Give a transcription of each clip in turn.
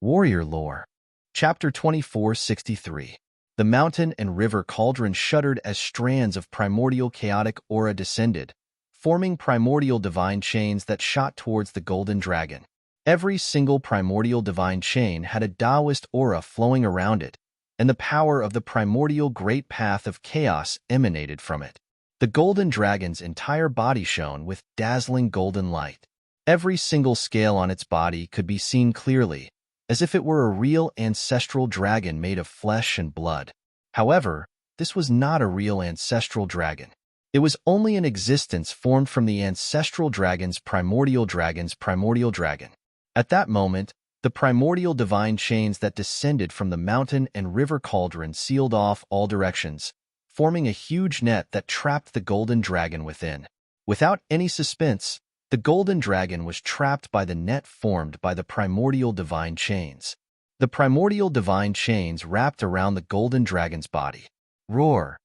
Warrior Lore. Chapter 2463. The mountain and river cauldron shuddered as strands of primordial chaotic aura descended, forming primordial divine chains that shot towards the golden dragon. Every single primordial divine chain had a Taoist aura flowing around it, and the power of the primordial great path of chaos emanated from it. The golden dragon's entire body shone with dazzling golden light. Every single scale on its body could be seen clearly, as if it were a real ancestral dragon made of flesh and blood. However, this was not a real ancestral dragon. It was only an existence formed from the ancestral dragon's primordial dragon. At that moment, the primordial divine chains that descended from the mountain and river cauldron sealed off all directions, forming a huge net that trapped the golden dragon within. Without any suspense, the golden dragon was trapped by the net formed by the primordial divine chains. The primordial divine chains wrapped around the golden dragon's body. Roar!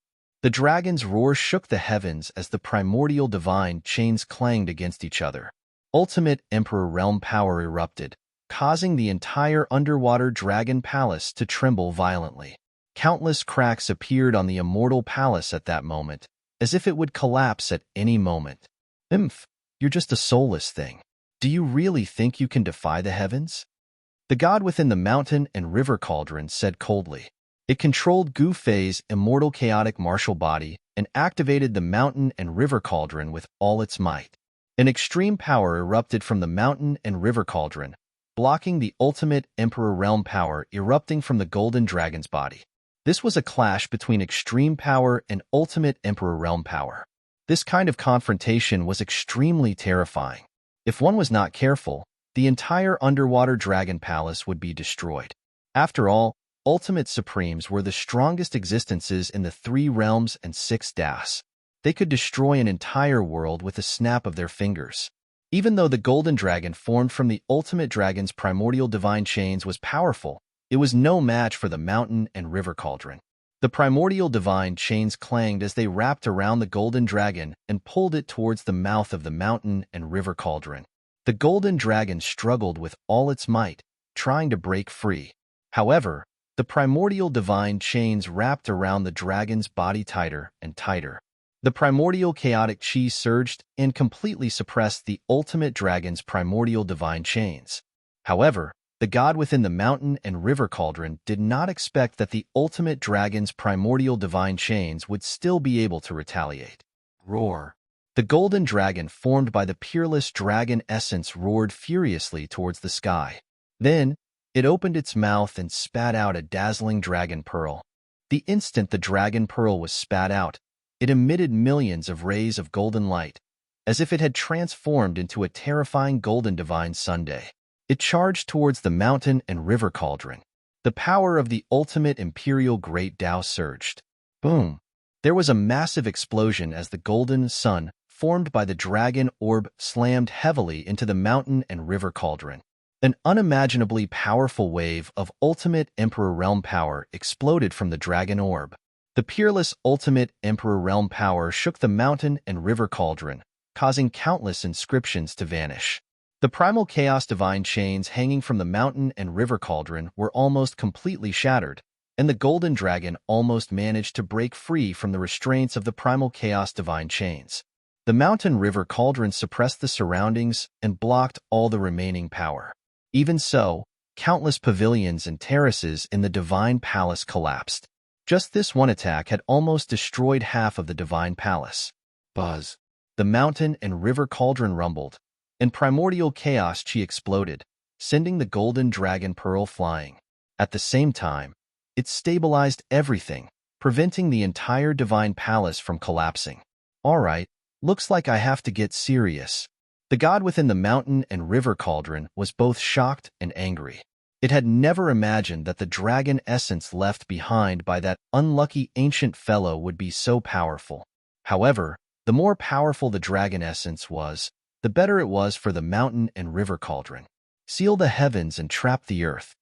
The dragon's roar shook the heavens as the primordial divine chains clanged against each other. Ultimate Emperor Realm power erupted, causing the entire underwater dragon palace to tremble violently. Countless cracks appeared on the immortal palace at that moment, as if it would collapse at any moment. You're just a soulless thing. Do you really think you can defy the heavens? The god within the mountain and river cauldron said coldly. It controlled Gu Fei's immortal chaotic martial body and activated the mountain and river cauldron with all its might. An extreme power erupted from the mountain and river cauldron, blocking the ultimate Emperor Realm power erupting from the golden dragon's body. This was a clash between extreme power and ultimate Emperor Realm power. This kind of confrontation was extremely terrifying. If one was not careful, the entire underwater dragon palace would be destroyed. After all, ultimate supremes were the strongest existences in the 3 realms and 6 das. They could destroy an entire world with a snap of their fingers. Even though the golden dragon formed from the ultimate dragon's primordial divine chains was powerful, it was no match for the mountain and river cauldron. The primordial divine chains clanged as they wrapped around the golden dragon and pulled it towards the mouth of the mountain and river cauldron. The golden dragon struggled with all its might, trying to break free. However, the primordial divine chains wrapped around the dragon's body tighter and tighter. The primordial chaotic chi surged and completely suppressed the ultimate dragon's primordial divine chains. However, the god within the mountain and river cauldron did not expect that the ultimate dragon's primordial divine chains would still be able to retaliate. Roar! The golden dragon formed by the peerless dragon essence roared furiously towards the sky. Then, it opened its mouth and spat out a dazzling dragon pearl. The instant the dragon pearl was spat out, it emitted millions of rays of golden light, as if it had transformed into a terrifying golden divine sundae. It charged towards the mountain and river cauldron. The power of the ultimate imperial great Tao surged. Boom! There was a massive explosion as the golden sun, formed by the dragon orb, slammed heavily into the mountain and river cauldron. An unimaginably powerful wave of ultimate Emperor Realm power exploded from the dragon orb. The peerless ultimate Emperor Realm power shook the mountain and river cauldron, causing countless inscriptions to vanish. The primal chaos divine chains hanging from the mountain and river cauldron were almost completely shattered, and the golden dragon almost managed to break free from the restraints of the primal chaos divine chains. The mountain river cauldron suppressed the surroundings and blocked all the remaining power. Even so, countless pavilions and terraces in the divine palace collapsed. Just this one attack had almost destroyed half of the divine palace. Buzz! The mountain and river cauldron rumbled, and primordial chaos chi exploded, sending the golden dragon pearl flying. At the same time, it stabilized everything, preventing the entire divine palace from collapsing. Alright, looks like I have to get serious. The god within the mountain and river cauldron was both shocked and angry. It had never imagined that the dragon essence left behind by that unlucky ancient fellow would be so powerful. However, the more powerful the dragon essence was, the better it was for the mountain and river cauldron. Seal the heavens and trap the earth.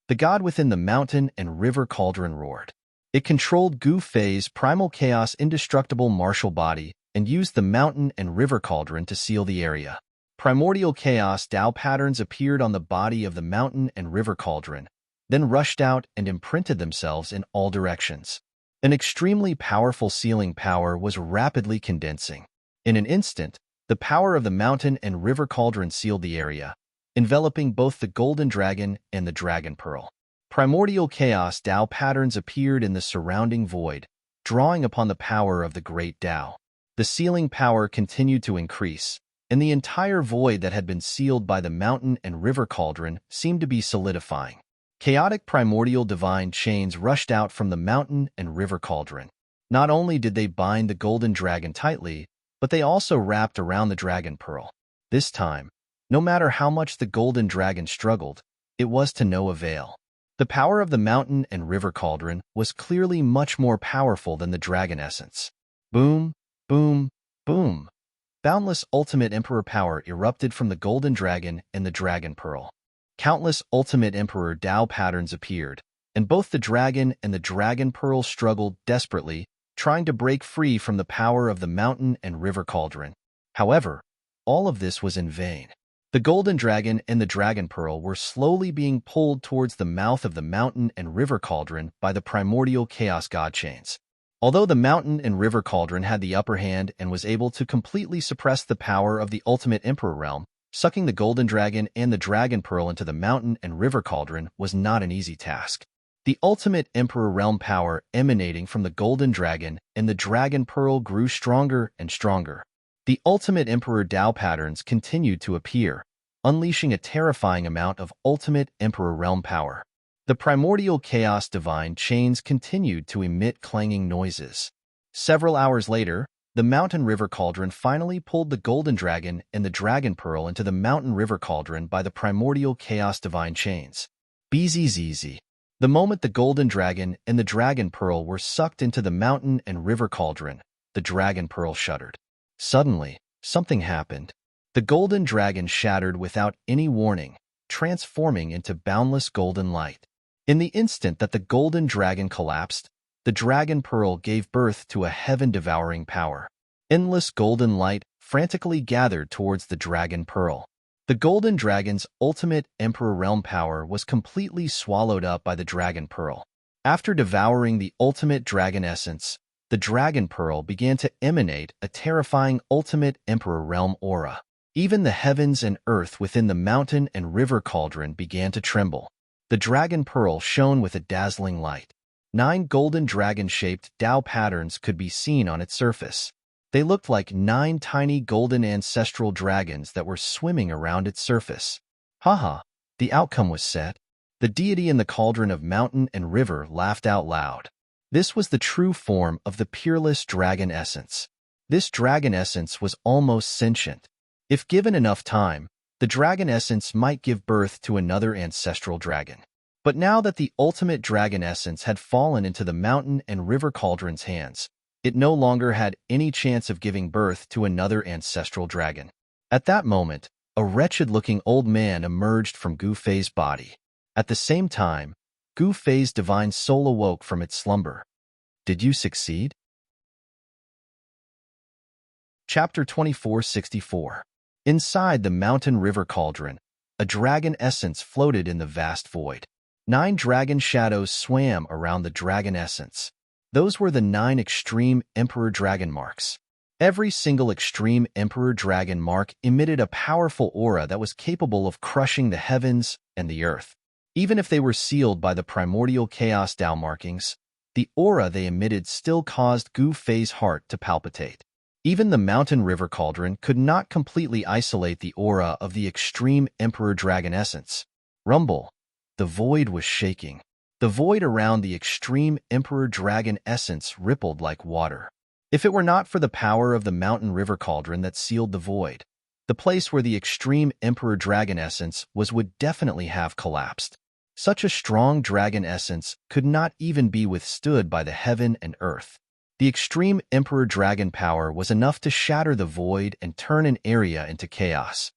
The god within the mountain and river cauldron roared. It controlled Gu Fei's primal chaos indestructible martial body and used the mountain and river cauldron to seal the area. Primordial chaos Tao patterns appeared on the body of the mountain and river cauldron, then rushed out and imprinted themselves in all directions. An extremely powerful sealing power was rapidly condensing. In an instant, the power of the mountain and river cauldron sealed the area, enveloping both the golden dragon and the dragon pearl. Primordial chaos Tao patterns appeared in the surrounding void, drawing upon the power of the great Tao. The sealing power continued to increase, and the entire void that had been sealed by the mountain and river cauldron seemed to be solidifying. Chaotic primordial divine chains rushed out from the mountain and river cauldron. Not only did they bind the golden dragon tightly, but they also wrapped around the dragon pearl. This time, no matter how much the golden dragon struggled, it was to no avail. The power of the mountain and river cauldron was clearly much more powerful than the dragon essence. Boom, boom, boom. Boundless ultimate emperor power erupted from the golden dragon and the dragon pearl. Countless ultimate emperor Tao patterns appeared, and both the dragon and the dragon pearl struggled desperately, trying to break free from the power of the mountain and river cauldron. However, all of this was in vain. The golden dragon and the dragon pearl were slowly being pulled towards the mouth of the mountain and river cauldron by the primordial chaos god chains. Although the mountain and river cauldron had the upper hand and was able to completely suppress the power of the ultimate emperor realm, sucking the golden dragon and the dragon pearl into the mountain and river cauldron was not an easy task. The ultimate emperor realm power emanating from the golden dragon and the dragon pearl grew stronger and stronger. The ultimate emperor Tao patterns continued to appear, unleashing a terrifying amount of ultimate emperor realm power. The primordial chaos divine chains continued to emit clanging noises. Several hours later, the mountain river cauldron finally pulled the golden dragon and the dragon pearl into the mountain river cauldron by the primordial chaos divine chains. Bzzz. The moment the golden dragon and the dragon pearl were sucked into the mountain and river cauldron, the dragon pearl shuddered. Suddenly, something happened. The golden dragon shattered without any warning, transforming into boundless golden light. In the instant that the golden dragon collapsed, the dragon pearl gave birth to a heaven-devouring power. Endless golden light frantically gathered towards the dragon pearl. The golden dragon's ultimate emperor realm power was completely swallowed up by the dragon pearl. After devouring the ultimate dragon essence, the dragon pearl began to emanate a terrifying ultimate emperor realm aura. Even the heavens and earth within the mountain and river cauldron began to tremble. The dragon pearl shone with a dazzling light. 9 golden dragon-shaped Tao patterns could be seen on its surface. They looked like 9 tiny golden ancestral dragons that were swimming around its surface. Haha, the outcome was set. The deity in the cauldron of mountain and river laughed out loud. This was the true form of the peerless dragon essence. This dragon essence was almost sentient. If given enough time, the dragon essence might give birth to another ancestral dragon. But now that the ultimate dragon essence had fallen into the mountain and river cauldron's hands, it no longer had any chance of giving birth to another ancestral dragon. At that moment, a wretched-looking old man emerged from Gu Fei's body. At the same time, Gu Fei's divine soul awoke from its slumber. Did you succeed? Chapter 2464. Inside the mountain river cauldron, a dragon essence floated in the vast void. 9 dragon shadows swam around the dragon essence. Those were the 9 extreme emperor dragon marks. Every single extreme emperor dragon mark emitted a powerful aura that was capable of crushing the heavens and the earth. Even if they were sealed by the primordial chaos Tao markings, the aura they emitted still caused Gu Fei's heart to palpitate. Even the mountain river cauldron could not completely isolate the aura of the extreme emperor dragon essence. Rumble. The void was shaking. The void around the extreme emperor dragon essence rippled like water. If it were not for the power of the mountain river cauldron that sealed the void, the place where the extreme emperor dragon essence was would definitely have collapsed. Such a strong dragon essence could not even be withstood by the heaven and earth. The extreme emperor dragon power was enough to shatter the void and turn an area into chaos.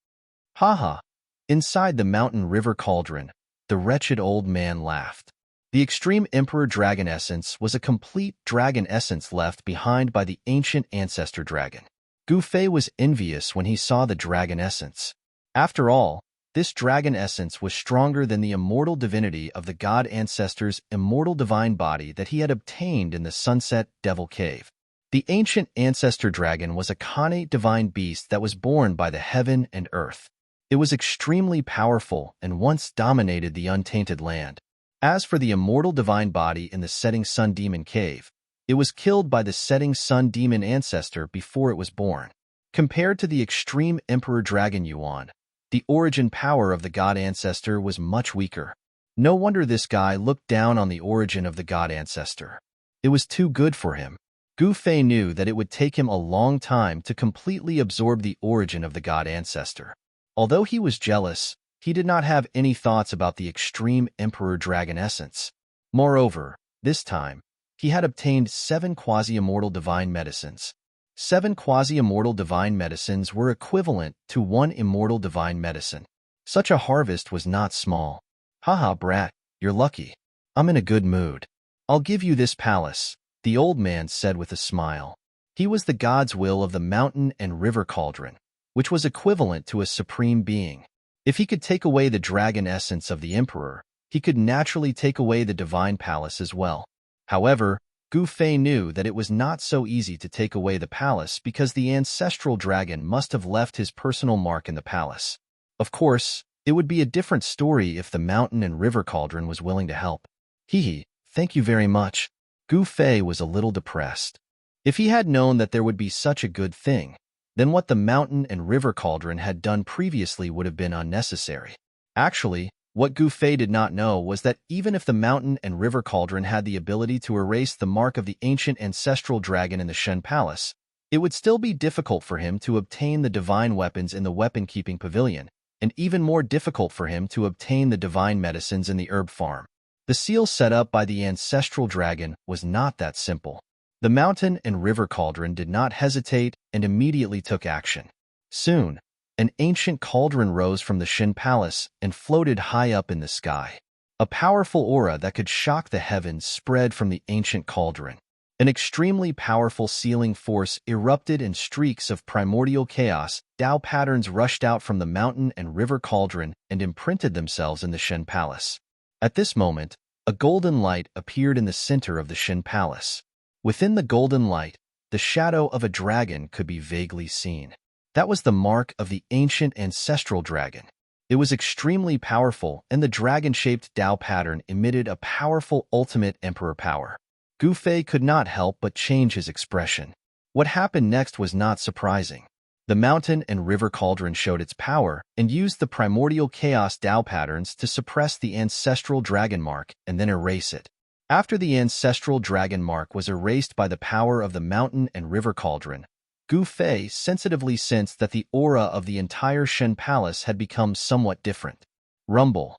Haha! Inside the mountain river cauldron, the wretched old man laughed. The extreme emperor dragon essence was a complete dragon essence left behind by the ancient ancestor dragon. Gu Fei was envious when he saw the dragon essence. After all, this dragon essence was stronger than the immortal divinity of the god ancestor's immortal divine body that he had obtained in the Sunset Devil Cave. The ancient ancestor dragon was a connate divine beast that was born by the heaven and earth. It was extremely powerful and once dominated the untainted land. As for the immortal divine body in the setting sun demon cave, it was killed by the setting sun demon ancestor before it was born. Compared to the extreme emperor dragon Yuan, the origin power of the god ancestor was much weaker. No wonder this guy looked down on the origin of the god ancestor. It was too good for him. Gu Fei knew that it would take him a long time to completely absorb the origin of the god ancestor. Although he was jealous, he did not have any thoughts about the extreme emperor dragon essence. Moreover, this time, he had obtained 7 quasi-immortal divine medicines. 7 quasi-immortal divine medicines were equivalent to 1 immortal divine medicine. Such a harvest was not small. Haha, brat, you're lucky. I'm in a good mood. I'll give you this palace, the old man said with a smile. He was the god's will of the mountain and river cauldron, which was equivalent to a supreme being. If he could take away the dragon essence of the emperor, he could naturally take away the divine palace as well. However, Gu Fei knew that it was not so easy to take away the palace because the ancestral dragon must have left his personal mark in the palace. Of course, it would be a different story if the mountain and river cauldron was willing to help. Hee, thank you very much. Gu Fei was a little depressed. If he had known that there would be such a good thing, then what the mountain and river cauldron had done previously would have been unnecessary. Actually, what Gu Fei did not know was that even if the mountain and river cauldron had the ability to erase the mark of the ancient ancestral dragon in the Shen Palace, it would still be difficult for him to obtain the divine weapons in the weapon-keeping pavilion, and even more difficult for him to obtain the divine medicines in the herb farm. The seal set up by the ancestral dragon was not that simple. The mountain and river cauldron did not hesitate and immediately took action. Soon, an ancient cauldron rose from the Shen Palace and floated high up in the sky. A powerful aura that could shock the heavens spread from the ancient cauldron. An extremely powerful sealing force erupted in streaks of primordial chaos. Tao patterns rushed out from the mountain and river cauldron and imprinted themselves in the Shen Palace. At this moment, a golden light appeared in the center of the Shen Palace. Within the golden light, the shadow of a dragon could be vaguely seen. That was the mark of the ancient ancestral dragon. It was extremely powerful, and the dragon-shaped Tao pattern emitted a powerful ultimate emperor power. Gu Fei could not help but change his expression. What happened next was not surprising. The mountain and river cauldron showed its power and used the primordial chaos Tao patterns to suppress the ancestral dragon mark and then erase it. After the ancestral dragon mark was erased by the power of the mountain and river cauldron, Gu Fei sensitively sensed that the aura of the entire Shen Palace had become somewhat different. Rumble.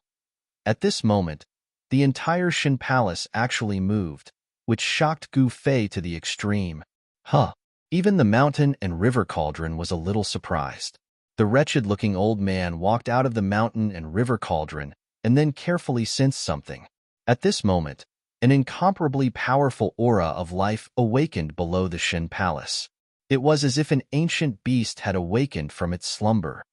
At this moment, the entire Shen Palace actually moved, which shocked Gu Fei to the extreme. Even the mountain and river cauldron was a little surprised. The wretched-looking old man walked out of the mountain and river cauldron and then carefully sensed something. At this moment, an incomparably powerful aura of life awakened below the Shen Palace. It was as if an ancient beast had awakened from its slumber.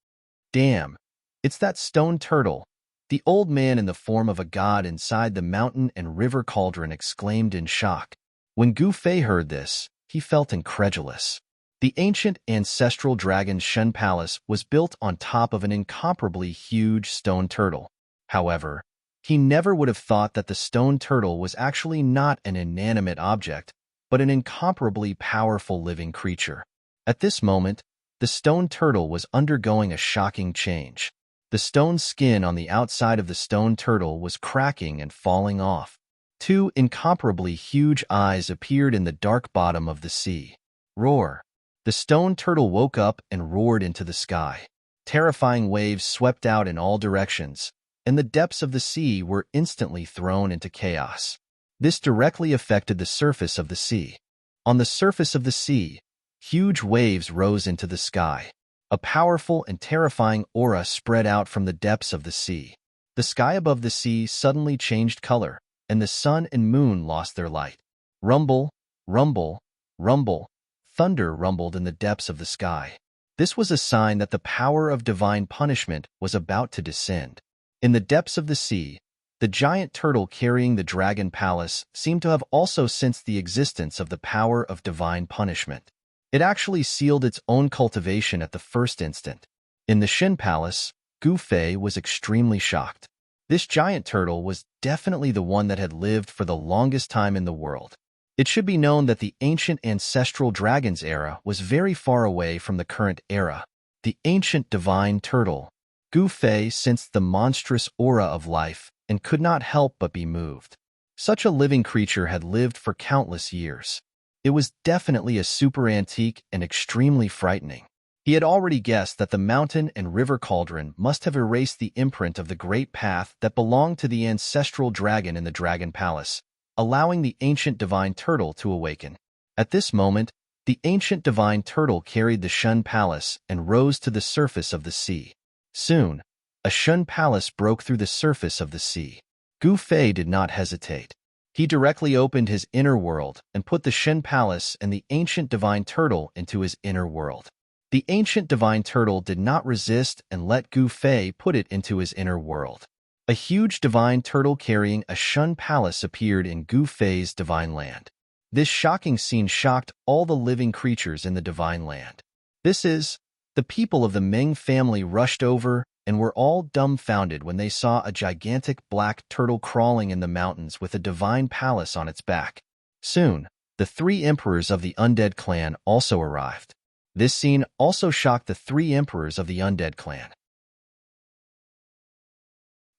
Damn, it's that stone turtle. The old man in the form of a god inside the mountain and river cauldron exclaimed in shock. When Gu Fei heard this, he felt incredulous. The ancient ancestral dragon's Shen Palace was built on top of an incomparably huge stone turtle. However, he never would have thought that the stone turtle was actually not an inanimate object, but an incomparably powerful living creature. At this moment, the stone turtle was undergoing a shocking change. The stone skin on the outside of the stone turtle was cracking and falling off. 2 incomparably huge eyes appeared in the dark bottom of the sea. Roar! The stone turtle woke up and roared into the sky. Terrifying waves swept out in all directions, and the depths of the sea were instantly thrown into chaos. This directly affected the surface of the sea. On the surface of the sea, huge waves rose into the sky. A powerful and terrifying aura spread out from the depths of the sea. The sky above the sea suddenly changed color, and the sun and moon lost their light. Rumble, rumble, rumble. Thunder rumbled in the depths of the sky. This was a sign that the power of divine punishment was about to descend. In the depths of the sea, the giant turtle carrying the dragon palace seemed to have also sensed the existence of the power of divine punishment. It actually sealed its own cultivation at the first instant. In the Shin Palace, Gu Fei was extremely shocked. This giant turtle was definitely the one that had lived for the longest time in the world. It should be known that the ancient ancestral dragon's era was very far away from the current era. The ancient divine turtle. Gu Fei sensed the monstrous aura of life and could not help but be moved. Such a living creature had lived for countless years. It was definitely a super antique and extremely frightening. He had already guessed that the mountain and river cauldron must have erased the imprint of the great path that belonged to the ancestral dragon in the Dragon Palace, allowing the ancient divine turtle to awaken. At this moment, the ancient divine turtle carried the Shun Palace and rose to the surface of the sea. Soon, a Shun Palace broke through the surface of the sea. Gu Fei did not hesitate. He directly opened his inner world and put the Shun Palace and the ancient divine turtle into his inner world. The ancient divine turtle did not resist and let Gu Fei put it into his inner world. A huge divine turtle carrying a Shun Palace appeared in Gu Fei's divine land. This shocking scene shocked all the living creatures in the divine land. The people of the Ming family rushed over and were all dumbfounded when they saw a gigantic black turtle crawling in the mountains with a divine palace on its back. Soon, the 3 emperors of the undead clan also arrived. This scene also shocked the 3 emperors of the undead clan.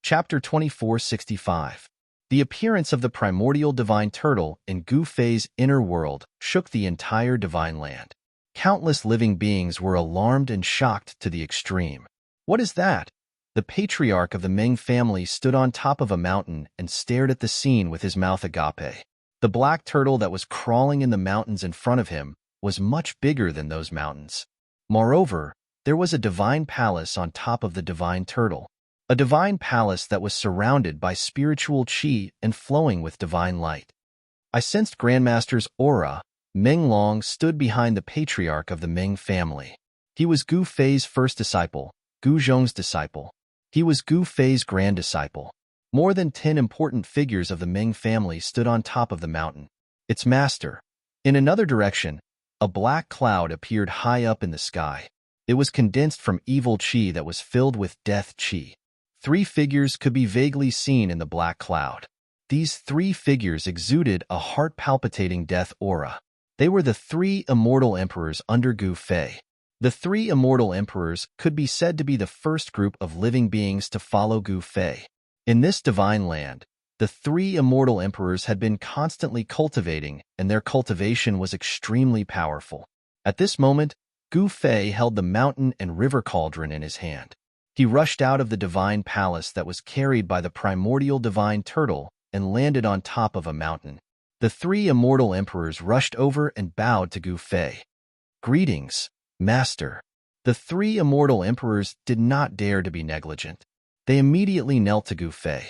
Chapter 2465. The appearance of the primordial divine turtle in Gu Fei's inner world shook the entire divine land. Countless living beings were alarmed and shocked to the extreme. What is that? The patriarch of the Ming family stood on top of a mountain and stared at the scene with his mouth agape. The black turtle that was crawling in the mountains in front of him was much bigger than those mountains. Moreover, there was a divine palace on top of the divine turtle. A divine palace that was surrounded by spiritual qi and flowing with divine light. I sensed Grandmaster's aura. Meng Long stood behind the patriarch of the Ming family. He was Gu Fei's first disciple, Gu Zhong's disciple. He was Gu Fei's grand disciple. More than 10 important figures of the Ming family stood on top of the mountain. Its master. In another direction, a black cloud appeared high up in the sky. It was condensed from evil qi that was filled with death qi. 3 figures could be vaguely seen in the black cloud. These 3 figures exuded a heart-palpitating death aura. They were the 3 immortal emperors under Gu Fei. The 3 immortal emperors could be said to be the first group of living beings to follow Gu Fei. In this divine land, the 3 immortal emperors had been constantly cultivating, and their cultivation was extremely powerful. At this moment, Gu Fei held the mountain and river cauldron in his hand. He rushed out of the divine palace that was carried by the primordial divine turtle and landed on top of a mountain. The 3 immortal emperors rushed over and bowed to Gu Fei. Greetings, Master. The 3 immortal emperors did not dare to be negligent. They immediately knelt to Gu Fei.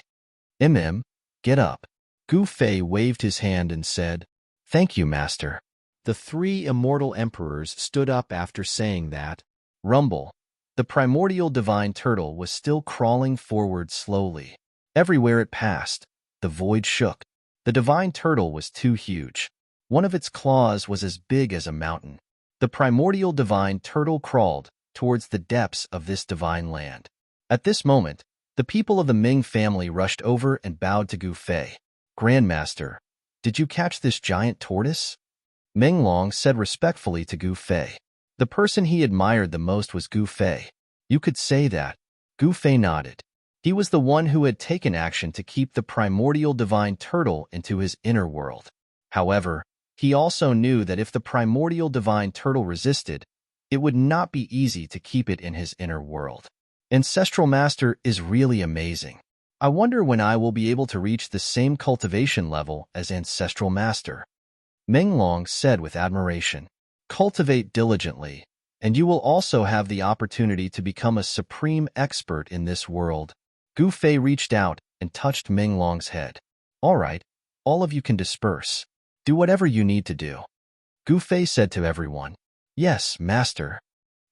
Get up. Gu Fei waved his hand and said, "Thank you, Master." The 3 immortal emperors stood up after saying that. Rumble. The primordial divine turtle was still crawling forward slowly. Everywhere it passed, the void shook. The divine turtle was too huge. One of its claws was as big as a mountain. The primordial divine turtle crawled towards the depths of this divine land. At this moment, the people of the Ming family rushed over and bowed to Gu Fei. "Grandmaster, did you catch this giant tortoise?" Meng Long said respectfully to Gu Fei. The person he admired the most was Gu Fei. You could say that. Gu Fei nodded. He was the one who had taken action to keep the primordial divine turtle into his inner world. However, he also knew that if the primordial divine turtle resisted, it would not be easy to keep it in his inner world. Ancestral Master is really amazing. I wonder when I will be able to reach the same cultivation level as Ancestral Master. Meng Long said with admiration. Cultivate diligently, and you will also have the opportunity to become a supreme expert in this world. Gu Fei reached out and touched Meng Long's head. All right, all of you can disperse. Do whatever you need to do. Gu Fei said to everyone. Yes, Master.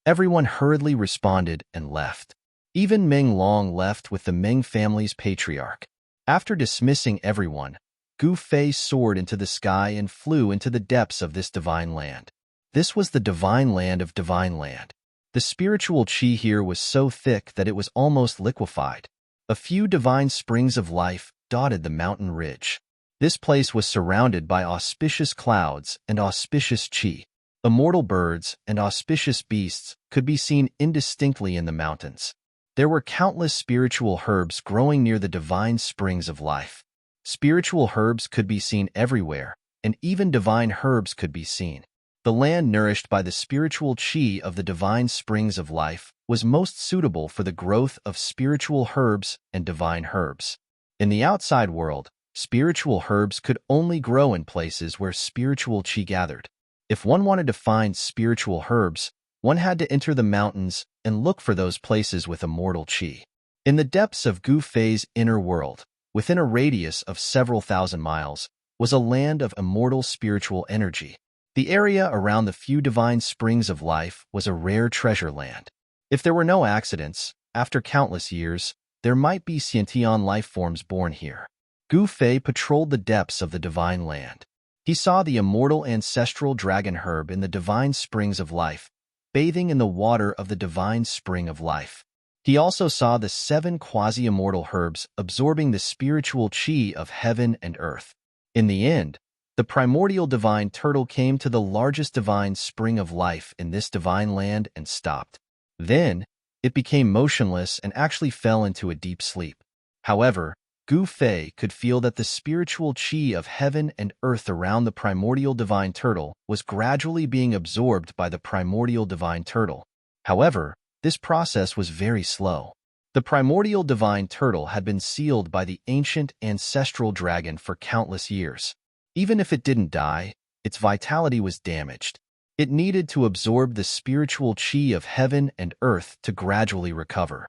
Everyone hurriedly responded and left. Even Ming Long left with the Ming family's patriarch. After dismissing everyone, Gu Fei soared into the sky and flew into the depths of this divine land. This was the divine land of divine land. The spiritual qi here was so thick that it was almost liquefied. A few divine springs of life dotted the mountain ridge. This place was surrounded by auspicious clouds and auspicious qi. Immortal birds and auspicious beasts could be seen indistinctly in the mountains. There were countless spiritual herbs growing near the divine springs of life. Spiritual herbs could be seen everywhere, and even divine herbs could be seen. The land nourished by the spiritual qi of the divine springs of life was most suitable for the growth of spiritual herbs and divine herbs. In the outside world, spiritual herbs could only grow in places where spiritual qi gathered. If one wanted to find spiritual herbs, one had to enter the mountains and look for those places with immortal qi. In the depths of Gu Fei's inner world, within a radius of several thousand miles, was a land of immortal spiritual energy. The area around the few divine springs of life was a rare treasure land. If there were no accidents, after countless years, there might be sentient life forms born here. Gu Fei patrolled the depths of the divine land. He saw the immortal ancestral dragon herb in the divine springs of life, bathing in the water of the divine spring of life. He also saw the 7 quasi-immortal herbs absorbing the spiritual qi of heaven and earth. In the end, the primordial divine turtle came to the largest divine spring of life in this divine land and stopped. Then, it became motionless and actually fell into a deep sleep. However, Gu Fei could feel that the spiritual qi of heaven and earth around the primordial divine turtle was gradually being absorbed by the primordial divine turtle. However, this process was very slow. The primordial divine turtle had been sealed by the ancient ancestral dragon for countless years. Even if it didn't die, its vitality was damaged. It needed to absorb the spiritual qi of heaven and earth to gradually recover.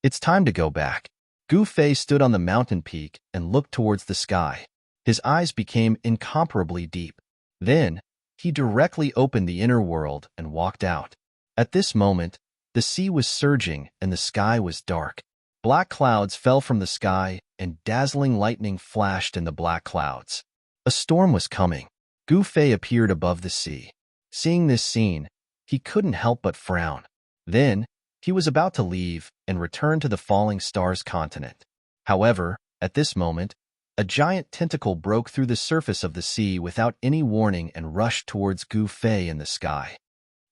It's time to go back. Gu Fei stood on the mountain peak and looked towards the sky. His eyes became incomparably deep. Then, he directly opened the inner world and walked out. At this moment, the sea was surging and the sky was dark. Black clouds fell from the sky and dazzling lightning flashed in the black clouds. A storm was coming. Gu Fei appeared above the sea. Seeing this scene, he couldn't help but frown. Then, he was about to leave and return to the falling stars continent. However, at this moment, a giant tentacle broke through the surface of the sea without any warning and rushed towards Gu Fei in the sky.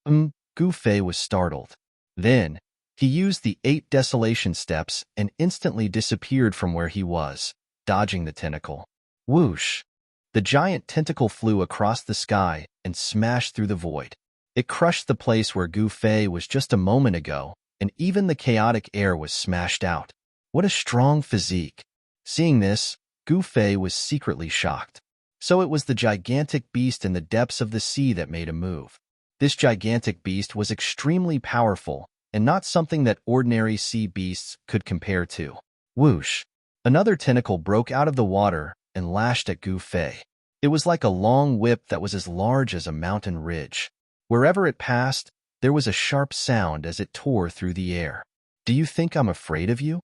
Gu Fei was startled. Then, he used the 8 desolation steps and instantly disappeared from where he was, dodging the tentacle. Whoosh! The giant tentacle flew across the sky and smashed through the void. It crushed the place where Gu Fei was just a moment ago, and even the chaotic air was smashed out. What a strong physique! Seeing this, Gu Fei was secretly shocked. So it was the gigantic beast in the depths of the sea that made a move. This gigantic beast was extremely powerful, and not something that ordinary sea beasts could compare to. Whoosh! Another tentacle broke out of the water and lashed at Gu Fei. It was like a long whip that was as large as a mountain ridge. Wherever it passed, there was a sharp sound as it tore through the air. Do you think I'm afraid of you?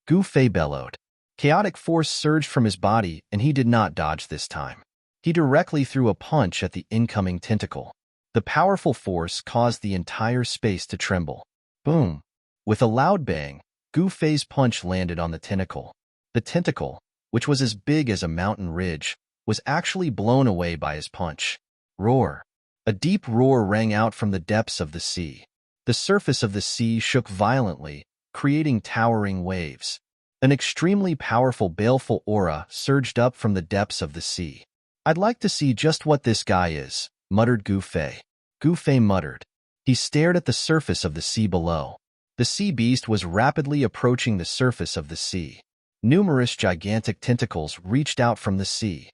Gu Fei bellowed. Chaotic force surged from his body, and he did not dodge this time. He directly threw a punch at the incoming tentacle. The powerful force caused the entire space to tremble. Boom! With a loud bang, Gu Fei's punch landed on the tentacle. The tentacle, which was as big as a mountain ridge, was actually blown away by his punch. Roar! A deep roar rang out from the depths of the sea. The surface of the sea shook violently, creating towering waves. An extremely powerful baleful aura surged up from the depths of the sea. I'd like to see just what this guy is, muttered Gu Fei. Gu Fei muttered. He stared at the surface of the sea below. The sea beast was rapidly approaching the surface of the sea. Numerous gigantic tentacles reached out from the sea.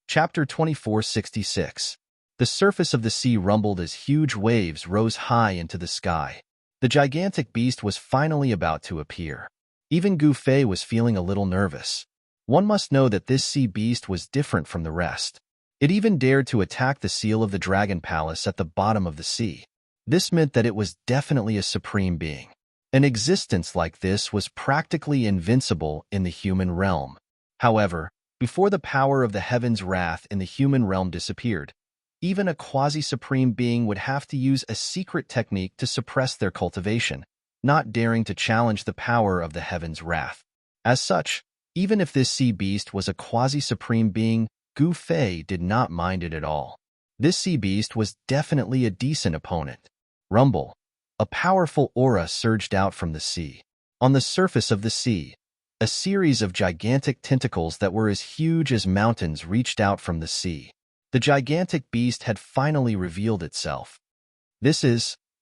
Chapter 2466. The surface of the sea rumbled as huge waves rose high into the sky. The gigantic beast was finally about to appear. Even Gu Fei was feeling a little nervous. One must know that this sea beast was different from the rest. It even dared to attack the seal of the dragon palace at the bottom of the sea. This meant that it was definitely a supreme being. An existence like this was practically invincible in the human realm. However, before the power of the heaven's wrath in the human realm disappeared, even a quasi-supreme being would have to use a secret technique to suppress their cultivation, not daring to challenge the power of the heaven's wrath. As such, even if this sea beast was a quasi-supreme being, Gu Fei did not mind it at all. This sea beast was definitely a decent opponent. Rumble. A powerful aura surged out from the sea. On the surface of the sea, a series of gigantic tentacles that were as huge as mountains reached out from the sea. The gigantic beast had finally revealed itself.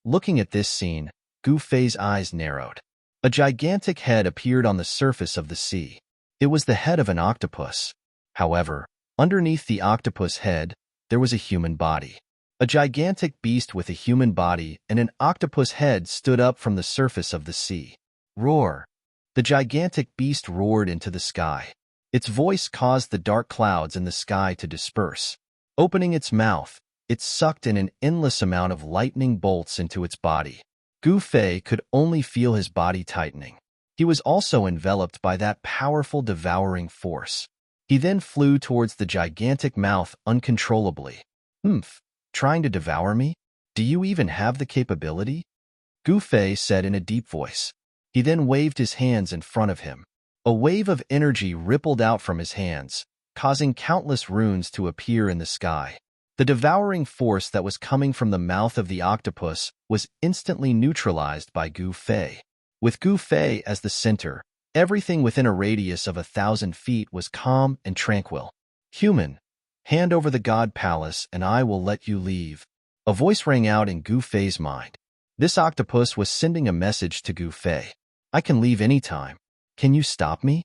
Looking at this scene, Gu Fei's eyes narrowed. A gigantic head appeared on the surface of the sea. It was the head of an octopus. However, underneath the octopus head, there was a human body. A gigantic beast with a human body and an octopus head stood up from the surface of the sea. Roar! The gigantic beast roared into the sky. Its voice caused the dark clouds in the sky to disperse. Opening its mouth, it sucked in an endless amount of lightning bolts into its body. Gu Fei could only feel his body tightening. He was also enveloped by that powerful devouring force. He then flew towards the gigantic mouth uncontrollably. Trying to devour me? Do you even have the capability? Gu Fei said in a deep voice. He then waved his hands in front of him. A wave of energy rippled out from his hands, causing countless runes to appear in the sky. The devouring force that was coming from the mouth of the octopus was instantly neutralized by Gu Fei. With Gu Fei as the center, everything within a radius of 1,000 feet was calm and tranquil. Human, hand over the God Palace and I will let you leave. A voice rang out in Gu Fei's mind. This octopus was sending a message to Gu Fei. I can leave any time. Can you stop me?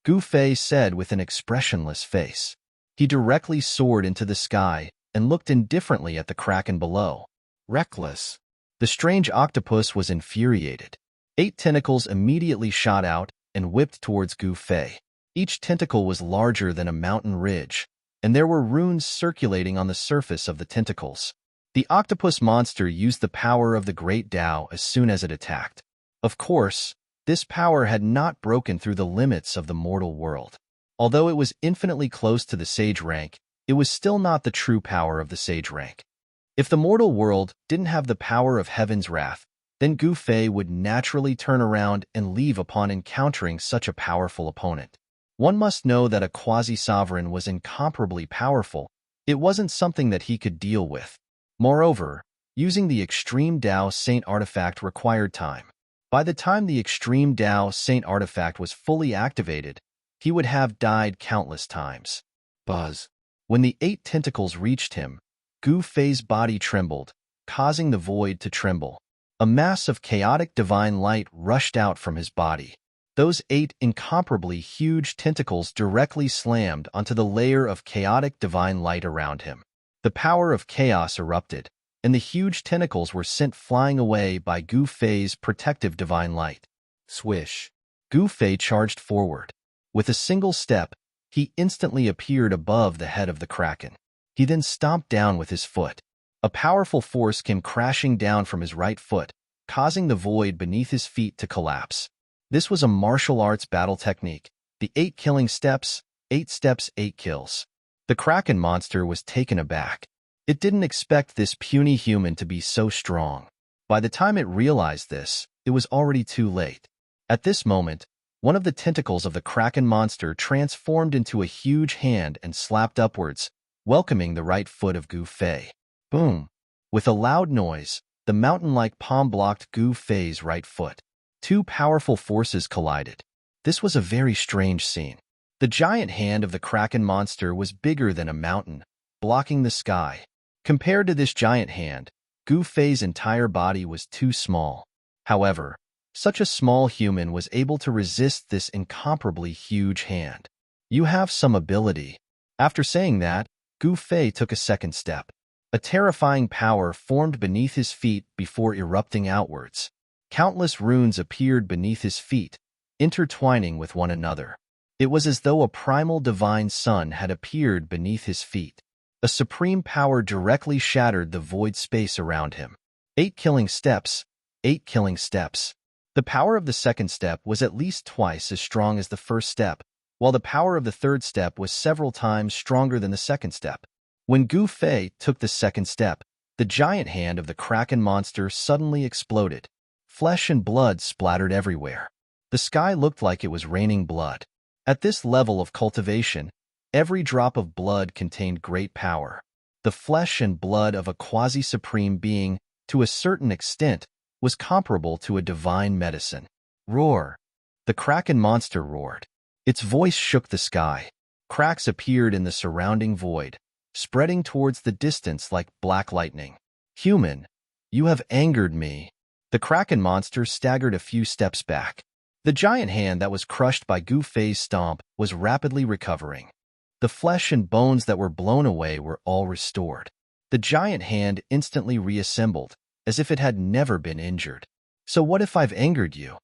Gu Fei said with an expressionless face. He directly soared into the sky and looked indifferently at the kraken below. Reckless. The strange octopus was infuriated. 8 tentacles immediately shot out and whipped towards Gu Fei. Each tentacle was larger than a mountain ridge, and there were runes circulating on the surface of the tentacles. The octopus monster used the power of the Great Tao as soon as it attacked. Of course, this power had not broken through the limits of the mortal world. Although it was infinitely close to the sage rank, it was still not the true power of the sage rank. If the mortal world didn't have the power of heaven's wrath, then Gu Fei would naturally turn around and leave upon encountering such a powerful opponent. One must know that a quasi-sovereign was incomparably powerful. It wasn't something that he could deal with. Moreover, using the Extreme Tao Saint artifact required time. By the time the Extreme Tao Saint artifact was fully activated, he would have died countless times. Buzz. When the 8 tentacles reached him, Gu Fei's body trembled, causing the void to tremble. A mass of chaotic divine light rushed out from his body. Those 8 incomparably huge tentacles directly slammed onto the layer of chaotic divine light around him. The power of chaos erupted, and the huge tentacles were sent flying away by Gu Fei's protective divine light. Swish. Gu Fei charged forward. With a single step, he instantly appeared above the head of the kraken. He then stomped down with his foot. A powerful force came crashing down from his right foot, causing the void beneath his feet to collapse. This was a martial arts battle technique. The 8 killing steps, 8 steps, 8 kills. The kraken monster was taken aback. It didn't expect this puny human to be so strong. By the time it realized this, it was already too late. At this moment, one of the tentacles of the kraken monster transformed into a huge hand and slapped upwards, welcoming the right foot of Gu Fei. Boom! With a loud noise, the mountain-like palm blocked Gu Fei's right foot. 2 powerful forces collided. This was a very strange scene. The giant hand of the kraken monster was bigger than a mountain, blocking the sky. Compared to this giant hand, Gu Fei's entire body was too small. However, such a small human was able to resist this incomparably huge hand. You have some ability. After saying that, Gu Fei took a second step. A terrifying power formed beneath his feet before erupting outwards. Countless runes appeared beneath his feet, intertwining with one another. It was as though a primal divine sun had appeared beneath his feet. A supreme power directly shattered the void space around him. 8 killing steps, 8 killing steps. The power of the second step was at least twice as strong as the first step, while the power of the third step was several times stronger than the second step. When Gu Fei took the second step, the giant hand of the Kraken monster suddenly exploded. Flesh and blood splattered everywhere. The sky looked like it was raining blood. At this level of cultivation, every drop of blood contained great power. The flesh and blood of a quasi-supreme being, to a certain extent, was comparable to a divine medicine. Roar! The Kraken monster roared. Its voice shook the sky. Cracks appeared in the surrounding void, spreading towards the distance like black lightning. Human, you have angered me. The Kraken monster staggered a few steps back. The giant hand that was crushed by Gu Fei's stomp was rapidly recovering. The flesh and bones that were blown away were all restored. The giant hand instantly reassembled, as if it had never been injured. So what if I've angered you?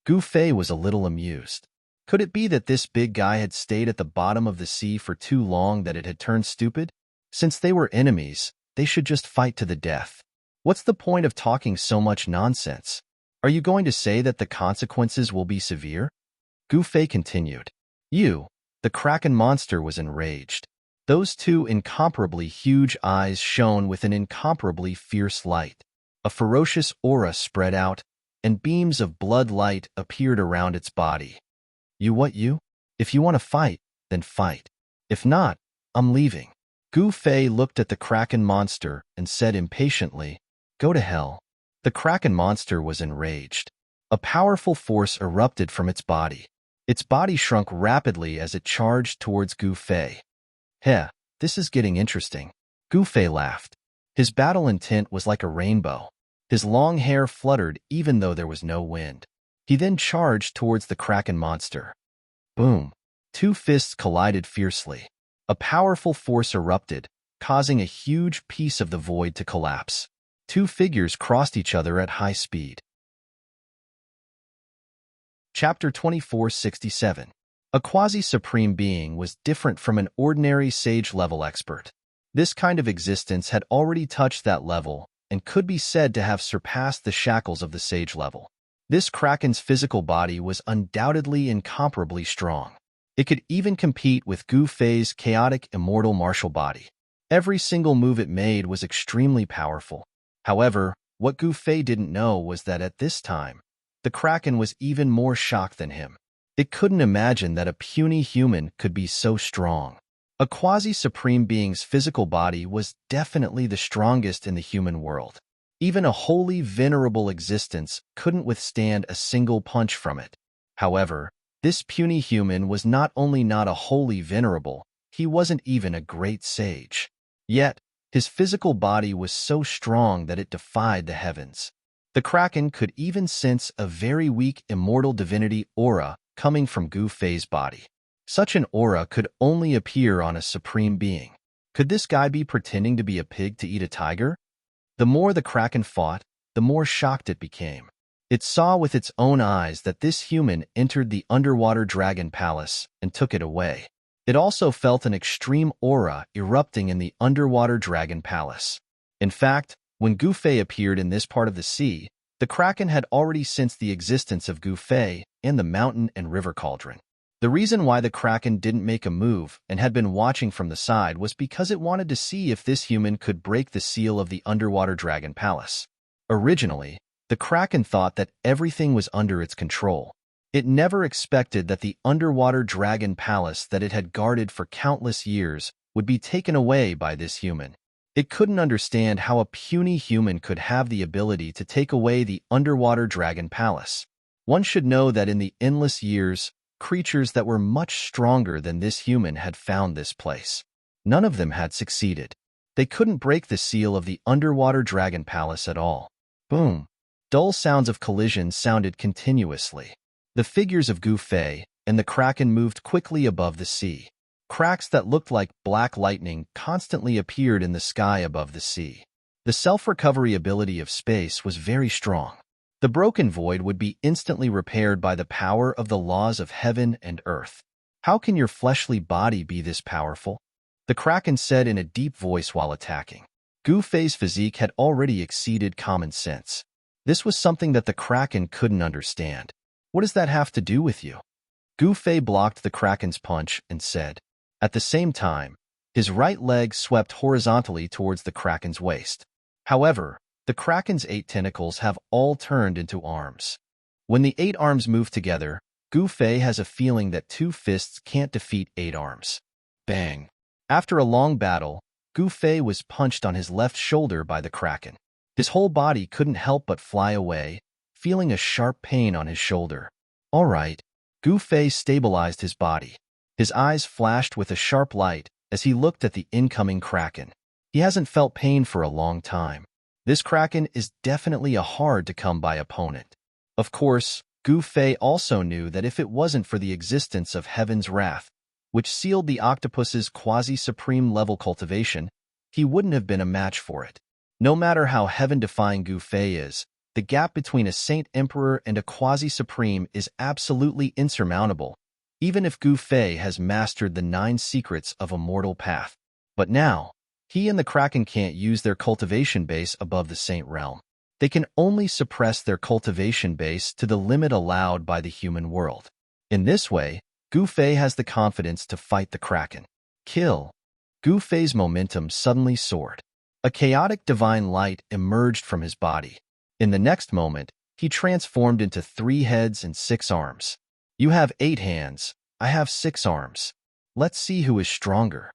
Gu Fei was a little amused. Could it be that this big guy had stayed at the bottom of the sea for too long that it had turned stupid? Since they were enemies, they should just fight to the death. What's the point of talking so much nonsense? Are you going to say that the consequences will be severe? Gu Fei continued. The Kraken monster was enraged. Those two incomparably huge eyes shone with an incomparably fierce light. A ferocious aura spread out, and beams of blood light appeared around its body. You? If you want to fight, then fight. If not, I'm leaving. Gu Fei looked at the Kraken monster and said impatiently, Go to hell. The Kraken monster was enraged. A powerful force erupted from its body. Its body shrunk rapidly as it charged towards Gu Fei. Heh, this is getting interesting. Gu Fei laughed. His battle intent was like a rainbow. His long hair fluttered even though there was no wind. He then charged towards the Kraken monster. Boom! 2 fists collided fiercely. A powerful force erupted, causing a huge piece of the void to collapse. 2 figures crossed each other at high speed. Chapter 2467. A quasi-supreme being was different from an ordinary sage-level expert. This kind of existence had already touched that level and could be said to have surpassed the shackles of the sage level. This Kraken's physical body was undoubtedly incomparably strong. It could even compete with Gu Fei's chaotic immortal martial body. Every single move it made was extremely powerful. However, what Gu Fei didn't know was that at this time, the Kraken was even more shocked than him. It couldn't imagine that a puny human could be so strong. A quasi-supreme being's physical body was definitely the strongest in the human world. Even a wholly venerable existence couldn't withstand a single punch from it. However, this puny human was not only not a wholly venerable, he wasn't even a great sage. Yet, his physical body was so strong that it defied the heavens. The Kraken could even sense a very weak immortal divinity aura coming from Gu Fei's body. Such an aura could only appear on a supreme being. Could this guy be pretending to be a pig to eat a tiger? The more the Kraken fought, the more shocked it became. It saw with its own eyes that this human entered the underwater dragon palace and took it away. It also felt an extreme aura erupting in the underwater dragon palace. In fact, when Gu Fei appeared in this part of the sea, the Kraken had already sensed the existence of Gu Fei and the mountain and river cauldron. The reason why the Kraken didn't make a move and had been watching from the side was because it wanted to see if this human could break the seal of the underwater dragon palace. Originally, the Kraken thought that everything was under its control. It never expected that the underwater dragon palace that it had guarded for countless years would be taken away by this human. It couldn't understand how a puny human could have the ability to take away the underwater dragon palace. One should know that in the endless years, creatures that were much stronger than this human had found this place. None of them had succeeded. They couldn't break the seal of the underwater dragon palace at all. Boom! Dull sounds of collision sounded continuously. The figures of Gu Fei and the Kraken moved quickly above the sea. Cracks that looked like black lightning constantly appeared in the sky above the sea. The self-recovery ability of space was very strong. The broken void would be instantly repaired by the power of the laws of heaven and earth. How can your fleshly body be this powerful? the Kraken said in a deep voice while attacking. Gu Fei's physique had already exceeded common sense. This was something that the Kraken couldn't understand. What does that have to do with you? Gu Fei blocked the Kraken's punch and said. At the same time, his right leg swept horizontally towards the Kraken's waist. However, the Kraken's 8 tentacles have all turned into arms. When the 8 arms move together, Gu Fei has a feeling that 2 fists can't defeat 8 arms. Bang! After a long battle, Gu Fei was punched on his left shoulder by the Kraken. His whole body couldn't help but fly away, feeling a sharp pain on his shoulder. All right. Gu Fei stabilized his body. His eyes flashed with a sharp light as he looked at the incoming Kraken. He hasn't felt pain for a long time. This Kraken is definitely a hard-to-come-by opponent. Of course, Gu Fei also knew that if it wasn't for the existence of Heaven's Wrath, which sealed the octopus's quasi-supreme level cultivation, he wouldn't have been a match for it. No matter how heaven-defying Gu Fei is, the gap between a Saint Emperor and a quasi-supreme is absolutely insurmountable, even if Gu Fei has mastered the 9 secrets of a mortal path. But now, he and the Kraken can't use their cultivation base above the Saint realm. They can only suppress their cultivation base to the limit allowed by the human world. In this way, Gu Fei has the confidence to fight the Kraken. Kill. Gu Fei's momentum suddenly soared. A chaotic divine light emerged from his body. In the next moment, he transformed into 3 heads and 6 arms. You have 8 hands, I have 6 arms. Let's see who is stronger.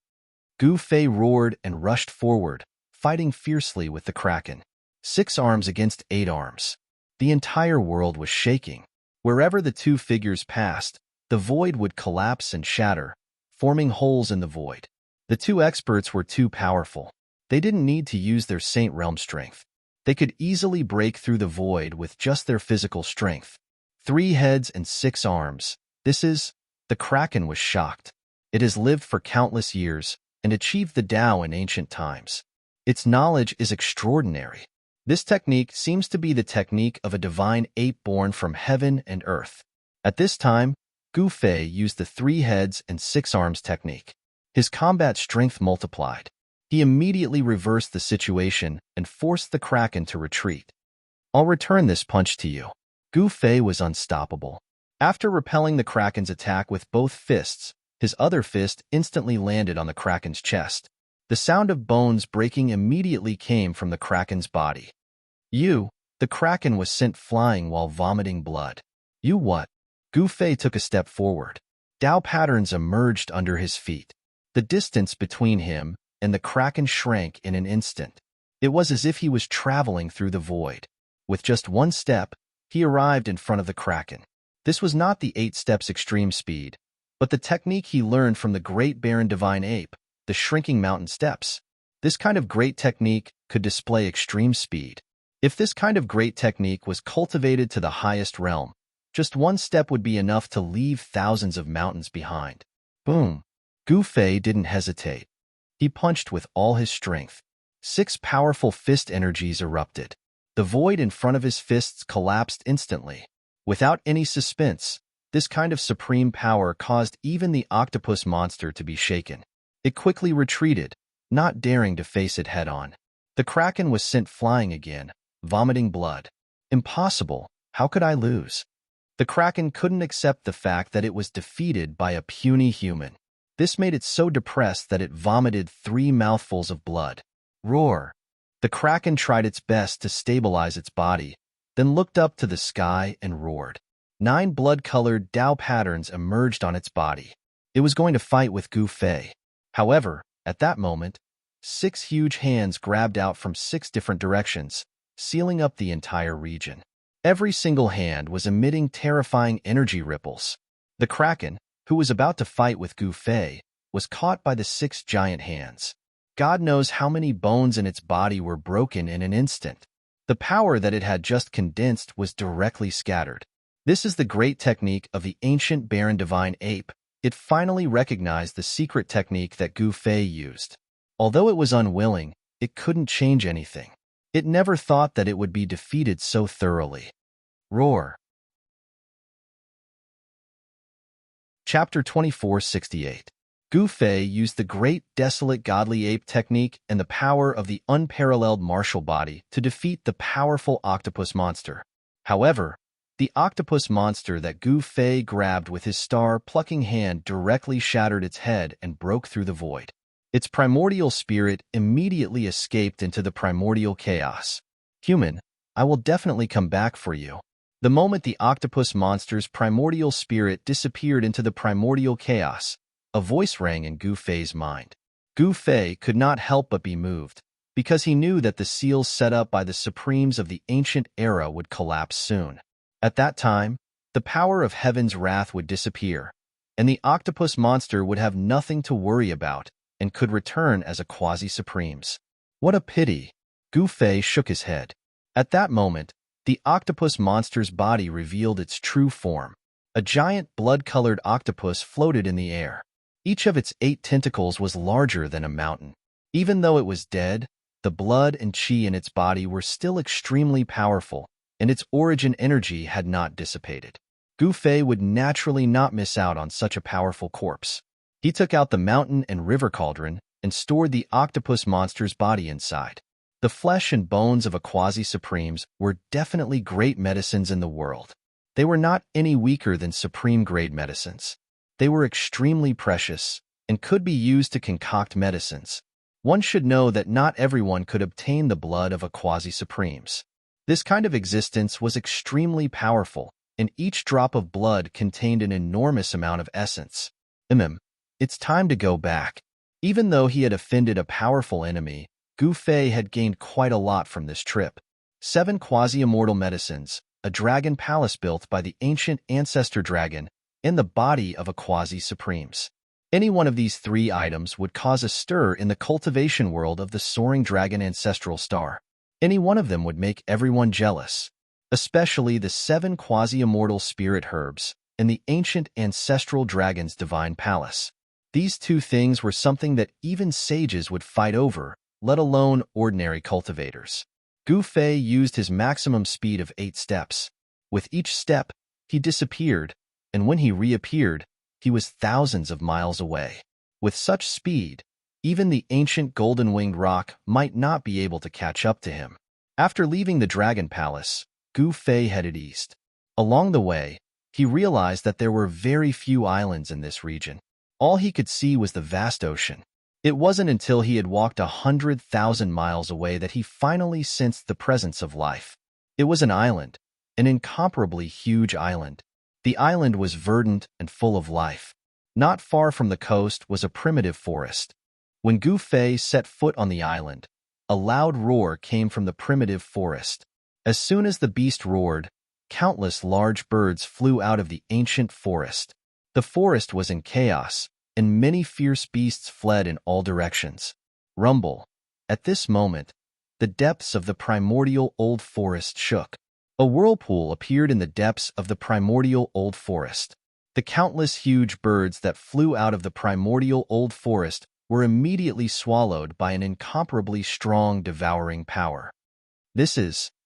Gu Fei roared and rushed forward, fighting fiercely with the Kraken. 6 arms against 8 arms. The entire world was shaking. Wherever the 2 figures passed, the void would collapse and shatter, forming holes in the void. The 2 experts were too powerful. They didn't need to use their Saint Realm strength. They could easily break through the void with just their physical strength. 3 heads and 6 arms. The Kraken was shocked. It has lived for countless years and achieved the Tao in ancient times. Its knowledge is extraordinary. This technique seems to be the technique of a divine ape born from heaven and earth. At this time, Gu Fei used the 3 heads and 6 arms technique. His combat strength multiplied. He immediately reversed the situation and forced the Kraken to retreat. I'll return this punch to you. Gu Fei was unstoppable. After repelling the Kraken's attack with both fists, his other fist instantly landed on the Kraken's chest. The sound of bones breaking immediately came from the Kraken's body. The Kraken was sent flying while vomiting blood. You what? Gu Fei took a step forward. Tao patterns emerged under his feet. The distance between him and the Kraken shrank in an instant. It was as if he was traveling through the void. With just 1 step, he arrived in front of the Kraken. This was not the 8 steps extreme speed, but the technique he learned from the great Baron Divine Ape, the shrinking mountain steps. This kind of great technique could display extreme speed. If this kind of great technique was cultivated to the highest realm, just 1 step would be enough to leave thousands of mountains behind. Boom! Gu Fei didn't hesitate. He punched with all his strength. 6 powerful fist energies erupted. The void in front of his fists collapsed instantly. Without any suspense, this kind of supreme power caused even the octopus monster to be shaken. It quickly retreated, not daring to face it head-on. The Kraken was sent flying again, vomiting blood. Impossible, how could I lose? The Kraken couldn't accept the fact that it was defeated by a puny human. This made it so depressed that it vomited 3 mouthfuls of blood. Roar! The Kraken tried its best to stabilize its body, then looked up to the sky and roared. 9 blood-colored Tao patterns emerged on its body. It was going to fight with Gu Fei. However, at that moment, 6 huge hands grabbed out from 6 different directions, sealing up the entire region. Every single hand was emitting terrifying energy ripples. The Kraken, who was about to fight with Gu Fei, was caught by the 6 giant hands. God knows how many bones in its body were broken in an instant. The power that it had just condensed was directly scattered. This is the great technique of the ancient Baron Divine Ape. It finally recognized the secret technique that Gu Fei used. Although it was unwilling, it couldn't change anything. It never thought that it would be defeated so thoroughly. Roar. Chapter 2468. Gu Fei used the great desolate godly ape technique and the power of the unparalleled martial body to defeat the powerful octopus monster. However, the octopus monster that Gu Fei grabbed with his star-plucking hand directly shattered its head and broke through the void. Its primordial spirit immediately escaped into the primordial chaos. "Human, I will definitely come back for you." The moment the octopus monster's primordial spirit disappeared into the primordial chaos, a voice rang in Gu Fei's mind. Gu Fei could not help but be moved, because he knew that the seals set up by the supremes of the ancient era would collapse soon. At that time, the power of heaven's wrath would disappear, and the octopus monster would have nothing to worry about and could return as a quasi-supremes. What a pity! Gu Fei shook his head. At that moment, the octopus monster's body revealed its true form. A giant blood-colored octopus floated in the air. Each of its 8 tentacles was larger than a mountain. Even though it was dead, the blood and qi in its body were still extremely powerful, and its origin energy had not dissipated. Gu Fei would naturally not miss out on such a powerful corpse. He took out the mountain and river cauldron and stored the octopus monster's body inside. The flesh and bones of a quasi-supremes were definitely great medicines in the world. They were not any weaker than supreme-grade medicines. They were extremely precious and could be used to concoct medicines. One should know that not everyone could obtain the blood of a quasi-supremes. This kind of existence was extremely powerful, and each drop of blood contained an enormous amount of essence. It's time to go back. Even though he had offended a powerful enemy, Gu Fei had gained quite a lot from this trip. 7 quasi-immortal medicines, a dragon palace built by the ancient ancestor dragon, and the body of a quasi-supremes. Any one of these 3 items would cause a stir in the cultivation world of the soaring dragon ancestral star. Any one of them would make everyone jealous, especially the 7 quasi-immortal spirit herbs and the ancient ancestral dragon's divine palace. These 2 things were something that even sages would fight over, let alone ordinary cultivators. Gu Fei used his maximum speed of 8 steps. With each step, he disappeared, and when he reappeared, he was thousands of miles away. With such speed, even the ancient golden-winged rock might not be able to catch up to him. After leaving the Dragon Palace, Gu Fei headed east. Along the way, he realized that there were very few islands in this region. All he could see was the vast ocean. It wasn't until he had walked 100,000 miles away that he finally sensed the presence of life. It was an island, an incomparably huge island. The island was verdant and full of life. Not far from the coast was a primitive forest. When Gu Fei set foot on the island, a loud roar came from the primitive forest. As soon as the beast roared, countless large birds flew out of the ancient forest. The forest was in chaos, and many fierce beasts fled in all directions. Rumble. At this moment, the depths of the primordial old forest shook. A whirlpool appeared in the depths of the primordial old forest. The countless huge birds that flew out of the primordial old forest were immediately swallowed by an incomparably strong devouring power.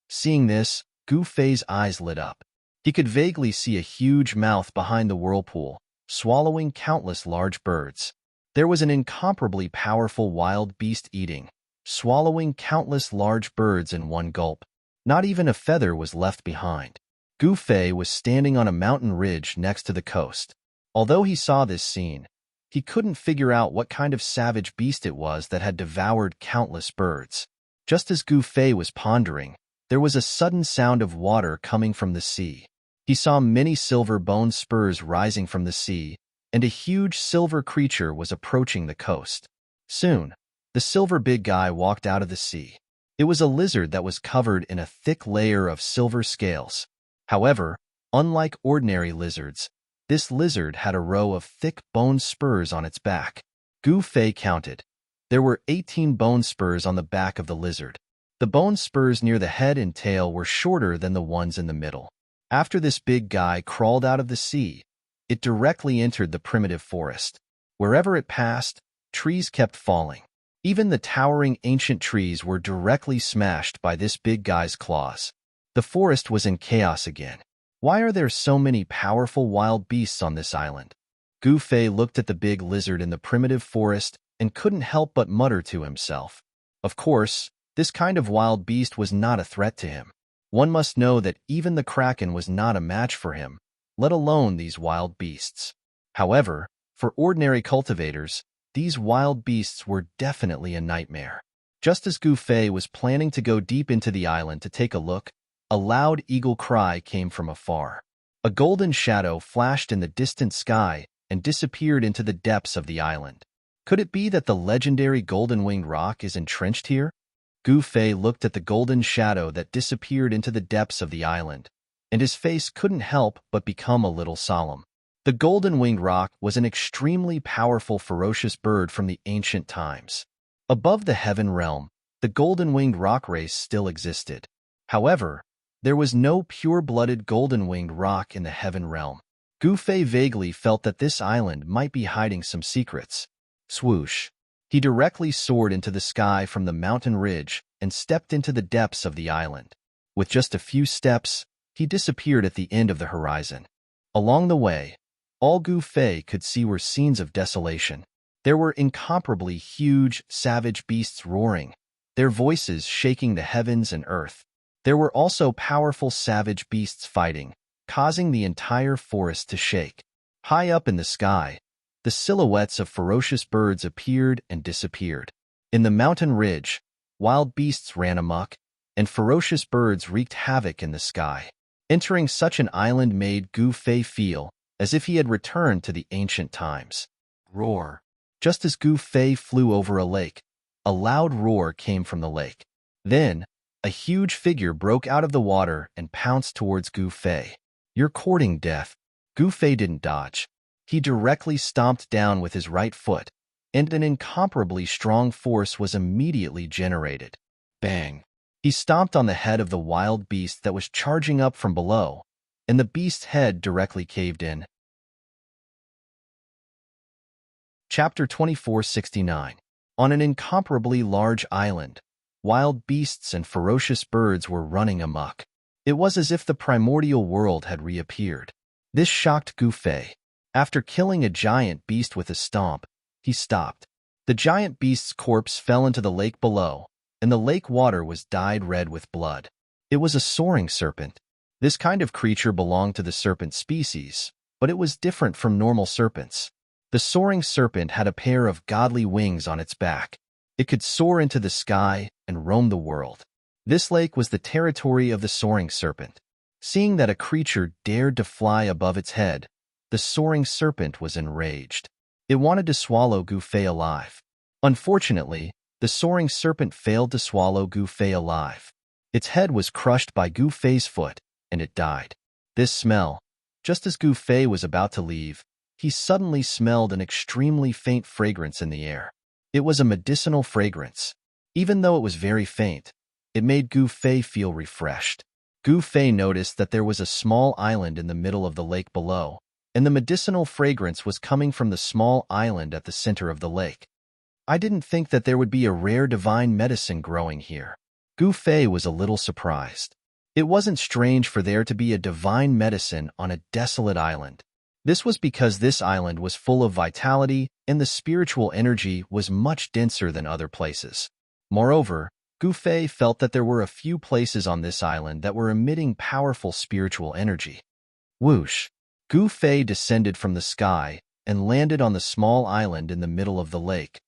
Seeing this, Gu Fei's eyes lit up. He could vaguely see a huge mouth behind the whirlpool, swallowing countless large birds. There was an incomparably powerful wild beast eating, swallowing countless large birds in one gulp. Not even a feather was left behind. Gu Fei was standing on a mountain ridge next to the coast. Although he saw this scene, he couldn't figure out what kind of savage beast it was that had devoured countless birds. Just as Gu Fei was pondering, there was a sudden sound of water coming from the sea. He saw many silver bone spurs rising from the sea, and a huge silver creature was approaching the coast. Soon, the silver big guy walked out of the sea. It was a lizard that was covered in a thick layer of silver scales. However, unlike ordinary lizards, this lizard had a row of thick bone spurs on its back. Gu Fei counted. There were 18 bone spurs on the back of the lizard. The bone spurs near the head and tail were shorter than the ones in the middle. After this big guy crawled out of the sea, it directly entered the primitive forest. Wherever it passed, trees kept falling. Even the towering ancient trees were directly smashed by this big guy's claws. The forest was in chaos again. Why are there so many powerful wild beasts on this island? Gu Fei looked at the big lizard in the primitive forest and couldn't help but mutter to himself. Of course, this kind of wild beast was not a threat to him. One must know that even the kraken was not a match for him, let alone these wild beasts. However, for ordinary cultivators, these wild beasts were definitely a nightmare. Just as Gu Fei was planning to go deep into the island to take a look, a loud eagle cry came from afar. A golden shadow flashed in the distant sky and disappeared into the depths of the island. Could it be that the legendary golden-winged roc is entrenched here? Gu Fei looked at the golden shadow that disappeared into the depths of the island, and his face couldn't help but become a little solemn. The golden-winged roc was an extremely powerful, ferocious bird from the ancient times. Above the heaven realm, the golden-winged roc race still existed. However, there was no pure-blooded golden-winged roc in the heaven realm. Gu Fei vaguely felt that this island might be hiding some secrets. Swoosh! He directly soared into the sky from the mountain ridge and stepped into the depths of the island. With just a few steps, he disappeared at the end of the horizon. Along the way, all Gu Fei could see were scenes of desolation. There were incomparably huge, savage beasts roaring, their voices shaking the heavens and earth. There were also powerful savage beasts fighting, causing the entire forest to shake. High up in the sky, the silhouettes of ferocious birds appeared and disappeared. In the mountain ridge, wild beasts ran amok, and ferocious birds wreaked havoc in the sky. Entering such an island made Gu Fei feel as if he had returned to the ancient times. Roar! Just as Gu Fei flew over a lake, a loud roar came from the lake. Then, a huge figure broke out of the water and pounced towards Gu Fei. "You're courting death." Gu Fei didn't dodge. He directly stomped down with his right foot, and an incomparably strong force was immediately generated. Bang! He stomped on the head of the wild beast that was charging up from below, and the beast's head directly caved in. Chapter 2469. On an incomparably large island, wild beasts and ferocious birds were running amok. It was as if the primordial world had reappeared. This shocked Gu Fei. After killing a giant beast with a stomp, he stopped. The giant beast's corpse fell into the lake below, and the lake water was dyed red with blood. It was a soaring serpent. This kind of creature belonged to the serpent species, but it was different from normal serpents. The soaring serpent had a pair of godly wings on its back. It could soar into the sky and roam the world. This lake was the territory of the soaring serpent. Seeing that a creature dared to fly above its head, the soaring serpent was enraged. It wanted to swallow Gu Fei alive. Unfortunately, the soaring serpent failed to swallow Gu Fei alive. Its head was crushed by Gu Fei's foot, and it died. This smell, just as Gu Fei was about to leave, he suddenly smelled an extremely faint fragrance in the air. It was a medicinal fragrance. Even though it was very faint, it made Gu Fei feel refreshed. Gu Fei noticed that there was a small island in the middle of the lake below, and the medicinal fragrance was coming from the small island at the center of the lake. I didn't think that there would be a rare divine medicine growing here. Gu Fei was a little surprised. It wasn't strange for there to be a divine medicine on a desolate island. This was because this island was full of vitality and the spiritual energy was much denser than other places. Moreover, Gu Fei felt that there were a few places on this island that were emitting powerful spiritual energy. Whoosh! Gu Fei descended from the sky and landed on the small island in the middle of the lake.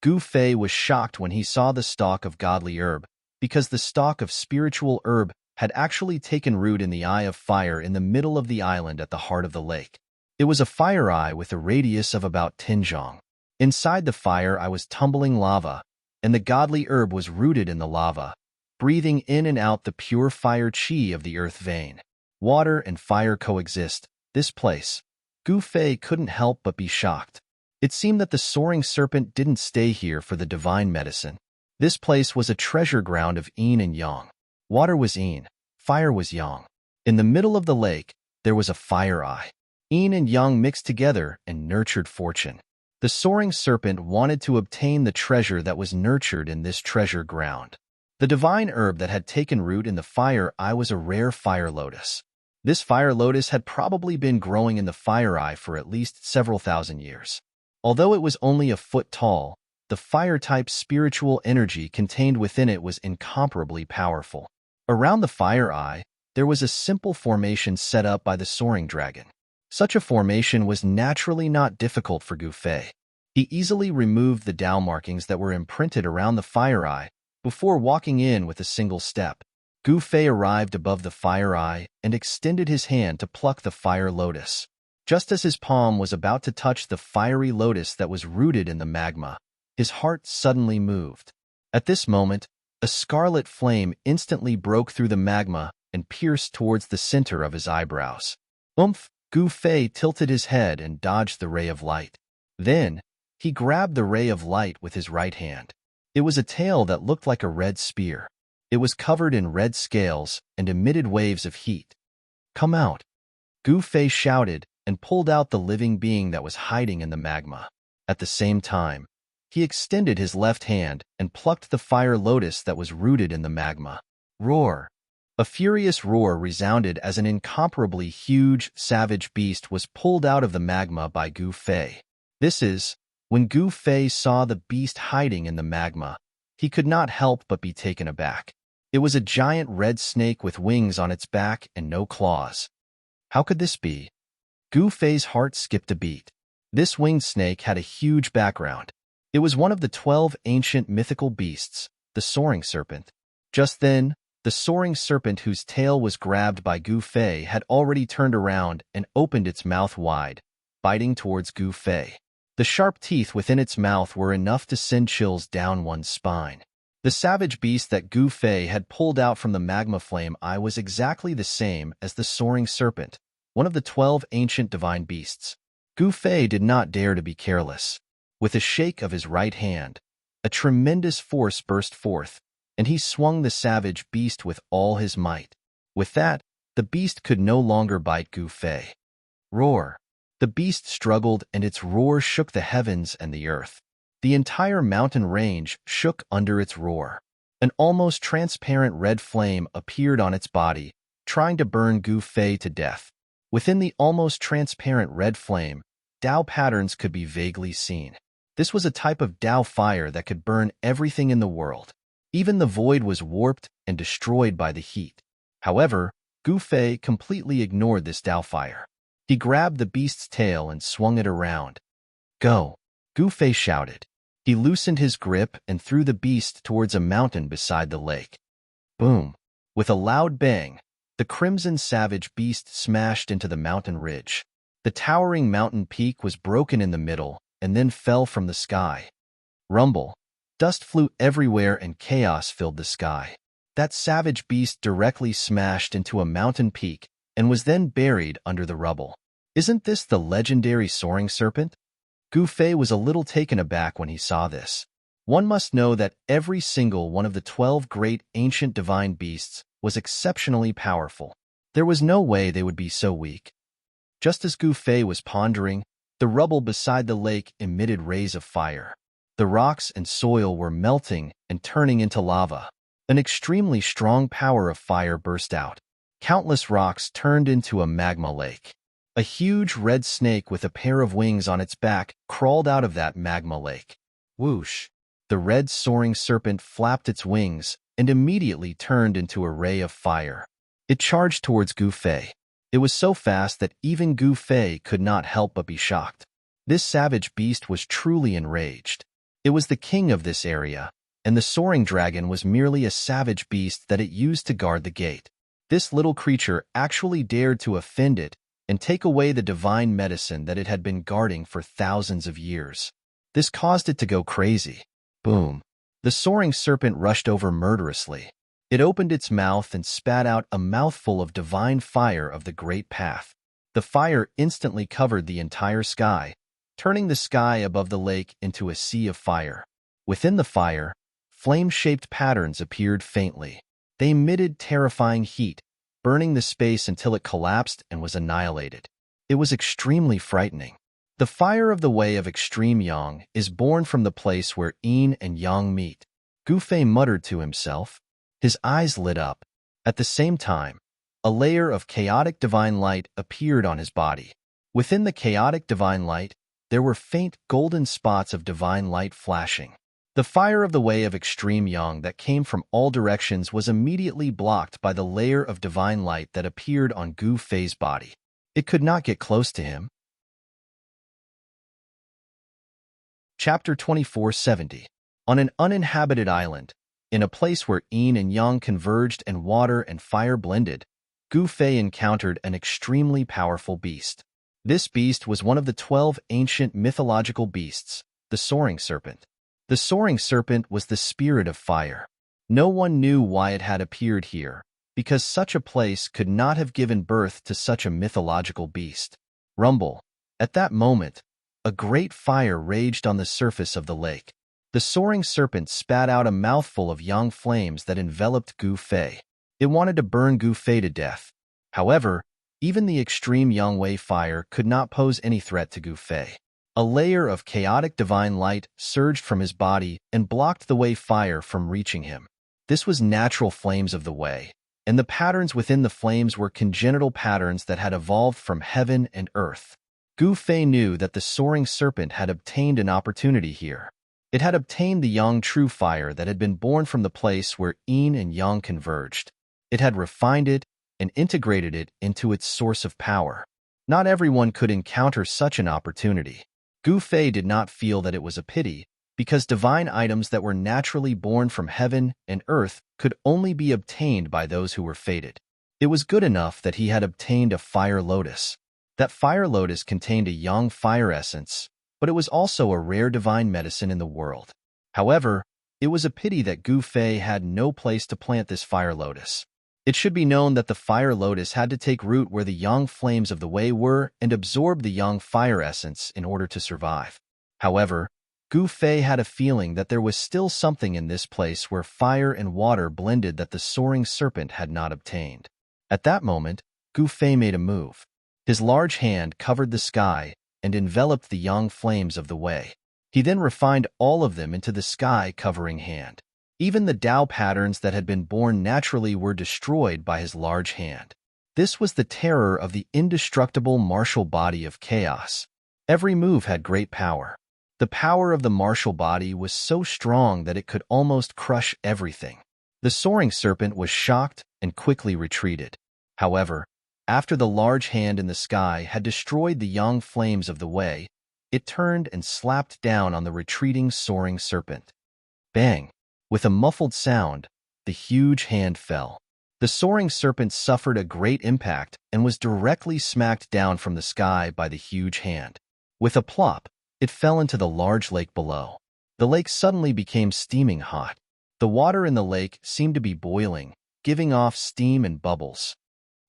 Gu Fei was shocked when he saw the stalk of godly herb, because the stalk of spiritual herb had actually taken root in the eye of fire in the middle of the island at the heart of the lake. It was a fire eye with a radius of about 10 zhang. Inside the fire eye was tumbling lava, and the godly herb was rooted in the lava, breathing in and out the pure fire chi of the earth vein. Water and fire coexist. This place. Gu Fei couldn't help but be shocked. It seemed that the soaring serpent didn't stay here for the divine medicine. This place was a treasure ground of yin and yang. Water was yin, fire was yang. In the middle of the lake, there was a fire eye. Yin and yang mixed together and nurtured fortune. The soaring serpent wanted to obtain the treasure that was nurtured in this treasure ground. The divine herb that had taken root in the fire eye was a rare fire lotus. This fire lotus had probably been growing in the fire eye for at least several thousand years. Although it was only a foot tall, the fire-type spiritual energy contained within it was incomparably powerful. Around the fire eye, there was a simple formation set up by the soaring dragon. Such a formation was naturally not difficult for Gu Fei. He easily removed the Tao markings that were imprinted around the fire eye before walking in with a single step. Gu Fei arrived above the fire eye and extended his hand to pluck the fire lotus. Just as his palm was about to touch the fiery lotus that was rooted in the magma, his heart suddenly moved. At this moment, a scarlet flame instantly broke through the magma and pierced towards the center of his eyebrows. Oomph! Gu Fei tilted his head and dodged the ray of light. Then, he grabbed the ray of light with his right hand. It was a tail that looked like a red spear. It was covered in red scales and emitted waves of heat. "Come out!" Gu Fei shouted and pulled out the living being that was hiding in the magma. At the same time, he extended his left hand and plucked the fire lotus that was rooted in the magma. Roar! A furious roar resounded as an incomparably huge, savage beast was pulled out of the magma by Gu Fei. When Gu Fei saw the beast hiding in the magma, he could not help but be taken aback. It was a giant red snake with wings on its back and no claws. How could this be? Gu Fei's heart skipped a beat. This winged snake had a huge background. It was one of the 12 ancient mythical beasts, the soaring serpent. Just then, the soaring serpent whose tail was grabbed by Gu Fei had already turned around and opened its mouth wide, biting towards Gu Fei. The sharp teeth within its mouth were enough to send chills down one's spine. The savage beast that Gu Fei had pulled out from the magma flame eye was exactly the same as the soaring serpent, one of the 12 ancient divine beasts. Gu Fei did not dare to be careless. With a shake of his right hand, a tremendous force burst forth, and he swung the savage beast with all his might. With that, the beast could no longer bite Gu Fei. Roar! The beast struggled, and its roar shook the heavens and the earth. The entire mountain range shook under its roar. An almost transparent red flame appeared on its body, trying to burn Gu Fei to death. Within the almost transparent red flame, Tao patterns could be vaguely seen. This was a type of Tao fire that could burn everything in the world. Even the void was warped and destroyed by the heat. However, Gu Fei completely ignored this Tao fire. He grabbed the beast's tail and swung it around. "Go!" Gu Fei shouted. He loosened his grip and threw the beast towards a mountain beside the lake. Boom! With a loud bang, the crimson savage beast smashed into the mountain ridge. The towering mountain peak was broken in the middle and then fell from the sky. Rumble! Dust flew everywhere and chaos filled the sky. That savage beast directly smashed into a mountain peak and was then buried under the rubble. Isn't this the legendary soaring serpent? Gu Fei was a little taken aback when he saw this. One must know that every single one of the 12 great ancient divine beasts was exceptionally powerful. There was no way they would be so weak. Just as Gu Fei was pondering, the rubble beside the lake emitted rays of fire. The rocks and soil were melting and turning into lava. An extremely strong power of fire burst out. Countless rocks turned into a magma lake. A huge red snake with a pair of wings on its back crawled out of that magma lake. Whoosh! The red soaring serpent flapped its wings and immediately turned into a ray of fire. It charged towards Gu Fei. It was so fast that even Gu Fei could not help but be shocked. This savage beast was truly enraged. It was the king of this area, and the soaring dragon was merely a savage beast that it used to guard the gate. This little creature actually dared to offend it and take away the divine medicine that it had been guarding for thousands of years. This caused it to go crazy. Boom! The soaring serpent rushed over murderously. It opened its mouth and spat out a mouthful of divine fire of the great path. The fire instantly covered the entire sky, turning the sky above the lake into a sea of fire. Within the fire, flame-shaped patterns appeared faintly. They emitted terrifying heat, burning the space until it collapsed and was annihilated. It was extremely frightening. The fire of the way of extreme yang is born from the place where yin and yang meet. Gu Fei muttered to himself. His eyes lit up. At the same time, A layer of chaotic divine light appeared on his body. Within the chaotic divine light, there were faint golden spots of divine light flashing. The fire of the way of extreme yang that came from all directions was immediately blocked by the layer of divine light that appeared on Gu Fei's body. It could not get close to him. Chapter 2470. On an uninhabited island, in a place where yin and yang converged and water and fire blended, Gu Fei encountered an extremely powerful beast. This beast was one of the 12 ancient mythological beasts, the soaring serpent. The soaring serpent was the spirit of fire. No one knew why it had appeared here, because such a place could not have given birth to such a mythological beast. Rumble. At that moment, a great fire raged on the surface of the lake. The soaring serpent spat out a mouthful of yang flames that enveloped Gu Fei. It wanted to burn Gu Fei to death. However, even the extreme yang wei fire could not pose any threat to Gu Fei. A layer of chaotic divine light surged from his body and blocked the wei fire from reaching him. This was natural flames of the wei, and the patterns within the flames were congenital patterns that had evolved from heaven and earth. Gu Fei knew that the soaring serpent had obtained an opportunity here. It had obtained the yang true fire that had been born from the place where yin and yang converged. It had refined it and integrated it into its source of power. Not everyone could encounter such an opportunity. Gu Fei did not feel that it was a pity, because divine items that were naturally born from heaven and earth could only be obtained by those who were fated. It was good enough that he had obtained a fire lotus. That fire lotus contained a yang fire essence, but it was also a rare divine medicine in the world. However, it was a pity that Gu Fei had no place to plant this fire lotus. It should be known that the fire lotus had to take root where the yang flames of the wei were and absorb the yang fire essence in order to survive. However, Gu Fei had a feeling that there was still something in this place where fire and water blended that the soaring serpent had not obtained. At that moment, Gu Fei made a move. His large hand covered the sky and enveloped the yang flames of the wei. He then refined all of them into the sky-covering hand. Even the Tao patterns that had been born naturally were destroyed by his large hand. This was the terror of the indestructible martial body of chaos. Every move had great power. The power of the martial body was so strong that it could almost crush everything. The soaring serpent was shocked and quickly retreated. However, after the large hand in the sky had destroyed the yang flames of the wei, it turned and slapped down on the retreating soaring serpent. Bang! With a muffled sound, the huge hand fell. The soaring serpent suffered a great impact and was directly smacked down from the sky by the huge hand. With a plop, it fell into the large lake below. The lake suddenly became steaming hot. The water in the lake seemed to be boiling, giving off steam and bubbles.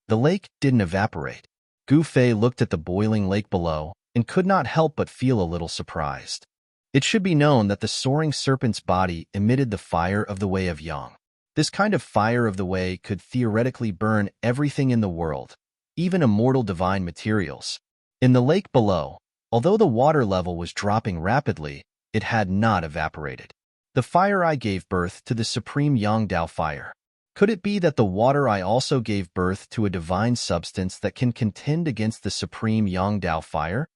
The lake didn't evaporate. Gu Fei looked at the boiling lake below and could not help but feel a little surprised. It should be known that the soaring serpent's body emitted the fire of the wei of yang. This kind of fire of the wei could theoretically burn everything in the world, even immortal divine materials. In the lake below, although the water level was dropping rapidly, it had not evaporated. The fire eye gave birth to the supreme yang Dao fire. Could it be that the water eye also gave birth to a divine substance that can contend against the supreme yang Dao fire?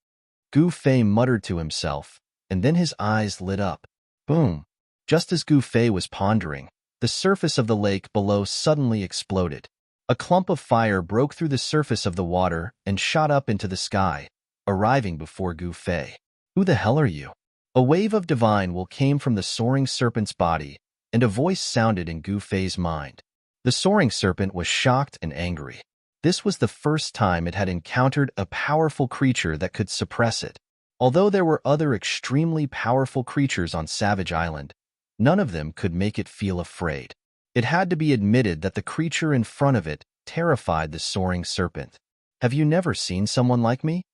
Gu Fei muttered to himself, and then his eyes lit up. Boom! Just as Gu Fei was pondering, the surface of the lake below suddenly exploded. A clump of fire broke through the surface of the water and shot up into the sky, arriving before Gu Fei. Who the hell are you? A wave of divine will came from the soaring serpent's body, and a voice sounded in Gu Fei's mind. The soaring serpent was shocked and angry. This was the first time it had encountered a powerful creature that could suppress it. Although there were other extremely powerful creatures on Savage Island, none of them could make it feel afraid. It had to be admitted that the creature in front of it terrified the soaring serpent. Have you never seen someone like me?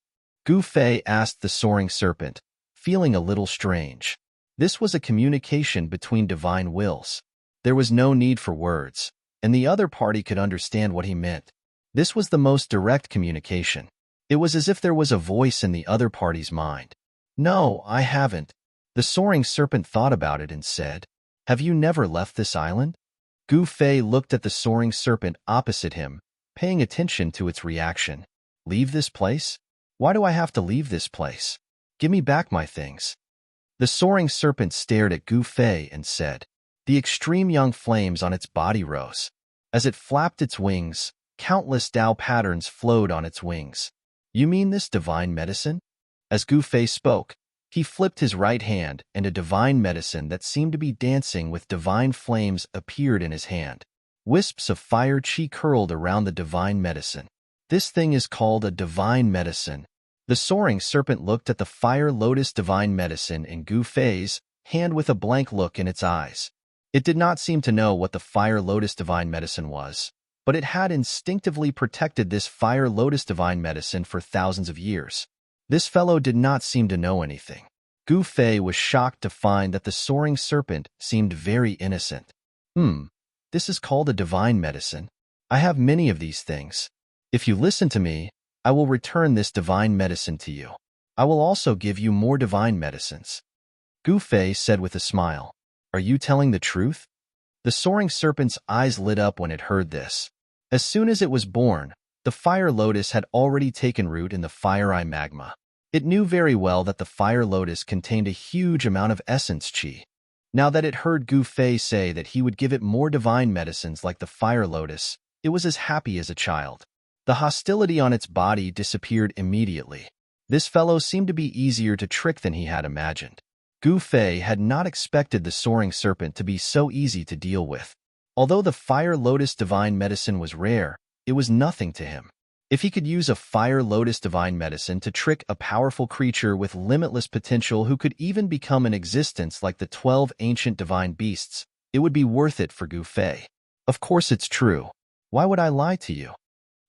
Gu Fei asked the soaring serpent, feeling a little strange. This was a communication between divine wills. There was no need for words, and the other party could understand what he meant. This was the most direct communication. It was as if there was a voice in the other party's mind. No, I haven't. The soaring serpent thought about it and said, Have you never left this island? Gu Fei looked at the soaring serpent opposite him paying attention to its reaction. Leave this place? Why do I have to leave this place? Give me back my things. The soaring serpent stared at Gu Fei and said. The extreme young flames on its body rose. As it flapped its wings, countless Tao patterns flowed on its wings. You mean this divine medicine? As Gu Fei spoke, he flipped his right hand, and a divine medicine that seemed to be dancing with divine flames appeared in his hand. Wisps of fire chi curled around the divine medicine. This thing is called a divine medicine. The soaring serpent looked at the fire lotus divine medicine in Gu Fei's hand with a blank look in its eyes. It did not seem to know what the fire lotus divine medicine was, but it had instinctively protected this fire lotus divine medicine for thousands of years. This fellow did not seem to know anything. Gu Fei was shocked to find that the soaring serpent seemed very innocent. This is called a divine medicine. I have many of these things. If you listen to me, I will return this divine medicine to you. I will also give you more divine medicines. Gu Fei said with a smile. Are you telling the truth? The soaring serpent's eyes lit up when it heard this. As soon as it was born, the fire lotus had already taken root in the fire-eye magma. It knew very well that the fire lotus contained a huge amount of essence chi. Now that it heard Gu Fei say that he would give it more divine medicines like the fire lotus, it was as happy as a child. The hostility on its body disappeared immediately. This fellow seemed to be easier to trick than he had imagined. Gu Fei had not expected the soaring serpent to be so easy to deal with. Although the fire lotus divine medicine was rare, it was nothing to him. If he could use a fire lotus divine medicine to trick a powerful creature with limitless potential who could even become an existence like the 12 ancient divine beasts, it would be worth it for Gu Fei. Of course it's true. Why would I lie to you?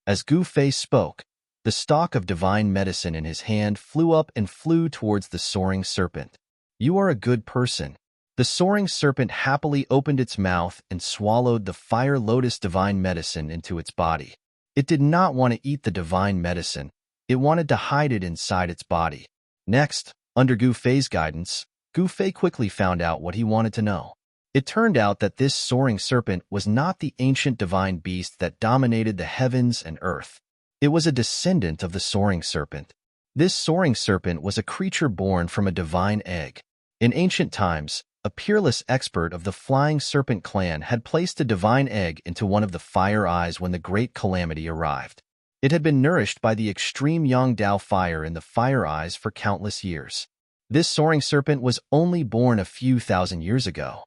As Gu Fei spoke, the stalk of divine medicine in his hand flew up and flew towards the soaring serpent. You are a good person. The soaring serpent happily opened its mouth and swallowed the fire lotus divine medicine into its body. It did not want to eat the divine medicine. It wanted to hide it inside its body. Next, under Gu Fei's guidance, Gu Fei quickly found out what he wanted to know. It turned out that this soaring serpent was not the ancient divine beast that dominated the heavens and earth. It was a descendant of the soaring serpent. This soaring serpent was a creature born from a divine egg. In ancient times, a peerless expert of the flying serpent clan had placed a divine egg into one of the fire eyes when the great calamity arrived. It had been nourished by the extreme yang Dao fire in the fire eyes for countless years. This soaring serpent was only born a few thousand years ago.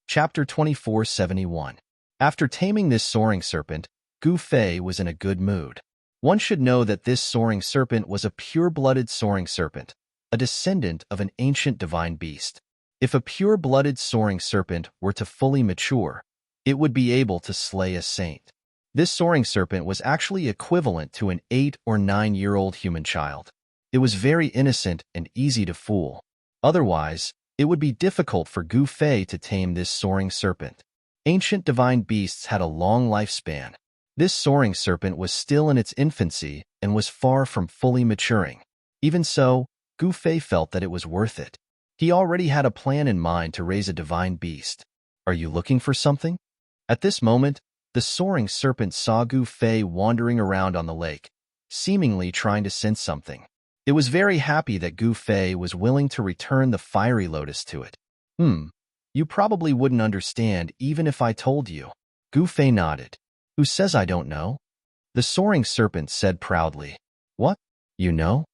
Chapter 2471. After taming this soaring serpent, Gu Fei was in a good mood. One should know that this soaring serpent was a pure-blooded soaring serpent, a descendant of an ancient divine beast. If a pure-blooded soaring serpent were to fully mature, it would be able to slay a saint. This soaring serpent was actually equivalent to an 8 or 9-year-old human child. It was very innocent and easy to fool. Otherwise, it would be difficult for Gu Fei to tame this soaring serpent. Ancient divine beasts had a long lifespan. This soaring serpent was still in its infancy and was far from fully maturing. Even so, Gu Fei felt that it was worth it. He already had a plan in mind to raise a divine beast. Are you looking for something? At this moment, the soaring serpent saw Gu Fei wandering around on the lake, seemingly trying to sense something. It was very happy that Gu Fei was willing to return the fiery lotus to it. You probably wouldn't understand even if I told you. Gu Fei nodded. Who says I don't know? The soaring serpent said proudly. What? You know?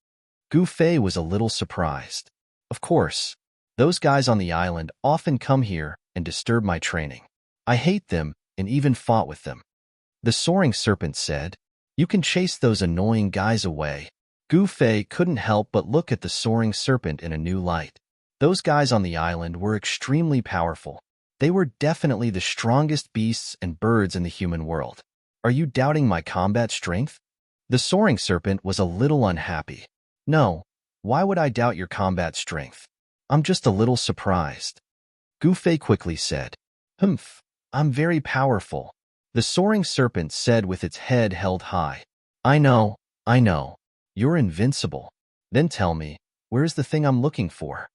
Gu Fei was a little surprised. Of course. Those guys on the island often come here and disturb my training. I hate them and even fought with them. The soaring serpent said, You can chase those annoying guys away. Gu Fei couldn't help but look at the soaring serpent in a new light. Those guys on the island were extremely powerful. They were definitely the strongest beasts and birds in the human world. Are you doubting my combat strength? The soaring serpent was a little unhappy. No, why would I doubt your combat strength? I'm just a little surprised. Gu Fei quickly said, I'm very powerful. The soaring serpent said with its head held high. I know. You're invincible. Then tell me, where's the thing I'm looking for?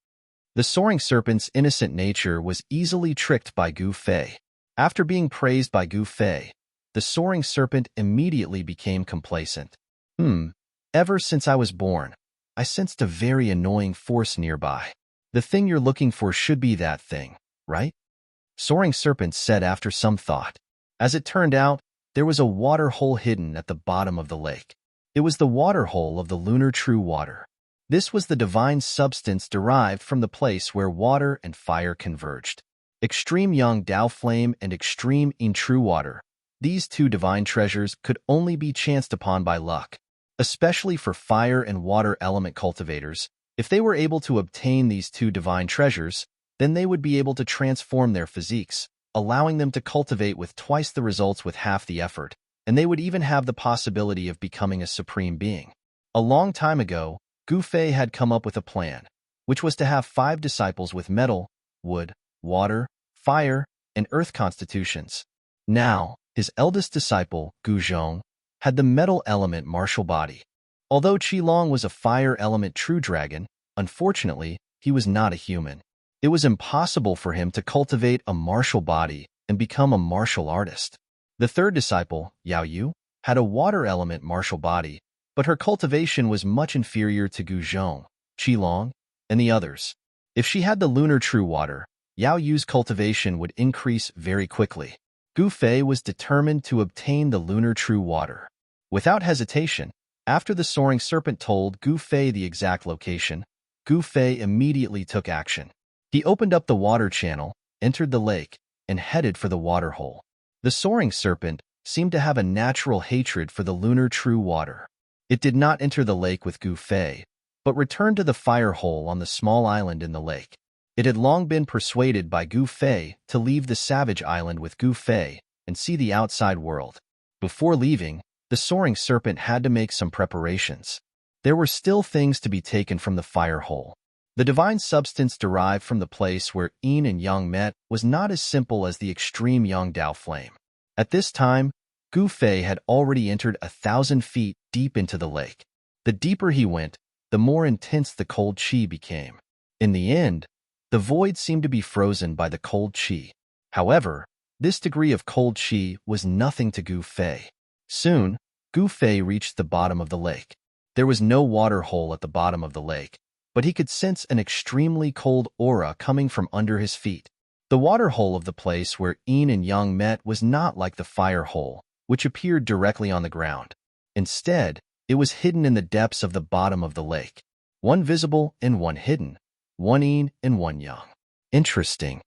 The soaring serpent's innocent nature was easily tricked by Gu Fei. After being praised by Gu Fei, the soaring serpent immediately became complacent. Ever since I was born, I sensed a very annoying force nearby. The thing you're looking for should be that thing, right? Soaring Serpent said after some thought. As it turned out, there was a water hole hidden at the bottom of the lake. It was the water hole of the lunar true water. This was the divine substance derived from the place where water and fire converged. Extreme Yang Dao Flame and Extreme Yin True Water. These two divine treasures could only be chanced upon by luck. Especially for fire and water element cultivators, if they were able to obtain these two divine treasures, then they would be able to transform their physiques, allowing them to cultivate with twice the results with half the effort, and they would even have the possibility of becoming a supreme being. A long time ago, Gu Fei had come up with a plan, which was to have 5 disciples with metal, wood, water, fire, and earth constitutions. Now, his eldest disciple, Gu Zhong, had the metal element martial body. Although Qilong was a fire element true dragon, unfortunately, he was not a human. It was impossible for him to cultivate a martial body and become a martial artist. The third disciple, Yao Yu, had a water element martial body, but her cultivation was much inferior to Gu Zhong, Qilong, and the others. If she had the lunar true water, Yao Yu's cultivation would increase very quickly. Gu Fei was determined to obtain the lunar true water. Without hesitation, after the soaring serpent told Gu Fei the exact location, Gu Fei immediately took action. He opened up the water channel, entered the lake, and headed for the water hole. The soaring serpent seemed to have a natural hatred for the lunar true water. It did not enter the lake with Gu Fei, but returned to the fire hole on the small island in the lake. It had long been persuaded by Gu Fei to leave the savage island with Gu Fei and see the outside world. Before leaving, the soaring serpent had to make some preparations. There were still things to be taken from the fire hole. The divine substance derived from the place where yin and yang met was not as simple as the extreme Yang Dao Flame. At this time, Gu Fei had already entered 1,000 feet deep into the lake. The deeper he went, the more intense the cold qi became. In the end, the void seemed to be frozen by the cold qi. However, this degree of cold qi was nothing to Gu Fei. Soon, Gu Fei reached the bottom of the lake. There was no water hole at the bottom of the lake, but he could sense an extremely cold aura coming from under his feet. The water hole of the place where yin and yang met was not like the fire hole, which appeared directly on the ground. Instead, it was hidden in the depths of the bottom of the lake. One visible and one hidden, one yin and one yang. Interesting.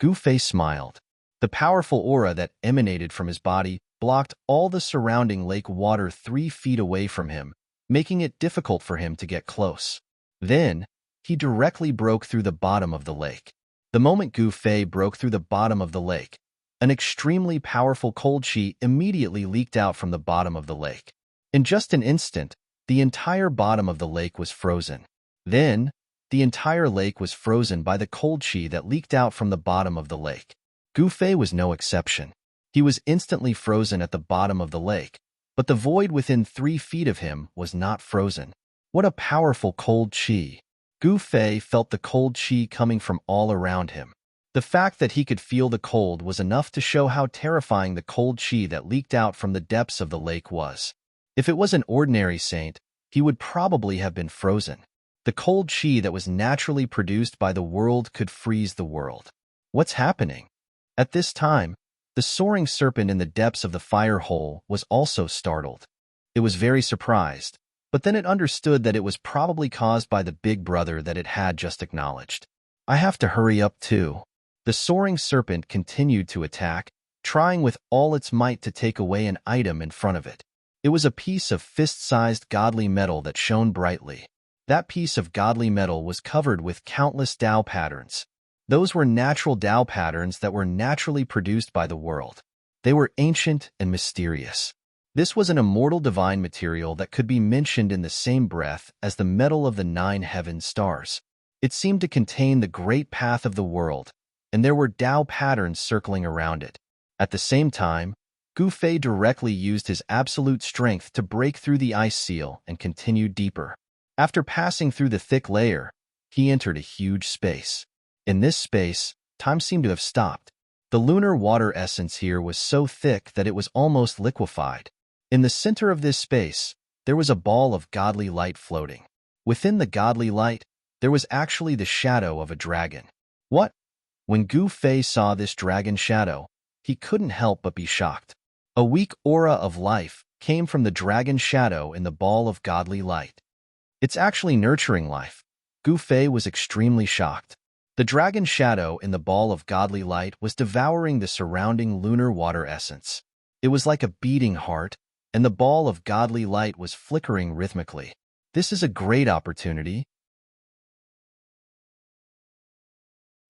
Gu Fei smiled. The powerful aura that emanated from his body blocked all the surrounding lake water 3 feet away from him, making it difficult for him to get close. Then, he directly broke through the bottom of the lake. The moment Gu Fei broke through the bottom of the lake, an extremely powerful cold qi immediately leaked out from the bottom of the lake. In just an instant, the entire bottom of the lake was frozen. Then, the entire lake was frozen by the cold qi that leaked out from the bottom of the lake. Gu Fei was no exception. He was instantly frozen at the bottom of the lake, but the void within 3 feet of him was not frozen. What a powerful cold qi! Gu Fei felt the cold qi coming from all around him. The fact that he could feel the cold was enough to show how terrifying the cold qi that leaked out from the depths of the lake was. If it was an ordinary saint, he would probably have been frozen. The cold qi that was naturally produced by the world could freeze the world. What's happening? At this time, the soaring serpent in the depths of the fire hole was also startled. It was very surprised, but then it understood that it was probably caused by the big brother that it had just acknowledged. I have to hurry up too. The soaring serpent continued to attack, trying with all its might to take away an item in front of it. It was a piece of fist-sized godly metal that shone brightly. That piece of godly metal was covered with countless Tao patterns. Those were natural Tao patterns that were naturally produced by the world. They were ancient and mysterious. This was an immortal divine material that could be mentioned in the same breath as the metal of the 9 heaven stars. It seemed to contain the great path of the world, and there were Tao patterns circling around it. At the same time, Gu Fei directly used his absolute strength to break through the ice seal and continued deeper. After passing through the thick layer, he entered a huge space. In this space, time seemed to have stopped. The lunar water essence here was so thick that it was almost liquefied. In the center of this space, there was a ball of godly light floating. Within the godly light, there was actually the shadow of a dragon. What? When Gu Fei saw this dragon shadow, he couldn't help but be shocked. A weak aura of life came from the dragon shadow in the ball of godly light. It's actually nurturing life. Gu Fei was extremely shocked. The dragon shadow in the ball of godly light was devouring the surrounding lunar water essence. It was like a beating heart, and the ball of godly light was flickering rhythmically. This is a great opportunity.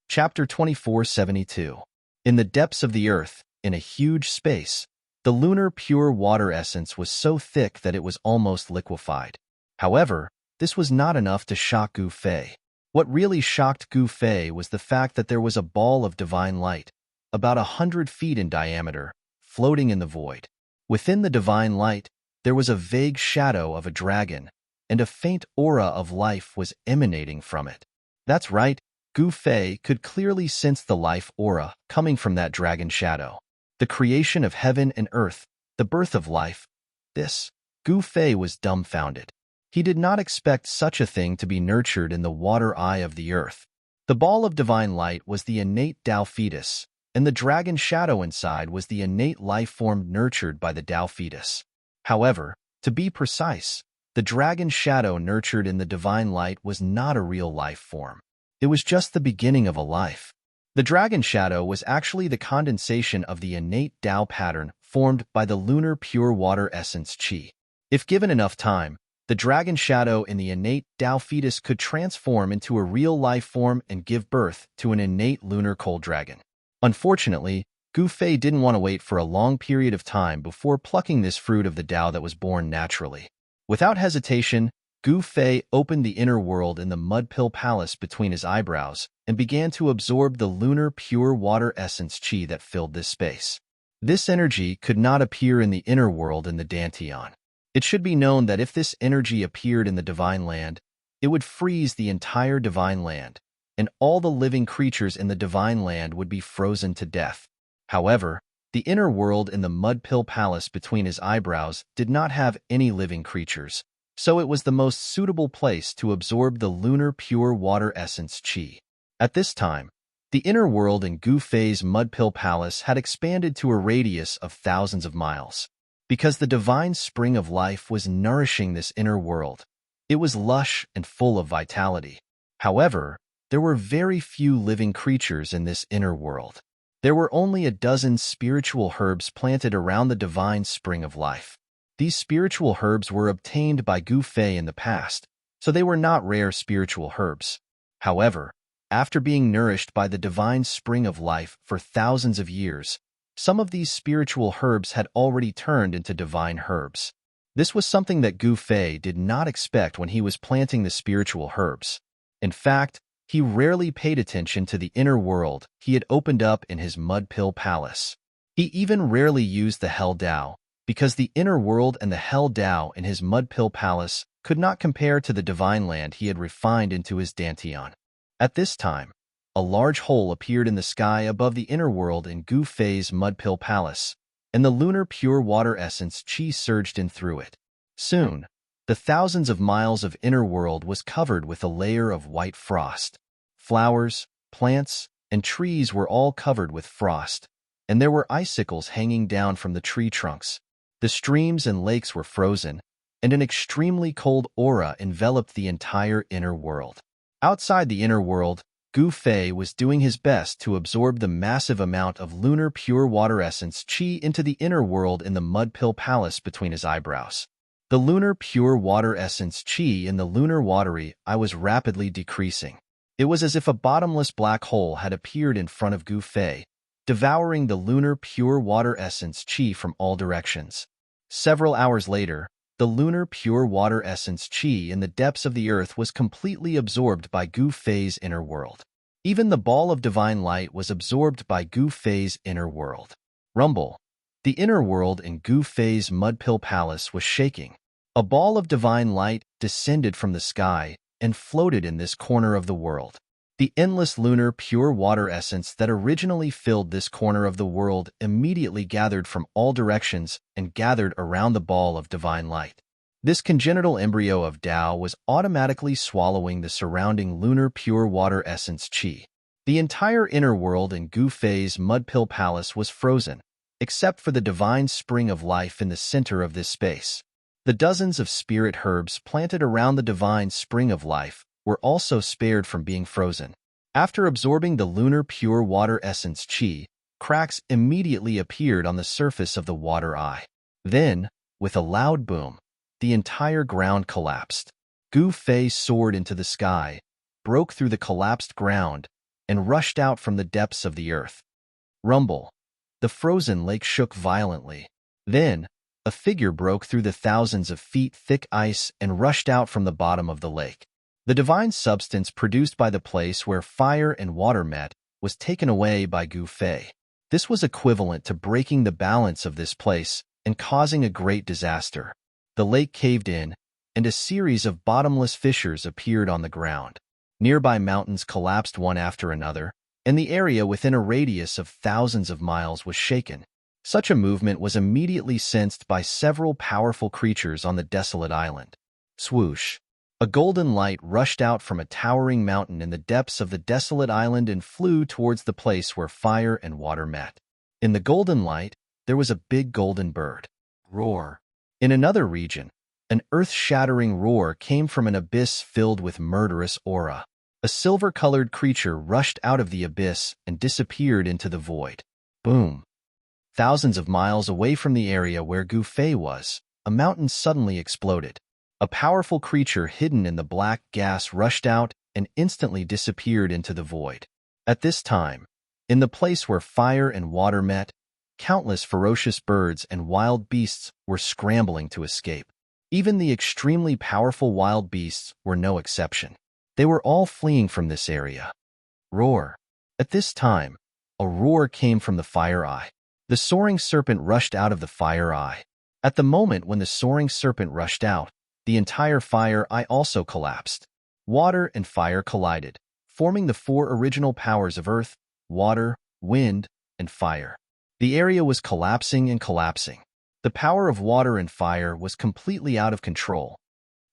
Chapter 2472. In the depths of the earth, in a huge space, the lunar pure water essence was so thick that it was almost liquefied. However, this was not enough to shock Gu Fei. What really shocked Gu Fei was the fact that there was a ball of divine light, about 100 feet in diameter, floating in the void. Within the divine light, there was a vague shadow of a dragon, and a faint aura of life was emanating from it. That's right, Gu Fei could clearly sense the life aura coming from that dragon shadow. The creation of heaven and earth, the birth of life. Gu Fei was dumbfounded. He did not expect such a thing to be nurtured in the water eye of the earth. The ball of divine light was the innate Tao fetus, and the dragon shadow inside was the innate life form nurtured by the Tao fetus. However, to be precise, the dragon shadow nurtured in the divine light was not a real life form. It was just the beginning of a life. The dragon shadow was actually the condensation of the innate Tao pattern formed by the lunar pure water essence Qi. If given enough time, the dragon shadow in the innate Tao fetus could transform into a real life form and give birth to an innate lunar cold dragon. Unfortunately, Gu Fei didn't want to wait for a long period of time before plucking this fruit of the Tao that was born naturally. Without hesitation, Gu Fei opened the inner world in the mud pill palace between his eyebrows and began to absorb the lunar pure water essence Qi that filled this space. This energy could not appear in the inner world in the Dantian. It should be known that if this energy appeared in the divine land, it would freeze the entire divine land, and all the living creatures in the divine land would be frozen to death. However, the inner world in the mud pill palace between his eyebrows did not have any living creatures, so it was the most suitable place to absorb the lunar pure water essence Qi. At this time, the inner world in Gu Fei's mud pill palace had expanded to a radius of thousands of miles. Because the divine spring of life was nourishing this inner world, it was lush and full of vitality. However, there were very few living creatures in this inner world. There were only a dozen spiritual herbs planted around the divine spring of life. These spiritual herbs were obtained by Gu Fei in the past, so they were not rare spiritual herbs. However, after being nourished by the divine spring of life for thousands of years, some of these spiritual herbs had already turned into divine herbs. This was something that Gu Fei did not expect when he was planting the spiritual herbs. In fact, he rarely paid attention to the inner world he had opened up in his mud pill palace. He even rarely used the Hell Tao, because the inner world and the Hell Tao in his mud pill palace could not compare to the divine land he had refined into his Dantian. At this time, a large hole appeared in the sky above the inner world in Gu Fei's mud pill palace, and the lunar pure water essence Qi surged in through it. Soon, the thousands of miles of inner world was covered with a layer of white frost. Flowers, plants, and trees were all covered with frost, and there were icicles hanging down from the tree trunks. The streams and lakes were frozen, and an extremely cold aura enveloped the entire inner world. Outside the inner world, Gu Fei was doing his best to absorb the massive amount of lunar pure water essence Qi into the inner world in the mud pill palace between his eyebrows. The lunar pure water essence Qi in the lunar watery eye was rapidly decreasing. It was as if a bottomless black hole had appeared in front of Gu Fei, devouring the lunar pure water essence Qi from all directions. Several hours later, the lunar pure water essence Qi in the depths of the earth was completely absorbed by Gu Fei's inner world. Even the ball of divine light was absorbed by Gu Fei's inner world. Rumble. The inner world in Gu Fei's mud pill palace was shaking. A ball of divine light descended from the sky and floated in this corner of the world. The endless lunar pure water essence that originally filled this corner of the world immediately gathered from all directions and gathered around the ball of divine light. This congenital embryo of Tao was automatically swallowing the surrounding lunar pure water essence qi. The entire inner world in Gu Fei's mud-pill palace was frozen, except for the divine spring of life in the center of this space. The dozens of spirit herbs planted around the divine spring of life were also spared from being frozen. After absorbing the lunar pure water essence qi, cracks immediately appeared on the surface of the water eye. Then, with a loud boom, the entire ground collapsed. Gu Fei soared into the sky, broke through the collapsed ground, and rushed out from the depths of the earth. Rumble. The frozen lake shook violently. Then, a figure broke through the thousands of feet thick ice and rushed out from the bottom of the lake. The divine substance produced by the place where fire and water met was taken away by Gu Fei. This was equivalent to breaking the balance of this place and causing a great disaster. The lake caved in, and a series of bottomless fissures appeared on the ground. Nearby mountains collapsed one after another, and the area within a radius of thousands of miles was shaken. Such a movement was immediately sensed by several powerful creatures on the desolate island. Swoosh! A golden light rushed out from a towering mountain in the depths of the desolate island and flew towards the place where fire and water met. In the golden light, there was a big golden bird. Roar! In another region, an earth-shattering roar came from an abyss filled with murderous aura. A silver-colored creature rushed out of the abyss and disappeared into the void. Boom! Thousands of miles away from the area where Gu Fei was, a mountain suddenly exploded. A powerful creature hidden in the black gas rushed out and instantly disappeared into the void. At this time, in the place where fire and water met, countless ferocious birds and wild beasts were scrambling to escape. Even the extremely powerful wild beasts were no exception. They were all fleeing from this area. Roar! At this time, a roar came from the fire eye. The soaring serpent rushed out of the fire eye. At the moment when the soaring serpent rushed out, the entire fire eye also collapsed. Water and fire collided, forming the four original powers of earth, water, wind, and fire. The area was collapsing and collapsing. The power of water and fire was completely out of control.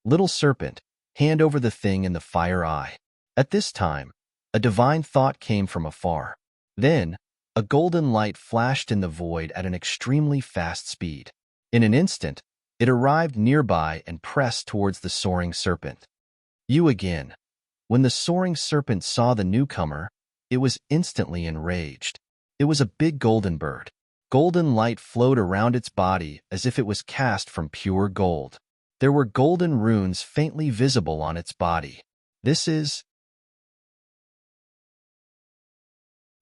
Little serpent, hand over the thing in the fire eye. At this time, a divine thought came from afar. Then, a golden light flashed in the void at an extremely fast speed. In an instant, it arrived nearby and pressed towards the soaring serpent. You again. When the soaring serpent saw the newcomer, it was instantly enraged. It was a big golden bird. Golden light flowed around its body as if it was cast from pure gold. There were golden runes faintly visible on its body. This is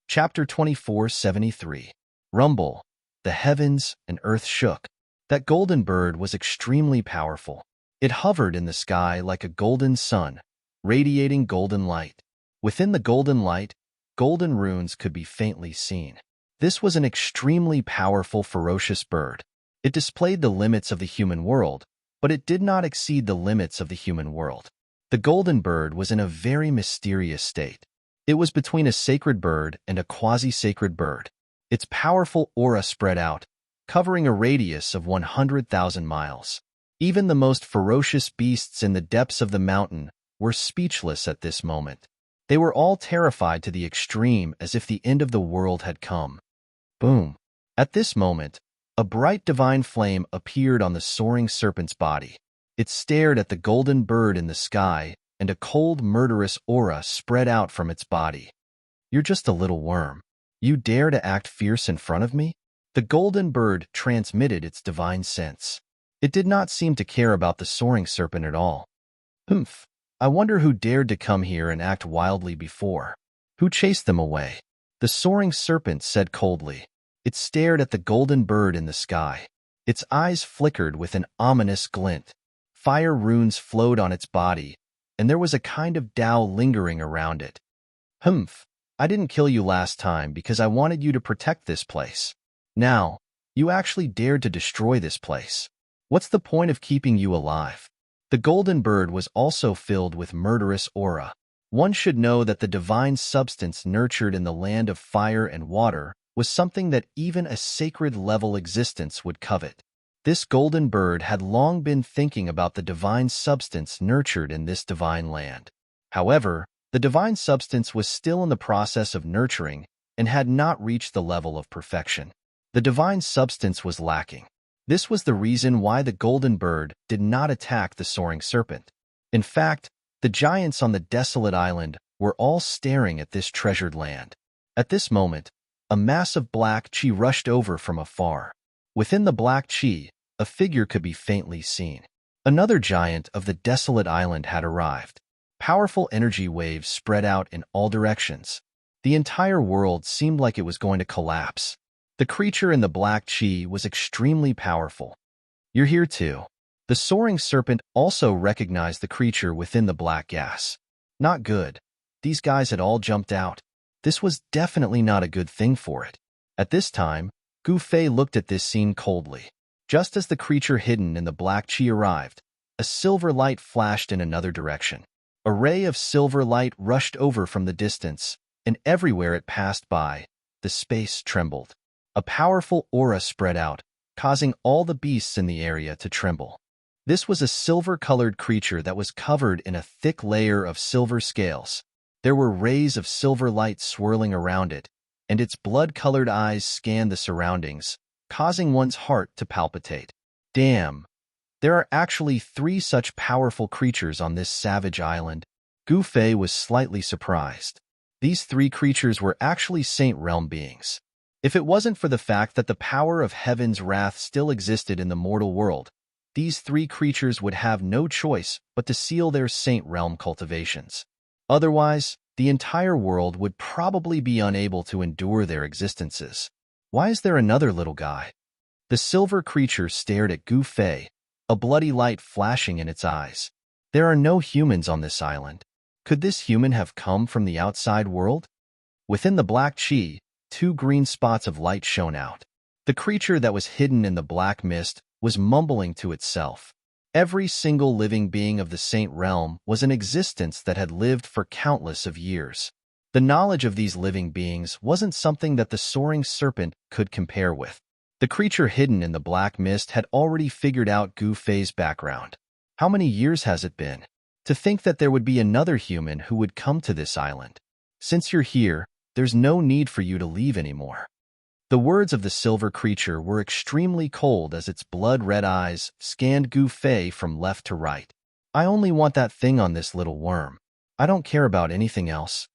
Chapter 2473. Rumble. The heavens and earth shook. That golden bird was extremely powerful. It hovered in the sky like a golden sun, radiating golden light. Within the golden light, golden runes could be faintly seen. This was an extremely powerful, ferocious bird. It displayed the limits of the human world, but it did not exceed the limits of the human world. The golden bird was in a very mysterious state. It was between a sacred bird and a quasi-sacred bird. Its powerful aura spread out, covering a radius of 100,000 miles. Even the most ferocious beasts in the depths of the mountain were speechless at this moment. They were all terrified to the extreme, as if the end of the world had come. Boom! At this moment, a bright divine flame appeared on the soaring serpent's body. It stared at the golden bird in the sky, and a cold, murderous aura spread out from its body. You're just a little worm. You dare to act fierce in front of me? The golden bird transmitted its divine sense. It did not seem to care about the soaring serpent at all. Humph! I wonder who dared to come here and act wildly before. Who chased them away? The soaring serpent said coldly. It stared at the golden bird in the sky. Its eyes flickered with an ominous glint. Fire runes flowed on its body, and there was a kind of Tao lingering around it. Humph! I didn't kill you last time because I wanted you to protect this place. Now, you actually dared to destroy this place. What's the point of keeping you alive? The golden bird was also filled with murderous aura. One should know that the divine substance nurtured in the land of fire and water was something that even a sacred-level existence would covet. This golden bird had long been thinking about the divine substance nurtured in this divine land. However, the divine substance was still in the process of nurturing and had not reached the level of perfection. The divine substance was lacking. This was the reason why the golden bird did not attack the soaring serpent. In fact, the giants on the desolate island were all staring at this treasured land. At this moment, a massive black chi rushed over from afar. Within the black chi, a figure could be faintly seen. Another giant of the desolate island had arrived. Powerful energy waves spread out in all directions. The entire world seemed like it was going to collapse. The creature in the black chi was extremely powerful. "You're here too." The soaring serpent also recognized the creature within the black gas. Not good. These guys had all jumped out. This was definitely not a good thing for it. At this time, Gu Fei looked at this scene coldly. Just as the creature hidden in the black chi arrived, a silver light flashed in another direction. A ray of silver light rushed over from the distance, and everywhere it passed by, the space trembled. A powerful aura spread out, causing all the beasts in the area to tremble. This was a silver-colored creature that was covered in a thick layer of silver scales. There were rays of silver light swirling around it, and its blood-colored eyes scanned the surroundings, causing one's heart to palpitate. Damn! There are actually 3 such powerful creatures on this savage island. Gu Fei was slightly surprised. These 3 creatures were actually Saint Realm beings. If it wasn't for the fact that the power of heaven's wrath still existed in the mortal world, these 3 creatures would have no choice but to seal their Saint Realm cultivations. Otherwise, the entire world would probably be unable to endure their existences. Why is there another little guy? The silver creature stared at Gu Fei, a bloody light flashing in its eyes. There are no humans on this island. Could this human have come from the outside world? Within the black chi, 2 green spots of light shone out. The creature that was hidden in the black mist was mumbling to itself. Every single living being of the Saint Realm was an existence that had lived for countless of years. The knowledge of these living beings wasn't something that the soaring serpent could compare with. The creature hidden in the black mist had already figured out Gu Fei's background. How many years has it been? To think that there would be another human who would come to this island. Since you're here, there's no need for you to leave anymore. The words of the silver creature were extremely cold as its blood-red eyes scanned Gu Fei from left to right. I only want that thing on this little worm. I don't care about anything else.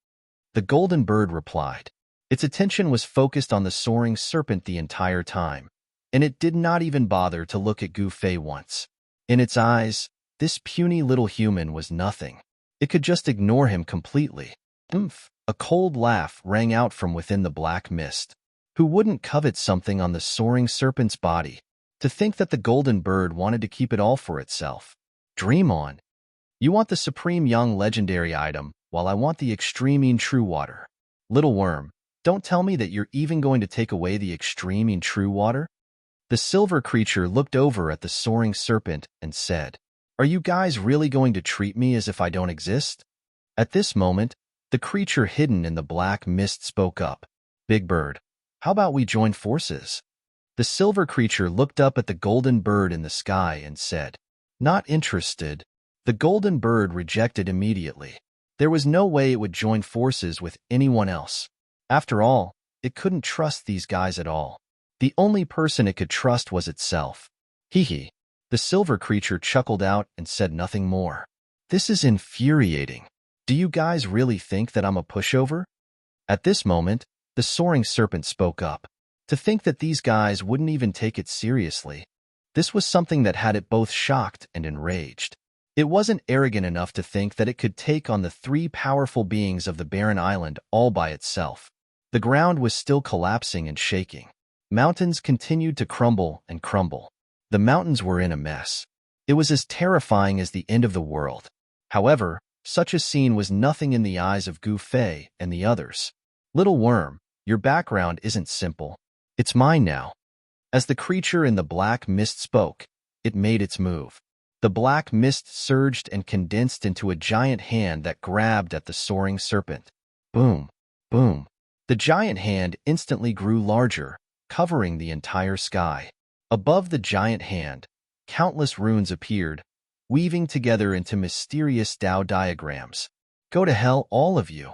The golden bird replied. Its attention was focused on the soaring serpent the entire time, and it did not even bother to look at Gu Fei once. In its eyes, this puny little human was nothing. It could just ignore him completely. Oomph! A cold laugh rang out from within the black mist. Who wouldn't covet something on the soaring serpent's body? To think that the golden bird wanted to keep it all for itself. Dream on. You want the supreme young legendary item, while I want the extreme true water. Little worm, don't tell me that you're even going to take away the extreme true water? The silver creature looked over at the soaring serpent and said, "Are you guys really going to treat me as if I don't exist?" At this moment, the creature hidden in the black mist spoke up. "Big Bird, how about we join forces?" The silver creature looked up at the golden bird in the sky and said, "Not interested." The golden bird rejected immediately. There was no way it would join forces with anyone else. After all, it couldn't trust these guys at all. The only person it could trust was itself. Hee. The silver creature chuckled out and said nothing more. This is infuriating. Do you guys really think that I'm a pushover? At this moment, the soaring serpent spoke up. To think that these guys wouldn't even take it seriously. This was something that had it both shocked and enraged. It wasn't arrogant enough to think that it could take on the 3 powerful beings of the barren island all by itself. The ground was still collapsing and shaking. Mountains continued to crumble and crumble. The mountains were in a mess. It was as terrifying as the end of the world. However, such a scene was nothing in the eyes of Gu Fei and the others. Little worm, your background isn't simple. It's mine now. As the creature in the black mist spoke, it made its move. The black mist surged and condensed into a giant hand that grabbed at the soaring serpent. Boom, boom. The giant hand instantly grew larger, covering the entire sky. Above the giant hand, countless runes appeared, weaving together into mysterious Tao diagrams. Go to hell, all of you.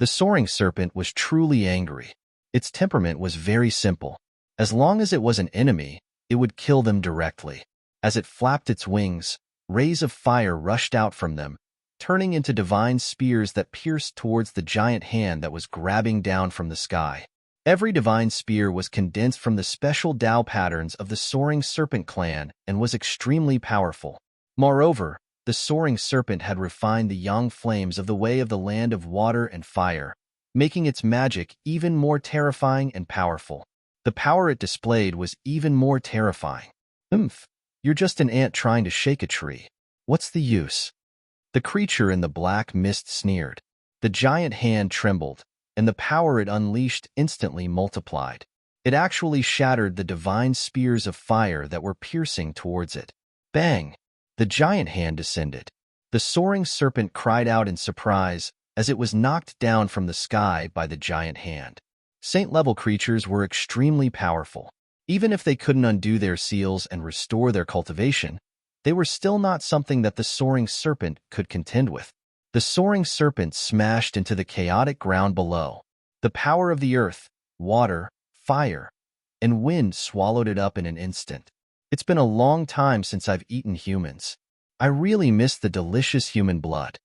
The soaring serpent was truly angry. Its temperament was very simple. As long as it was an enemy, it would kill them directly. As it flapped its wings, rays of fire rushed out from them, turning into divine spears that pierced towards the giant hand that was grabbing down from the sky. Every divine spear was condensed from the special Tao patterns of the soaring serpent clan and was extremely powerful. Moreover, the soaring serpent had refined the yang flames of the way of the land of water and fire, making its magic even more terrifying and powerful. The power it displayed was even more terrifying. You're just an ant trying to shake a tree. What's the use? The creature in the black mist sneered. The giant hand trembled, and the power it unleashed instantly multiplied. It actually shattered the divine spears of fire that were piercing towards it. Bang! The giant hand descended. The soaring serpent cried out in surprise as it was knocked down from the sky by the giant hand. Saint-level creatures were extremely powerful. Even if they couldn't undo their seals and restore their cultivation, they were still not something that the soaring serpent could contend with. The soaring serpent smashed into the chaotic ground below. The power of the earth, water, fire, and wind swallowed it up in an instant. It's been a long time since I've eaten humans. I really miss the delicious human blood.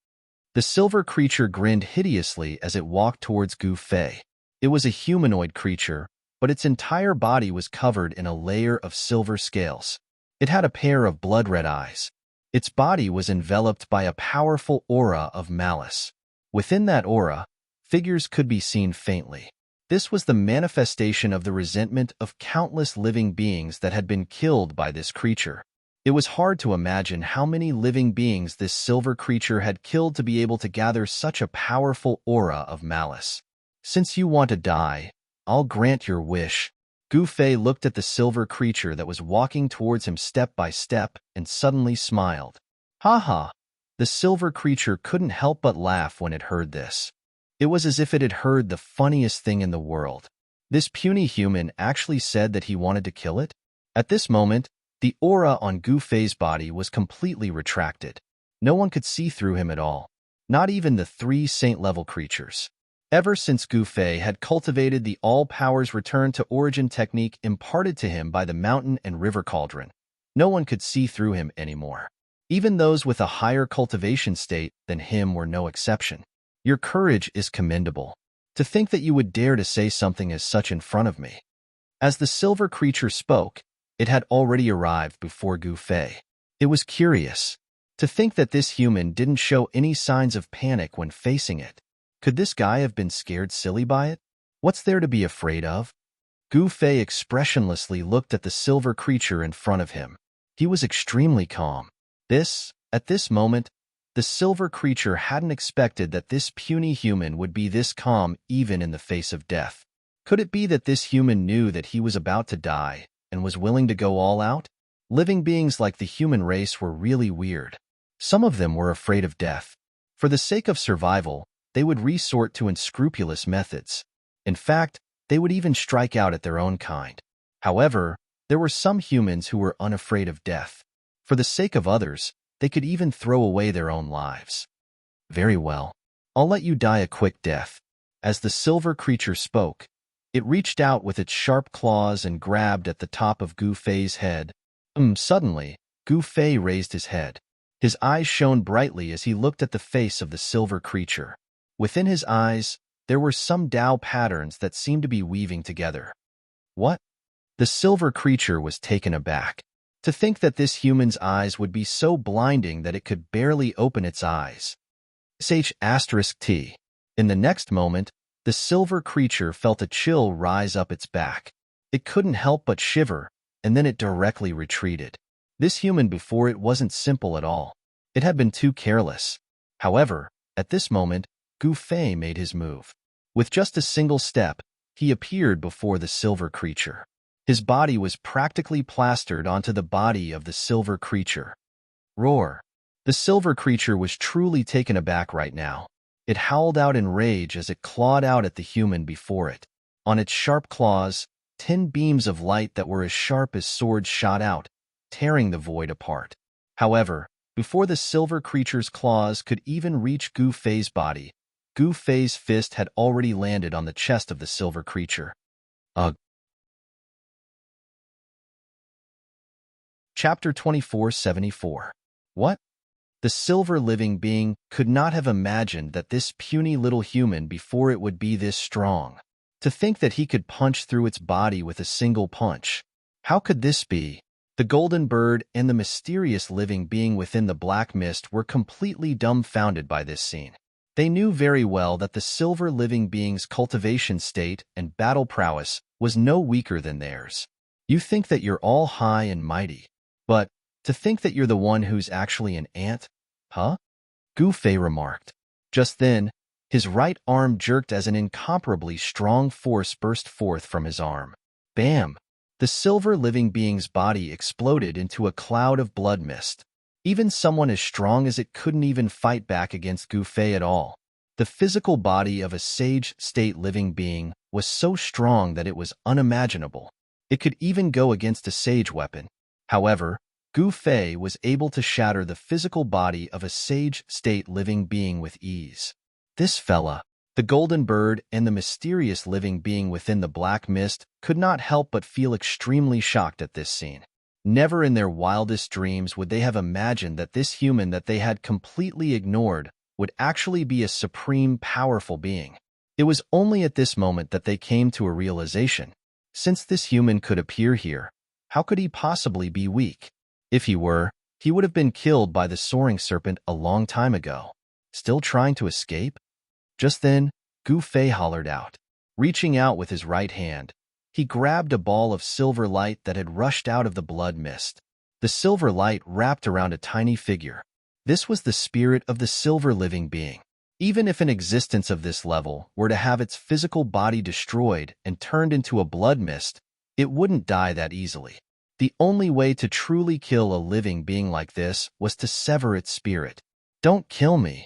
The silver creature grinned hideously as it walked towards Gu Fei. It was a humanoid creature, but its entire body was covered in a layer of silver scales. It had a pair of blood-red eyes. Its body was enveloped by a powerful aura of malice. Within that aura, figures could be seen faintly. This was the manifestation of the resentment of countless living beings that had been killed by this creature. It was hard to imagine how many living beings this silver creature had killed to be able to gather such a powerful aura of malice. Since you want to die, I'll grant your wish. Gu Fei looked at the silver creature that was walking towards him step by step and suddenly smiled. Ha ha! The silver creature couldn't help but laugh when it heard this. It was as if it had heard the funniest thing in the world. This puny human actually said that he wanted to kill it? At this moment, the aura on Gu Fei's body was completely retracted. No one could see through him at all, not even the 3 saint-level creatures. Ever since Gu Fei had cultivated the all-powers return to origin technique imparted to him by the mountain and river cauldron, no one could see through him anymore. Even those with a higher cultivation state than him were no exception. Your courage is commendable. To think that you would dare to say something as such in front of me. As the silver creature spoke, it had already arrived before Gu Fei. It was curious. To think that this human didn't show any signs of panic when facing it. Could this guy have been scared silly by it? What's there to be afraid of? Gu Fei expressionlessly looked at the silver creature in front of him. He was extremely calm. At this moment, the silver creature hadn't expected that this puny human would be this calm even in the face of death. Could it be that this human knew that he was about to die and was willing to go all out? Living beings like the human race were really weird. Some of them were afraid of death. For the sake of survival, they would resort to unscrupulous methods. In fact, they would even strike out at their own kind. However, there were some humans who were unafraid of death. For the sake of others, they could even throw away their own lives. Very well. I'll let you die a quick death. As the silver creature spoke, it reached out with its sharp claws and grabbed at the top of Gu Fei's head. Suddenly, Gu Fei raised his head. His eyes shone brightly as he looked at the face of the silver creature. Within his eyes, there were some Tao patterns that seemed to be weaving together. What? The silver creature was taken aback. To think that this human's eyes would be so blinding that it could barely open its eyes. *T. In the next moment, the silver creature felt a chill rise up its back. It couldn't help but shiver, and then it directly retreated. This human before it wasn't simple at all. It had been too careless. However, at this moment, Gu Fei made his move. With just a single step, he appeared before the silver creature. His body was practically plastered onto the body of the silver creature. Roar. The silver creature was truly taken aback right now. It howled out in rage as it clawed out at the human before it. On its sharp claws, 10 beams of light that were as sharp as swords shot out, tearing the void apart. However, before the silver creature's claws could even reach Gu Fei's body, Gu Fei's fist had already landed on the chest of the silver creature. Ugh. Chapter 2474. What? The silver living being could not have imagined that this puny little human before it would be this strong. To think that he could punch through its body with a single punch. How could this be? The golden bird and the mysterious living being within the black mist were completely dumbfounded by this scene. They knew very well that the silver living being's cultivation state and battle prowess was no weaker than theirs. You think that you're all high and mighty, but to think that you're the one who's actually an ant? Huh? Gu Fei remarked. Just then, his right arm jerked as an incomparably strong force burst forth from his arm. Bam! The silver living being's body exploded into a cloud of blood mist. Even someone as strong as it couldn't even fight back against Gu Fei at all. The physical body of a sage state living being was so strong that it was unimaginable. It could even go against a sage weapon. However, Gu Fei was able to shatter the physical body of a sage state living being with ease. This fella, the golden bird and the mysterious living being within the black mist could not help but feel extremely shocked at this scene. Never in their wildest dreams would they have imagined that this human that they had completely ignored would actually be a supreme, powerful being. It was only at this moment that they came to a realization. Since this human could appear here, how could he possibly be weak? If he were, he would have been killed by the soaring serpent a long time ago. Still trying to escape? Just then, Gu Fei hollered out. Reaching out with his right hand, he grabbed a ball of silver light that had rushed out of the blood mist. The silver light wrapped around a tiny figure. This was the spirit of the silver living being. Even if an existence of this level were to have its physical body destroyed and turned into a blood mist, it wouldn't die that easily. The only way to truly kill a living being like this was to sever its spirit. Don't kill me.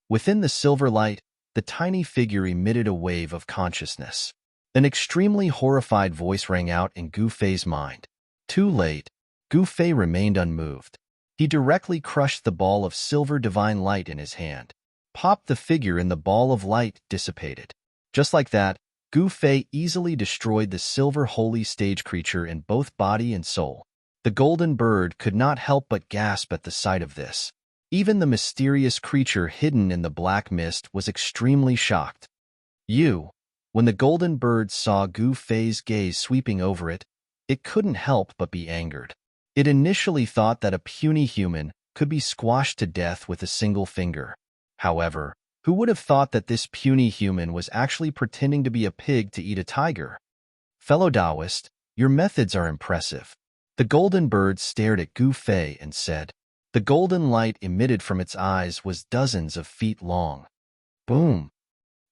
Within the silver light, the tiny figure emitted a wave of consciousness. An extremely horrified voice rang out in Gu Fei's mind. Too late. Gu Fei remained unmoved. He directly crushed the ball of silver divine light in his hand. Popped the figure and the ball of light dissipated. Just like that, Gu Fei easily destroyed the silver holy stage creature in both body and soul. The golden bird could not help but gasp at the sight of this. Even the mysterious creature hidden in the black mist was extremely shocked. When the golden bird saw Gu Fei's gaze sweeping over it, it couldn't help but be angered. It initially thought that a puny human could be squashed to death with a single finger. However, who would have thought that this puny human was actually pretending to be a pig to eat a tiger? Fellow Taoist, your methods are impressive. The golden bird stared at Gu Fei and said. The golden light emitted from its eyes was dozens of feet long. Boom!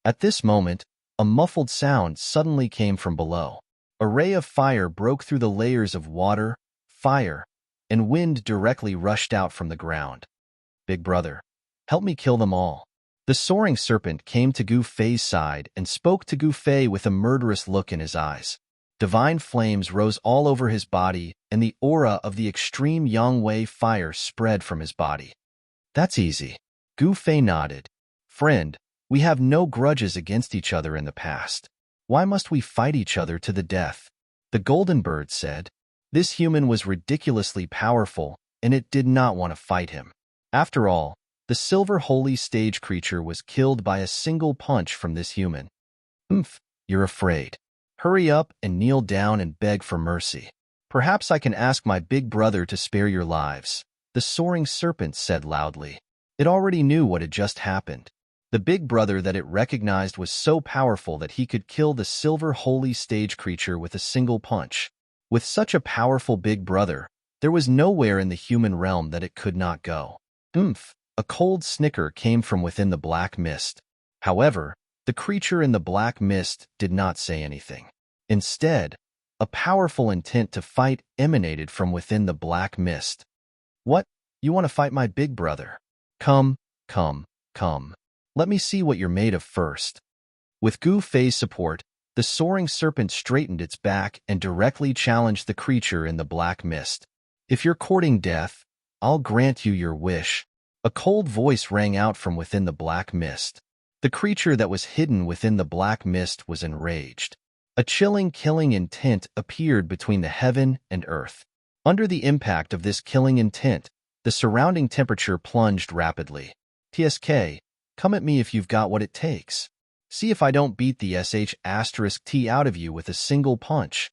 At this moment, a muffled sound suddenly came from below. A ray of fire broke through the layers of water, fire, and wind directly rushed out from the ground. Big brother, help me kill them all. The soaring serpent came to Gu Fei's side and spoke to Gu Fei with a murderous look in his eyes. Divine flames rose all over his body, and the aura of the extreme Yangwei fire spread from his body. That's easy. Gu Fei nodded. Friend, we have no grudges against each other in the past. Why must we fight each other to the death? The golden bird said. This human was ridiculously powerful, and it did not want to fight him. After all, the silver holy stage creature was killed by a single punch from this human. You're afraid. Hurry up and kneel down and beg for mercy. Perhaps I can ask my big brother to spare your lives, the soaring serpent said loudly. It already knew what had just happened. The big brother that it recognized was so powerful that he could kill the silver holy stage creature with a single punch. With such a powerful big brother, there was nowhere in the human realm that it could not go. A cold snicker came from within the black mist. However, the creature in the black mist did not say anything. Instead, a powerful intent to fight emanated from within the black mist. What? You want to fight my big brother? Come, come, come. Let me see what you're made of first. With Gu Fei's support, the soaring serpent straightened its back and directly challenged the creature in the black mist. If you're courting death, I'll grant you your wish. A cold voice rang out from within the black mist. The creature that was hidden within the black mist was enraged. A chilling, killing intent appeared between the heaven and earth. Under the impact of this killing intent, the surrounding temperature plunged rapidly. TSK, come at me if you've got what it takes. See if I don't beat the SH*T out of you with a single punch.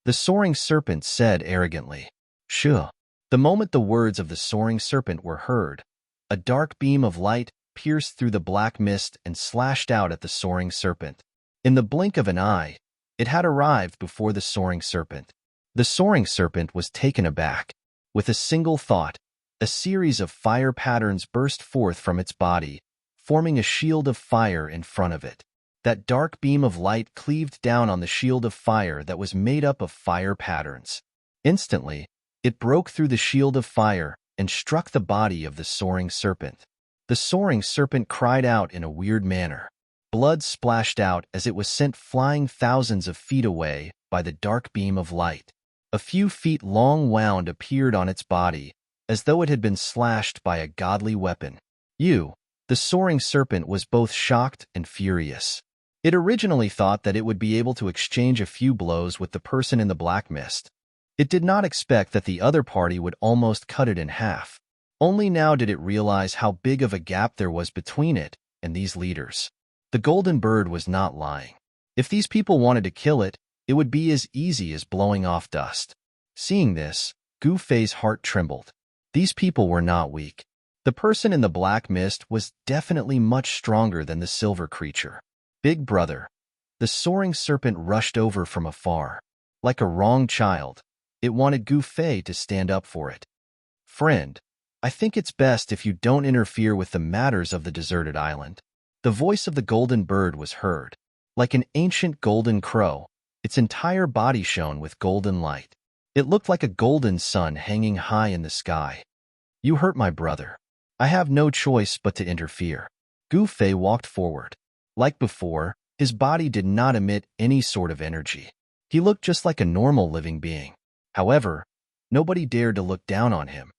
The soaring serpent said arrogantly. Sure. The moment the words of the soaring serpent were heard, a dark beam of light pierced through the black mist and slashed out at the soaring serpent. In the blink of an eye, it had arrived before the soaring serpent. The soaring serpent was taken aback. With a single thought, a series of fire patterns burst forth from its body, forming a shield of fire in front of it. That dark beam of light cleaved down on the shield of fire that was made up of fire patterns. Instantly, it broke through the shield of fire and struck the body of the soaring serpent. The soaring serpent cried out in a weird manner. Blood splashed out as it was sent flying thousands of feet away by the dark beam of light. A few feet long wound appeared on its body, as though it had been slashed by a godly weapon. The soaring serpent was both shocked and furious. It originally thought that it would be able to exchange a few blows with the person in the black mist. It did not expect that the other party would almost cut it in half. Only now did it realize how big of a gap there was between it and these leaders. The golden bird was not lying. If these people wanted to kill it, it would be as easy as blowing off dust. Seeing this, Gu Fei's heart trembled. These people were not weak. The person in the black mist was definitely much stronger than the silver creature. Big brother. The soaring serpent rushed over from afar. Like a wronged child, it wanted Gu Fei to stand up for it. Friend, I think it's best if you don't interfere with the matters of the deserted island. The voice of the golden bird was heard. Like an ancient golden crow, its entire body shone with golden light. It looked like a golden sun hanging high in the sky. You hurt my brother. I have no choice but to interfere. Gu Fei walked forward. Like before, his body did not emit any sort of energy. He looked just like a normal living being. However, nobody dared to look down on him.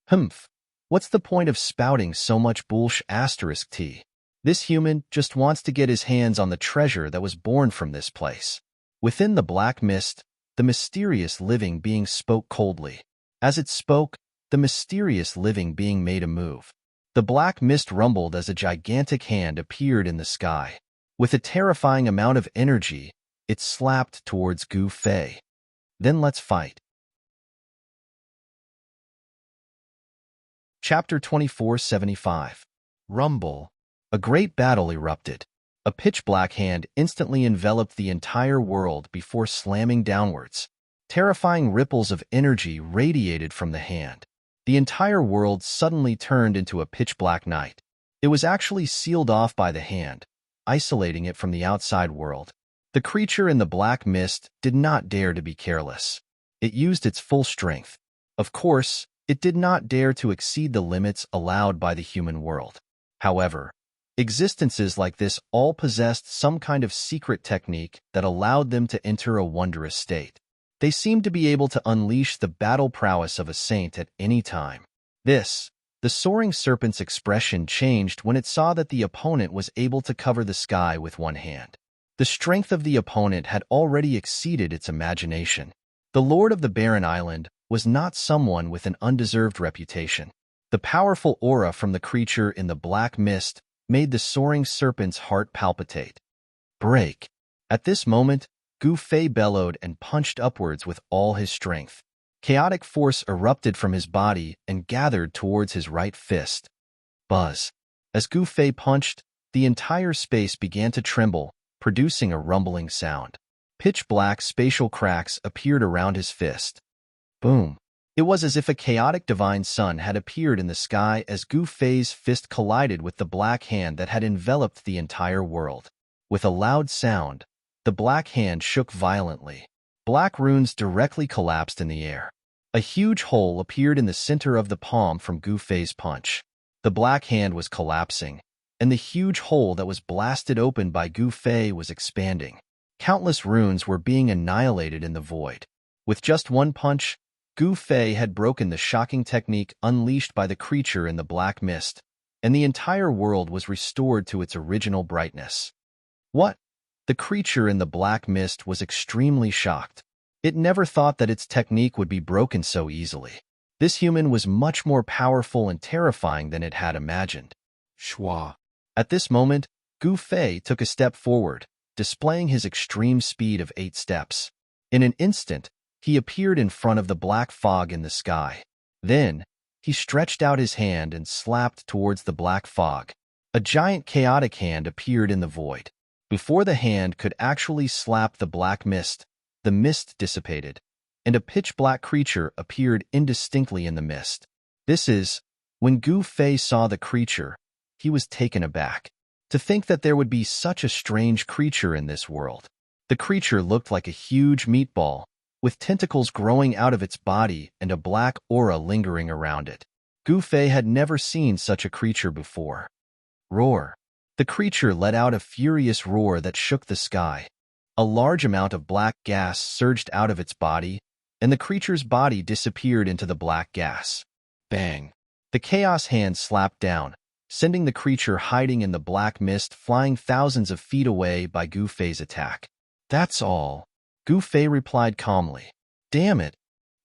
Humph. What's the point of spouting so much bullsh*T? This human just wants to get his hands on the treasure that was born from this place. Within the black mist, the mysterious living being spoke coldly. As it spoke, the mysterious living being made a move. The black mist rumbled as a gigantic hand appeared in the sky. With a terrifying amount of energy, it slapped towards Gu Fei. Then let's fight. Chapter 2475. Rumble. A great battle erupted. A pitch-black hand instantly enveloped the entire world before slamming downwards. Terrifying ripples of energy radiated from the hand. The entire world suddenly turned into a pitch-black night. It was actually sealed off by the hand, isolating it from the outside world. The creature in the black mist did not dare to be careless. It used its full strength. Of course, it did not dare to exceed the limits allowed by the human world. However, existences like this all possessed some kind of secret technique that allowed them to enter a wondrous state. They seemed to be able to unleash the battle prowess of a saint at any time. The soaring serpent's expression changed when it saw that the opponent was able to cover the sky with one hand. The strength of the opponent had already exceeded its imagination. The Lord of the Barren Island was not someone with an undeserved reputation. The powerful aura from the creature in the black mist made the soaring serpent's heart palpitate. Break. At this moment, Gu Fei bellowed and punched upwards with all his strength. Chaotic force erupted from his body and gathered towards his right fist. Buzz. As Gu Fei punched, the entire space began to tremble, producing a rumbling sound. Pitch-black spatial cracks appeared around his fist. Boom. It was as if a chaotic divine sun had appeared in the sky as Gu Fei's fist collided with the black hand that had enveloped the entire world. With a loud sound, the black hand shook violently. Black runes directly collapsed in the air. A huge hole appeared in the center of the palm from Gu Fei's punch. The black hand was collapsing, and the huge hole that was blasted open by Gu Fei was expanding. Countless runes were being annihilated in the void. With just one punch, Gu Fei had broken the shocking technique unleashed by the creature in the black mist, and the entire world was restored to its original brightness. What? The creature in the black mist was extremely shocked. It never thought that its technique would be broken so easily. This human was much more powerful and terrifying than it had imagined. Schwa. At this moment, Gu Fei took a step forward, displaying his extreme speed of 8 steps. In an instant, he appeared in front of the black fog in the sky. Then, he stretched out his hand and slapped towards the black fog. A giant chaotic hand appeared in the void. Before the hand could actually slap the black mist, the mist dissipated, and a pitch-black creature appeared indistinctly in the mist. When Gu Fei saw the creature, he was taken aback. To think that there would be such a strange creature in this world. The creature looked like a huge meatball, with tentacles growing out of its body and a black aura lingering around it. Gu Fei had never seen such a creature before. Roar. The creature let out a furious roar that shook the sky. A large amount of black gas surged out of its body, and the creature's body disappeared into the black gas. Bang! The chaos hand slapped down, sending the creature hiding in the black mist flying thousands of feet away by Gu Fei's attack. That's all. Gu Fei replied calmly. Damn it!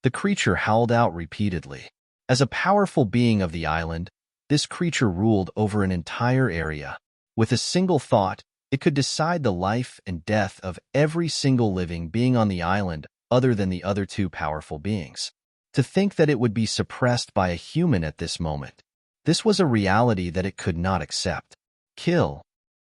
The creature howled out repeatedly. As a powerful being of the island, this creature ruled over an entire area. With a single thought, it could decide the life and death of every single living being on the island other than the other 2 powerful beings. To think that it would be suppressed by a human at this moment. This was a reality that it could not accept. Kill.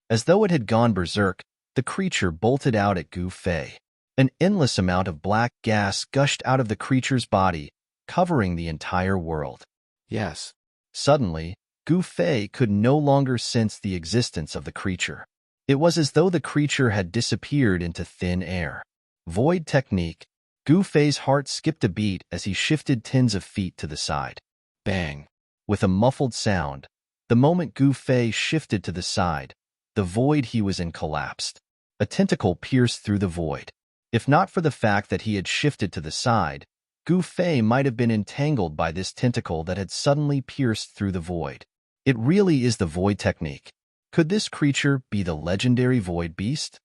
As though it had gone berserk, the creature bolted out at Gu Fei. An endless amount of black gas gushed out of the creature's body, covering the entire world. Yes. Suddenly, Gu Fei could no longer sense the existence of the creature. It was as though the creature had disappeared into thin air. Void technique. Gu Fei's heart skipped a beat as he shifted tens of feet to the side. Bang! With a muffled sound, the moment Gu Fei shifted to the side, the void he was in collapsed. A tentacle pierced through the void. If not for the fact that he had shifted to the side, Gu Fei might have been entangled by this tentacle that had suddenly pierced through the void. It really is the void technique. Could this creature be the legendary void beast?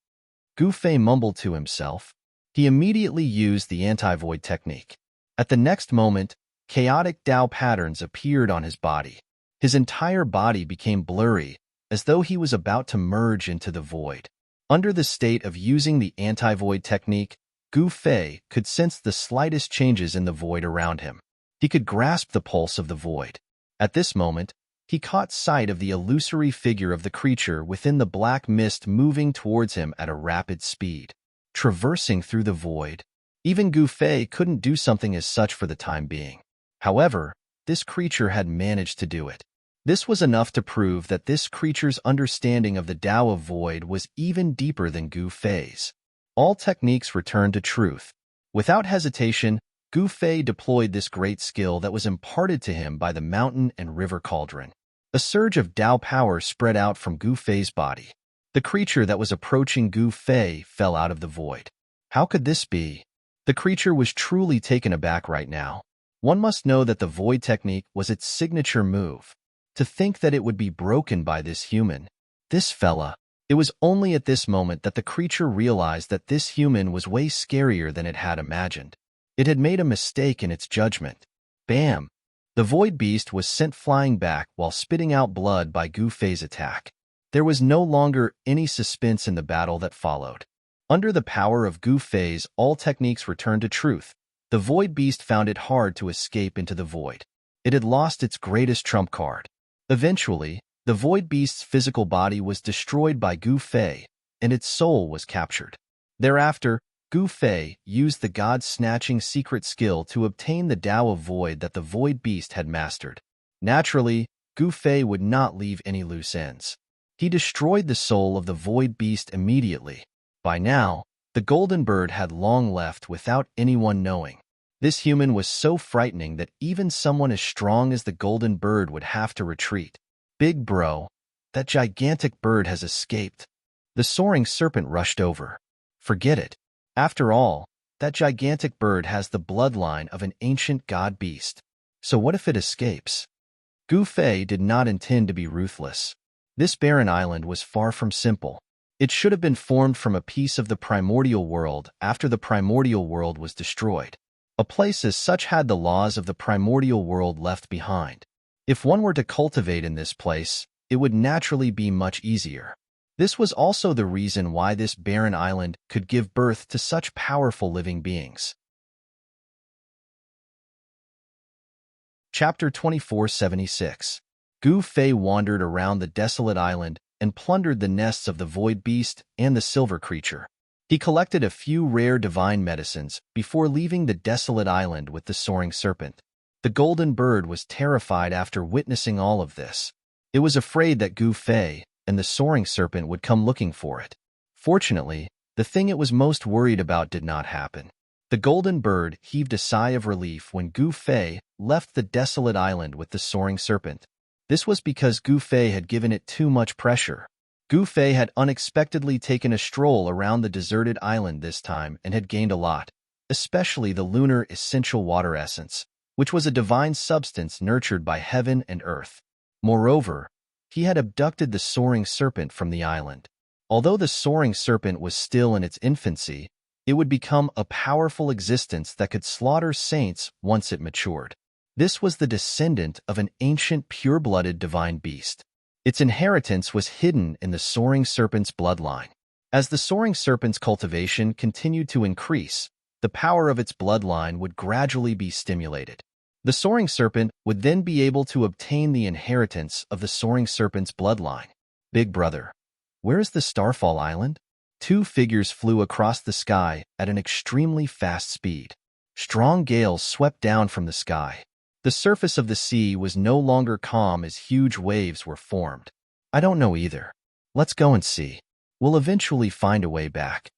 Gu Fei mumbled to himself. He immediately used the anti-void technique. At the next moment, chaotic Tao patterns appeared on his body. His entire body became blurry, as though he was about to merge into the void. Under the state of using the anti-void technique, Gu Fei could sense the slightest changes in the void around him. He could grasp the pulse of the void. At this moment, he caught sight of the illusory figure of the creature within the black mist moving towards him at a rapid speed. Traversing through the void, even Gu Fei couldn't do something as such for the time being. However, this creature had managed to do it. This was enough to prove that this creature's understanding of the Tao of Void was even deeper than Gu Fei's. All techniques returned to truth. Without hesitation, Gu Fei deployed this great skill that was imparted to him by the mountain and river cauldron. A surge of Tao power spread out from Gu Fei's body. The creature that was approaching Gu Fei fell out of the void. How could this be? The creature was truly taken aback right now. One must know that the void technique was its signature move. To think that it would be broken by this human. This fella. It was only at this moment that the creature realized that this human was way scarier than it had imagined. It had made a mistake in its judgment. Bam! The void beast was sent flying back while spitting out blood by Gu Fei's attack. There was no longer any suspense in the battle that followed. Under the power of Gu Fei's all techniques returned to truth. The void beast found it hard to escape into the void. It had lost its greatest trump card. Eventually, the void beast's physical body was destroyed by Gu Fei, and its soul was captured. Thereafter, Gu Fei used the god-snatching secret skill to obtain the Tao of Void that the void beast had mastered. Naturally, Gu Fei would not leave any loose ends. He destroyed the soul of the void beast immediately. By now, the golden bird had long left without anyone knowing. This human was so frightening that even someone as strong as the golden bird would have to retreat. Big bro, that gigantic bird has escaped. The soaring serpent rushed over. Forget it. After all, that gigantic bird has the bloodline of an ancient god beast. So what if it escapes? Gu Fei did not intend to be ruthless. This barren island was far from simple. It should have been formed from a piece of the primordial world after the primordial world was destroyed. A place as such had the laws of the primordial world left behind. If one were to cultivate in this place, it would naturally be much easier. This was also the reason why this barren island could give birth to such powerful living beings. Chapter 2476. Gu Fei wandered around the desolate island and plundered the nests of the void beast and the silver creature. He collected a few rare divine medicines before leaving the desolate island with the soaring serpent. The golden bird was terrified after witnessing all of this. It was afraid that Gu Fei and the soaring serpent would come looking for it. Fortunately, the thing it was most worried about did not happen. The golden bird heaved a sigh of relief when Gu Fei left the desolate island with the soaring serpent. This was because Gu Fei had given it too much pressure. Gu Fei had unexpectedly taken a stroll around the deserted island this time and had gained a lot, especially the lunar essential water essence, which was a divine substance nurtured by heaven and earth. Moreover, he had abducted the soaring serpent from the island. Although the soaring serpent was still in its infancy, it would become a powerful existence that could slaughter saints once it matured. This was the descendant of an ancient pure-blooded divine beast. Its inheritance was hidden in the soaring serpent's bloodline. As the soaring serpent's cultivation continued to increase, the power of its bloodline would gradually be stimulated. The soaring serpent would then be able to obtain the inheritance of the soaring serpent's bloodline. Big brother, where is the Starfall Island? Two figures flew across the sky at an extremely fast speed. Strong gales swept down from the sky. The surface of the sea was no longer calm as huge waves were formed. I don't know either. Let's go and see. We'll eventually find a way back.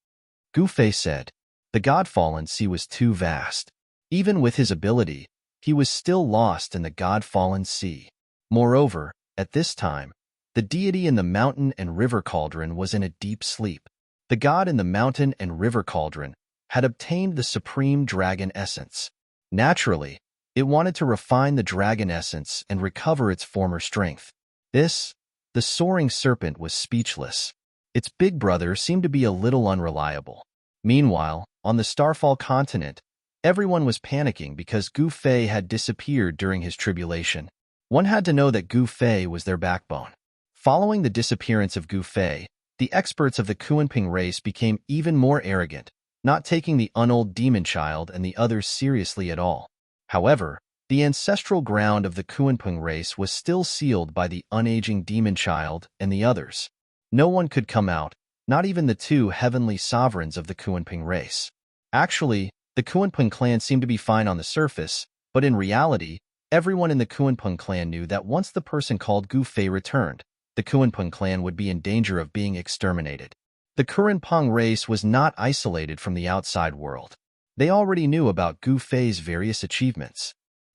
Gu Fei said. The God-fallen sea was too vast. Even with his ability, he was still lost in the God-fallen sea. Moreover, at this time, the deity in the mountain and river cauldron was in a deep sleep. The god in the mountain and river cauldron had obtained the supreme dragon essence. Naturally, it wanted to refine the dragon essence and recover its former strength. The soaring serpent was speechless. Its big brother seemed to be a little unreliable. Meanwhile, on the Starfall continent, everyone was panicking because Gu Fei had disappeared during his tribulation. One had to know that Gu Fei was their backbone. Following the disappearance of Gu Fei, the experts of the Kuanping race became even more arrogant, not taking the unold demon child and the others seriously at all. However, the ancestral ground of the Kuanping race was still sealed by the unaging demon child and the others. No one could come out, not even the two heavenly sovereigns of the Kuanping race. Actually, the Kuanping clan seemed to be fine on the surface, but in reality, everyone in the Kuanping clan knew that once the person called Gu Fei returned, the Kuanping clan would be in danger of being exterminated. The Kuanping race was not isolated from the outside world. They already knew about Gu Fei's various achievements.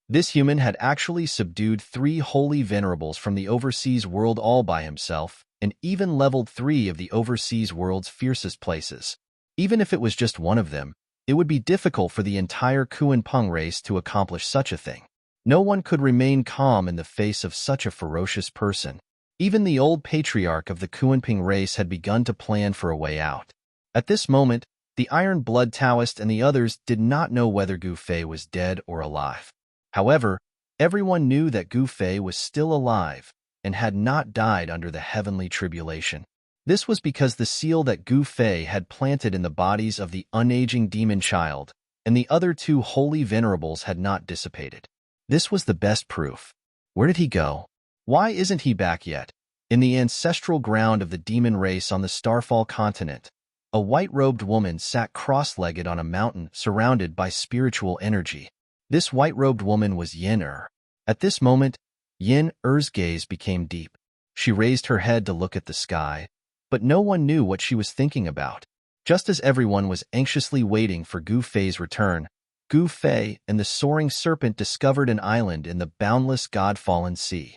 This human had actually subdued 3 holy venerables from the overseas world all by himself, and even leveled 3 of the overseas world's fiercest places. Even if it was just one of them, it would be difficult for the entire Kuanping race to accomplish such a thing. No one could remain calm in the face of such a ferocious person. Even the old patriarch of the Kuanping race had begun to plan for a way out. At this moment, the Iron Blood Taoist and the others did not know whether Gu Fei was dead or alive. However, everyone knew that Gu Fei was still alive and had not died under the heavenly tribulation. This was because the seal that Gu Fei had planted in the bodies of the unaging demon child and the other 2 holy venerables had not dissipated. This was the best proof. Where did he go? Why isn't he back yet? In the ancestral ground of the demon race on the Starfall continent, a white-robed woman sat cross-legged on a mountain surrounded by spiritual energy. This white-robed woman was Yin Er. At this moment, Yin Er's gaze became deep. She raised her head to look at the sky, but no one knew what she was thinking about. Just as everyone was anxiously waiting for Gu Fei's return, Gu Fei and the soaring serpent discovered an island in the boundless God-fallen sea.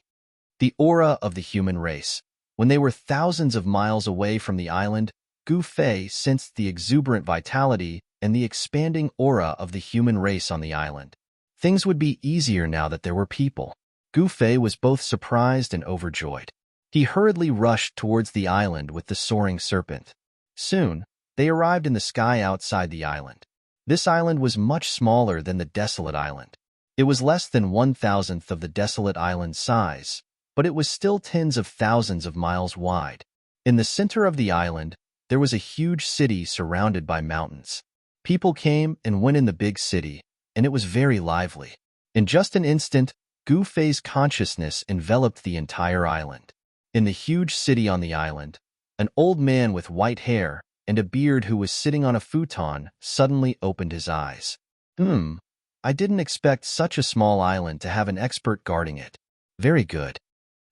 The aura of the human race. When they were thousands of miles away from the island, Gu Fei sensed the exuberant vitality and the expanding aura of the human race on the island. Things would be easier now that there were people. Gu Fei was both surprised and overjoyed. He hurriedly rushed towards the island with the soaring serpent. Soon, they arrived in the sky outside the island. This island was much smaller than the desolate island. It was less than 1,000th of the desolate island's size, but it was still tens of thousands of miles wide. In the center of the island, there was a huge city surrounded by mountains. People came and went in the big city, and it was very lively. In just an instant, Gu Fei's consciousness enveloped the entire island. In the huge city on the island, an old man with white hair and a beard who was sitting on a futon suddenly opened his eyes. I didn't expect such a small island to have an expert guarding it. Very good.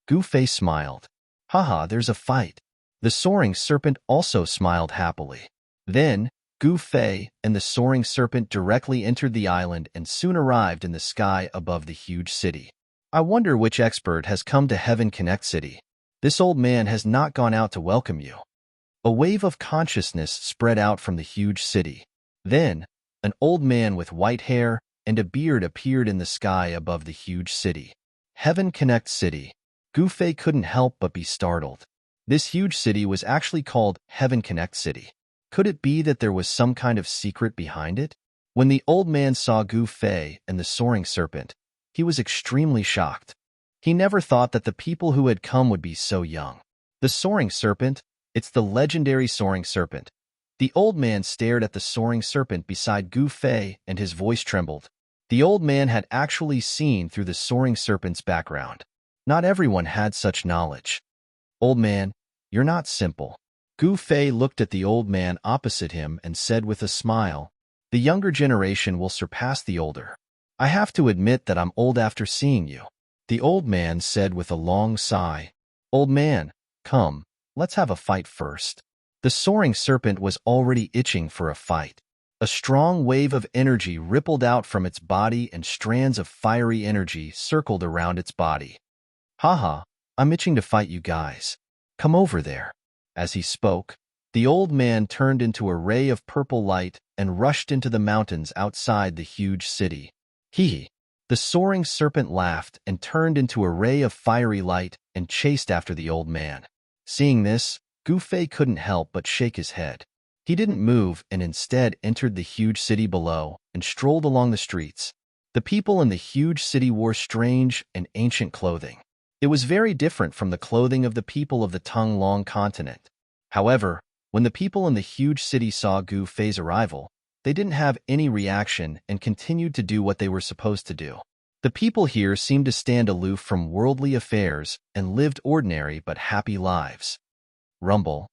Gu Fei smiled. Haha, there's a fight. The soaring serpent also smiled happily. Then, Gu Fei and the soaring serpent directly entered the island and soon arrived in the sky above the huge city. I wonder which expert has come to Heaven Connect City. This old man has not gone out to welcome you. A wave of consciousness spread out from the huge city. Then, an old man with white hair and a beard appeared in the sky above the huge city. Heaven Connect City. Gu Fei couldn't help but be startled. This huge city was actually called Heaven Connect City. Could it be that there was some kind of secret behind it? When the old man saw Gu Fei and the soaring serpent, he was extremely shocked. He never thought that the people who had come would be so young. The soaring serpent, it's the legendary soaring serpent. The old man stared at the soaring serpent beside Gu Fei and his voice trembled. The old man had actually seen through the soaring serpent's background. Not everyone had such knowledge. Old man, you're not simple. Gu Fei looked at the old man opposite him and said with a smile, the younger generation will surpass the older. I have to admit that I'm old after seeing you. The old man said with a long sigh, Old man, come, let's have a fight first. The soaring serpent was already itching for a fight. A strong wave of energy rippled out from its body and strands of fiery energy circled around its body. Haha, I'm itching to fight you guys. Come over there. As he spoke, the old man turned into a ray of purple light and rushed into the mountains outside the huge city. The soaring serpent laughed and turned into a ray of fiery light and chased after the old man. Seeing this, Gu Fei couldn't help but shake his head. He didn't move and instead entered the huge city below and strolled along the streets. The people in the huge city wore strange and ancient clothing. It was very different from the clothing of the people of the Tonglong continent. However, when the people in the huge city saw Gu Fei's arrival, they didn't have any reaction and continued to do what they were supposed to do. The people here seemed to stand aloof from worldly affairs and lived ordinary but happy lives. Rumble.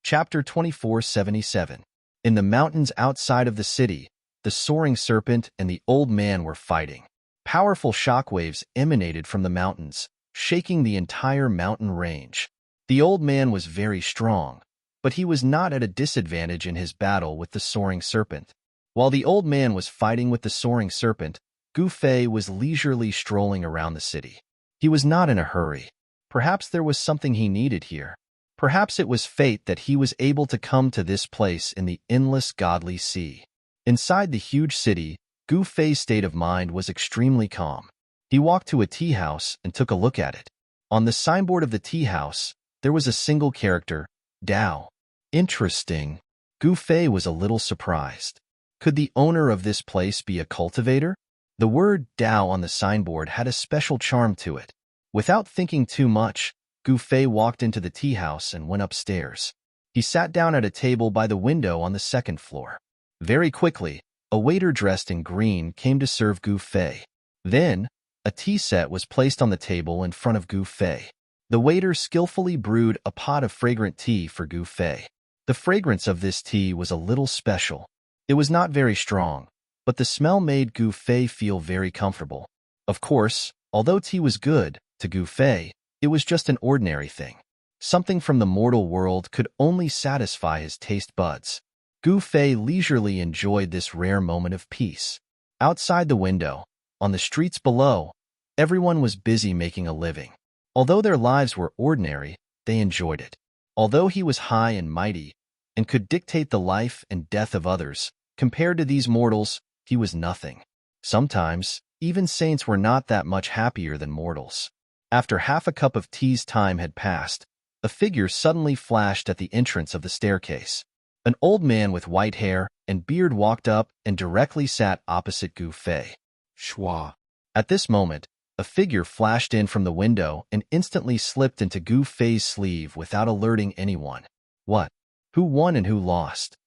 Chapter 2477. In the mountains outside of the city, the soaring serpent and the old man were fighting. Powerful shockwaves emanated from the mountains, shaking the entire mountain range. The old man was very strong, but he was not at a disadvantage in his battle with the soaring serpent. While the old man was fighting with the soaring serpent, Gu Fei was leisurely strolling around the city. He was not in a hurry. Perhaps there was something he needed here. Perhaps it was fate that he was able to come to this place in the endless godly sea. Inside the huge city, Gu Fei's state of mind was extremely calm. He walked to a tea house and took a look at it. On the signboard of the tea house, there was a single character, Dao. Interesting. Gu Fei was a little surprised. Could the owner of this place be a cultivator? The word Dao on the signboard had a special charm to it. Without thinking too much, Gu Fei walked into the tea house and went upstairs. He sat down at a table by the window on the second floor. Very quickly, a waiter dressed in green came to serve Gu Fei. Then, a tea set was placed on the table in front of Gu Fei. The waiter skillfully brewed a pot of fragrant tea for Gu Fei. The fragrance of this tea was a little special. It was not very strong, but the smell made Gu Fei feel very comfortable. Of course, although tea was good, to Gu Fei, it was just an ordinary thing. Something from the mortal world could only satisfy his taste buds. Gu Fei leisurely enjoyed this rare moment of peace. Outside the window, on the streets below, everyone was busy making a living. Although their lives were ordinary, they enjoyed it. Although he was high and mighty and could dictate the life and death of others, compared to these mortals, he was nothing. Sometimes, even saints were not that much happier than mortals. After half a cup of tea's time had passed, a figure suddenly flashed at the entrance of the staircase. An old man with white hair and beard walked up and directly sat opposite Gu Fei. Schwa. At this moment, a figure flashed in from the window and instantly slipped into Gu Fei's sleeve without alerting anyone. What? Who won and who lost?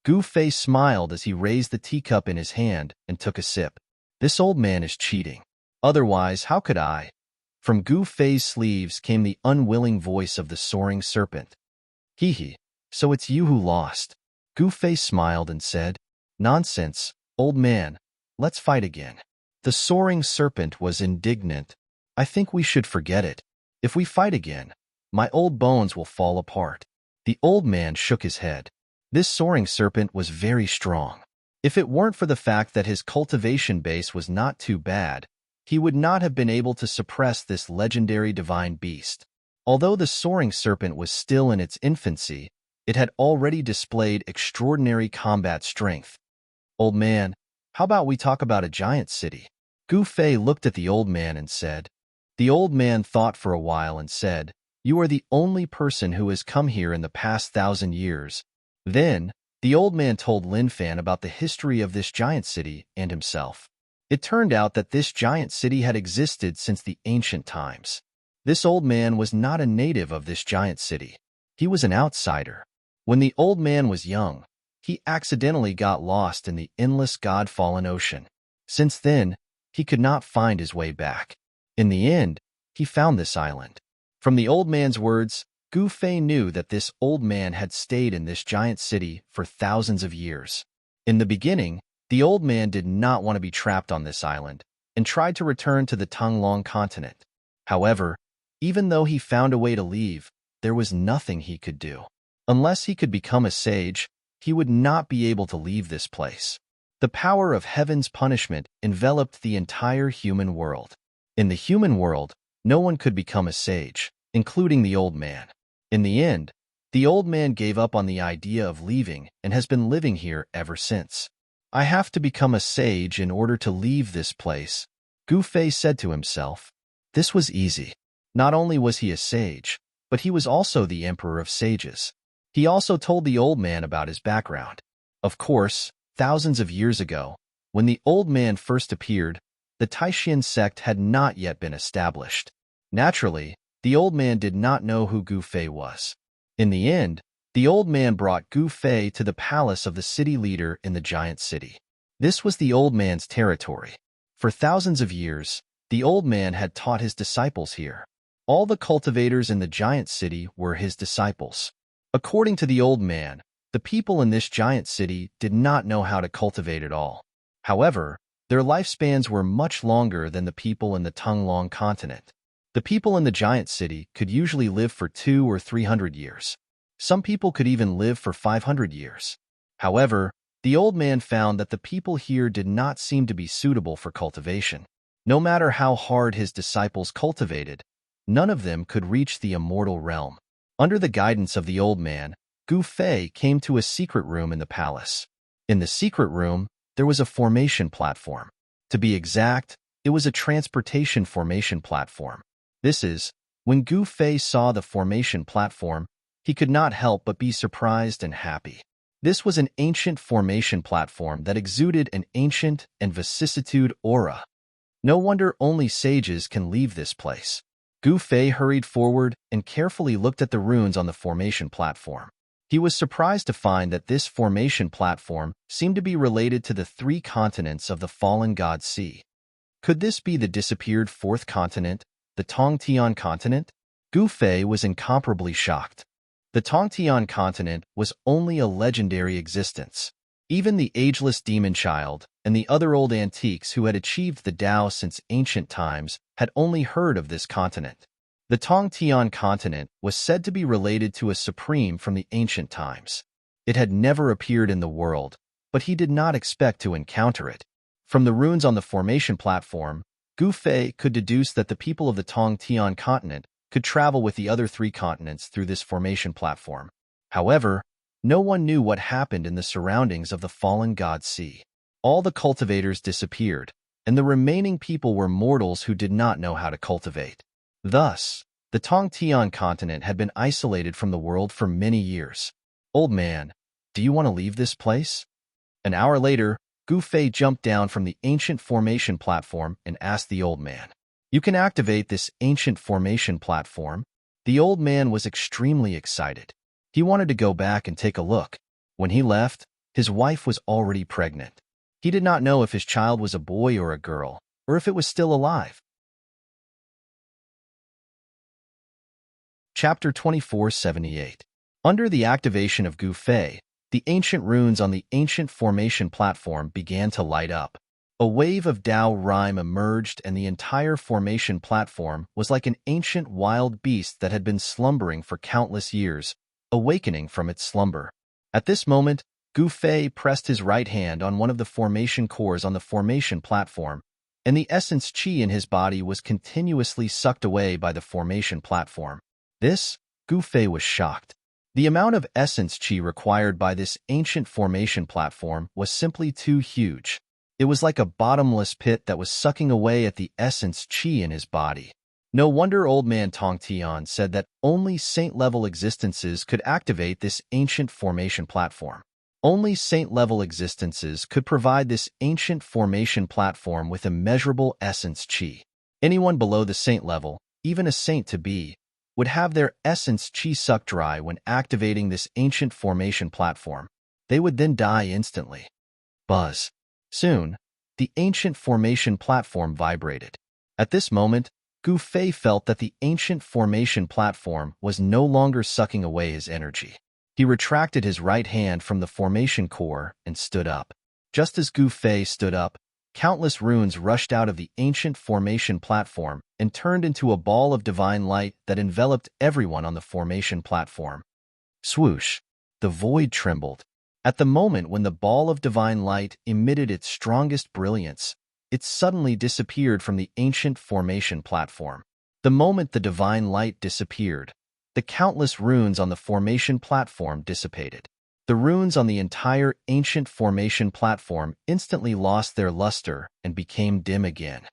Gu Fei smiled as he raised the teacup in his hand and took a sip. This old man is cheating. Otherwise, how could I? From Gu Fei's sleeves came the unwilling voice of the soaring serpent. Hee, so it's you who lost. Gu Fei smiled and said, Nonsense, old man, let's fight again. The soaring serpent was indignant. I think we should forget it. If we fight again, my old bones will fall apart. The old man shook his head. This soaring serpent was very strong. If it weren't for the fact that his cultivation base was not too bad, he would not have been able to suppress this legendary divine beast. Although the soaring serpent was still in its infancy, it had already displayed extraordinary combat strength. Old man, how about we talk about a giant city? Gu Fei looked at the old man and said. The old man thought for a while and said, You are the only person who has come here in the past 1,000 years. Then, the old man told Lin Fan about the history of this giant city and himself. It turned out that this giant city had existed since the ancient times. This old man was not a native of this giant city. He was an outsider. When the old man was young, he accidentally got lost in the endless God-fallen ocean. Since then, he could not find his way back. In the end, he found this island. From the old man's words, Gu Fei knew that this old man had stayed in this giant city for thousands of years. In the beginning, the old man did not want to be trapped on this island and tried to return to the Tanglong continent. However, even though he found a way to leave, there was nothing he could do. Unless he could become a sage, he would not be able to leave this place. The power of heaven's punishment enveloped the entire human world. In the human world, no one could become a sage, including the old man. In the end, the old man gave up on the idea of leaving and has been living here ever since. I have to become a sage in order to leave this place, Gu Fei said to himself. This was easy. Not only was he a sage, but he was also the emperor of sages. He also told the old man about his background. Of course, thousands of years ago, when the old man first appeared, the Taishan sect had not yet been established. Naturally, the old man did not know who Gu Fei was. In the end, the old man brought Gu Fei to the palace of the city leader in the giant city. This was the old man's territory. For thousands of years, the old man had taught his disciples here. All the cultivators in the giant city were his disciples. According to the old man, the people in this giant city did not know how to cultivate at all. However, their lifespans were much longer than the people in the Tanglong continent. The people in the giant city could usually live for 200 or 300 years. Some people could even live for 500 years. However, the old man found that the people here did not seem to be suitable for cultivation. No matter how hard his disciples cultivated, none of them could reach the immortal realm. Under the guidance of the old man, Gu Fei came to a secret room in the palace. In the secret room, there was a formation platform. To be exact, it was a transportation formation platform. This is, when Gu Fei saw the formation platform, he could not help but be surprised and happy. This was an ancient formation platform that exuded an ancient and vicissitude aura. No wonder only sages can leave this place. Gu Fei hurried forward and carefully looked at the runes on the formation platform. He was surprised to find that this formation platform seemed to be related to the 3 continents of the fallen god sea. Could this be the disappeared 4th continent, the Tongtian continent? Gu Fei was incomparably shocked. The Tongtian continent was only a legendary existence. Even the ageless demon child and the other old antiques who had achieved the Tao since ancient times had only heard of this continent. The Tongtian continent was said to be related to a supreme from the ancient times. It had never appeared in the world, but he did not expect to encounter it. From the runes on the formation platform, Gu Fei could deduce that the people of the Tong Tian continent could travel with the other 3 continents through this formation platform. However, no one knew what happened in the surroundings of the fallen god sea. All the cultivators disappeared, and the remaining people were mortals who did not know how to cultivate. Thus, the Tong Tian continent had been isolated from the world for many years. "Old man, do you want to leave this place?" An hour later, Gu Fei jumped down from the ancient formation platform and asked the old man. "You can activate this ancient formation platform." The old man was extremely excited. He wanted to go back and take a look. When he left, his wife was already pregnant. He did not know if his child was a boy or a girl, or if it was still alive. Chapter 2478. Under the activation of Gu Fei, the ancient runes on the ancient formation platform began to light up. A wave of Tao rhyme emerged, and the entire formation platform was like an ancient wild beast that had been slumbering for countless years, awakening from its slumber. At this moment, Gu Fei pressed his right hand on one of the formation cores on the formation platform, and the essence qi in his body was continuously sucked away by the formation platform. Gu Fei was shocked. The amount of essence qi required by this ancient formation platform was simply too huge. It was like a bottomless pit that was sucking away at the essence qi in his body. No wonder old man Tong Tian said that only saint-level existences could activate this ancient formation platform. Only saint-level existences could provide this ancient formation platform with immeasurable essence qi. Anyone below the saint level, even a saint-to-be, would have their essence qi sucked dry when activating this ancient formation platform. They would then die instantly. Buzz. Soon, the ancient formation platform vibrated. At this moment, Gu Fei felt that the ancient formation platform was no longer sucking away his energy. He retracted his right hand from the formation core and stood up. Just as Gu Fei stood up, countless runes rushed out of the ancient formation platform and turned into a ball of divine light that enveloped everyone on the formation platform. Swoosh! The void trembled. At the moment when the ball of divine light emitted its strongest brilliance, it suddenly disappeared from the ancient formation platform. The moment the divine light disappeared, the countless runes on the formation platform dissipated. The runes on the entire ancient formation platform instantly lost their luster and became dim again.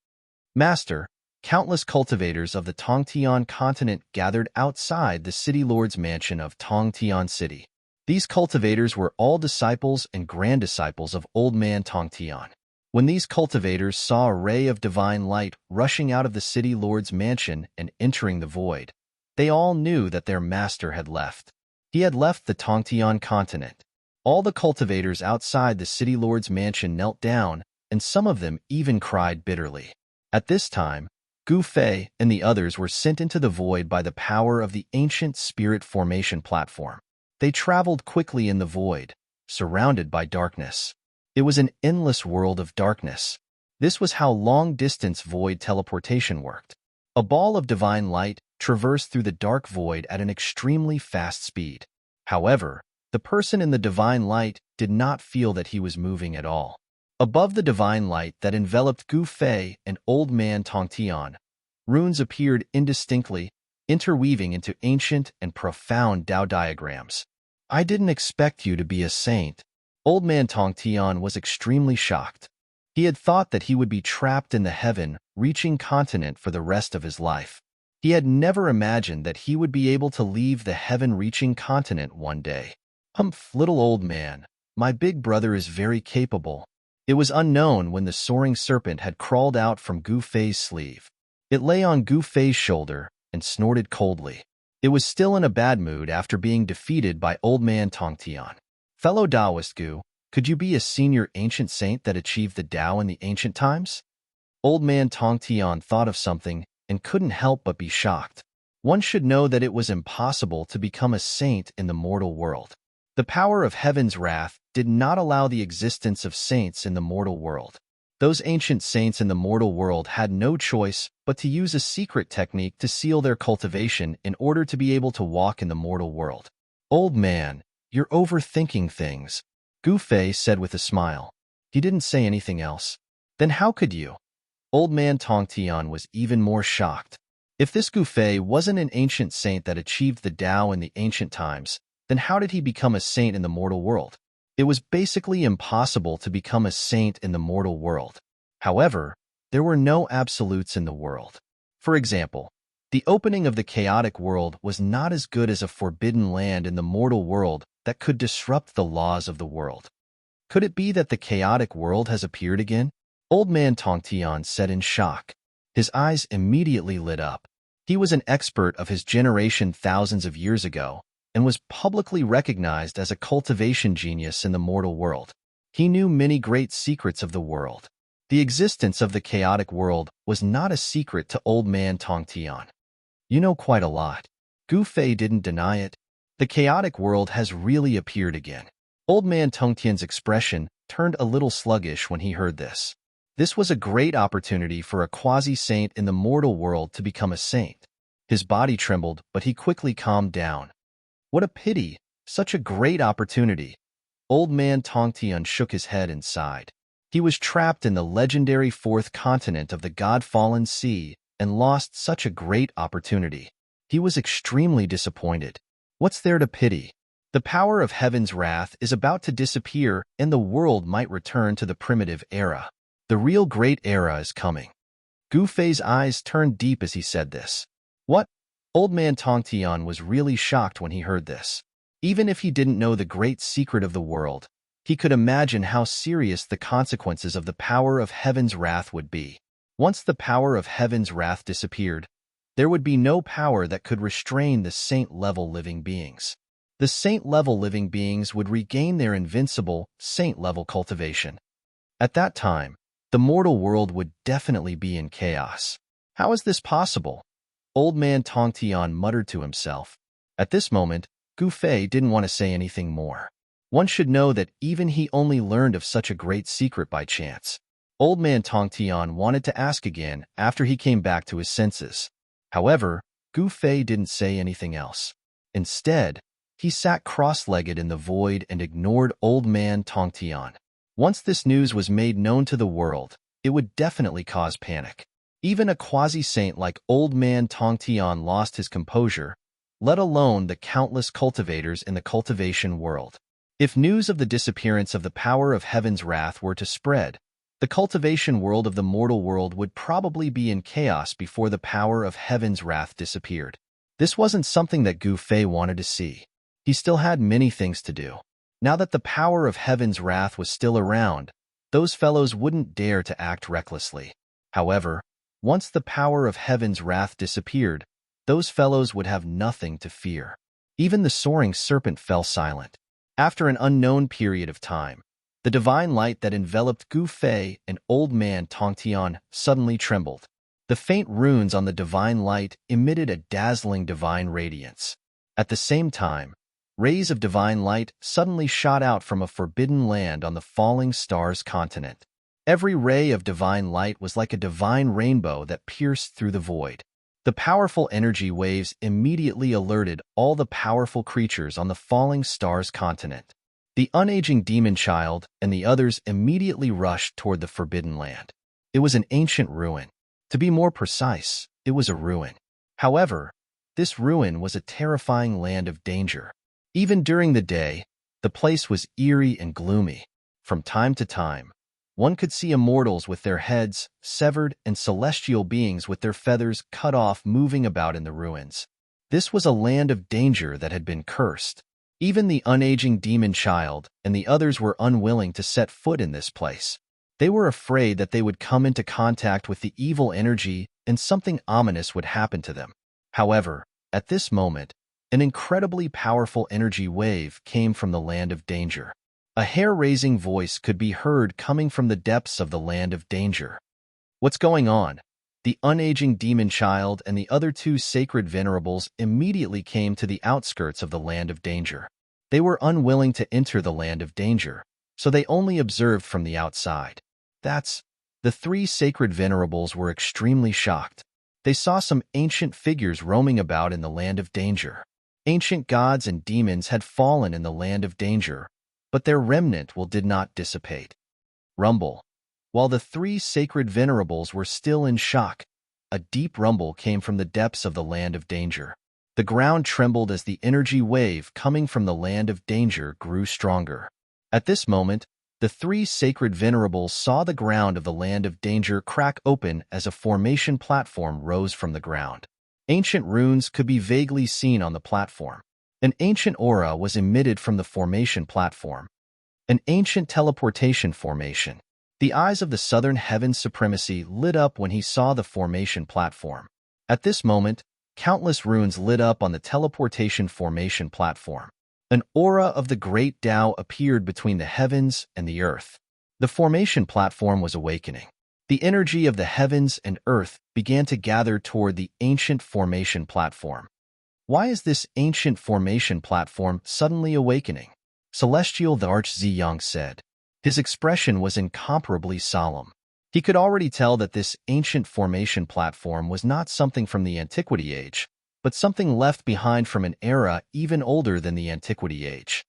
Master, countless cultivators of the Tongtian continent gathered outside the city lord's mansion of Tongtian City. These cultivators were all disciples and grand disciples of old man Tongtian. When these cultivators saw a ray of divine light rushing out of the city lord's mansion and entering the void, they all knew that their master had left. He had left the Tongtian continent. All the cultivators outside the city lord's mansion knelt down, and some of them even cried bitterly. At this time, Gu Fei and the others were sent into the void by the power of the ancient spirit formation platform. They traveled quickly in the void, surrounded by darkness. It was an endless world of darkness. This was how long-distance void teleportation worked. A ball of divine light traversed through the dark void at an extremely fast speed. However, the person in the divine light did not feel that he was moving at all. Above the divine light that enveloped Gu Fei and old man Tongtian, runes appeared indistinctly, interweaving into ancient and profound Tao diagrams. "I didn't expect you to be a saint." Old man Tongtian was extremely shocked. He had thought that he would be trapped in the heaven-reaching continent for the rest of his life. He had never imagined that he would be able to leave the heaven-reaching continent one day. "Humph, little old man, my big brother is very capable." It was unknown when the soaring serpent had crawled out from Gu Fei's sleeve. It lay on Gu Fei's shoulder and snorted coldly. It was still in a bad mood after being defeated by old man Tongtian. "Fellow Taoist Gu, could you be a senior ancient saint that achieved the Tao in the ancient times?" Old man Tongtian thought of something and couldn't help but be shocked. One should know that it was impossible to become a saint in the mortal world. The power of heaven's wrath did not allow the existence of saints in the mortal world. Those ancient saints in the mortal world had no choice but to use a secret technique to seal their cultivation in order to be able to walk in the mortal world. "Old man, "You're overthinking things," Gu Fei said with a smile. He didn't say anything else. "Then how could you?" Old man Tongtian was even more shocked. If this Gu Fei wasn't an ancient saint that achieved the Tao in the ancient times, then how did he become a saint in the mortal world? It was basically impossible to become a saint in the mortal world. However, there were no absolutes in the world. For example, the opening of the chaotic world was not as good as a forbidden land in the mortal world that could disrupt the laws of the world. Could it be that the chaotic world has appeared again? Old man Tongtian said in shock. His eyes immediately lit up. He was an expert of his generation thousands of years ago and was publicly recognized as a cultivation genius in the mortal world. He knew many great secrets of the world. The existence of the chaotic world was not a secret to old man Tongtian. "You know quite a lot." Gu Fei didn't deny it. "The chaotic world has really appeared again." Old man Tongtian's expression turned a little sluggish when he heard this. This was a great opportunity for a quasi-saint in the mortal world to become a saint. His body trembled, but he quickly calmed down. What a pity! Such a great opportunity. Old man Tongtian shook his head and sighed. He was trapped in the legendary fourth continent of the God-fallen sea and lost such a great opportunity. He was extremely disappointed. What's there to pity? The power of heaven's wrath is about to disappear and the world might return to the primitive era. The real great era is coming. Gu Fei's eyes turned deep as he said this. What? Old man Tongtian was really shocked when he heard this. Even if he didn't know the great secret of the world, he could imagine how serious the consequences of the power of heaven's wrath would be. Once the power of heaven's wrath disappeared, there would be no power that could restrain the saint-level living beings. The saint-level living beings would regain their invincible, saint-level cultivation. At that time, the mortal world would definitely be in chaos. How is this possible? Old man Tongtian muttered to himself. At this moment, Gu Fei didn't want to say anything more. One should know that even he only learned of such a great secret by chance. Old man Tongtian wanted to ask again after he came back to his senses. However, Gu Fei didn't say anything else. Instead, he sat cross-legged in the void and ignored old man Tongtian. Once this news was made known to the world, it would definitely cause panic. Even a quasi-saint like old man Tongtian lost his composure, let alone the countless cultivators in the cultivation world. If news of the disappearance of the power of heaven's wrath were to spread, the cultivation world of the mortal world would probably be in chaos before the power of heaven's wrath disappeared. This wasn't something that Gu Fei wanted to see. He still had many things to do. Now that the power of heaven's wrath was still around, those fellows wouldn't dare to act recklessly. However, once the power of heaven's wrath disappeared, those fellows would have nothing to fear. Even the soaring serpent fell silent. After an unknown period of time, the divine light that enveloped Gu Fei and old man Tongtian suddenly trembled. The faint runes on the divine light emitted a dazzling divine radiance. At the same time, rays of divine light suddenly shot out from a forbidden land on the falling stars continent. Every ray of divine light was like a divine rainbow that pierced through the void. The powerful energy waves immediately alerted all the powerful creatures on the falling stars continent. The unaging demon child and the others immediately rushed toward the forbidden land. It was an ancient ruin. To be more precise, it was a ruin. However, this ruin was a terrifying land of danger. Even during the day, the place was eerie and gloomy. From time to time, one could see immortals with their heads severed and celestial beings with their feathers cut off moving about in the ruins. This was a land of danger that had been cursed. Even the unaging demon child and the others were unwilling to set foot in this place. They were afraid that they would come into contact with the evil energy and something ominous would happen to them. However, at this moment, an incredibly powerful energy wave came from the land of danger. A hair-raising voice could be heard coming from the depths of the land of danger. What's going on? The unaging demon child and the other two sacred venerables immediately came to the outskirts of the land of danger. They were unwilling to enter the land of danger, so they only observed from the outside. The three sacred venerables were extremely shocked. They saw some ancient figures roaming about in the land of danger. Ancient gods and demons had fallen in the land of danger, but their remnant did not dissipate. Rumble. While the three sacred venerables were still in shock, a deep rumble came from the depths of the land of danger. The ground trembled as the energy wave coming from the land of danger grew stronger. At this moment, the three sacred venerables saw the ground of the land of danger crack open as a formation platform rose from the ground. Ancient runes could be vaguely seen on the platform. An ancient aura was emitted from the formation platform. An ancient teleportation formation. The eyes of the Southern Heaven's Supremacy lit up when he saw the formation platform. At this moment, countless runes lit up on the teleportation formation platform. An aura of the great Tao appeared between the heavens and the earth. The formation platform was awakening. The energy of the heavens and earth began to gather toward the ancient formation platform. Why is this ancient formation platform suddenly awakening? Celestial the Arch-Ziyang said. His expression was incomparably solemn. He could already tell that this ancient formation platform was not something from the Antiquity Age, but something left behind from an era even older than the Antiquity Age.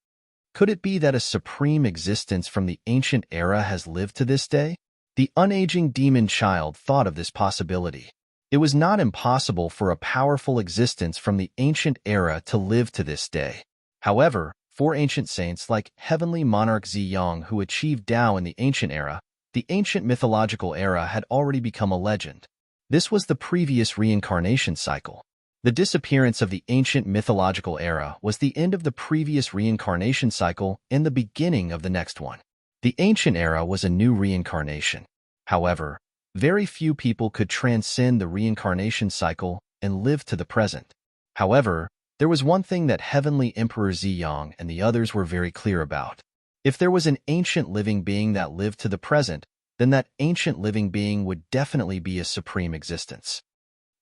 Could it be that a supreme existence from the ancient era has lived to this day? The unaging demon child thought of this possibility. It was not impossible for a powerful existence from the ancient era to live to this day. However, for ancient saints like Heavenly Monarch Ziyang who achieved Tao in the ancient era, the ancient mythological era had already become a legend. This was the previous reincarnation cycle. The disappearance of the ancient mythological era was the end of the previous reincarnation cycle and the beginning of the next one. The ancient era was a new reincarnation. However, very few people could transcend the reincarnation cycle and live to the present. However, there was one thing that Heavenly Emperor Ziyang and the others were very clear about. If there was an ancient living being that lived to the present, then that ancient living being would definitely be a supreme existence.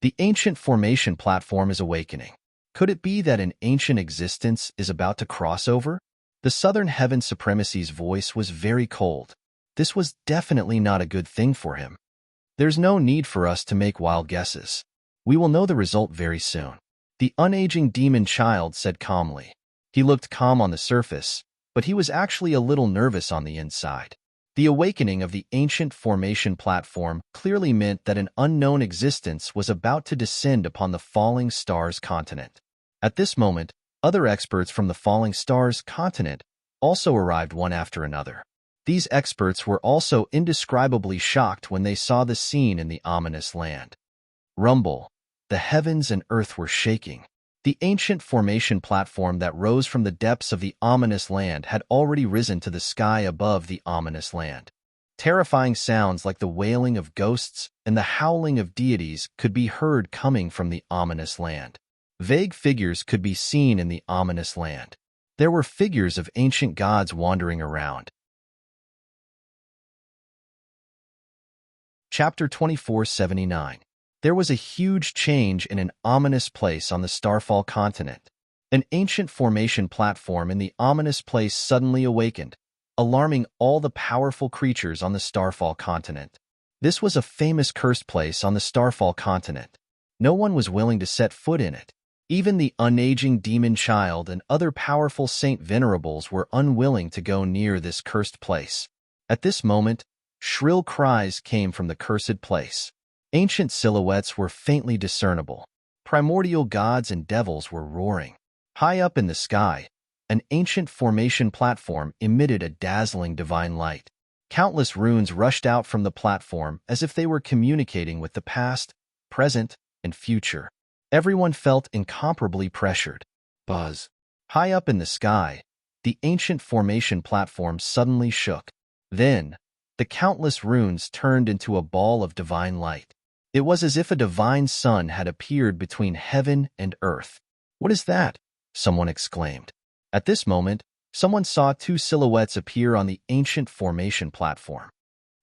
The ancient formation platform is awakening. Could it be that an ancient existence is about to cross over? The Southern Heaven Supremacy's voice was very cold. This was definitely not a good thing for him. There's no need for us to make wild guesses. We will know the result very soon. The unaging demon child said calmly. He looked calm on the surface, but he was actually a little nervous on the inside. The awakening of the ancient formation platform clearly meant that an unknown existence was about to descend upon the Falling Stars continent. At this moment, other experts from the Falling Stars continent also arrived one after another. These experts were also indescribably shocked when they saw the scene in the ominous land. Rumble. The heavens and earth were shaking. The ancient formation platform that rose from the depths of the ominous land had already risen to the sky above the ominous land. Terrifying sounds like the wailing of ghosts and the howling of deities could be heard coming from the ominous land. Vague figures could be seen in the ominous land. There were figures of ancient gods wandering around. Chapter 2479. There was a huge change in an ominous place on the Starfall continent. An ancient formation platform in the ominous place suddenly awakened, alarming all the powerful creatures on the Starfall continent. This was a famous cursed place on the Starfall continent. No one was willing to set foot in it. Even the unaging demon child and other powerful saint venerables were unwilling to go near this cursed place. At this moment, shrill cries came from the cursed place. Ancient silhouettes were faintly discernible. Primordial gods and devils were roaring. High up in the sky, an ancient formation platform emitted a dazzling divine light. Countless runes rushed out from the platform as if they were communicating with the past, present, and future. Everyone felt incomparably pressured. Buzz. High up in the sky, the ancient formation platform suddenly shook. Then, the countless runes turned into a ball of divine light. It was as if a divine sun had appeared between heaven and earth. "What is that?" someone exclaimed. At this moment, someone saw two silhouettes appear on the ancient formation platform.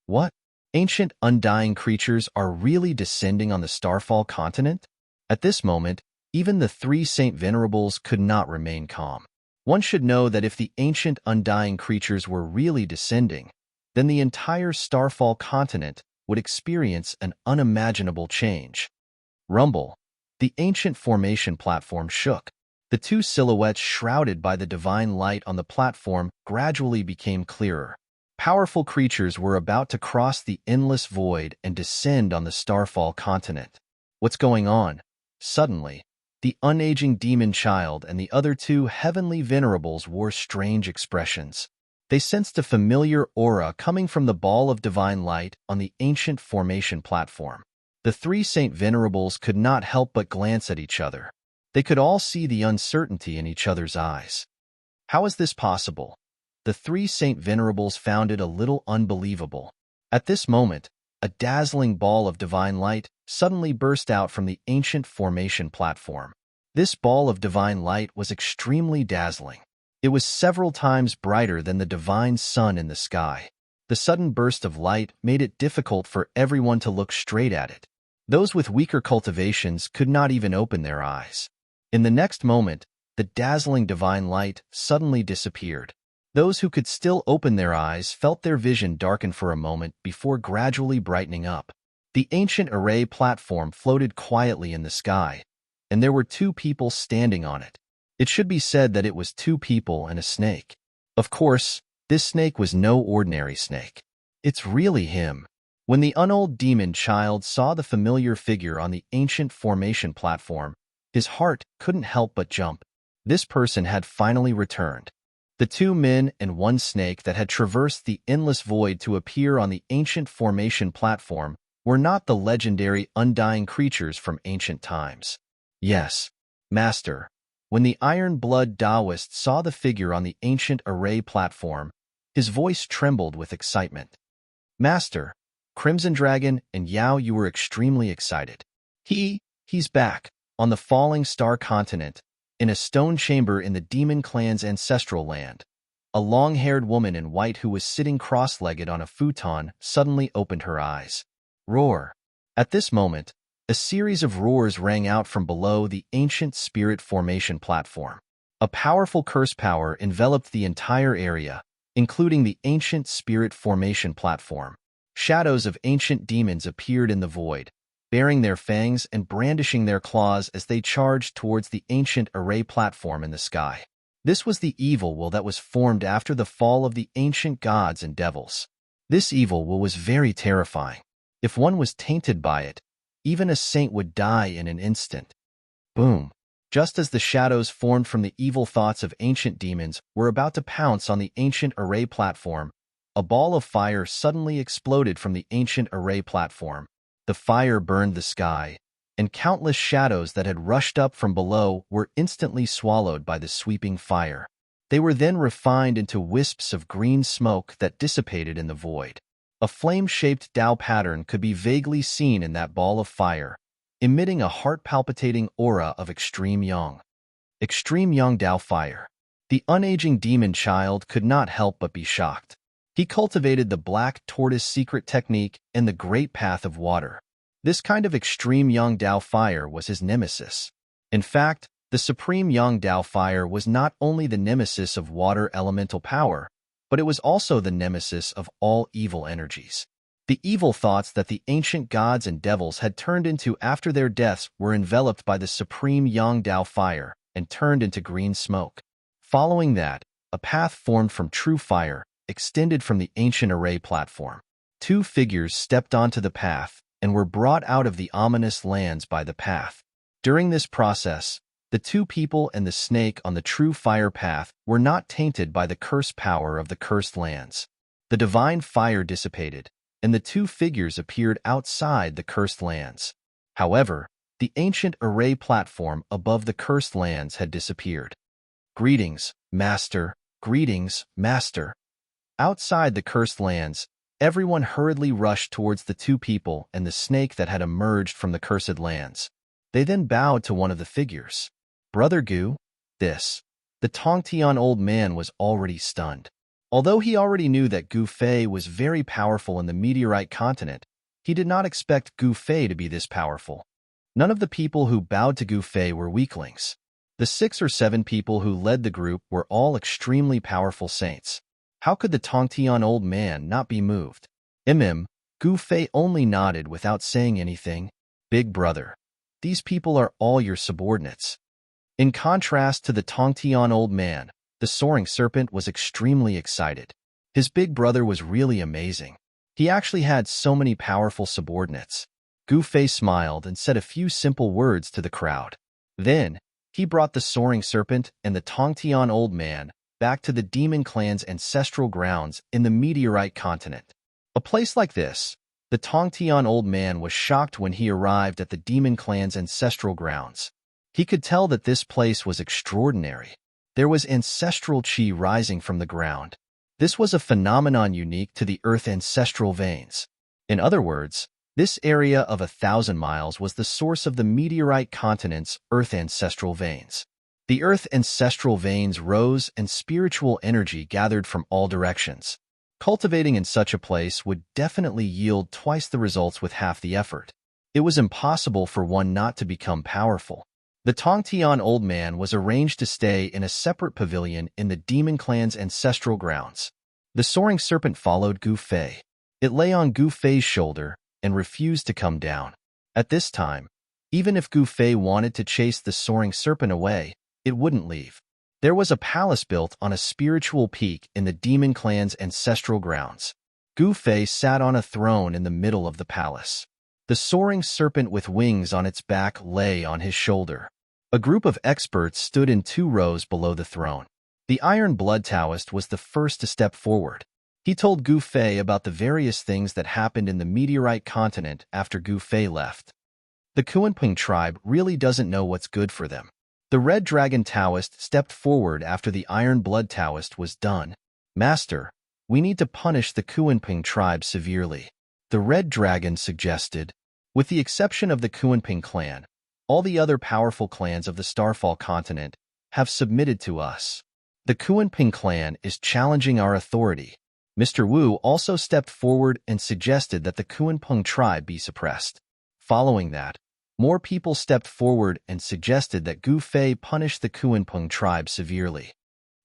What? Ancient undying creatures are really descending on the Starfall continent? At this moment, even the three Saint Venerables could not remain calm. One should know that if the ancient undying creatures were really descending, then the entire Starfall continent would experience an unimaginable change. Rumble. The ancient formation platform shook. The two silhouettes shrouded by the divine light on the platform gradually became clearer. Powerful creatures were about to cross the endless void and descend on the Starfall continent. What's going on? Suddenly, the unaging demon child and the other two heavenly venerables wore strange expressions. They sensed a familiar aura coming from the ball of divine light on the ancient formation platform. The three Saint Venerables could not help but glance at each other. They could all see the uncertainty in each other's eyes. How is this possible? The three Saint Venerables found it a little unbelievable. At this moment, a dazzling ball of divine light suddenly burst out from the ancient formation platform. This ball of divine light was extremely dazzling. It was several times brighter than the divine sun in the sky. The sudden burst of light made it difficult for everyone to look straight at it. Those with weaker cultivations could not even open their eyes. In the next moment, the dazzling divine light suddenly disappeared. Those who could still open their eyes felt their vision darken for a moment before gradually brightening up. The ancient array platform floated quietly in the sky, and there were two people standing on it. It should be said that it was two people and a snake. Of course, this snake was no ordinary snake. It's really him. When the unold demon child saw the familiar figure on the ancient formation platform, his heart couldn't help but jump. This person had finally returned. The two men and one snake that had traversed the endless void to appear on the ancient formation platform were not the legendary undying creatures from ancient times. Yes, Master. When the iron-blood Taoist saw the figure on the ancient array platform, his voice trembled with excitement. Master, Crimson Dragon and Yao, you were extremely excited. He's back, on the falling star continent, in a stone chamber in the demon clan's ancestral land. A long-haired woman in white who was sitting cross-legged on a futon suddenly opened her eyes. Roar. At this moment, a series of roars rang out from below the ancient spirit formation platform. A powerful curse power enveloped the entire area, including the ancient spirit formation platform. Shadows of ancient demons appeared in the void, baring their fangs and brandishing their claws as they charged towards the ancient array platform in the sky. This was the evil will that was formed after the fall of the ancient gods and devils. This evil will was very terrifying. If one was tainted by it, even a saint would die in an instant. Boom! Just as the shadows formed from the evil thoughts of ancient demons were about to pounce on the ancient array platform, a ball of fire suddenly exploded from the ancient array platform. The fire burned the sky, and countless shadows that had rushed up from below were instantly swallowed by the sweeping fire. They were then refined into wisps of green smoke that dissipated in the void. A flame-shaped Tao pattern could be vaguely seen in that ball of fire, emitting a heart-palpitating aura of extreme yang. Extreme yang Tao fire. The unaging demon child could not help but be shocked. He cultivated the Black Tortoise secret technique and the Great Path of Water. This kind of extreme Yang Dao fire was his nemesis. In fact, the supreme Yang Dao fire was not only the nemesis of water elemental power, but it was also the nemesis of all evil energies. The evil thoughts that the ancient gods and devils had turned into after their deaths were enveloped by the supreme Yang Dao fire and turned into green smoke. Following that, a path formed from true fire extended from the ancient array platform. Two figures stepped onto the path and were brought out of the ominous lands by the path. During this process, the two people and the snake on the true fire path were not tainted by the curse power of the cursed lands. The divine fire dissipated, and the two figures appeared outside the cursed lands. However, the ancient array platform above the cursed lands had disappeared. Greetings, Master. Greetings, Master. Outside the cursed lands, everyone hurriedly rushed towards the two people and the snake that had emerged from the cursed lands. They then bowed to one of the figures. Brother Gu, this. The Tongtian old man was already stunned. Although he already knew that Gu Fei was very powerful in the meteorite continent, he did not expect Gu Fei to be this powerful. None of the people who bowed to Gu Fei were weaklings. The 6 or 7 people who led the group were all extremely powerful saints. How could the Tongtian old man not be moved? Gu Fei only nodded without saying anything. Big brother, these people are all your subordinates. In contrast to the Tongtian old man, the soaring serpent was extremely excited. His big brother was really amazing. He actually had so many powerful subordinates. Gu Fei smiled and said a few simple words to the crowd. Then, he brought the soaring serpent and the Tongtian old man back to the demon clan's ancestral grounds in the meteorite continent. A place like this, the Tongtian old man was shocked when he arrived at the demon clan's ancestral grounds. He could tell that this place was extraordinary. There was ancestral qi rising from the ground. This was a phenomenon unique to the Earth ancestral veins. In other words, this area of 1,000 miles was the source of the meteorite continent's Earth ancestral veins. The Earth ancestral veins rose and spiritual energy gathered from all directions. Cultivating in such a place would definitely yield twice the results with half the effort. It was impossible for one not to become powerful. The Tongtian old man was arranged to stay in a separate pavilion in the demon clan's ancestral grounds. The soaring serpent followed Gu Fei. It lay on Gu Fei's shoulder and refused to come down. At this time, even if Gu Fei wanted to chase the soaring serpent away, it wouldn't leave. There was a palace built on a spiritual peak in the demon clan's ancestral grounds. Gu Fei sat on a throne in the middle of the palace. The soaring serpent with wings on its back lay on his shoulder. A group of experts stood in 2 rows below the throne. The Iron Blood Taoist was the first to step forward. He told Gu Fei about the various things that happened in the meteorite continent after Gu Fei left. The Kuanping tribe really doesn't know what's good for them. The Red Dragon Taoist stepped forward after the Iron Blood Taoist was done. Master, we need to punish the Kuanping tribe severely. The Red Dragon suggested. With the exception of the Kuanping clan, all the other powerful clans of the Starfall continent have submitted to us. The Kuanping clan is challenging our authority. Mr. Wu also stepped forward and suggested that the Kuanping tribe be suppressed. Following that, more people stepped forward and suggested that Gu Fei punish the Kuanping tribe severely.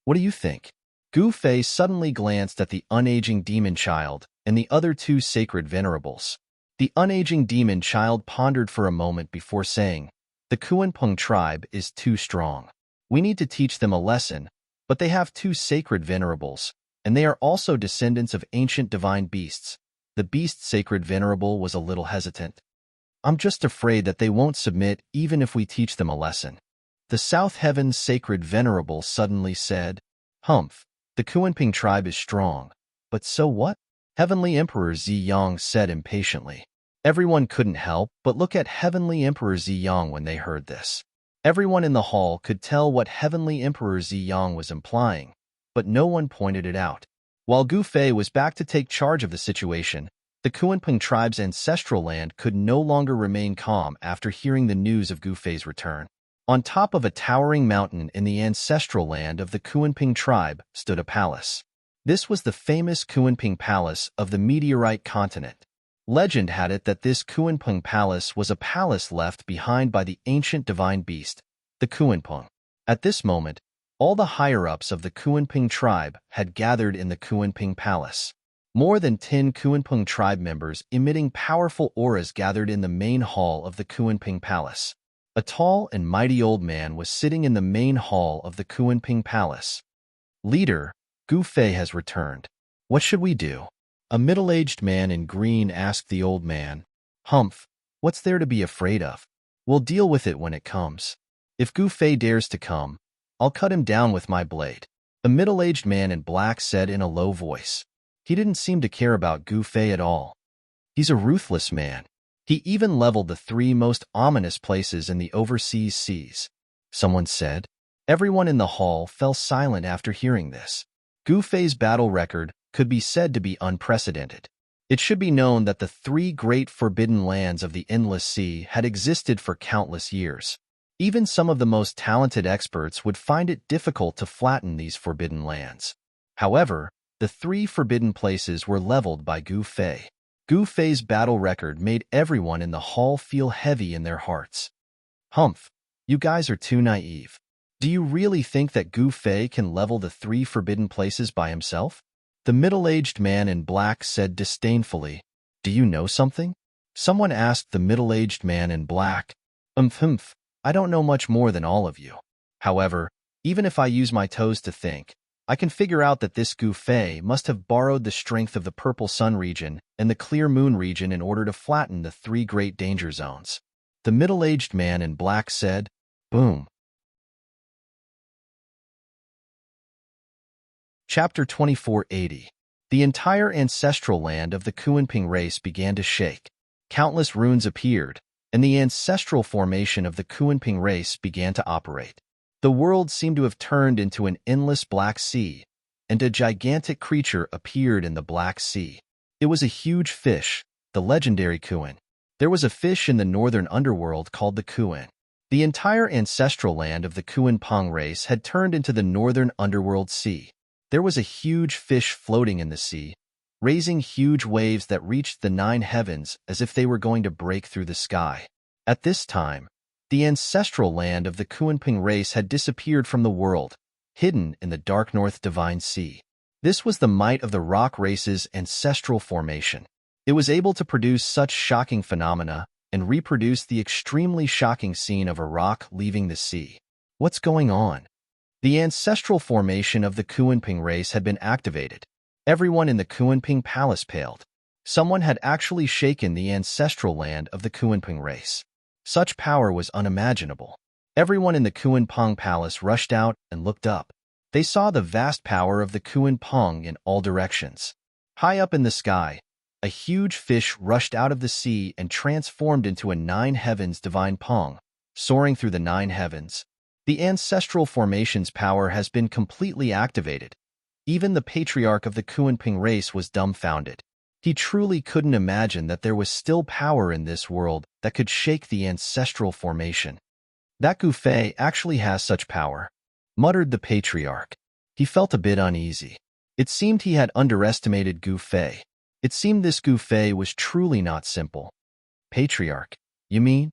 What do you think? Gu Fei suddenly glanced at the unaging demon child and the other 2 sacred venerables. The unaging demon child pondered for a moment before saying, "The Kuanping tribe is too strong. We need to teach them a lesson, but they have 2 sacred venerables, and they are also descendants of ancient divine beasts." The beast sacred venerable was a little hesitant. "I'm just afraid that they won't submit even if we teach them a lesson." The South Heaven's sacred venerable suddenly said, "Humph, the Kuanping tribe is strong, but so what?" Heavenly Emperor Ziyang said impatiently. Everyone couldn't help but look at Heavenly Emperor Ziyang when they heard this. Everyone in the hall could tell what Heavenly Emperor Ziyang was implying, but no one pointed it out. While Gu Fei was back to take charge of the situation, the Kuanping tribe's ancestral land could no longer remain calm after hearing the news of Gu Fei's return. On top of a towering mountain in the ancestral land of the Kuanping tribe stood a palace. This was the famous Kuanping Palace of the meteorite continent. Legend had it that this Kuanping Palace was a palace left behind by the ancient divine beast, the Kuanping. At this moment, all the higher-ups of the Kuanping tribe had gathered in the Kuanping Palace. More than 10 Kuanping tribe members emitting powerful auras gathered in the main hall of the Kuanping Palace. A tall and mighty old man was sitting in the main hall of the Kuanping Palace. "Leader, Gu Fei has returned. What should we do?" A middle-aged man in green asked the old man. "Humph, what's there to be afraid of? We'll deal with it when it comes. If Gu Fei dares to come, I'll cut him down with my blade." A middle-aged man in black said in a low voice. He didn't seem to care about Gu Fei at all. He's a ruthless man. He even leveled the 3 most ominous places in the overseas seas. Someone said. Everyone in the hall fell silent after hearing this. Gu Fei's battle record could be said to be unprecedented. It should be known that the 3 great forbidden lands of the Endless Sea had existed for countless years. Even some of the most talented experts would find it difficult to flatten these forbidden lands. However, the 3 forbidden places were leveled by Gu Fei. Gu Fei's battle record made everyone in the hall feel heavy in their hearts. "Humph, you guys are too naive. Do you really think that Gu Fei can level the 3 forbidden places by himself?" The middle-aged man in black said disdainfully. "Do you know something?" Someone asked the middle-aged man in black. Humph, I don't know much more than all of you. However, even if I use my toes to think, I can figure out that this Gufei must have borrowed the strength of the purple sun region and the clear moon region in order to flatten the three great danger zones. The middle-aged man in black said, "Boom." Chapter 2480. The entire ancestral land of the Kuanping race began to shake. Countless runes appeared, and the ancestral formation of the Kuanping race began to operate. The world seemed to have turned into an endless black sea, and a gigantic creature appeared in the black sea. It was a huge fish, the legendary Kuan. There was a fish in the northern underworld called the Kuan. The entire ancestral land of the Kuanping race had turned into the northern underworld sea. There was a huge fish floating in the sea, raising huge waves that reached the 9 heavens as if they were going to break through the sky. At this time, the ancestral land of the Kuanping race had disappeared from the world, hidden in the dark North Divine Sea. This was the might of the rock race's ancestral formation. It was able to produce such shocking phenomena and reproduce the extremely shocking scene of a rock leaving the sea. What's going on? The ancestral formation of the Kuanping race had been activated. Everyone in the Kuanping palace paled. Someone had actually shaken the ancestral land of the Kuanping race. Such power was unimaginable. Everyone in the Kuanping palace rushed out and looked up. They saw the vast power of the Kuanping in all directions. High up in the sky, a huge fish rushed out of the sea and transformed into a 9 heavens divine Peng, soaring through the 9 heavens. The ancestral formation's power has been completely activated. Even the patriarch of the Kuanping race was dumbfounded. He truly couldn't imagine that there was still power in this world that could shake the ancestral formation. That Gufei actually has such power, muttered the patriarch. He felt a bit uneasy. It seemed he had underestimated Gufei. It seemed this Gufei was truly not simple. Patriarch, you mean?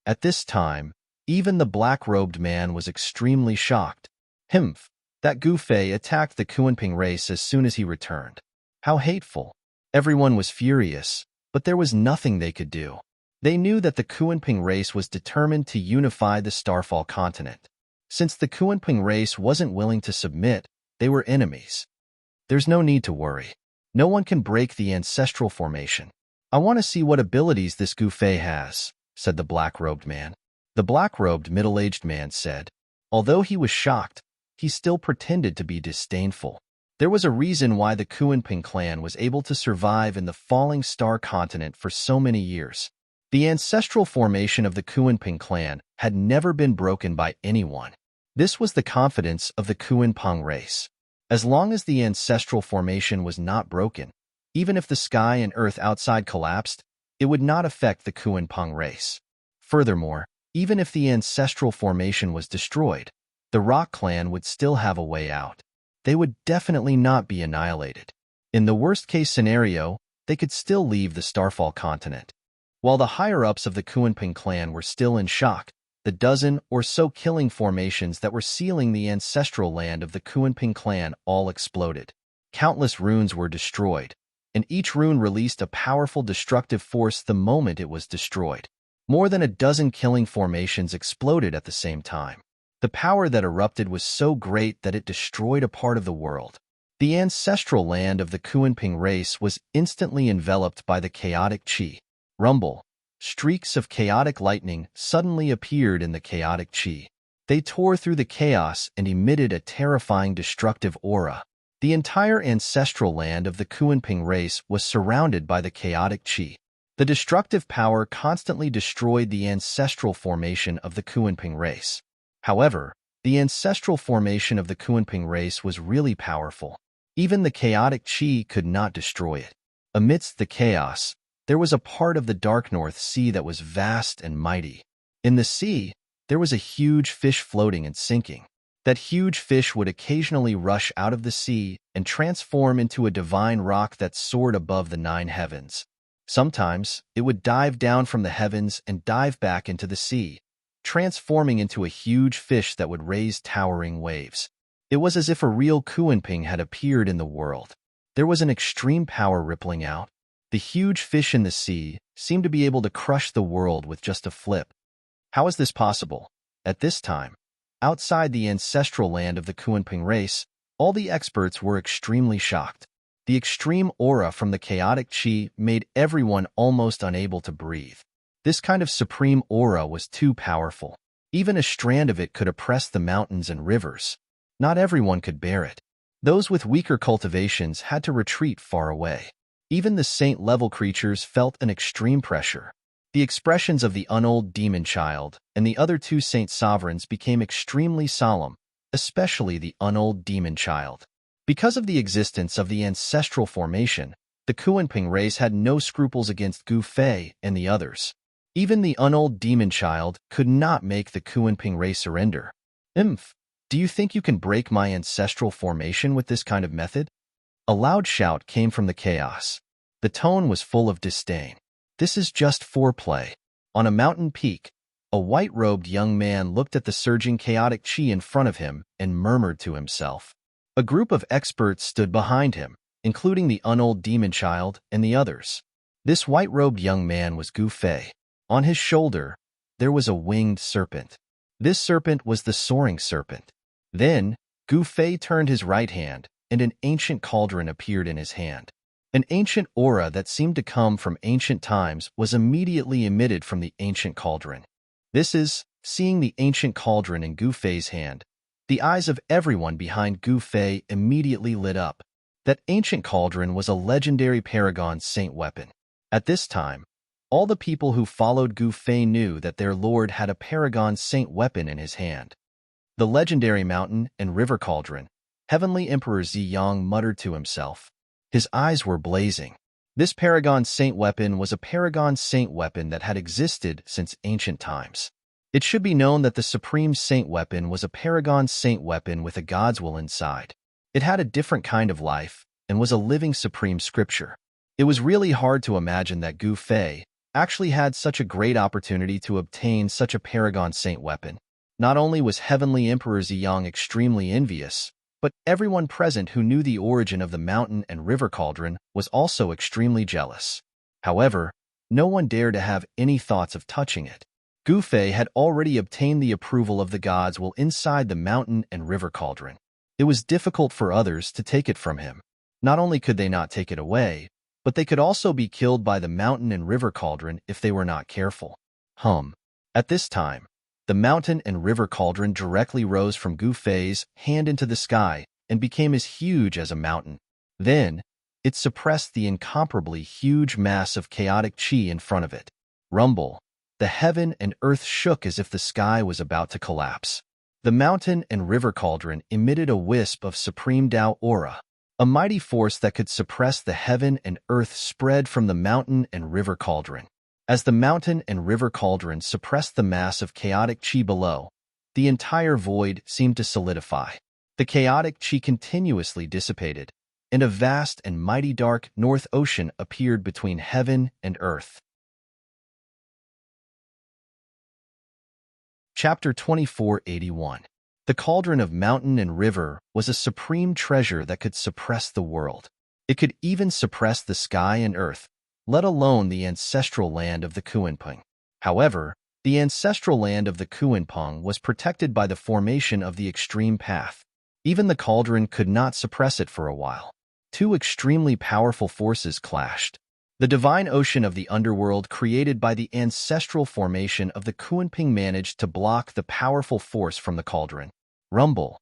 At this time, even the black-robed man was extremely shocked. Himph, that Gufei attacked the Kuanping race as soon as he returned. How hateful. Everyone was furious, but there was nothing they could do. They knew that the Kuanping race was determined to unify the Starfall continent. Since the Kuanping race wasn't willing to submit, they were enemies. There's no need to worry. No one can break the ancestral formation. I want to see what abilities this Gufei has, said the black-robed man. The black-robed middle-aged man said. Although he was shocked, he still pretended to be disdainful. There was a reason why the Kuanping clan was able to survive in the falling star continent for so many years. The ancestral formation of the Kuanping clan had never been broken by anyone. This was the confidence of the Kuanping race. As long as the ancestral formation was not broken, even if the sky and earth outside collapsed, it would not affect the Kuanping race. Furthermore, even if the ancestral formation was destroyed, the Rock clan would still have a way out. They would definitely not be annihilated. In the worst-case scenario, they could still leave the Starfall continent. While the higher-ups of the Kuanping clan were still in shock, the dozen or so killing formations that were sealing the ancestral land of the Kuanping clan all exploded. Countless runes were destroyed, and each rune released a powerful destructive force the moment it was destroyed. More than a dozen killing formations exploded at the same time. The power that erupted was so great that it destroyed a part of the world. The ancestral land of the Kuanping race was instantly enveloped by the chaotic chi. Rumble. Streaks of chaotic lightning suddenly appeared in the chaotic chi. They tore through the chaos and emitted a terrifying destructive aura. The entire ancestral land of the Kuanping race was surrounded by the chaotic chi. The destructive power constantly destroyed the ancestral formation of the Kuanping race. However, the ancestral formation of the Kuanping race was really powerful. Even the chaotic chi could not destroy it. Amidst the chaos, there was a part of the Dark North Sea that was vast and mighty. In the sea, there was a huge fish floating and sinking. That huge fish would occasionally rush out of the sea and transform into a divine rock that soared above the 9 heavens. Sometimes, it would dive down from the heavens and dive back into the sea, transforming into a huge fish that would raise towering waves. It was as if a real Kuanping had appeared in the world. There was an extreme power rippling out. The huge fish in the sea seemed to be able to crush the world with just a flip. How is this possible? At this time, outside the ancestral land of the Kuan-Ping race, all the experts were extremely shocked. The extreme aura from the chaotic chi made everyone almost unable to breathe. This kind of supreme aura was too powerful. Even a strand of it could oppress the mountains and rivers. Not everyone could bear it. Those with weaker cultivations had to retreat far away. Even the saint-level creatures felt an extreme pressure. The expressions of the unold demon child and the other two saint sovereigns became extremely solemn, especially the unold demon child. Because of the existence of the ancestral formation, the Kuan-Ping race had no scruples against Gu Fei and the others. Even the unold demon child could not make the Kuan-Ping race surrender. Do you think you can break my ancestral formation with this kind of method? A loud shout came from the chaos. The tone was full of disdain. This is just foreplay. On a mountain peak, a white-robed young man looked at the surging chaotic chi in front of him and murmured to himself. A group of experts stood behind him, including the unold demon child and the others. This white-robed young man was Gu Fei. On his shoulder, there was a winged serpent. This serpent was the soaring serpent. Then, Gu Fei turned his right hand, and an ancient cauldron appeared in his hand. An ancient aura that seemed to come from ancient times was immediately emitted from the ancient cauldron. Seeing the ancient cauldron in Gu Fei's hand, the eyes of everyone behind Gu Fei immediately lit up. That ancient cauldron was a legendary paragon saint weapon. At this time, all the people who followed Gu Fei knew that their lord had a paragon saint weapon in his hand. The legendary mountain and river cauldron, Heavenly Emperor Ziyang muttered to himself. His eyes were blazing. This paragon saint weapon was a paragon saint weapon that had existed since ancient times. It should be known that the supreme saint weapon was a paragon saint weapon with a god's will inside. It had a different kind of life and was a living supreme scripture. It was really hard to imagine that Gu Fei actually had such a great opportunity to obtain such a paragon saint weapon. Not only was Heavenly Emperor Ziyang extremely envious, but everyone present who knew the origin of the mountain and river cauldron was also extremely jealous. However, no one dared to have any thoughts of touching it. Gu Fei had already obtained the approval of the gods while inside the mountain and river cauldron. It was difficult for others to take it from him. Not only could they not take it away, but they could also be killed by the mountain and river cauldron if they were not careful. At this time, the mountain and river cauldron directly rose from Gu Fei's hand into the sky and became as huge as a mountain. Then, it suppressed the incomparably huge mass of chaotic chi in front of it. Rumble. The heaven and earth shook as if the sky was about to collapse. The mountain and river cauldron emitted a wisp of supreme Tao aura. A mighty force that could suppress the heaven and earth spread from the mountain and river cauldron. As the mountain and river cauldron suppressed the mass of chaotic chi below, the entire void seemed to solidify. The chaotic chi continuously dissipated, and a vast and mighty dark North Ocean appeared between heaven and earth. Chapter 2481. The cauldron of mountain and river was a supreme treasure that could suppress the world. It could even suppress the sky and earth, let alone the ancestral land of the Kuan-Ping. However, the ancestral land of the Kuan-Ping was protected by the formation of the extreme path. Even the cauldron could not suppress it for a while. Two extremely powerful forces clashed. The divine ocean of the underworld created by the ancestral formation of the Kuan-Ping managed to block the powerful force from the cauldron. Rumble.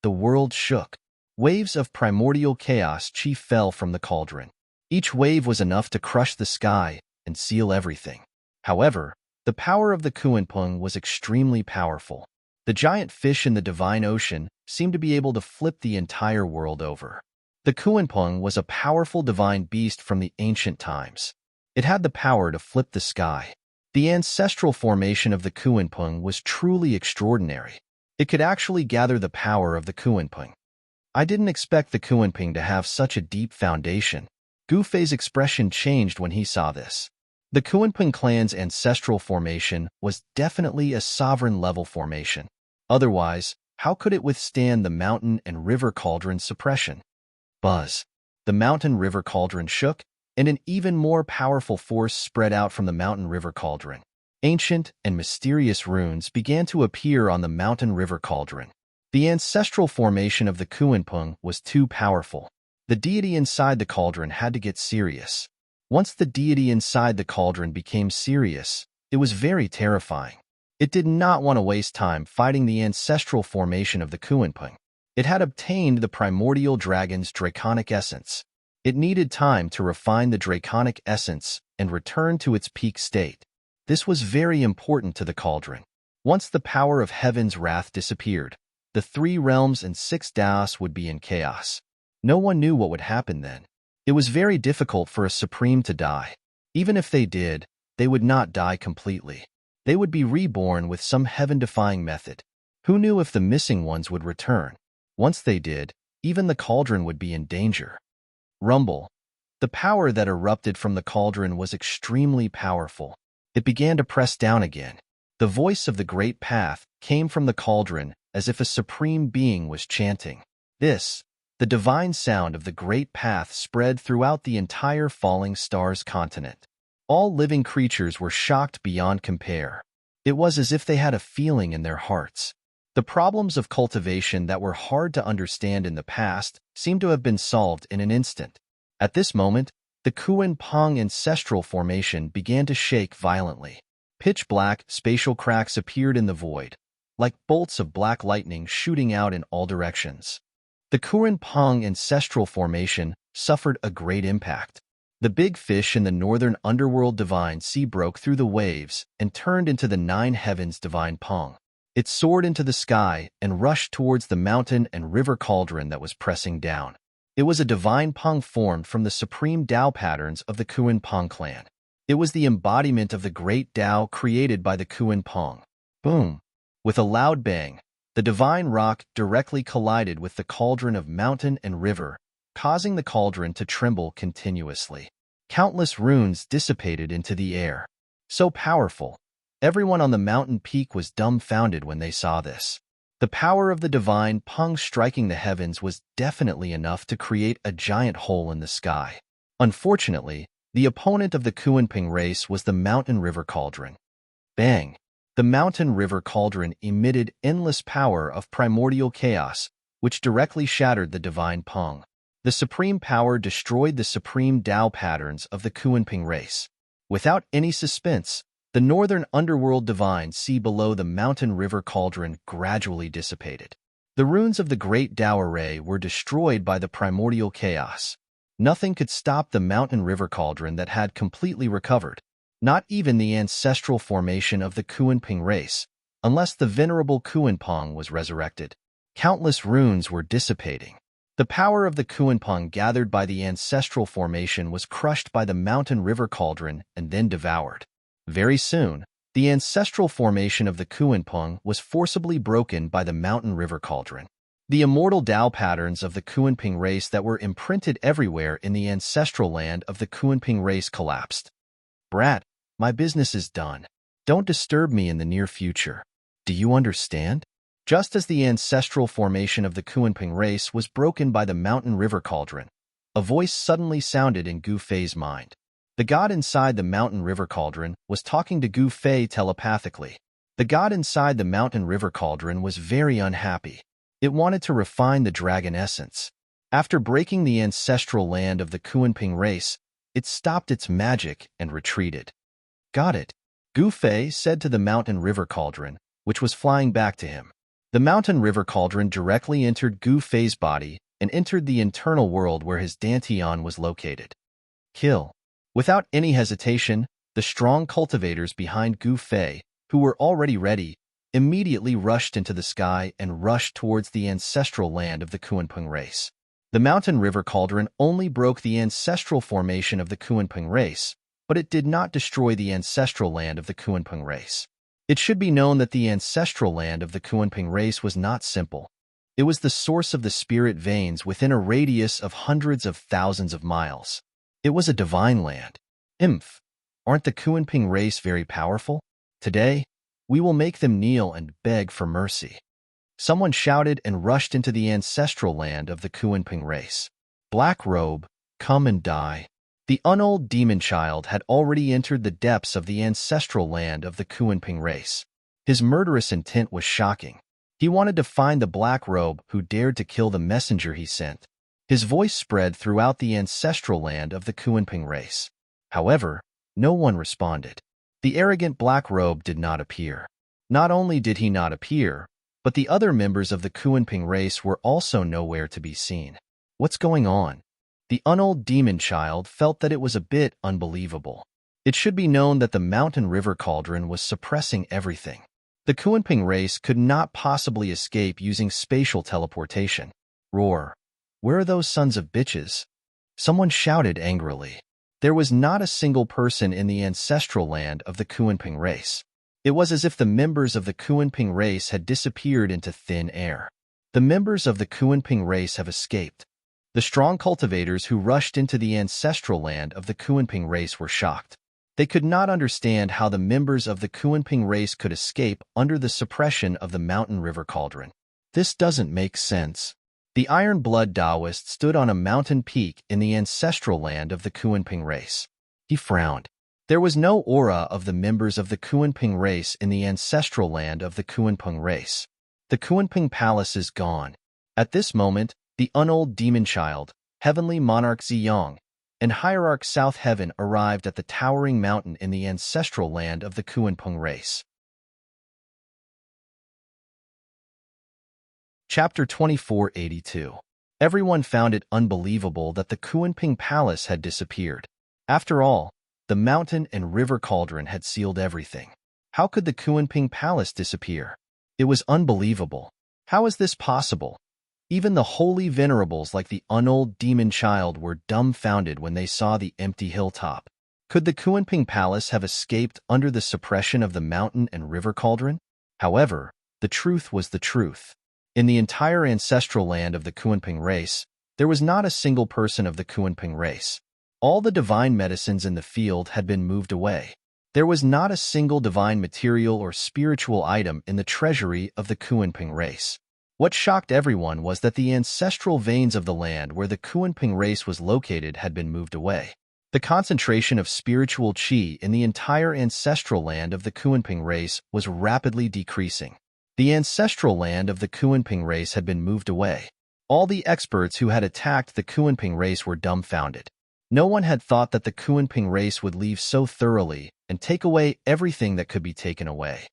The world shook. Waves of primordial chaos chi fell from the cauldron. Each wave was enough to crush the sky and seal everything. However, the power of the Kuan-Ping was extremely powerful. The giant fish in the divine ocean seemed to be able to flip the entire world over. The Kuan-Ping was a powerful divine beast from the ancient times. It had the power to flip the sky. The ancestral formation of the Kuan-Ping was truly extraordinary. It could actually gather the power of the Kuan-Ping. I didn't expect the Kuan-Ping to have such a deep foundation. Gu Fei's expression changed when he saw this. The Kuan-Ping clan's ancestral formation was definitely a sovereign-level formation. Otherwise, how could it withstand the mountain and river cauldron suppression? Buzz. The mountain-river cauldron shook, and an even more powerful force spread out from the mountain-river cauldron. Ancient and mysterious runes began to appear on the mountain river cauldron. The ancestral formation of the Kuanpung was too powerful. The deity inside the cauldron had to get serious. Once the deity inside the cauldron became serious, it was very terrifying. It did not want to waste time fighting the ancestral formation of the Kuanpung. It had obtained the primordial dragon's draconic essence. It needed time to refine the draconic essence and return to its peak state. This was very important to the cauldron. Once the power of heaven's wrath disappeared, the 3 realms and 6 Daos would be in chaos. No one knew what would happen then. It was very difficult for a supreme to die. Even if they did, they would not die completely. They would be reborn with some heaven-defying method. Who knew if the missing ones would return? Once they did, even the cauldron would be in danger. Rumble. The power that erupted from the cauldron was extremely powerful. It began to press down again. The voice of the great path came from the cauldron as if a supreme being was chanting. The divine sound of the great path spread throughout the entire falling stars continent. All living creatures were shocked beyond compare. It was as if they had a feeling in their hearts. The problems of cultivation that were hard to understand in the past seemed to have been solved in an instant. At this moment, the Kuanpung ancestral formation began to shake violently. Pitch-black spatial cracks appeared in the void, like bolts of black lightning shooting out in all directions. The Kuanpung ancestral formation suffered a great impact. The big fish in the northern underworld divine sea broke through the waves and turned into the 9 heavens divine Pung. It soared into the sky and rushed towards the mountain and river cauldron that was pressing down. It was a divine Pung formed from the supreme Tao patterns of the Kuanpung clan. It was the embodiment of the great Tao created by the Kuanpung. Boom! With a loud bang, the divine rock directly collided with the cauldron of mountain and river, causing the cauldron to tremble continuously. Countless runes dissipated into the air. So powerful, everyone on the mountain peak was dumbfounded when they saw this. The power of the divine Pung striking the heavens was definitely enough to create a giant hole in the sky. Unfortunately, the opponent of the Kuanping race was the mountain river cauldron. Bang! The mountain river cauldron emitted endless power of primordial chaos, which directly shattered the divine Pung. The supreme power destroyed the supreme Tao patterns of the Kuanping race. Without any suspense, the northern underworld divine sea below the mountain river cauldron gradually dissipated. The runes of the great Tao array were destroyed by the primordial chaos. Nothing could stop the mountain river cauldron that had completely recovered. Not even the ancestral formation of the Kuanping race, unless the venerable Kuanpung was resurrected. Countless runes were dissipating. The power of the Kuanpung gathered by the ancestral formation was crushed by the mountain river cauldron and then devoured. Very soon, the ancestral formation of the Kuanpung was forcibly broken by the mountain river cauldron. The immortal Tao patterns of the Kuanping race that were imprinted everywhere in the ancestral land of the Kuanping race collapsed. Brat, my business is done. Don't disturb me in the near future. Do you understand? Just as the ancestral formation of the Kuanping race was broken by the mountain river cauldron, a voice suddenly sounded in Gu Fei's mind. The god inside the mountain river cauldron was talking to Gu Fei telepathically. The god inside the mountain river cauldron was very unhappy. It wanted to refine the dragon essence. After breaking the ancestral land of the Kuanping race, it stopped its magic and retreated. Got it, Gu Fei said to the mountain river cauldron, which was flying back to him. The mountain river cauldron directly entered Gu Fei's body and entered the internal world where his dantian was located. Kill. Without any hesitation, the strong cultivators behind Gu Fei, who were already ready, immediately rushed into the sky and rushed towards the ancestral land of the Kuanping race. The mountain river cauldron only broke the ancestral formation of the Kuanping race, but it did not destroy the ancestral land of the Kuanping race. It should be known that the ancestral land of the Kuanping race was not simple. It was the source of the spirit veins within a radius of hundreds of thousands of miles. It was a divine land. Aren't the Kuanping race very powerful? Today, we will make them kneel and beg for mercy. Someone shouted and rushed into the ancestral land of the Kuanping race. Black robe, come and die. The unold demon child had already entered the depths of the ancestral land of the Kuanping race. His murderous intent was shocking. He wanted to find the black robe who dared to kill the messenger he sent. His voice spread throughout the ancestral land of the Kuanping race. However, no one responded. The arrogant black robe did not appear. Not only did he not appear, but the other members of the Kuanping race were also nowhere to be seen. What's going on? The unold demon child felt that it was a bit unbelievable. It should be known that the mountain river cauldron was suppressing everything. The Kuanping race could not possibly escape using spatial teleportation. Roar. Where are those sons of bitches? Someone shouted angrily. There was not a single person in the ancestral land of the Kuanping race. It was as if the members of the Kuanping race had disappeared into thin air. The members of the Kuanping race have escaped. The strong cultivators who rushed into the ancestral land of the Kuanping race were shocked. They could not understand how the members of the Kuanping race could escape under the suppression of the mountain river cauldron. This doesn't make sense. The Iron Blood Taoist stood on a mountain peak in the ancestral land of the Kuanping race. He frowned. There was no aura of the members of the Kuanping race in the ancestral land of the Kuanping race. The Kuanping palace is gone. At this moment, the unold demon child, heavenly monarch Ziyang, and hierarch South Heaven arrived at the towering mountain in the ancestral land of the Kuanping race. Chapter 2482. Everyone found it unbelievable that the Kuanping palace had disappeared. After all, the mountain and river cauldron had sealed everything. How could the Kuanping palace disappear? It was unbelievable. How is this possible? Even the holy venerables like the unold demon child were dumbfounded when they saw the empty hilltop. Could the Kuanping palace have escaped under the suppression of the mountain and river cauldron? However, the truth was the truth. In the entire ancestral land of the Kuanping race, there was not a single person of the Kuanping race. All the divine medicines in the field had been moved away. There was not a single divine material or spiritual item in the treasury of the Kuanping race. What shocked everyone was that the ancestral veins of the land where the Kuanping race was located had been moved away. The concentration of spiritual qi in the entire ancestral land of the Kuanping race was rapidly decreasing. The ancestral land of the Kuanping race had been moved away. All the experts who had attacked the Kuanping race were dumbfounded. No one had thought that the Kuanping race would leave so thoroughly and take away everything that could be taken away.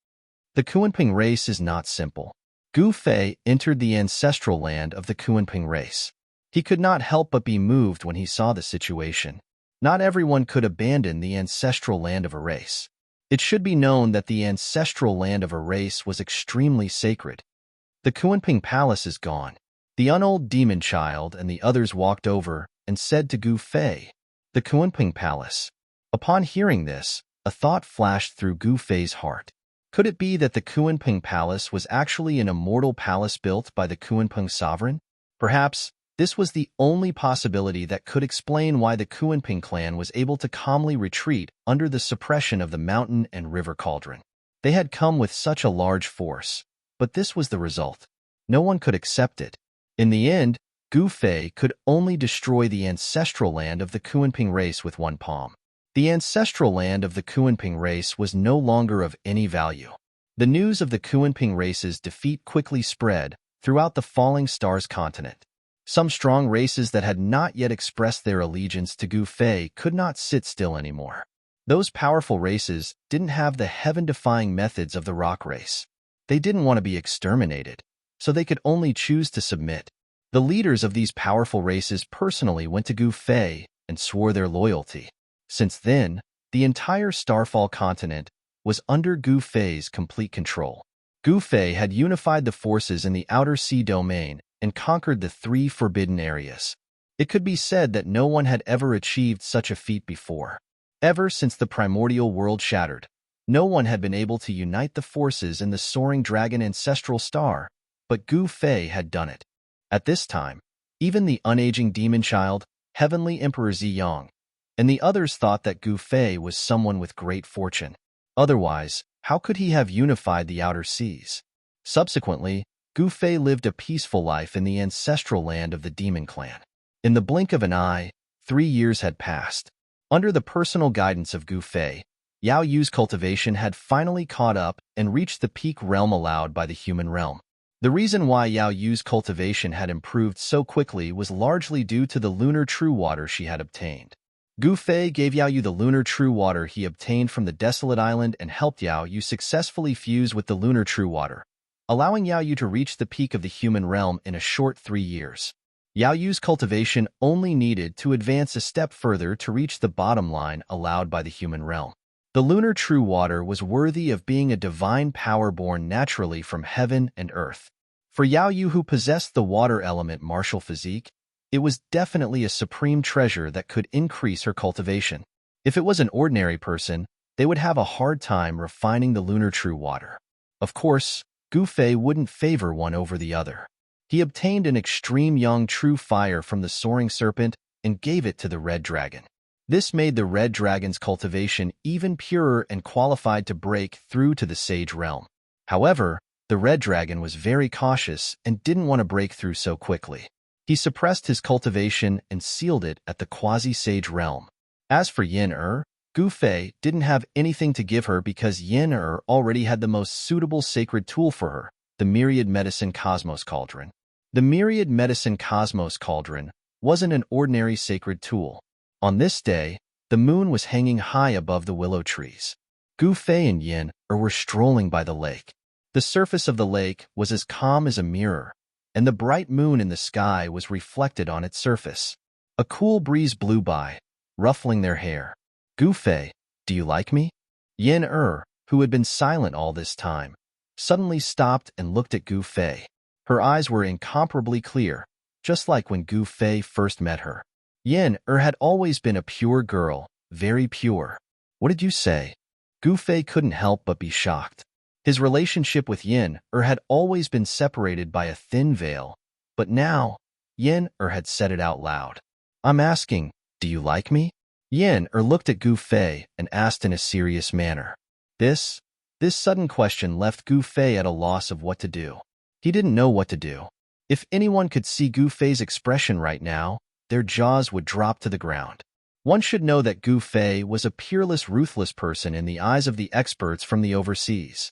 The Kuanping race is not simple. Gu Fei entered the ancestral land of the Kuanping race. He could not help but be moved when he saw the situation. Not everyone could abandon the ancestral land of a race. It should be known that the ancestral land of a race was extremely sacred. The Kuanping palace is gone. The unold demon child and the others walked over and said to Gu Fei, "The Kuanping palace." Upon hearing this, a thought flashed through Gu Fei's heart. Could it be that the Kuanping palace was actually an immortal palace built by the Kuanping sovereign? Perhaps this was the only possibility that could explain why the Kuanping clan was able to calmly retreat under the suppression of the mountain and river cauldron. They had come with such a large force, but this was the result. No one could accept it. In the end, Gu Fei could only destroy the ancestral land of the Kuanping race with one palm. The ancestral land of the Kuanping race was no longer of any value. The news of the Kuanping race's defeat quickly spread throughout the Falling Stars continent. Some strong races that had not yet expressed their allegiance to Gu Fei could not sit still anymore. Those powerful races didn't have the heaven-defying methods of the rock race. They didn't want to be exterminated, so they could only choose to submit. The leaders of these powerful races personally went to Gu Fei and swore their loyalty. Since then, the entire Starfall continent was under Gu Fei's complete control. Gu Fei had unified the forces in the Outer Sea domain and conquered the 3 forbidden areas. It could be said that no one had ever achieved such a feat before. Ever since the primordial world shattered, no one had been able to unite the forces in the soaring dragon ancestral star, but Gu Fei had done it. At this time, even the unaging demon child, Heavenly Emperor Ziyang, and the others thought that Gu Fei was someone with great fortune. Otherwise, how could he have unified the outer seas? Subsequently, Gu Fei lived a peaceful life in the ancestral land of the demon clan. In the blink of an eye, 3 years had passed. Under the personal guidance of Gu Fei, Yao Yu's cultivation had finally caught up and reached the peak realm allowed by the human realm. The reason why Yao Yu's cultivation had improved so quickly was largely due to the lunar true water she had obtained. Gu Fei gave Yao Yu the lunar true water he obtained from the desolate island and helped Yao Yu successfully fuse with the lunar true water, allowing Yao Yu to reach the peak of the human realm in a short 3 years. Yao Yu's cultivation only needed to advance a step further to reach the bottom line allowed by the human realm. The lunar true water was worthy of being a divine power born naturally from heaven and earth. For Yao Yu, who possessed the water element martial physique, it was definitely a supreme treasure that could increase her cultivation. If it was an ordinary person, they would have a hard time refining the lunar true water. Of course, Gu Fei wouldn't favor one over the other. He obtained an extreme young true fire from the soaring serpent and gave it to the red dragon. This made the red dragon's cultivation even purer and qualified to break through to the sage realm. However, the red dragon was very cautious and didn't want to break through so quickly. He suppressed his cultivation and sealed it at the quasi-sage realm. As for Yin Gu Fei didn't have anything to give her because Yin already had the most suitable sacred tool for her, the Myriad Medicine Cosmos Cauldron. The Myriad Medicine Cosmos Cauldron wasn't an ordinary sacred tool. On this day, the moon was hanging high above the willow trees. Gu Fei and Yin were strolling by the lake. The surface of the lake was as calm as a mirror, and the bright moon in the sky was reflected on its surface. A cool breeze blew by, ruffling their hair. Gu Fei, do you like me? Yin who had been silent all this time, suddenly stopped and looked at Gu Fei. Her eyes were incomparably clear, just like when Gu Fei first met her. Yin had always been a pure girl, very pure. What did you say? Gu Fei couldn't help but be shocked. His relationship with Yin had always been separated by a thin veil, but now, Yin had said it out loud. I'm asking, do you like me? Yin looked at Gu Fei and asked in a serious manner. This sudden question left Gu Fei at a loss of what to do. He didn't know what to do. If anyone could see Gu Fei's expression right now, their jaws would drop to the ground. One should know that Gu Fei was a peerless, ruthless person in the eyes of the experts from the overseas.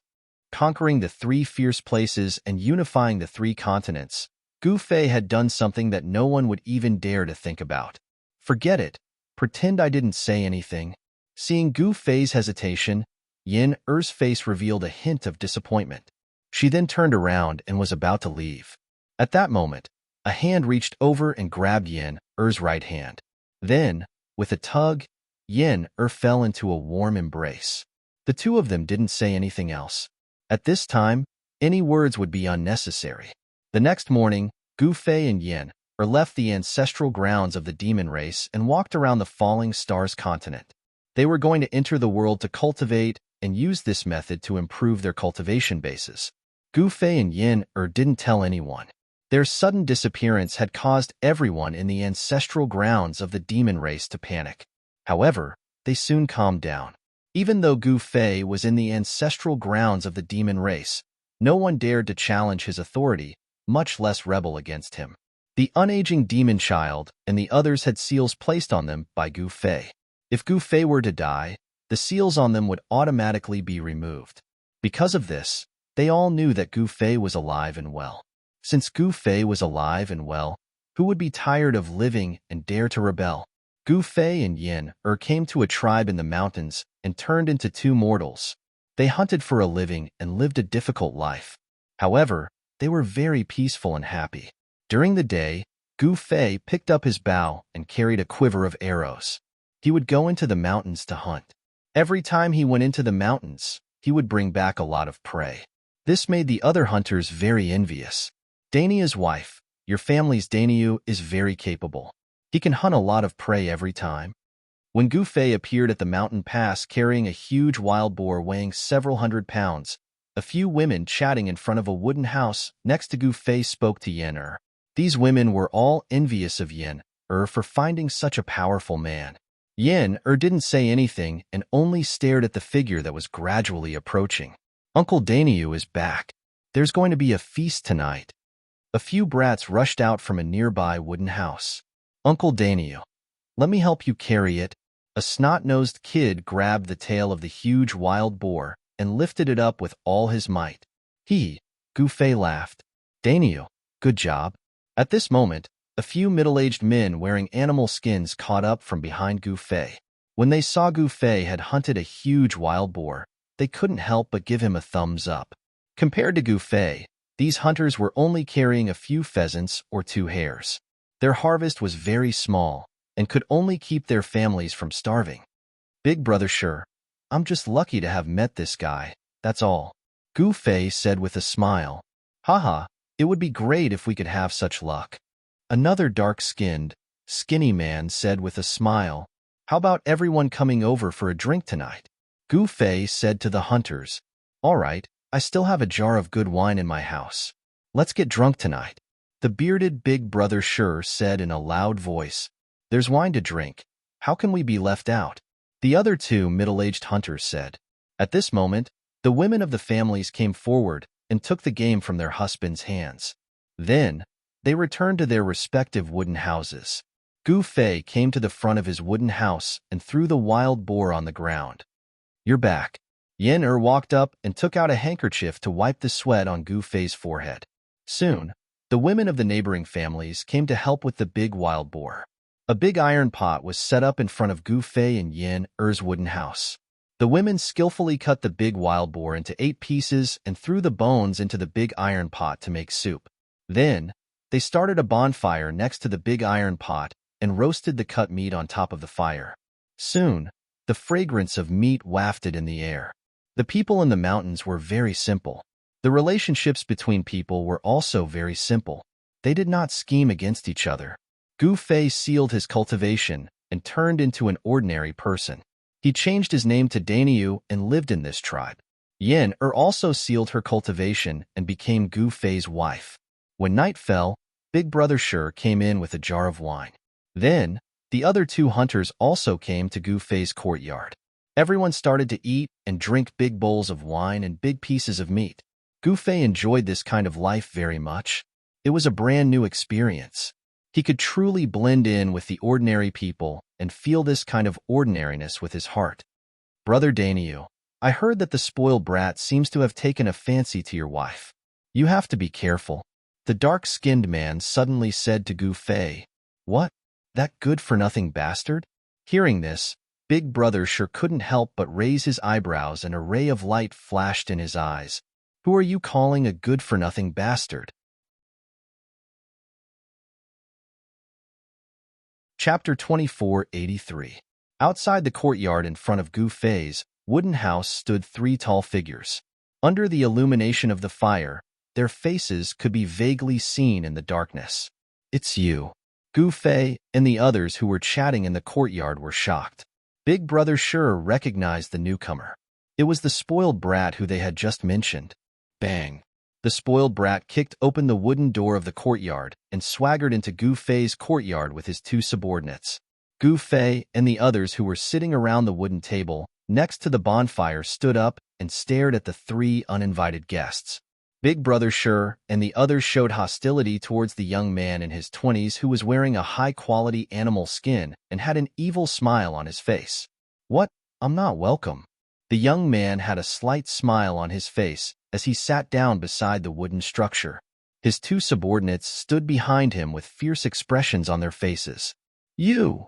Conquering the 3 fierce places and unifying the 3 continents, Gu Fei had done something that no one would even dare to think about. Forget it. Pretend I didn't say anything. Seeing Gu Fei's hesitation, Yin face revealed a hint of disappointment. She then turned around and was about to leave. At that moment, a hand reached over and grabbed Yin right hand. Then, with a tug, Yin fell into a warm embrace. The two of them didn't say anything else. At this time, any words would be unnecessary. The next morning, Gu Fei and Yin left the ancestral grounds of the demon race and walked around the falling stars continent. They were going to enter the world to cultivate and use this method to improve their cultivation bases. Gu Fei and Yin didn't tell anyone. Their sudden disappearance had caused everyone in the ancestral grounds of the demon race to panic. However, they soon calmed down. Even though Gu Fei was in the ancestral grounds of the demon race, no one dared to challenge his authority, much less rebel against him. The unaging demon child and the others had seals placed on them by Gu Fei. If Gu Fei were to die, the seals on them would automatically be removed. Because of this, they all knew that Gu Fei was alive and well. Since Gu Fei was alive and well, who would be tired of living and dare to rebel? Gu Fei and Yin came to a tribe in the mountains and turned into 2 mortals. They hunted for a living and lived a difficult life. However, they were very peaceful and happy. During the day, Gu Fei picked up his bow and carried a quiver of arrows. He would go into the mountains to hunt. Every time he went into the mountains, he would bring back a lot of prey. This made the other hunters very envious. Dania's wife, your family's Daniu, is very capable. He can hunt a lot of prey every time. When Gu Fei appeared at the mountain pass carrying a huge wild boar weighing several hundred pounds, a few women chatting in front of a wooden house next to Gu Fei spoke to Yin These women were all envious of Yin for finding such a powerful man. Yin didn't say anything and only stared at the figure that was gradually approaching. Uncle Daniu is back. There's going to be a feast tonight. A few brats rushed out from a nearby wooden house. Uncle Daniu, let me help you carry it. A snot-nosed kid grabbed the tail of the huge wild boar and lifted it up with all his might. Gu Fei laughed. Daniel, good job. At this moment, a few middle-aged men wearing animal skins caught up from behind Gu Fei. When they saw Gu Fei had hunted a huge wild boar, they couldn't help but give him a thumbs up. Compared to Gu Fei, these hunters were only carrying a few pheasants or 2 hares. Their harvest was very small and could only keep their families from starving. Big brother, sure, I'm just lucky to have met this guy, that's all. Gu Fei said with a smile. Haha, it would be great if we could have such luck. Another dark-skinned, skinny man said with a smile. How about everyone coming over for a drink tonight? Gu Fei said to the hunters. All right, I still have a jar of good wine in my house. Let's get drunk tonight. The bearded big brother sure said in a loud voice. There's wine to drink. How can we be left out? The other 2 middle-aged hunters said. At this moment, the women of the families came forward and took the game from their husbands' hands. Then, they returned to their respective wooden houses. Gu Fei came to the front of his wooden house and threw the wild boar on the ground. You're back. Yen walked up and took out a handkerchief to wipe the sweat on Gu Fei's forehead. Soon, the women of the neighboring families came to help with the big wild boar. A big iron pot was set up in front of Gu Fei and Yen wooden house. The women skillfully cut the big wild boar into 8 pieces and threw the bones into the big iron pot to make soup. Then, they started a bonfire next to the big iron pot and roasted the cut meat on top of the fire. Soon, the fragrance of meat wafted in the air. The people in the mountains were very simple. The relationships between people were also very simple. They did not scheme against each other. Gu Fei sealed his cultivation and turned into an ordinary person. He changed his name to Daniu and lived in this tribe. Yen also sealed her cultivation and became Gu Fei's wife. When night fell, Big Brother Sure came in with a jar of wine. Then, the other 2 hunters also came to Gu Fei's courtyard. Everyone started to eat and drink big bowls of wine and big pieces of meat. Gu Fei enjoyed this kind of life very much. It was a brand new experience. He could truly blend in with the ordinary people and feel this kind of ordinariness with his heart. Brother Daniel, I heard that the spoiled brat seems to have taken a fancy to your wife. You have to be careful. The dark-skinned man suddenly said to Gu Fei. What? That good-for-nothing bastard? Hearing this, Big Brother sure couldn't help but raise his eyebrows and a ray of light flashed in his eyes. Who are you calling a good-for-nothing bastard? Chapter 2483. Outside the courtyard in front of Gu Fei's wooden house stood 3 tall figures. Under the illumination of the fire, their faces could be vaguely seen in the darkness. It's you. Gu Fei and the others who were chatting in the courtyard were shocked. Big Brother sure recognized the newcomer. It was the spoiled brat who they had just mentioned. Bang! The spoiled brat kicked open the wooden door of the courtyard and swaggered into Gu Fei's courtyard with his 2 subordinates. Gu Fei and the others who were sitting around the wooden table next to the bonfire stood up and stared at the 3 uninvited guests. Big Brother Sure and the others showed hostility towards the young man in his 20s who was wearing a high-quality animal skin and had an evil smile on his face. What? I'm not welcome. The young man had a slight smile on his face as he sat down beside the wooden structure. His 2 subordinates stood behind him with fierce expressions on their faces. You!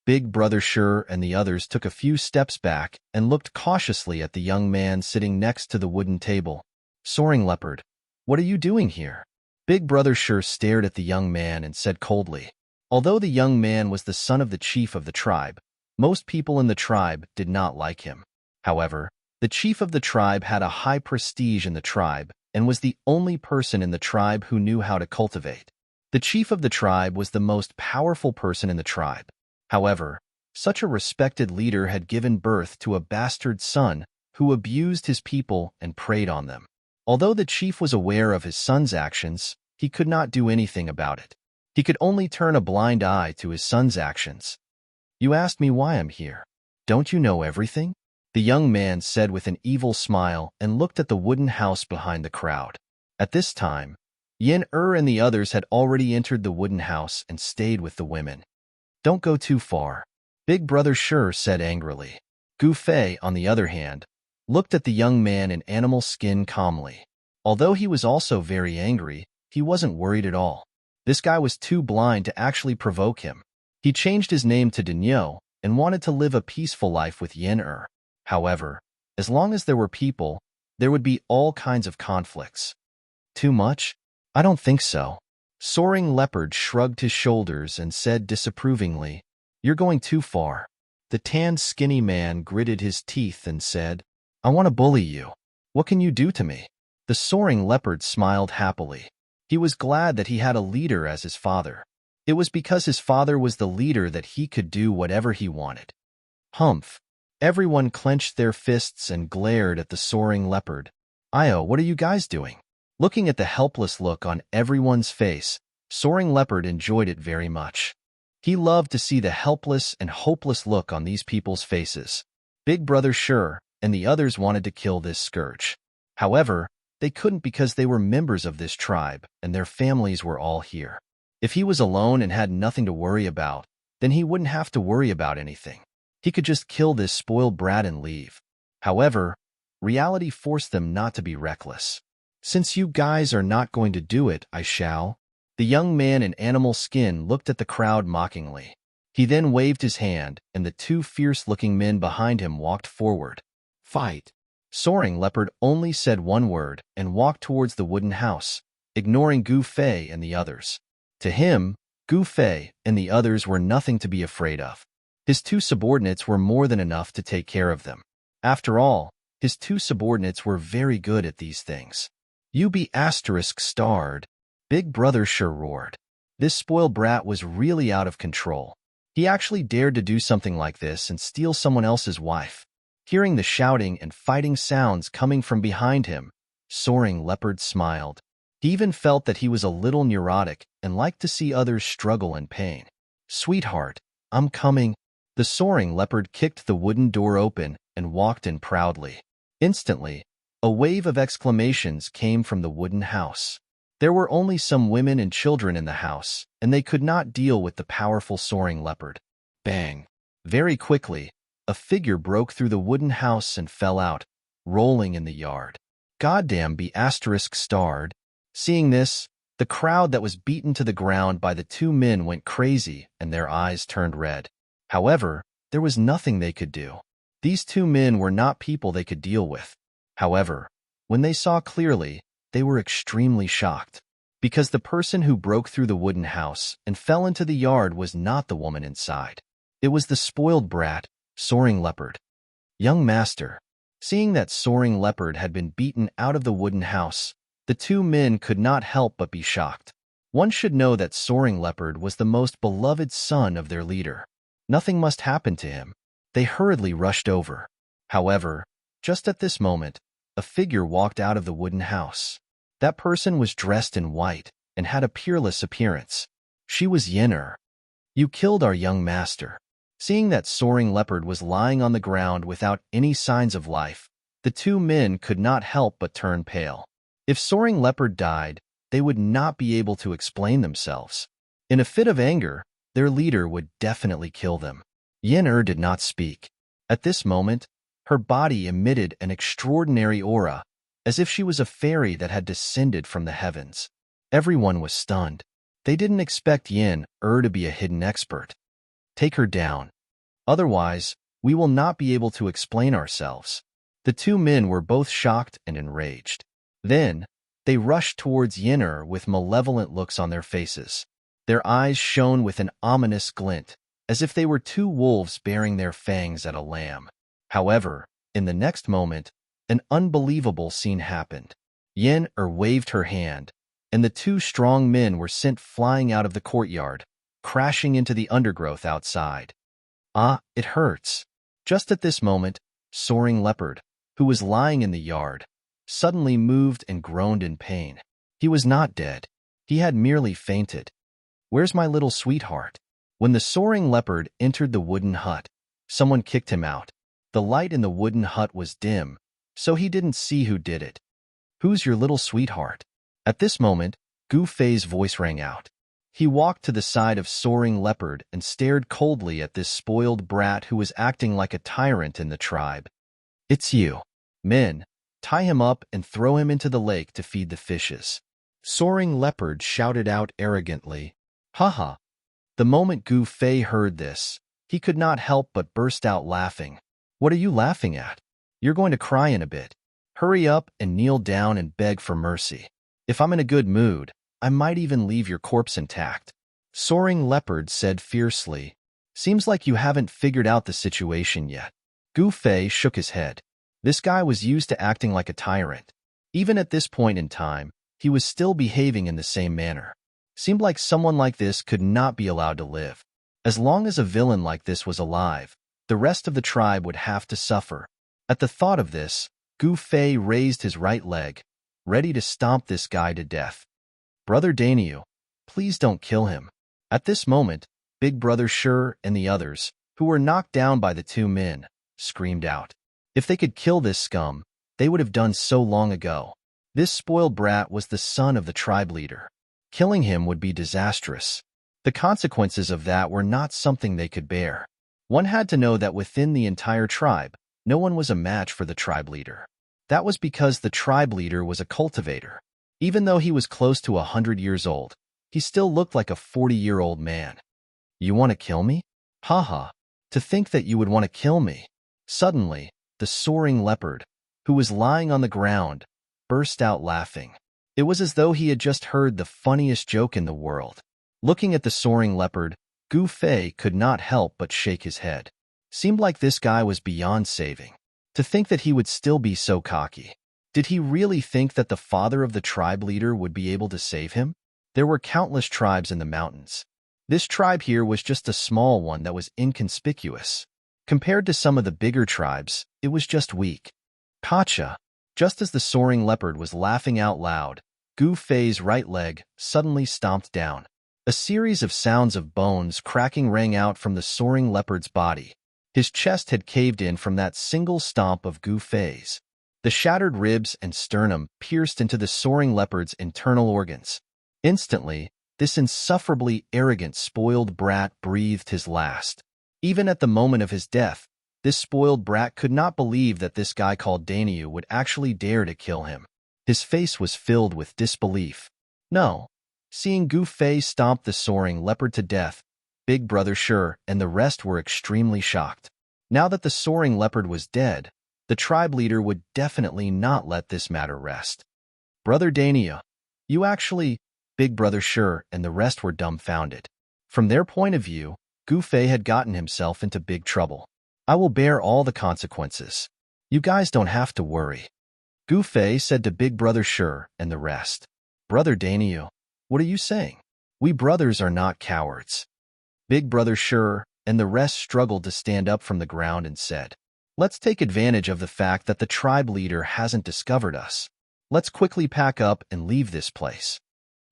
Big Brother Sure and the others took a few steps back and looked cautiously at the young man sitting next to the wooden table. Soaring Leopard, what are you doing here? Big Brother Sure stared at the young man and said coldly. Although the young man was the son of the chief of the tribe, most people in the tribe did not like him. However, the chief of the tribe had a high prestige in the tribe and was the only person in the tribe who knew how to cultivate. The chief of the tribe was the most powerful person in the tribe. However, such a respected leader had given birth to a bastard son who abused his people and preyed on them. Although the chief was aware of his son's actions, he could not do anything about it. He could only turn a blind eye to his son's actions. You asked me why I'm here. Don't you know everything? The young man said with an evil smile and looked at the wooden house behind the crowd. At this time, Yen and the others had already entered the wooden house and stayed with the women. Don't go too far. Big Brother sure said angrily. Gu Fei, on the other hand, looked at the young man in animal skin calmly. Although he was also very angry, he wasn't worried at all. This guy was too blind to actually provoke him. He changed his name to Daniel and wanted to live a peaceful life with Yin. However, as long as there were people, there would be all kinds of conflicts. Too much? I don't think so. Soaring Leopard shrugged his shoulders and said disapprovingly, "You're going too far." The tanned, skinny man gritted his teeth and said, "I want to bully you. What can you do to me?" The Soaring Leopard smiled happily. He was glad that he had a leader as his father. It was because his father was the leader that he could do whatever he wanted. Humph. Everyone clenched their fists and glared at the Soaring Leopard. "Io, what are you guys doing?" Looking at the helpless look on everyone's face, Soaring Leopard enjoyed it very much. He loved to see the helpless and hopeless look on these people's faces. Big Brother sure, and the others wanted to kill this scourge. However, they couldn't because they were members of this tribe and their families were all here. If he was alone and had nothing to worry about, then he wouldn't have to worry about anything. He could just kill this spoiled brat and leave. However, reality forced them not to be reckless. "Since you guys are not going to do it, I shall." The young man in animal skin looked at the crowd mockingly. He then waved his hand, and the two fierce-looking men behind him walked forward. "Fight." Soaring Leopard only said one word and walked towards the wooden house, ignoring Gu Fei and the others. To him, Gu Fei and the others were nothing to be afraid of. His two subordinates were more than enough to take care of them. After all, his two subordinates were very good at these things. "You be ****starred. Big Brother sure roared. This spoiled brat was really out of control. He actually dared to do something like this and steal someone else's wife. Hearing the shouting and fighting sounds coming from behind him, Soaring Leopard smiled. He even felt that he was a little neurotic and liked to see others struggle in pain. "Sweetheart, I'm coming." The Soaring Leopard kicked the wooden door open and walked in proudly. Instantly, a wave of exclamations came from the wooden house. There were only some women and children in the house, and they could not deal with the powerful Soaring Leopard. Bang! Very quickly, a figure broke through the wooden house and fell out, rolling in the yard. "Goddamn be ****starred. Seeing this, the crowd that was beaten to the ground by the two men went crazy and their eyes turned red. However, there was nothing they could do. These two men were not people they could deal with. However, when they saw clearly, they were extremely shocked, because the person who broke through the wooden house and fell into the yard was not the woman inside. It was the spoiled brat, Soaring Leopard. "Young master." Seeing that Soaring Leopard had been beaten out of the wooden house, the two men could not help but be shocked. One should know that Soaring Leopard was the most beloved son of their leader. Nothing must happen to him. They hurriedly rushed over. However, just at this moment, a figure walked out of the wooden house. That person was dressed in white and had a peerless appearance. She was Yin. "You killed our young master." Seeing that Soaring Leopard was lying on the ground without any signs of life, the two men could not help but turn pale. If Soaring Leopard died, they would not be able to explain themselves. In a fit of anger, their leader would definitely kill them. Yin did not speak. At this moment, her body emitted an extraordinary aura, as if she was a fairy that had descended from the heavens. Everyone was stunned. They didn't expect Yin to be a hidden expert. "Take her down. Otherwise, we will not be able to explain ourselves." The two men were both shocked and enraged. Then, they rushed towards Yin with malevolent looks on their faces. Their eyes shone with an ominous glint, as if they were two wolves baring their fangs at a lamb. However, in the next moment, an unbelievable scene happened. Yin waved her hand, and the two strong men were sent flying out of the courtyard, crashing into the undergrowth outside. "Ah, it hurts." Just at this moment, Soaring Leopard, who was lying in the yard, suddenly moved and groaned in pain. He was not dead. He had merely fainted. "Where's my little sweetheart?" When the Soaring Leopard entered the wooden hut, someone kicked him out. The light in the wooden hut was dim, so he didn't see who did it. "Who's your little sweetheart?" At this moment, Gu Fei's voice rang out. He walked to the side of Soaring Leopard and stared coldly at this spoiled brat who was acting like a tyrant in the tribe. "It's you. Men, tie him up and throw him into the lake to feed the fishes." Soaring Leopard shouted out arrogantly. "Haha." The moment Gu Fei heard this, he could not help but burst out laughing. "What are you laughing at? You're going to cry in a bit. Hurry up and kneel down and beg for mercy. If I'm in a good mood, I might even leave your corpse intact." Soaring Leopard said fiercely. "Seems like you haven't figured out the situation yet." Gu Fei shook his head. This guy was used to acting like a tyrant. Even at this point in time, he was still behaving in the same manner. Seemed like someone like this could not be allowed to live. As long as a villain like this was alive, the rest of the tribe would have to suffer. At the thought of this, Gu Fei raised his right leg, ready to stomp this guy to death. "Brother Daniel, please don't kill him." At this moment, Big Brother Sure and the others, who were knocked down by the two men, screamed out. If they could kill this scum, they would have done so long ago. This spoiled brat was the son of the tribe leader. Killing him would be disastrous. The consequences of that were not something they could bear. One had to know that within the entire tribe, no one was a match for the tribe leader. That was because the tribe leader was a cultivator. Even though he was close to 100 years old, he still looked like a 40-year-old man. "You want to kill me? Haha, to think that you would want to kill me." Suddenly, the Soaring Leopard, who was lying on the ground, burst out laughing. It was as though he had just heard the funniest joke in the world. Looking at the Soaring Leopard, Gu Fei could not help but shake his head. Seemed like this guy was beyond saving. To think that he would still be so cocky. Did he really think that the father of the tribe leader would be able to save him? There were countless tribes in the mountains. This tribe here was just a small one that was inconspicuous. Compared to some of the bigger tribes, it was just weak. Gotcha. Just as the Soaring Leopard was laughing out loud, Gu Fei's right leg suddenly stomped down. A series of sounds of bones cracking rang out from the Soaring Leopard's body. His chest had caved in from that single stomp of Gu Fei's. The shattered ribs and sternum pierced into the Soaring Leopard's internal organs. Instantly, this insufferably arrogant spoiled brat breathed his last. Even at the moment of his death, this spoiled brat could not believe that this guy called Daniel would actually dare to kill him. His face was filled with disbelief. No. Seeing Gu Fei stomp the Soaring Leopard to death, Big Brother Sure and the rest were extremely shocked. Now that the Soaring Leopard was dead, the tribe leader would definitely not let this matter rest. "Brother Daniel, you actually..." Big Brother Sure and the rest were dumbfounded. From their point of view, Gu Fei had gotten himself into big trouble. "I will bear all the consequences. You guys don't have to worry," Gu Fei said to Big Brother Sure and the rest. "Brother Daniel, what are you saying? We brothers are not cowards." Big Brother Sure and the rest struggled to stand up from the ground and said, "Let's take advantage of the fact that the tribe leader hasn't discovered us. Let's quickly pack up and leave this place."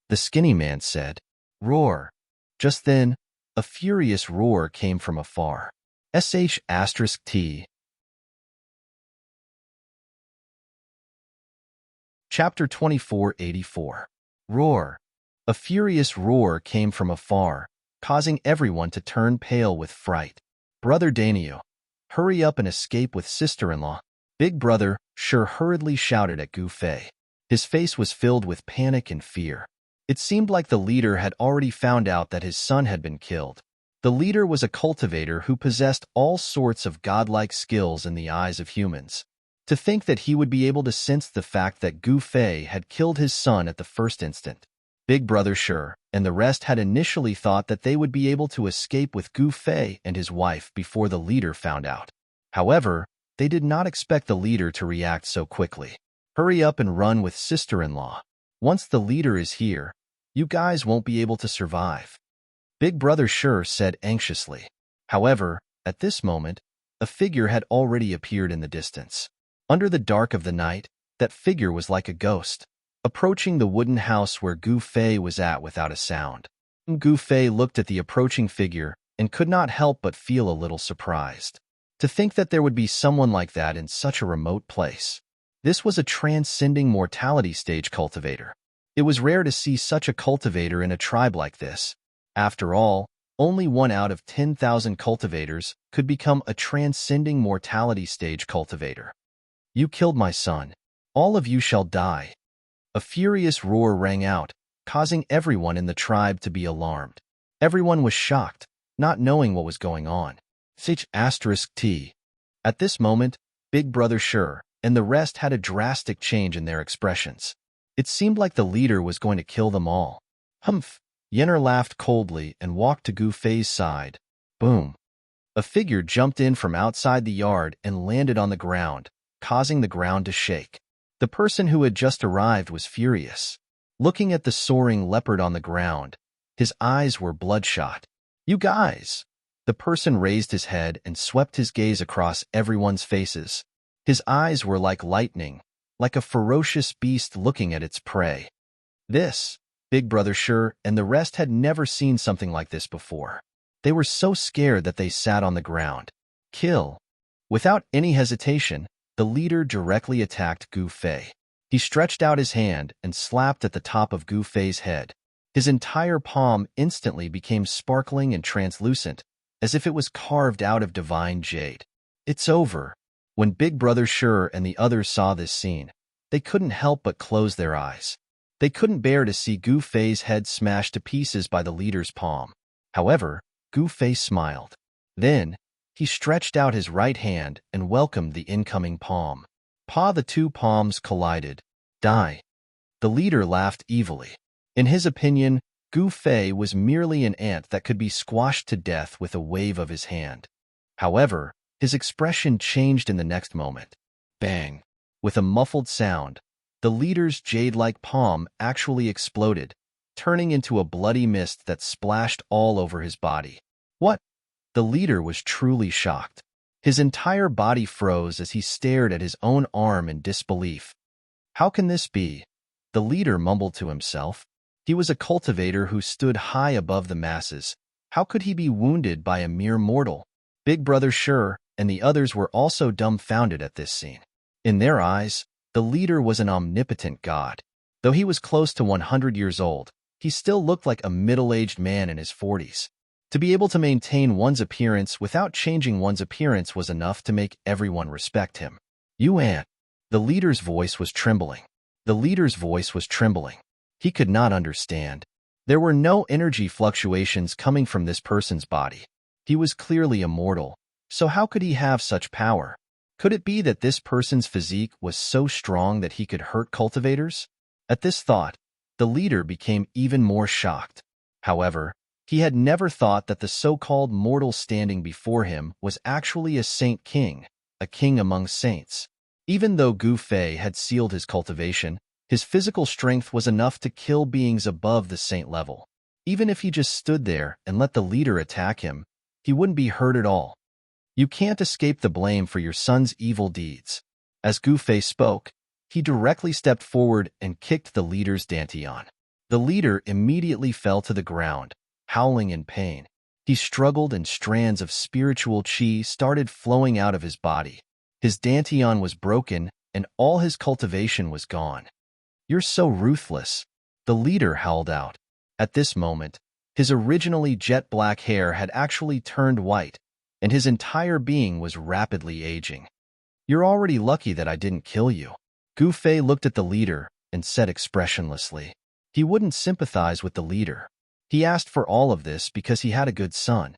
The skinny man said, "Roar." Just then, a furious roar came from afar. **T. Chapter 2484. Roar. A furious roar came from afar, causing everyone to turn pale with fright. "Brother Daniel, hurry up and escape with sister-in-law," Big Brother Sure hurriedly shouted at Gu Fei. His face was filled with panic and fear. It seemed like the leader had already found out that his son had been killed. The leader was a cultivator who possessed all sorts of godlike skills in the eyes of humans. To think that he would be able to sense the fact that Gu Fei had killed his son at the first instant. Big Brother Sure and the rest had initially thought that they would be able to escape with Gu Fei and his wife before the leader found out. However, they did not expect the leader to react so quickly. "Hurry up and run with sister-in-law. Once the leader is here, you guys won't be able to survive," Big Brother Sure said anxiously. However, at this moment, a figure had already appeared in the distance. Under the dark of the night, that figure was like a ghost, approaching the wooden house where Gu Fei was at without a sound. Gu Fei looked at the approaching figure and could not help but feel a little surprised. To think that there would be someone like that in such a remote place. This was a transcending mortality stage cultivator. It was rare to see such a cultivator in a tribe like this. After all, only 1 out of 10,000 cultivators could become a transcending mortality stage cultivator. You killed my son. All of you shall die. A furious roar rang out, causing everyone in the tribe to be alarmed. Everyone was shocked, not knowing what was going on. T. At this moment, Big Brother Sure and the rest had a drastic change in their expressions. It seemed like the leader was going to kill them all. Humph! Yenner laughed coldly and walked to Gu Fei's side. Boom! A figure jumped in from outside the yard and landed on the ground, causing the ground to shake. The person who had just arrived was furious. Looking at the soaring leopard on the ground, his eyes were bloodshot. You guys! The person raised his head and swept his gaze across everyone's faces. His eyes were like lightning, like a ferocious beast looking at its prey. This, Big Brother Sure and the rest had never seen something like this before. They were so scared that they sat on the ground. Kill! Without any hesitation, the leader directly attacked Gu Fei. He stretched out his hand and slapped at the top of Gu Fei's head. His entire palm instantly became sparkling and translucent, as if it was carved out of divine jade. It's over. When Big Brother Sure and the others saw this scene, they couldn't help but close their eyes. They couldn't bear to see Gu Fei's head smashed to pieces by the leader's palm. However, Gu Fei smiled. Then, he stretched out his right hand and welcomed the incoming palm. The two palms collided. Die. The leader laughed evilly. In his opinion, Gu Fei was merely an ant that could be squashed to death with a wave of his hand. However, his expression changed in the next moment. Bang! With a muffled sound, the leader's jade-like palm actually exploded, turning into a bloody mist that splashed all over his body. What? The leader was truly shocked. His entire body froze as he stared at his own arm in disbelief. How can this be? The leader mumbled to himself. He was a cultivator who stood high above the masses. How could he be wounded by a mere mortal? Big Brother Sure and the others were also dumbfounded at this scene. In their eyes, the leader was an omnipotent god. Though he was close to 100 years old, he still looked like a middle-aged man in his 40s. To be able to maintain one's appearance without changing one's appearance was enough to make everyone respect him. You ant. The leader's voice was trembling. The leader's voice was trembling. He could not understand. There were no energy fluctuations coming from this person's body. He was clearly immortal, so how could he have such power? Could it be that this person's physique was so strong that he could hurt cultivators? At this thought, the leader became even more shocked. However, he had never thought that the so-called mortal standing before him was actually a saint king, a king among saints. Even though Gu Fei had sealed his cultivation, his physical strength was enough to kill beings above the saint level. Even if he just stood there and let the leader attack him, he wouldn't be hurt at all. You can't escape the blame for your son's evil deeds. As Gu Fei spoke, he directly stepped forward and kicked the leader's dantian. The leader immediately fell to the ground, howling in pain. He struggled and strands of spiritual chi started flowing out of his body. His dantian was broken and all his cultivation was gone. You're so ruthless, the leader howled out. At this moment, his originally jet-black hair had actually turned white, and his entire being was rapidly aging. You're already lucky that I didn't kill you. Gu Fei looked at the leader and said expressionlessly. He wouldn't sympathize with the leader. He asked for all of this because he had a good son.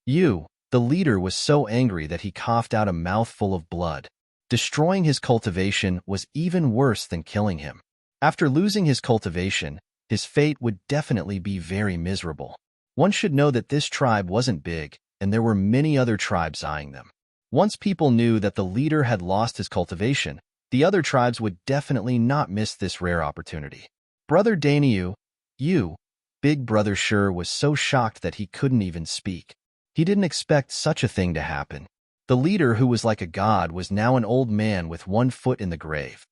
The leader was so angry that he coughed out a mouthful of blood. Destroying his cultivation was even worse than killing him. After losing his cultivation, his fate would definitely be very miserable. One should know that this tribe wasn't big, and there were many other tribes eyeing them. Once people knew that the leader had lost his cultivation, the other tribes would definitely not miss this rare opportunity. Brother Daniel, Big Brother Sure was so shocked that he couldn't even speak. He didn't expect such a thing to happen. The leader, who was like a god, was now an old man with one foot in the grave.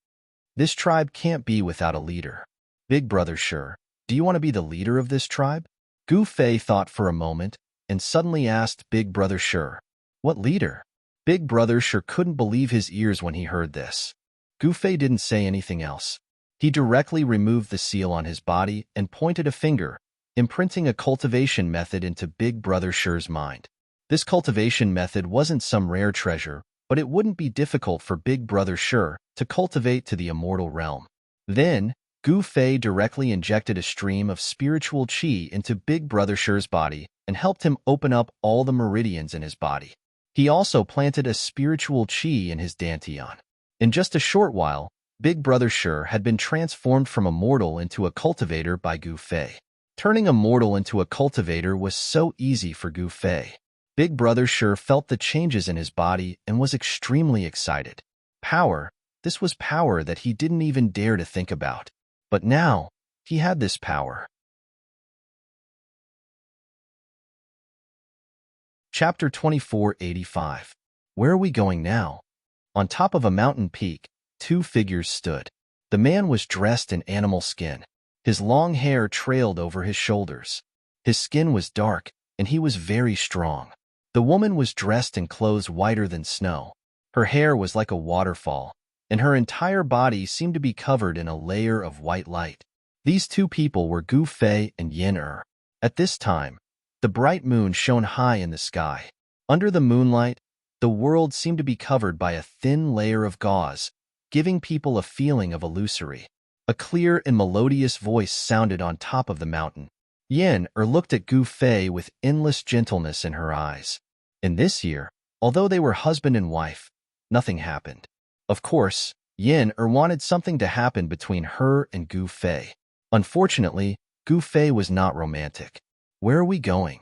This tribe can't be without a leader. Big Brother Sure, do you want to be the leader of this tribe? Gu Fei thought for a moment and suddenly asked Big Brother Sure, what leader? Big Brother Sure couldn't believe his ears when he heard this. Gu Fei didn't say anything else. He directly removed the seal on his body and pointed a finger, imprinting a cultivation method into Big Brother Sure's mind. This cultivation method wasn't some rare treasure, but it wouldn't be difficult for Big Brother Sure to cultivate to the immortal realm. Then, Gu Fei directly injected a stream of spiritual qi into Big Brother Sure's body and helped him open up all the meridians in his body. He also planted a spiritual qi in his dantian. In just a short while, Big Brother Sure had been transformed from a mortal into a cultivator by Gu Fei. Turning a mortal into a cultivator was so easy for Gu Fei. Big Brother Sure felt the changes in his body and was extremely excited. Power. This was power that he didn't even dare to think about. But now, he had this power. Chapter 2485. Where are we going now? On top of a mountain peak, two figures stood. The man was dressed in animal skin. His long hair trailed over his shoulders. His skin was dark, and he was very strong. The woman was dressed in clothes whiter than snow. Her hair was like a waterfall, and her entire body seemed to be covered in a layer of white light. These two people were Gu Fei and Yin Er. At this time, the bright moon shone high in the sky. Under the moonlight, the world seemed to be covered by a thin layer of gauze, giving people a feeling of illusory. A clear and melodious voice sounded on top of the mountain. Yin Er looked at Gu Fei with endless gentleness in her eyes. In this year, although they were husband and wife, nothing happened. Of course, Yin Er wanted something to happen between her and Gu Fei. Unfortunately, Gu Fei was not romantic. Where are we going?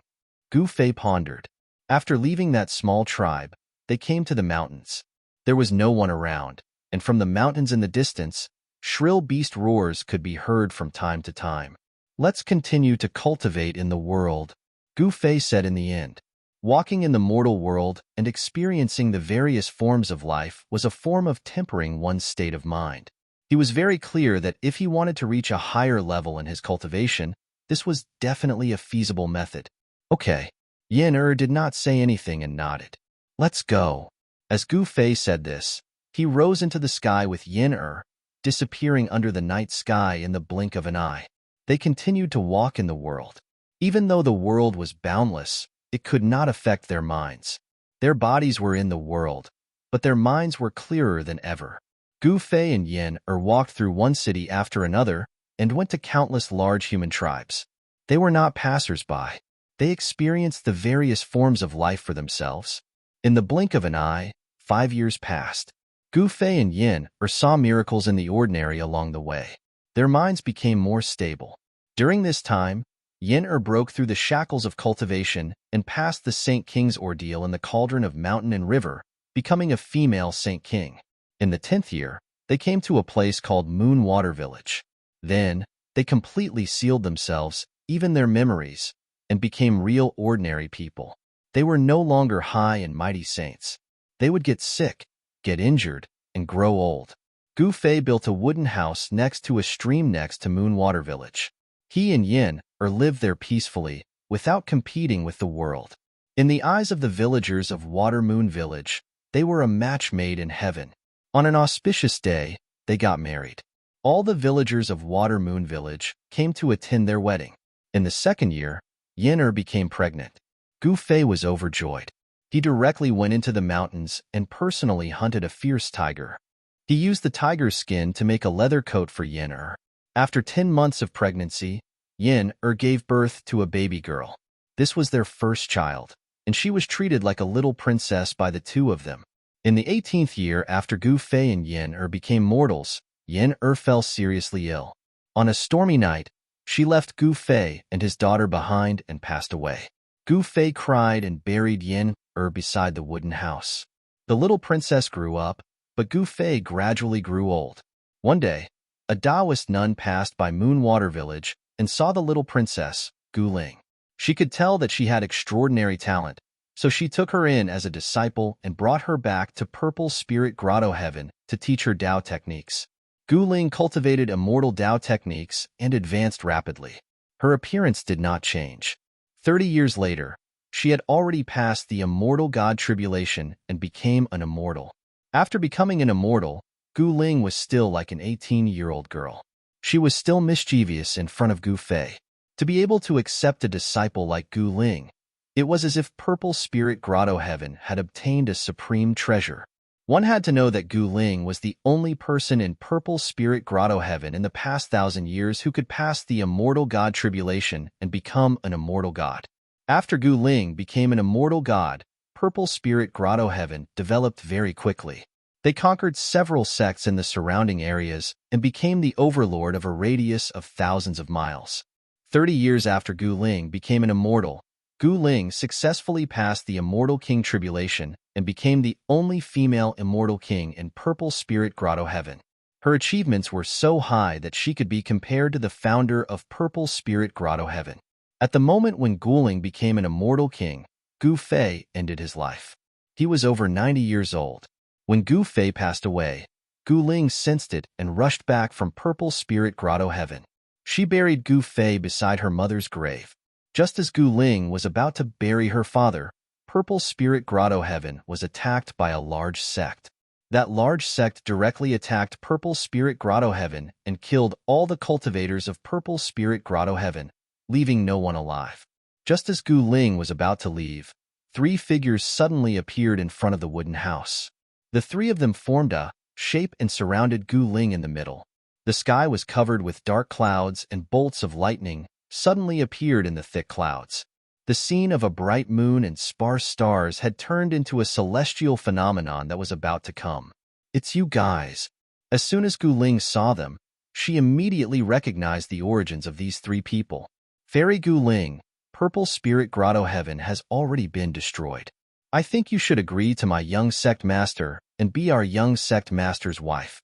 Gu Fei pondered. After leaving that small tribe, they came to the mountains. There was no one around, and from the mountains in the distance, shrill beast roars could be heard from time to time. Let's continue to cultivate in the world, Gu Fei said in the end. Walking in the mortal world and experiencing the various forms of life was a form of tempering one's state of mind. He was very clear that if he wanted to reach a higher level in his cultivation, this was definitely a feasible method. Okay. Yin Er did not say anything and nodded. Let's go. As Gu Fei said this, he rose into the sky with Yin Er, disappearing under the night sky in the blink of an eye. They continued to walk in the world. Even though the world was boundless, it could not affect their minds. Their bodies were in the world, but their minds were clearer than ever. Gu Fei and Yin Er walked through one city after another and went to countless large human tribes. They were not passers-by. They experienced the various forms of life for themselves. In the blink of an eye, 5 years passed. Gu Fei and Yin Er saw miracles in the ordinary along the way. Their minds became more stable. During this time, Yin Er broke through the shackles of cultivation and passed the Saint King's ordeal in the cauldron of mountain and river, becoming a female Saint King. In the 10th year, they came to a place called Moon Water Village. Then, they completely sealed themselves, even their memories, and became real ordinary people. They were no longer high and mighty saints. They would get sick, get injured, and grow old. Gu Fei built a wooden house next to a stream next to Moon Water Village. He and Yin Er lived there peacefully, without competing with the world. In the eyes of the villagers of Water Moon Village, they were a match made in heaven. On an auspicious day, they got married. All the villagers of Water Moon Village came to attend their wedding. In the 2nd year, Yin Er became pregnant. Gu Fei was overjoyed. He directly went into the mountains and personally hunted a fierce tiger. He used the tiger's skin to make a leather coat for Yin Er. After 10 months of pregnancy, Yin Er gave birth to a baby girl. This was their first child, and she was treated like a little princess by the two of them. In the 18th year after Gu Fei and Yin Er became mortals, Yin Er fell seriously ill. On a stormy night, she left Gu Fei and his daughter behind and passed away. Gu Fei cried and buried Yin Er beside the wooden house. The little princess grew up, but Gu Fei gradually grew old. One day, a Taoist nun passed by Moon Water Village and saw the little princess, Gu Ling. She could tell that she had extraordinary talent, so she took her in as a disciple and brought her back to Purple Spirit Grotto Heaven to teach her Tao techniques. Gu Ling cultivated immortal Tao techniques and advanced rapidly. Her appearance did not change. 30 years later, she had already passed the immortal god tribulation and became an immortal. After becoming an immortal, Gu Ling was still like an 18-year-old girl. She was still mischievous in front of Gu Fei. To be able to accept a disciple like Gu Ling, it was as if Purple Spirit Grotto Heaven had obtained a supreme treasure. One had to know that Gu Ling was the only person in Purple Spirit Grotto Heaven in the past 1,000 years who could pass the immortal god tribulation and become an immortal god. After Gu Ling became an immortal god, Purple Spirit Grotto Heaven developed very quickly. They conquered several sects in the surrounding areas and became the overlord of a radius of thousands of miles. 30 years after Gu Ling became an immortal, Gu Ling successfully passed the Immortal King Tribulation and became the only female immortal king in Purple Spirit Grotto Heaven. Her achievements were so high that she could be compared to the founder of Purple Spirit Grotto Heaven. At the moment when Gu Ling became an immortal king, Gu Fei ended his life. He was over 90 years old. When Gu Fei passed away, Gu Ling sensed it and rushed back from Purple Spirit Grotto Heaven. She buried Gu Fei beside her mother's grave. Just as Gu Ling was about to bury her father, Purple Spirit Grotto Heaven was attacked by a large sect. That large sect directly attacked Purple Spirit Grotto Heaven and killed all the cultivators of Purple Spirit Grotto Heaven, leaving no one alive. Just as Gu Ling was about to leave, 3 figures suddenly appeared in front of the wooden house. The 3 of them formed a shape and surrounded Gu Ling in the middle. The sky was covered with dark clouds, and bolts of lightning suddenly appeared in the thick clouds. The scene of a bright moon and sparse stars had turned into a celestial phenomenon that was about to come. "It's you guys." As soon as Gu Ling saw them, she immediately recognized the origins of these 3 people. "Fairy Gu Ling, Purple Spirit Grotto Heaven has already been destroyed. I think you should agree to my young sect master and be our young sect master's wife."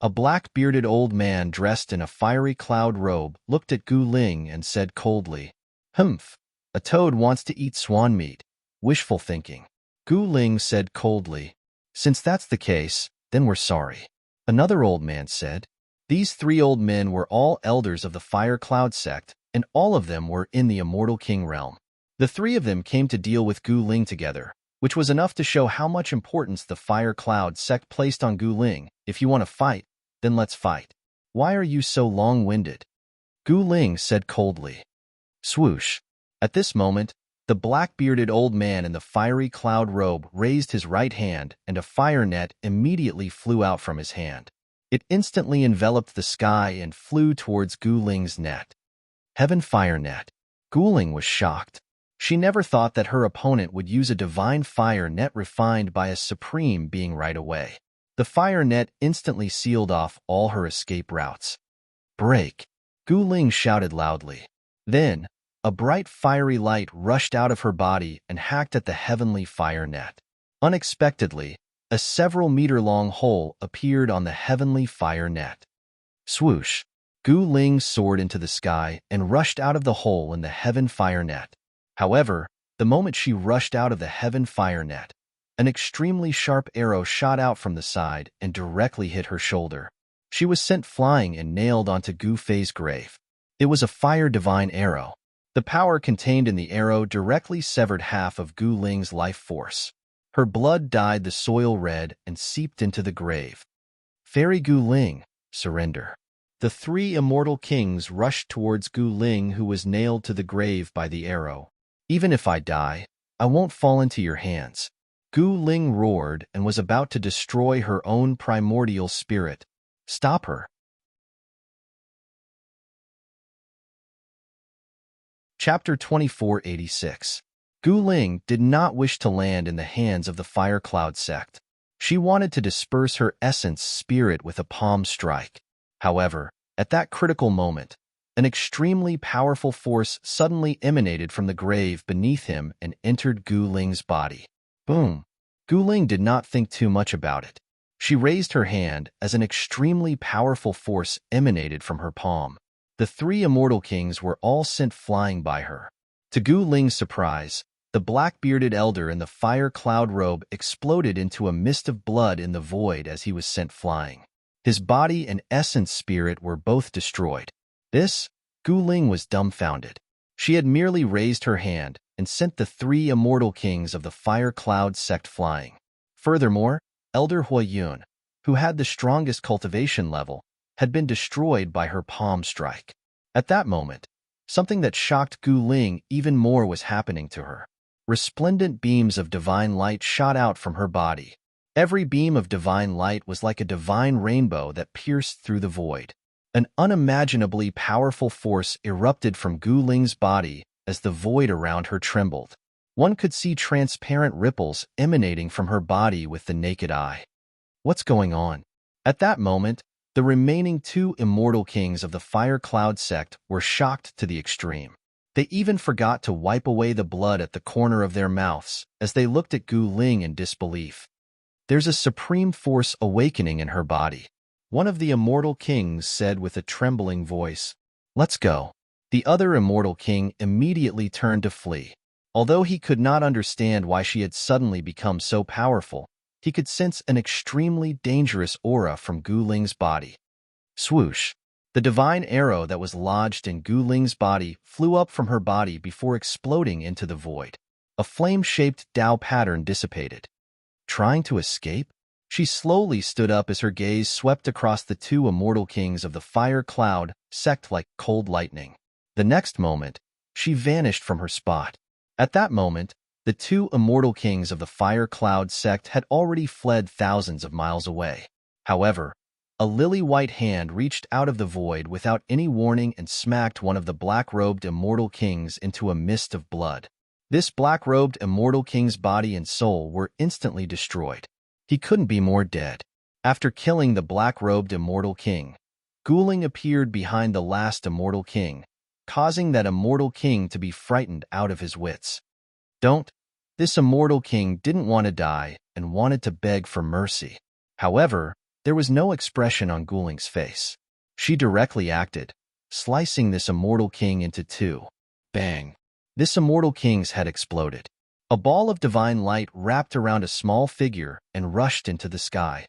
A black-bearded old man dressed in a fiery cloud robe looked at Gu Ling and said coldly, "Humph, a toad wants to eat swan meat. Wishful thinking." Gu Ling said coldly, "Since that's the case, then we're sorry." Another old man said. These 3 old men were all elders of the Fire Cloud sect, and all of them were in the Immortal King realm. The 3 of them came to deal with Gu Ling together, which was enough to show how much importance the Fire Cloud sect placed on Gu Ling. "If you want to fight, then let's fight. Why are you so long-winded?" Gu Ling said coldly. Swoosh. At this moment, the black-bearded old man in the fiery cloud robe raised his right hand, and a fire net immediately flew out from his hand. It instantly enveloped the sky and flew towards Gu Ling's net. Heaven Fire Net. Gu Ling was shocked. She never thought that her opponent would use a divine fire net refined by a supreme being right away. The fire net instantly sealed off all her escape routes. "Break!" Gu Ling shouted loudly. Then, a bright fiery light rushed out of her body and hacked at the heavenly fire net. Unexpectedly, a several-meter-long hole appeared on the heavenly fire net. Swoosh! Gu Ling soared into the sky and rushed out of the hole in the heaven fire net. However, the moment she rushed out of the heaven fire net, an extremely sharp arrow shot out from the side and directly hit her shoulder. She was sent flying and nailed onto Gu Fei's grave. It was a fire divine arrow. The power contained in the arrow directly severed half of Gu Ling's life force. Her blood dyed the soil red and seeped into the grave. "Fairy Gu Ling, surrender." The 3 immortal kings rushed towards Gu Ling, who was nailed to the grave by the arrow. "Even if I die, I won't fall into your hands." Gu Ling roared and was about to destroy her own primordial spirit. "Stop her." Chapter 2486. Gu Ling did not wish to land in the hands of the Fire Cloud sect. She wanted to disperse her essence spirit with a palm strike. However, at that critical moment, an extremely powerful force suddenly emanated from the grave beneath him and entered Gu Ling's body. Boom! Gu Ling did not think too much about it. She raised her hand as an extremely powerful force emanated from her palm. The 3 immortal kings were all sent flying by her. To Gu Ling's surprise, the black-bearded elder in the fire cloud robe exploded into a mist of blood in the void as he was sent flying. His body and essence spirit were both destroyed. This, Gu Ling was dumbfounded. She had merely raised her hand and sent the 3 immortal kings of the Fire Cloud sect flying. Furthermore, Elder Hui Yun, who had the strongest cultivation level, had been destroyed by her palm strike. At that moment, something that shocked Gu Ling even more was happening to her. Resplendent beams of divine light shot out from her body. Every beam of divine light was like a divine rainbow that pierced through the void. An unimaginably powerful force erupted from Gu Ling's body as the void around her trembled. One could see transparent ripples emanating from her body with the naked eye. What's going on? At that moment, the remaining two immortal kings of the Fire Cloud sect were shocked to the extreme. They even forgot to wipe away the blood at the corner of their mouths as they looked at Gu Ling in disbelief. There's a supreme force awakening in her body. One of the immortal kings said with a trembling voice, "Let's go." The other immortal king immediately turned to flee. Although he could not understand why she had suddenly become so powerful, he could sense an extremely dangerous aura from Gu Ling's body. Swoosh! The divine arrow that was lodged in Gu Ling's body flew up from her body before exploding into the void. A flame-shaped Tao pattern dissipated. Trying to escape? She slowly stood up as her gaze swept across the two immortal kings of the Fire Cloud sect like cold lightning. The next moment, she vanished from her spot. At that moment, the two immortal kings of the Fire Cloud sect had already fled thousands of miles away. However, a lily-white hand reached out of the void without any warning and smacked one of the black-robed immortal kings into a mist of blood. This black-robed immortal king's body and soul were instantly destroyed. He couldn't be more dead. After killing the black-robed immortal king, Gu Ling appeared behind the last immortal king, causing that immortal king to be frightened out of his wits. Don't. This immortal king didn't want to die and wanted to beg for mercy. However, there was no expression on Gu Ling's face. She directly acted, slicing this immortal king into two. Bang! This immortal king's head exploded. A ball of divine light wrapped around a small figure and rushed into the sky.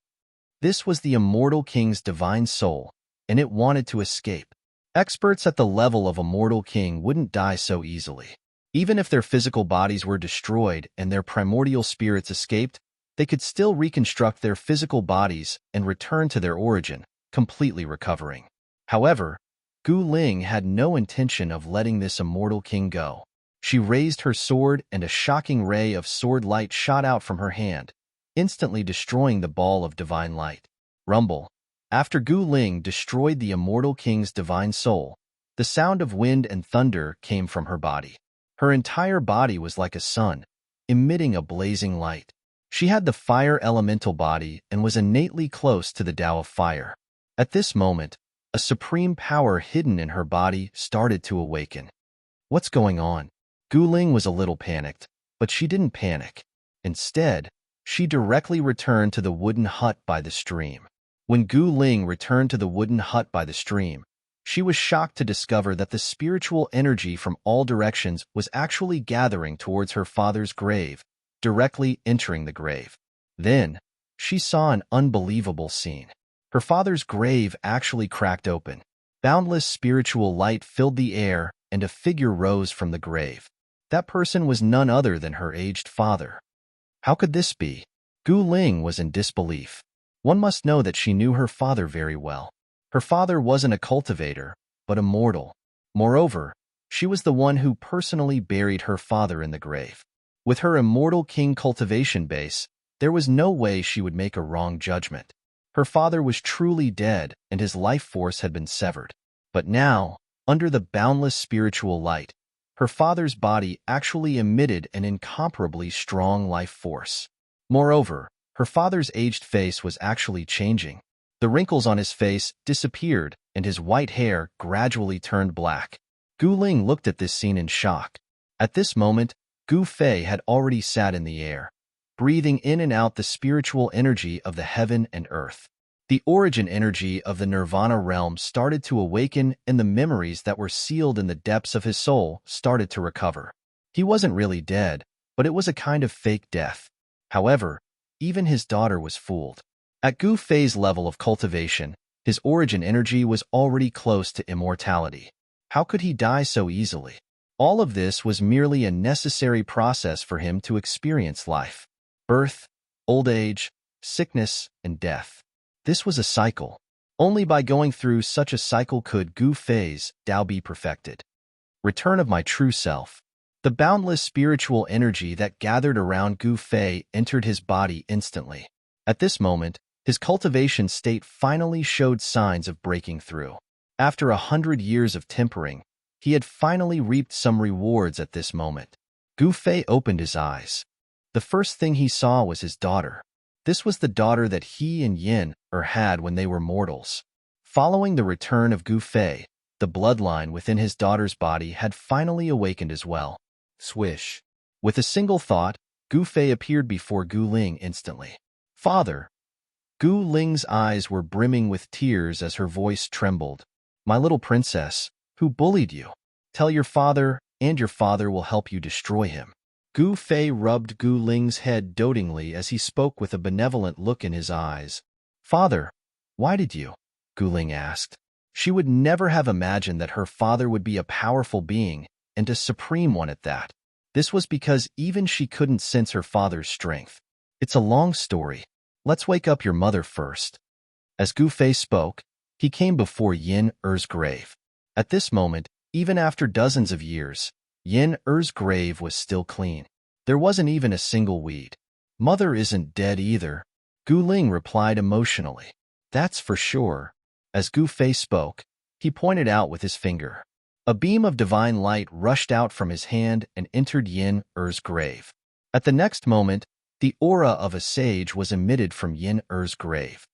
This was the immortal king's divine soul, and it wanted to escape. Experts at the level of immortal king wouldn't die so easily. Even if their physical bodies were destroyed and their primordial spirits escaped, they could still reconstruct their physical bodies and return to their origin, completely recovering. However, Gu Ling had no intention of letting this immortal king go. She raised her sword and a shocking ray of sword light shot out from her hand, instantly destroying the ball of divine light. Rumble. After Gu Ling destroyed the immortal king's divine soul, the sound of wind and thunder came from her body. Her entire body was like a sun, emitting a blazing light. She had the fire elemental body and was innately close to the Tao of fire. At this moment, a supreme power hidden in her body started to awaken. What's going on? Gu Ling was a little panicked, but she didn't panic. Instead, she directly returned to the wooden hut by the stream. When Gu Ling returned to the wooden hut by the stream, she was shocked to discover that the spiritual energy from all directions was actually gathering towards her father's grave, directly entering the grave. Then, she saw an unbelievable scene. Her father's grave actually cracked open. Boundless spiritual light filled the air, and a figure rose from the grave. That person was none other than her aged father. How could this be? Gu Ling was in disbelief. One must know that she knew her father very well. Her father wasn't a cultivator, but a mortal. Moreover, she was the one who personally buried her father in the grave. With her immortal king cultivation base, there was no way she would make a wrong judgment. Her father was truly dead, and his life force had been severed. But now, under the boundless spiritual light, her father's body actually emitted an incomparably strong life force. Moreover, her father's aged face was actually changing. The wrinkles on his face disappeared, and his white hair gradually turned black. Gu Ling looked at this scene in shock. At this moment, Gu Fei had already sat in the air, breathing in and out the spiritual energy of the heaven and earth. The origin energy of the Nirvana realm started to awaken, and the memories that were sealed in the depths of his soul started to recover. He wasn't really dead, but it was a kind of fake death. However, even his daughter was fooled. At Gu Fei's level of cultivation, his origin energy was already close to immortality. How could he die so easily? All of this was merely a necessary process for him to experience life. Birth, old age, sickness, and death. This was a cycle. Only by going through such a cycle could Gu Fei's Tao be perfected. Return of my true self. The boundless spiritual energy that gathered around Gu Fei entered his body instantly. At this moment, his cultivation state finally showed signs of breaking through. After 100 years of tempering, he had finally reaped some rewards at this moment. Gu Fei opened his eyes. The first thing he saw was his daughter. This was the daughter that he and Yin had when they were mortals. Following the return of Gu Fei, the bloodline within his daughter's body had finally awakened as well. Swish. With a single thought, Gu Fei appeared before Gu Ling instantly. Father. Gu Ling's eyes were brimming with tears as her voice trembled. My little princess, who bullied you? Tell your father, and your father will help you destroy him. Gu Fei rubbed Gu Ling's head dotingly as he spoke with a benevolent look in his eyes. Father, why did you? Gu Ling asked. She would never have imagined that her father would be a powerful being, and a supreme one at that. This was because even she couldn't sense her father's strength. It's a long story. Let's wake up your mother first. As Gu Fei spoke, he came before Yin Er's grave. At this moment, even after dozens of years, Yin Er's grave was still clean. There wasn't even a single weed. Mother isn't dead either, Gu Ling replied emotionally. That's for sure. As Gu Fei spoke, he pointed out with his finger. A beam of divine light rushed out from his hand and entered Yin Er's grave. At the next moment, the aura of a sage was emitted from Yin Er's grave.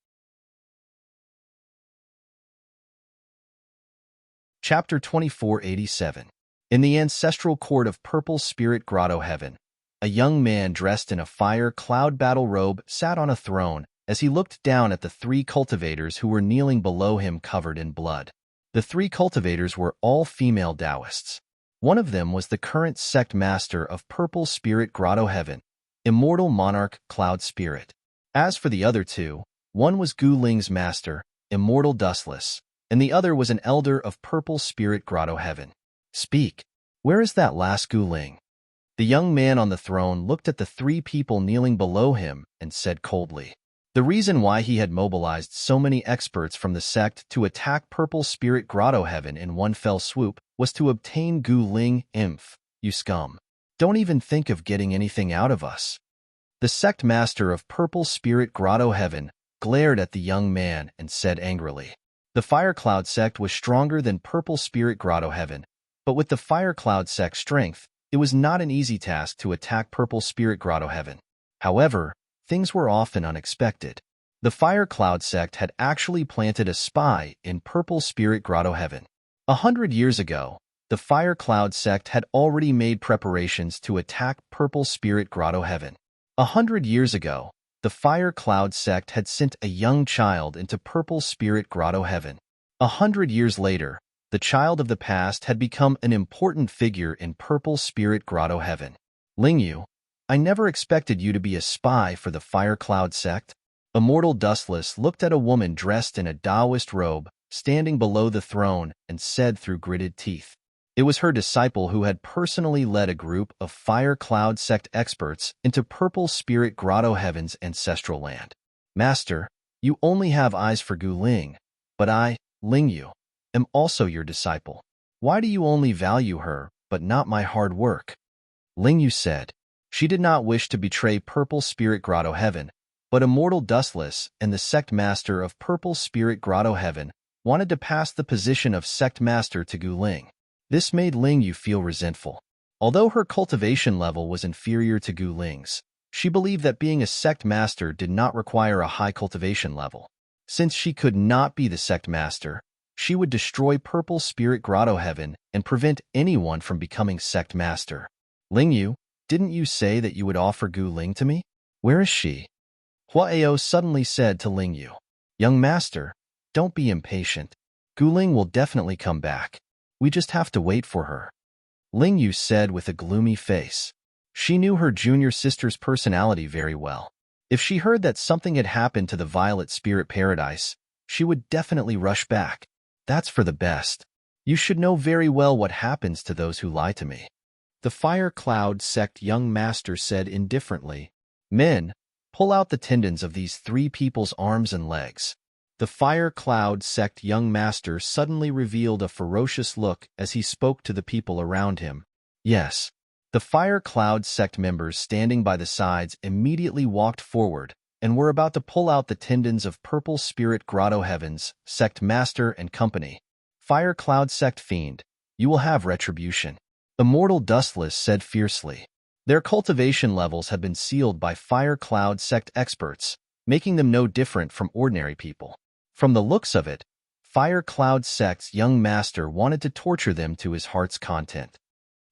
Chapter 2487. In the ancestral court of Purple Spirit Grotto Heaven, a young man dressed in a fire cloud battle robe sat on a throne as he looked down at the three cultivators who were kneeling below him covered in blood. The three cultivators were all female Taoists. One of them was the current sect master of Purple Spirit Grotto Heaven, Immortal Monarch Cloud Spirit. As for the other two, one was Gu Ling's master, Immortal Dustless, and the other was an elder of Purple Spirit Grotto Heaven. Speak. Where is that last Gu Ling? The young man on the throne looked at the three people kneeling below him and said coldly. The reason why he had mobilized so many experts from the sect to attack Purple Spirit Grotto Heaven in one fell swoop was to obtain Gu Ling. You scum. Don't even think of getting anything out of us. The sect master of Purple Spirit Grotto Heaven glared at the young man and said angrily. The Fire Cloud sect was stronger than Purple Spirit Grotto Heaven, but with the Fire Cloud sect's strength, it was not an easy task to attack Purple Spirit Grotto Heaven. However, things were often unexpected. The Fire Cloud sect had actually planted a spy in Purple Spirit Grotto Heaven. 100 years ago, the Fire Cloud sect had already made preparations to attack Purple Spirit Grotto Heaven. 100 years ago, the Fire Cloud sect had sent a young child into Purple Spirit Grotto Heaven. 100 years later, the child of the past had become an important figure in Purple Spirit Grotto Heaven. Lingyu, I never expected you to be a spy for the Fire Cloud sect. Immortal Dustless looked at a woman dressed in a Taoist robe, standing below the throne, and said through gritted teeth. It was her disciple who had personally led a group of Fire Cloud sect experts into Purple Spirit Grotto Heaven's ancestral land. Master, you only have eyes for Gu Ling, but I, Lingyu, am also your disciple. Why do you only value her, but not my hard work? Lingyu said. She did not wish to betray Purple Spirit Grotto Heaven, but Immortal Dustless and the sect master of Purple Spirit Grotto Heaven wanted to pass the position of sect master to Gu Ling. This made Lingyu feel resentful. Although her cultivation level was inferior to Gu Ling's, she believed that being a sect master did not require a high cultivation level. Since she could not be the sect master, she would destroy Purple Spirit Grotto Heaven and prevent anyone from becoming sect master. Lingyu, didn't you say that you would offer Gu Ling to me? Where is she? Huaao suddenly said to Lingyu. Young master, don't be impatient. Gu Ling will definitely come back. We just have to wait for her. Lingyu said with a gloomy face. She knew her junior sister's personality very well. If she heard that something had happened to the Violet Spirit Paradise, she would definitely rush back. That's for the best. You should know very well what happens to those who lie to me. The Fire Cloud sect young master said indifferently. Men, pull out the tendons of these three people's arms and legs. The fire cloud sect young master suddenly revealed a ferocious look as he spoke to the people around him. Yes. The fire cloud sect members standing by the sides immediately walked forward and were about to pull out the tendons of purple spirit grotto heavens, sect master and company. Fire cloud sect fiend, you will have retribution. Immortal Dustless said fiercely. Their cultivation levels had been sealed by fire cloud sect experts, making them no different from ordinary people. From the looks of it, fire cloud sect's young master wanted to torture them to his heart's content.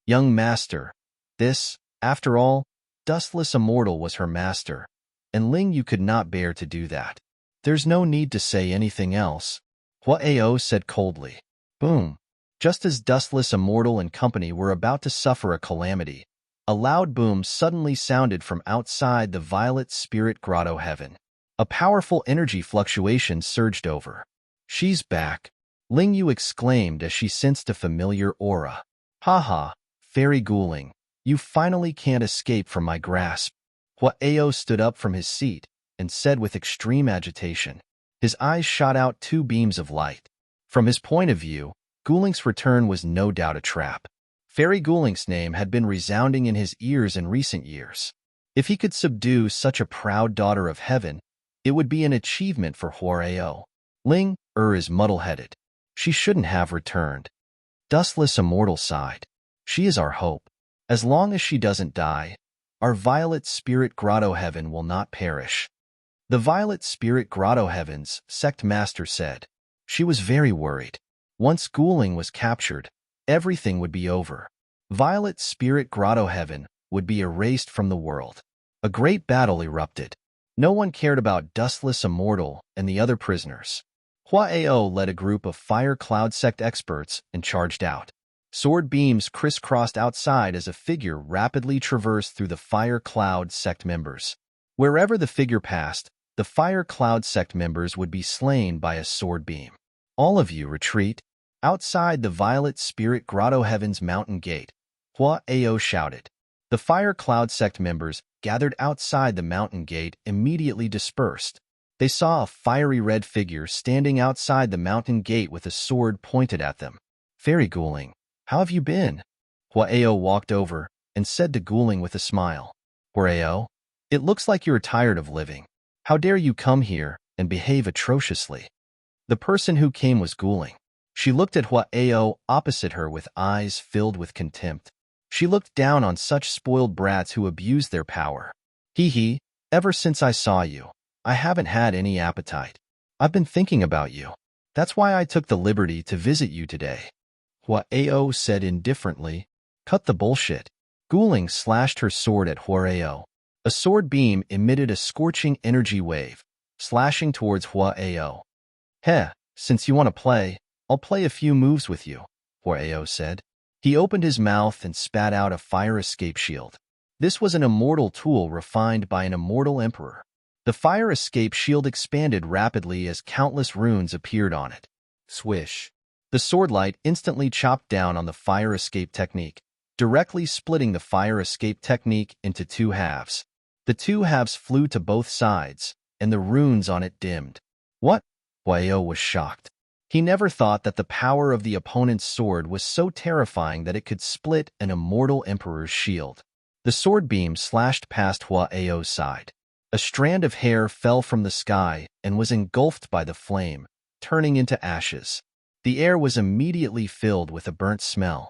Young master, this, after all, Dustless Immortal was her master, and Ling you could not bear to do that. There's no need to say anything else, Huao said coldly. Boom. Just as Dustless Immortal and company were about to suffer a calamity, a loud boom suddenly sounded from outside the violet spirit grotto heaven. A powerful energy fluctuation surged over. She's back, Ling Yu exclaimed as she sensed a familiar aura. Haha, Fairy Guling, you finally can't escape from my grasp. Huao stood up from his seat and said with extreme agitation. His eyes shot out two beams of light. From his point of view, Guling's return was no doubt a trap. Fairy Guling's name had been resounding in his ears in recent years. If he could subdue such a proud daughter of heaven, it would be an achievement for Huao. Ling is muddle-headed. She shouldn't have returned. Dustless Immortal sighed. She is our hope. As long as she doesn't die, our violet spirit grotto heaven will not perish. The violet spirit grotto heavens, sect master said. She was very worried. Once Guling was captured, everything would be over. Violet spirit grotto heaven would be erased from the world. A great battle erupted. No one cared about Dustless Immortal and the other prisoners. Huao led a group of fire cloud sect experts and charged out. Sword beams crisscrossed outside as a figure rapidly traversed through the fire cloud sect members. Wherever the figure passed, the fire cloud sect members would be slain by a sword beam. All of you retreat. Outside the violet spirit grotto heaven's mountain gate, Huao shouted. The fire cloud sect members gathered outside the mountain gate immediately dispersed. They saw a fiery red figure standing outside the mountain gate with a sword pointed at them. Fairy Guling, how have you been? Huao walked over and said to Guling with a smile. Huao, it looks like you're tired of living. How dare you come here and behave atrociously? The person who came was Guling. She looked at Huao opposite her with eyes filled with contempt. She looked down on such spoiled brats who abused their power. Hee, ever since I saw you, I haven't had any appetite. I've been thinking about you. That's why I took the liberty to visit you today. Huao said indifferently. Cut the bullshit. Guling slashed her sword at Huao. A sword beam emitted a scorching energy wave, slashing towards Huao. Heh, since you want to play, I'll play a few moves with you, Huao said. He opened his mouth and spat out a fire escape shield. This was an immortal tool refined by an immortal emperor. The fire escape shield expanded rapidly as countless runes appeared on it. Swish. The swordlight instantly chopped down on the fire escape technique, directly splitting the fire escape technique into two halves. The two halves flew to both sides, and the runes on it dimmed. What? Huao was shocked. He never thought that the power of the opponent's sword was so terrifying that it could split an immortal emperor's shield. The sword beam slashed past Huao's side. A strand of hair fell from the sky and was engulfed by the flame, turning into ashes. The air was immediately filled with a burnt smell.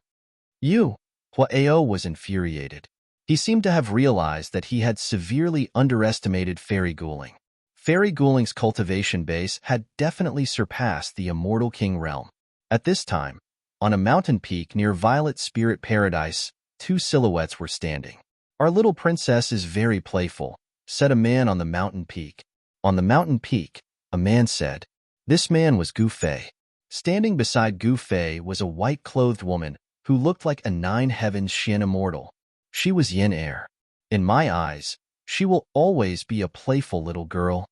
Huao was infuriated. He seemed to have realized that he had severely underestimated Fairy Guling. Fairy Guling's cultivation base had definitely surpassed the Immortal King realm. At this time, on a mountain peak near Violet Spirit Paradise, two silhouettes were standing. Our little princess is very playful, said a man on the mountain peak. On the mountain peak, a man said. This man was Gu Fei. Standing beside Gu Fei was a white-clothed woman who looked like a nine-heavens Xian immortal. She was Yin Air. In my eyes, she will always be a playful little girl.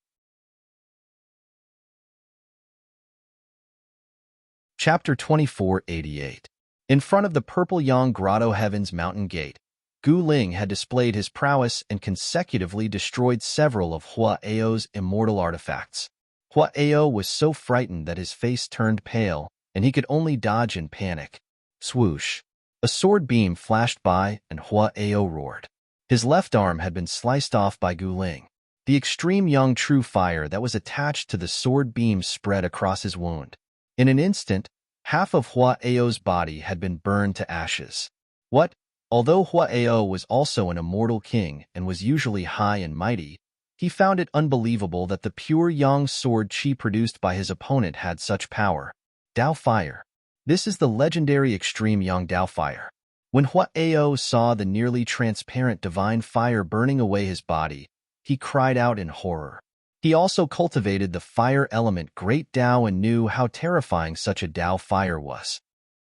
Chapter 2488. In front of the purple Yang Grotto Heaven's mountain gate, Gu Ling had displayed his prowess and consecutively destroyed several of Huao's immortal artifacts. Hua Ao was so frightened that his face turned pale, and he could only dodge in panic. Swoosh! A sword beam flashed by, and Hua Ao roared. His left arm had been sliced off by Gu Ling. The extreme young true fire that was attached to the sword beam spread across his wound. In an instant, half of Hua Ao's body had been burned to ashes. What? Although Hua Ao was also an immortal king and was usually high and mighty, he found it unbelievable that the pure yang sword chi produced by his opponent had such power. Dao Fire. This is the legendary extreme yang Dao Fire. When Hua Ao saw the nearly transparent divine fire burning away his body, he cried out in horror. He also cultivated the fire element Great Dao and knew how terrifying such a Dao fire was.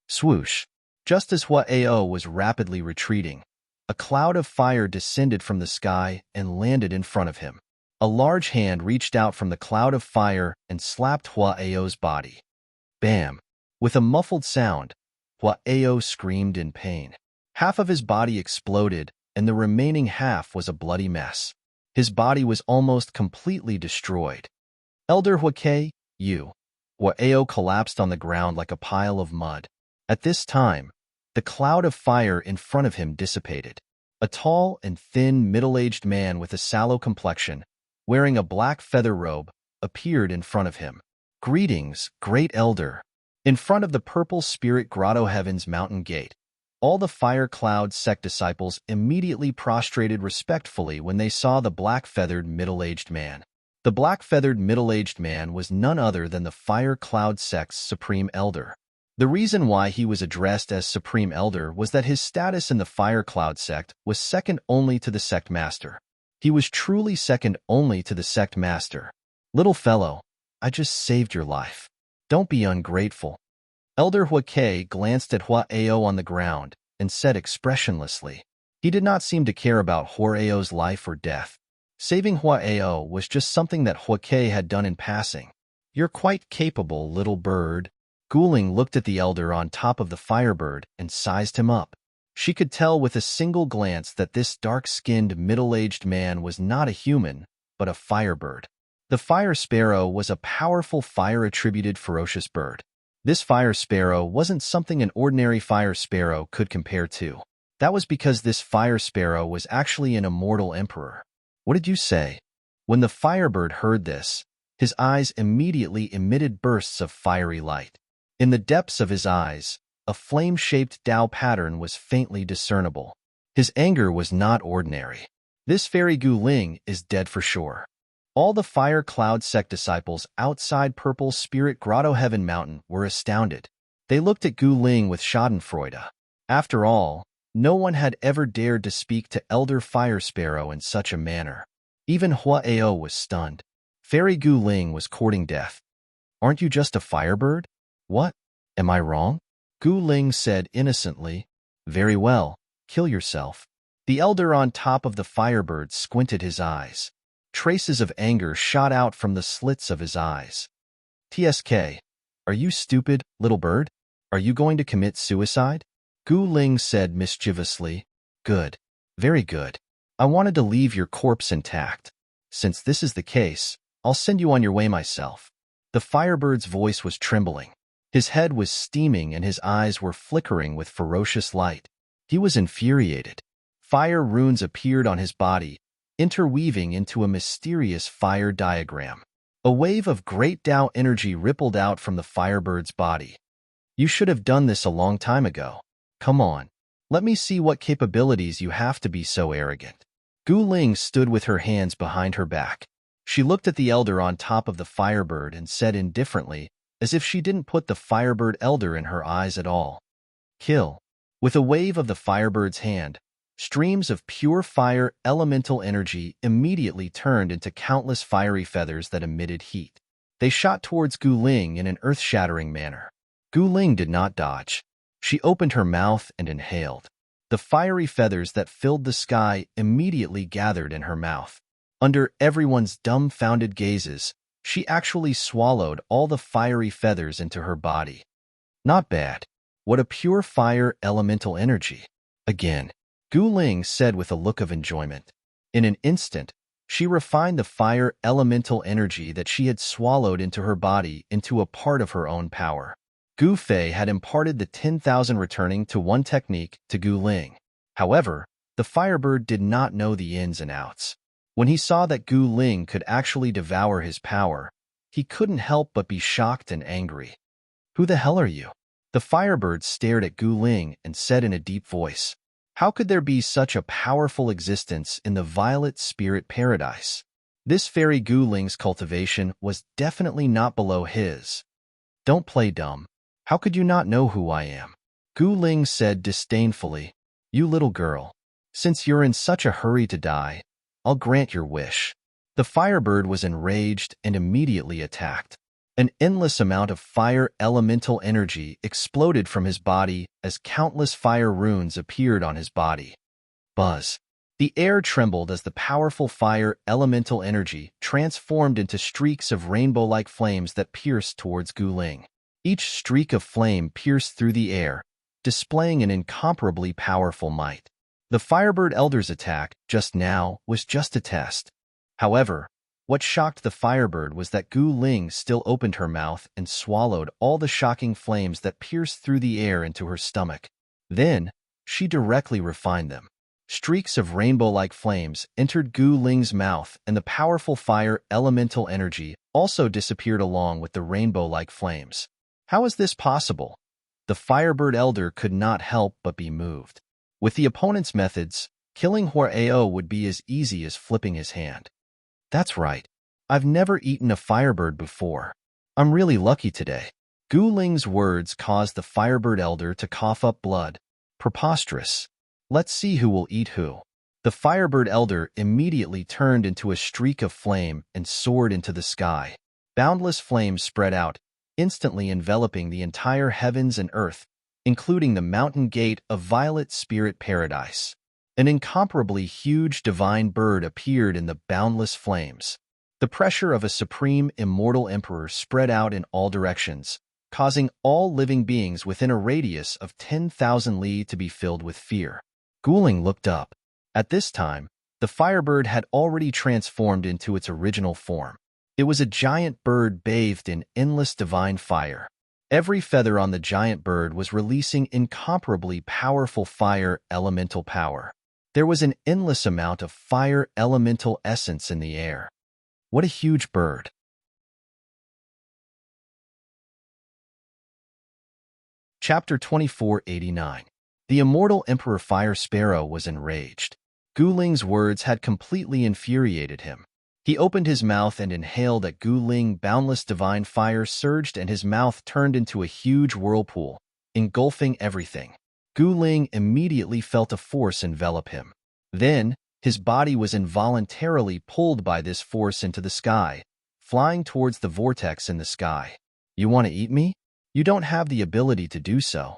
Swoosh! Just as Hua Ao was rapidly retreating, a cloud of fire descended from the sky and landed in front of him. A large hand reached out from the cloud of fire and slapped Hua Ao's body. Bam! With a muffled sound, Hua Ao screamed in pain. Half of his body exploded, and the remaining half was a bloody mess. His body was almost completely destroyed. Elder Huake, you. Hua Ao collapsed on the ground like a pile of mud. At this time, the cloud of fire in front of him dissipated. A tall and thin middle-aged man with a sallow complexion, wearing a black feather robe, appeared in front of him. Greetings, great elder. In front of the purple spirit grotto heaven's mountain gate, all the fire cloud sect disciples immediately prostrated respectfully when they saw the black-feathered middle-aged man. The black-feathered middle-aged man was none other than the fire cloud sect's supreme elder. The reason why he was addressed as Supreme Elder was that his status in the Fire Cloud sect was second only to the sect master. He was truly second only to the sect master. Little fellow, I just saved your life. Don't be ungrateful. Elder Huake glanced at Hua Ao on the ground and said expressionlessly. He did not seem to care about Hua Ao's life or death. Saving Hua Ao was just something that Huake had done in passing. You're quite capable, little bird. Guling looked at the elder on top of the firebird and sized him up. She could tell with a single glance that this dark-skinned, middle-aged man was not a human, but a firebird. The fire sparrow was a powerful fire-attributed ferocious bird. This fire sparrow wasn't something an ordinary fire sparrow could compare to. That was because this fire sparrow was actually an immortal emperor. What did you say? When the firebird heard this, his eyes immediately emitted bursts of fiery light. In the depths of his eyes, a flame-shaped Dao pattern was faintly discernible. His anger was not ordinary. This fairy Gu Ling is dead for sure. All the Fire Cloud sect disciples outside Purple Spirit Grotto Heaven Mountain were astounded. They looked at Gu Ling with schadenfreude. After all, no one had ever dared to speak to Elder Fire Sparrow in such a manner. Even Hua Ao was stunned. Fairy Gu Ling was courting death. Aren't you just a firebird? What? Am I wrong? Gu Ling said innocently. Very well, kill yourself. The elder on top of the firebird squinted his eyes. Traces of anger shot out from the slits of his eyes. TSK, are you stupid, little bird? Are you going to commit suicide? Gu Ling said mischievously. Good. Very good. I wanted to leave your corpse intact. Since this is the case, I'll send you on your way myself. The firebird's voice was trembling. His head was steaming and his eyes were flickering with ferocious light. He was infuriated. Fire runes appeared on his body, interweaving into a mysterious fire diagram. A wave of great Dao energy rippled out from the firebird's body. You should have done this a long time ago. Come on. Let me see what capabilities you have to be so arrogant. Gu Ling stood with her hands behind her back. She looked at the elder on top of the firebird and said indifferently, as if she didn't put the firebird elder in her eyes at all. Kill. With a wave of the firebird's hand, streams of pure fire elemental energy immediately turned into countless fiery feathers that emitted heat. They shot towards Gu Ling in an earth-shattering manner. Gu Ling did not dodge. She opened her mouth and inhaled. The fiery feathers that filled the sky immediately gathered in her mouth. Under everyone's dumbfounded gazes, she actually swallowed all the fiery feathers into her body. Not bad. What a pure fire elemental energy. Again, Gu Ling said with a look of enjoyment. In an instant, She refined the fire elemental energy that she had swallowed into her body into a part of her own power. Gu Fei had imparted the 10,000 returning to one technique to Gu Ling. However, the Firebird did not know the ins and outs. When he saw that Gu Ling could actually devour his power, he couldn't help but be shocked and angry. "Who the hell are you?" The Firebird stared at Gu Ling and said in a deep voice, "How could there be such a powerful existence in the violet spirit paradise?" This fairy Gu Ling's cultivation was definitely not below his. "Don't play dumb. How could you not know who I am?" Gu Ling said disdainfully. "You little girl. Since you're in such a hurry to die, I'll grant your wish." The Firebird was enraged and immediately attacked. An endless amount of fire elemental energy exploded from his body as countless fire runes appeared on his body. Buzz. The air trembled as the powerful fire elemental energy transformed into streaks of rainbow-like flames that pierced towards Gu Ling. Each streak of flame pierced through the air, displaying an incomparably powerful might. The Firebird Elder's attack just now was just a test. However, what shocked the Firebird was that Gu Ling still opened her mouth and swallowed all the shocking flames that pierced through the air into her stomach. Then, she directly refined them. Streaks of rainbow-like flames entered Gu Ling's mouth, and the powerful fire elemental energy also disappeared along with the rainbow-like flames. How is this possible? The Firebird Elder could not help but be moved. With the opponent's methods, killing Huarao would be as easy as flipping his hand. That's right. I've never eaten a Firebird before. I'm really lucky today. Gu Ling's words caused the Firebird Elder to cough up blood. Preposterous. Let's see who will eat who. The Firebird Elder immediately turned into a streak of flame and soared into the sky. Boundless flames spread out, instantly enveloping the entire heavens and earth, including the mountain gate of violet spirit paradise. An incomparably huge divine bird appeared in the boundless flames. The pressure of a supreme immortal emperor spread out in all directions, causing all living beings within a radius of 10,000 li to be filled with fear. Gu Ling looked up. At this time, the Firebird had already transformed into its original form. It was a giant bird bathed in endless divine fire. Every feather on the giant bird was releasing incomparably powerful fire elemental power. There was an endless amount of fire elemental essence in the air. What a huge bird! Chapter 2489. The immortal Emperor Fire Sparrow was enraged. Gu Ling's words had completely infuriated him. He opened his mouth and inhaled at Gu Ling. Boundless divine fire surged and his mouth turned into a huge whirlpool, engulfing everything. Gu Ling immediately felt a force envelop him. Then, his body was involuntarily pulled by this force into the sky, flying towards the vortex in the sky. "You want to eat me? You don't have the ability to do so."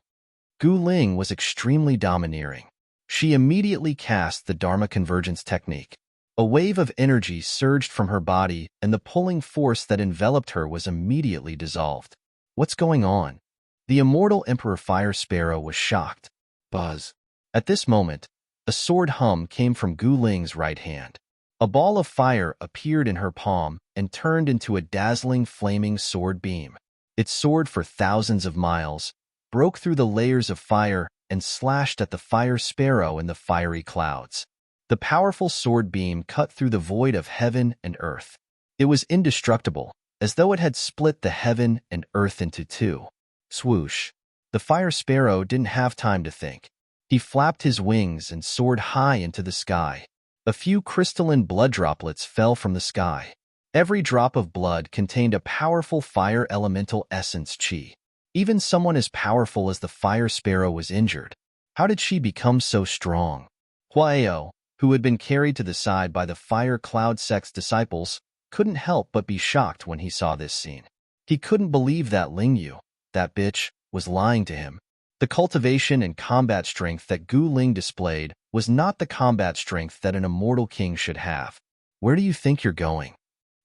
Gu Ling was extremely domineering. She immediately cast the Dharma Convergence technique. A wave of energy surged from her body, and the pulling force that enveloped her was immediately dissolved. What's going on? The immortal Emperor Fire Sparrow was shocked. Buzz. At this moment, a sword hum came from Gu Ling's right hand. A ball of fire appeared in her palm and turned into a dazzling flaming sword beam. It soared for thousands of miles, broke through the layers of fire, and slashed at the Fire Sparrow in the fiery clouds. The powerful sword beam cut through the void of heaven and earth. It was indestructible, as though it had split the heaven and earth into two. Swoosh. The Fire Sparrow didn't have time to think. He flapped his wings and soared high into the sky. A few crystalline blood droplets fell from the sky. Every drop of blood contained a powerful fire elemental essence chi. Even someone as powerful as the Fire Sparrow was injured. How did she become so strong? Huarao, who had been carried to the side by the Fire Cloud Sect's disciples, couldn't help but be shocked when he saw this scene. He couldn't believe that Lingyu, that bitch, was lying to him. The cultivation and combat strength that Gu Ling displayed was not the combat strength that an immortal king should have. Where do you think you're going?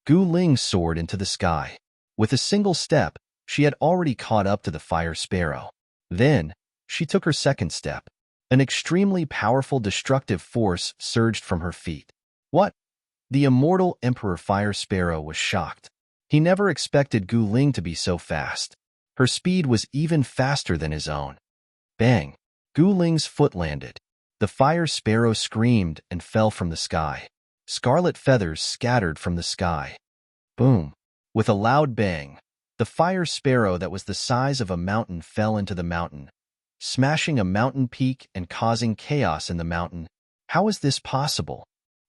Gu Ling soared into the sky. With a single step, she had already caught up to the Fire Sparrow. Then, she took her second step. An extremely powerful destructive force surged from her feet. What? The immortal Emperor Fire Sparrow was shocked. He never expected Gu Ling to be so fast. Her speed was even faster than his own. Bang! Gu Ling's foot landed. The Fire Sparrow screamed and fell from the sky. Scarlet feathers scattered from the sky. Boom! With a loud bang, the Fire Sparrow that was the size of a mountain fell into the mountain, smashing a mountain peak and causing chaos in the mountain. How is this possible?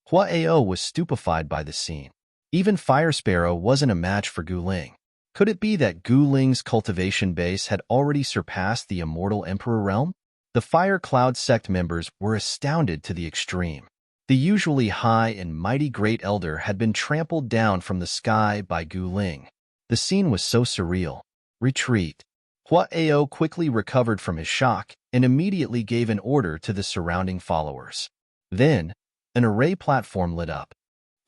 Hua Ao was stupefied by the scene. Even Fire Sparrow wasn't a match for Gu Ling. Could it be that Gu Ling's cultivation base had already surpassed the immortal Emperor realm? The Fire Cloud sect members were astounded to the extreme. The usually high and mighty Great Elder had been trampled down from the sky by Gu Ling. The scene was so surreal. Retreat. Hua Ao quickly recovered from his shock and immediately gave an order to the surrounding followers. Then, an array platform lit up.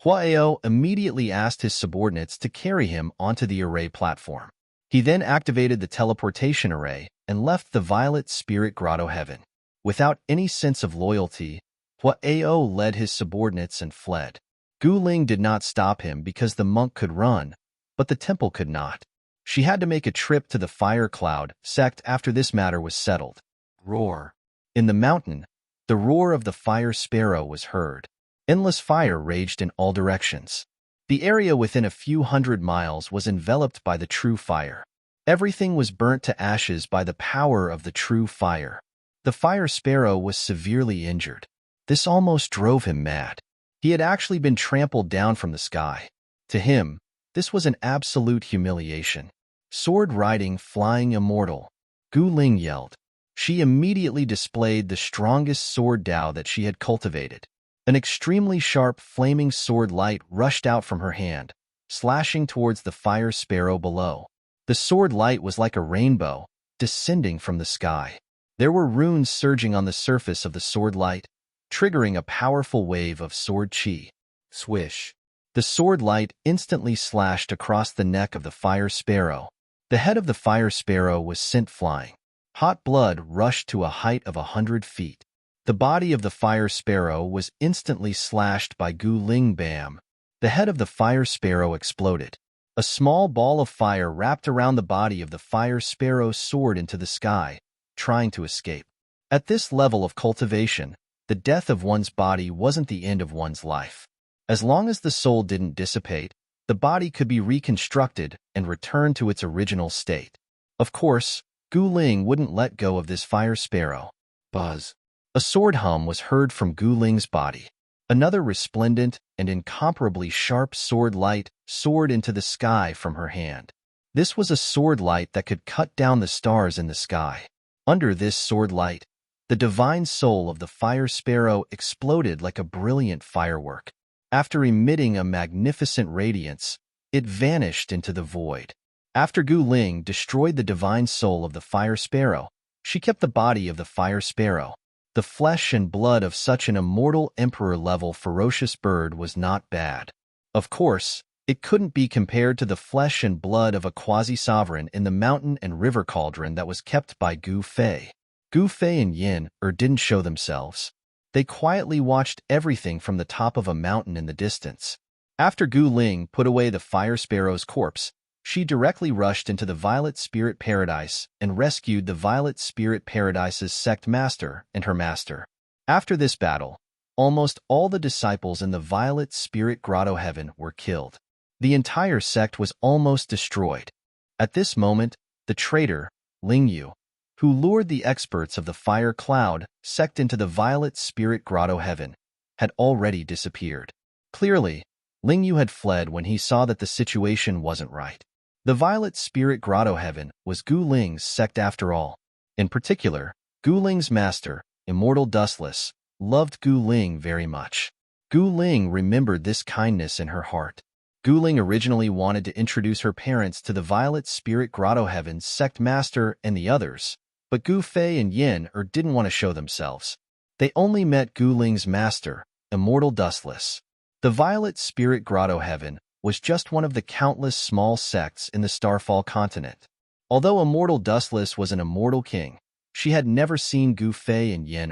Hua Ao immediately asked his subordinates to carry him onto the array platform. He then activated the teleportation array and left the Violet Spirit Grotto Heaven. Without any sense of loyalty, Hua Ao led his subordinates and fled. Gu Ling did not stop him because the monk could run, but the temple could not. She had to make a trip to the Fire Cloud sect after this matter was settled. Roar. In the mountain, the roar of the Fire Sparrow was heard. Endless fire raged in all directions. The area within a few hundred miles was enveloped by the true fire. Everything was burnt to ashes by the power of the true fire. The Fire Sparrow was severely injured. This almost drove him mad. He had actually been trampled down from the sky. To him, this was an absolute humiliation. Sword-riding, flying immortal, Gu Ling yelled. She immediately displayed the strongest sword Dao that she had cultivated. An extremely sharp, flaming sword light rushed out from her hand, slashing towards the Fire Sparrow below. The sword light was like a rainbow, descending from the sky. There were runes surging on the surface of the sword light, triggering a powerful wave of sword chi. Swish. The sword light instantly slashed across the neck of the Fire Sparrow. The head of the Fire Sparrow was sent flying. Hot blood rushed to a height of 100 feet. The body of the Fire Sparrow was instantly slashed by Gu Ling. Bam! The head of the Fire Sparrow exploded. A small ball of fire wrapped around the body of the Fire Sparrow soared into the sky, trying to escape. At this level of cultivation, the death of one's body wasn't the end of one's life. As long as the soul didn't dissipate, the body could be reconstructed and returned to its original state. Of course, Gu Ling wouldn't let go of this Fire Sparrow. Buzz. A sword hum was heard from Gu Ling's body. Another resplendent and incomparably sharp sword light soared into the sky from her hand. This was a sword light that could cut down the stars in the sky. Under this sword light, the divine soul of the Fire Sparrow exploded like a brilliant firework. After emitting a magnificent radiance, it vanished into the void. After Gu Ling destroyed the divine soul of the Fire Sparrow, she kept the body of the Fire Sparrow. The flesh and blood of such an immortal emperor-level ferocious bird was not bad. Of course, it couldn't be compared to the flesh and blood of a quasi-sovereign in the mountain and river cauldron that was kept by Gu Fei. Gu Fei and Yin didn't show themselves. They quietly watched everything from the top of a mountain in the distance. After Gu Ling put away the Fire Sparrow's corpse, she directly rushed into the Violet Spirit Paradise and rescued the Violet Spirit Paradise's sect master and her master. After this battle, almost all the disciples in the Violet Spirit Grotto Heaven were killed. The entire sect was almost destroyed. At this moment, the traitor, Ling Yu, who lured the experts of the Fire Cloud sect into the Violet Spirit Grotto Heaven, had already disappeared. Clearly, Ling Yu had fled when he saw that the situation wasn't right. The Violet Spirit Grotto Heaven was Gu Ling's sect after all. In particular, Gu Ling's master, Immortal Dustless, loved Gu Ling very much. Gu Ling remembered this kindness in her heart. Gu Ling originally wanted to introduce her parents to the Violet Spirit Grotto Heaven's sect master and the others, but Gu Fei and Yin didn't want to show themselves. They only met Gu Ling's master, Immortal Dustless. The Violet Spirit Grotto Heaven was just one of the countless small sects in the Starfall continent. Although Immortal Dustless was an immortal king, she had never seen Gu Fei and Yin.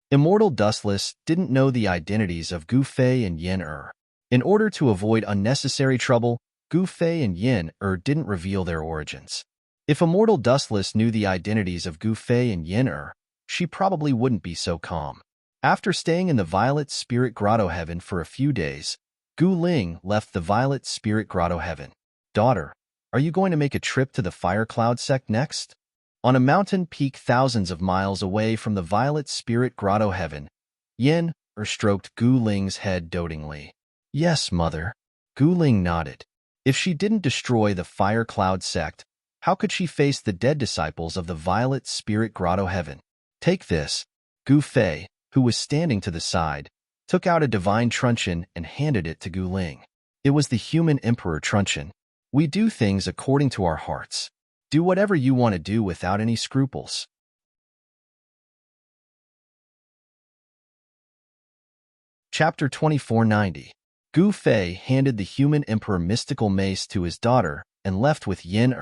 Immortal Dustless didn't know the identities of Gu Fei and Yin. In order to avoid unnecessary trouble, Gu Fei and Yin didn't reveal their origins. If Immortal Dustless knew the identities of Gu Fei and Yin she probably wouldn't be so calm. After staying in the Violet Spirit Grotto Heaven for a few days, Gu Ling left the Violet Spirit Grotto Heaven. Daughter, are you going to make a trip to the Fire Cloud Sect next? On a mountain peak thousands of miles away from the Violet Spirit Grotto Heaven, Yin stroked Gu Ling's head dotingly. Yes, mother. Gu Ling nodded. If she didn't destroy the Fire Cloud Sect, how could she face the dead disciples of the Violet Spirit Grotto Heaven? Take this. Gu Fei, who was standing to the side, took out a divine truncheon and handed it to Gu Ling. It was the human emperor truncheon. We do things according to our hearts. Do whatever you want to do without any scruples. Chapter 2490. Gu Fei handed the human emperor mystical mace to his daughter and left with Yin.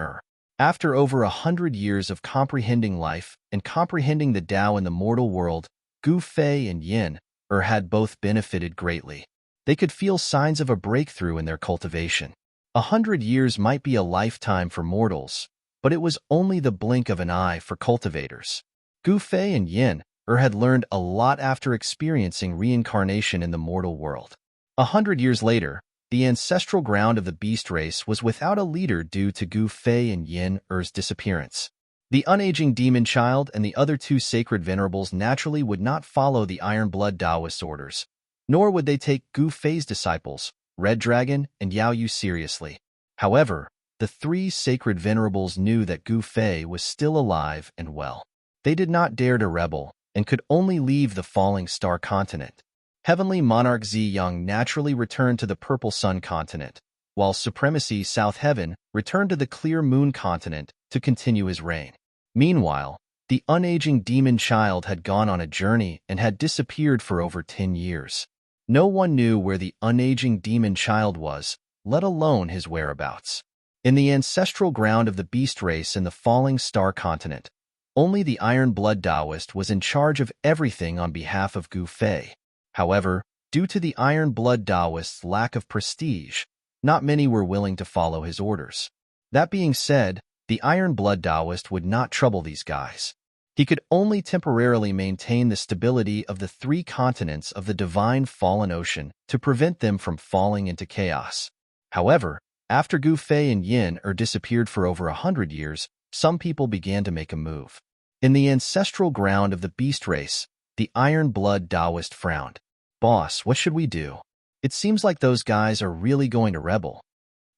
After over 100 years of comprehending life and comprehending the Tao in the mortal world, Gu Fei and Yin had both benefited greatly. They could feel signs of a breakthrough in their cultivation. 100 years might be a lifetime for mortals, but it was only the blink of an eye for cultivators. Gu Fei and Yin had learned a lot after experiencing reincarnation in the mortal world. 100 years later, the ancestral ground of the beast race was without a leader due to Gu Fei and Yin-er's disappearance. The unaging demon child and the other two sacred venerables naturally would not follow the Iron Blood Taoist orders, nor would they take Gu Fei's disciples, Red Dragon and Yao Yu, seriously. However, the three sacred venerables knew that Gu Fei was still alive and well. They did not dare to rebel and could only leave the falling star continent. Heavenly Monarch Ziyang naturally returned to the Purple Sun continent, while Supremacy South Heaven returned to the Clear Moon continent to continue his reign. Meanwhile, the unaging demon child had gone on a journey and had disappeared for over 10 years. No one knew where the unaging demon child was, let alone his whereabouts. In the ancestral ground of the beast race in the falling star continent, only the Iron Blood Taoist was in charge of everything on behalf of Gu Fei. However, due to the Iron Blood Taoist's lack of prestige, not many were willing to follow his orders. That being said, the Iron Blood Taoist would not trouble these guys. He could only temporarily maintain the stability of the three continents of the divine fallen ocean to prevent them from falling into chaos. However, after Gu Fei and Yin disappeared for over 100 years, some people began to make a move. In the ancestral ground of the beast race, the Iron Blood Taoist frowned. Boss, what should we do? It seems like those guys are really going to rebel.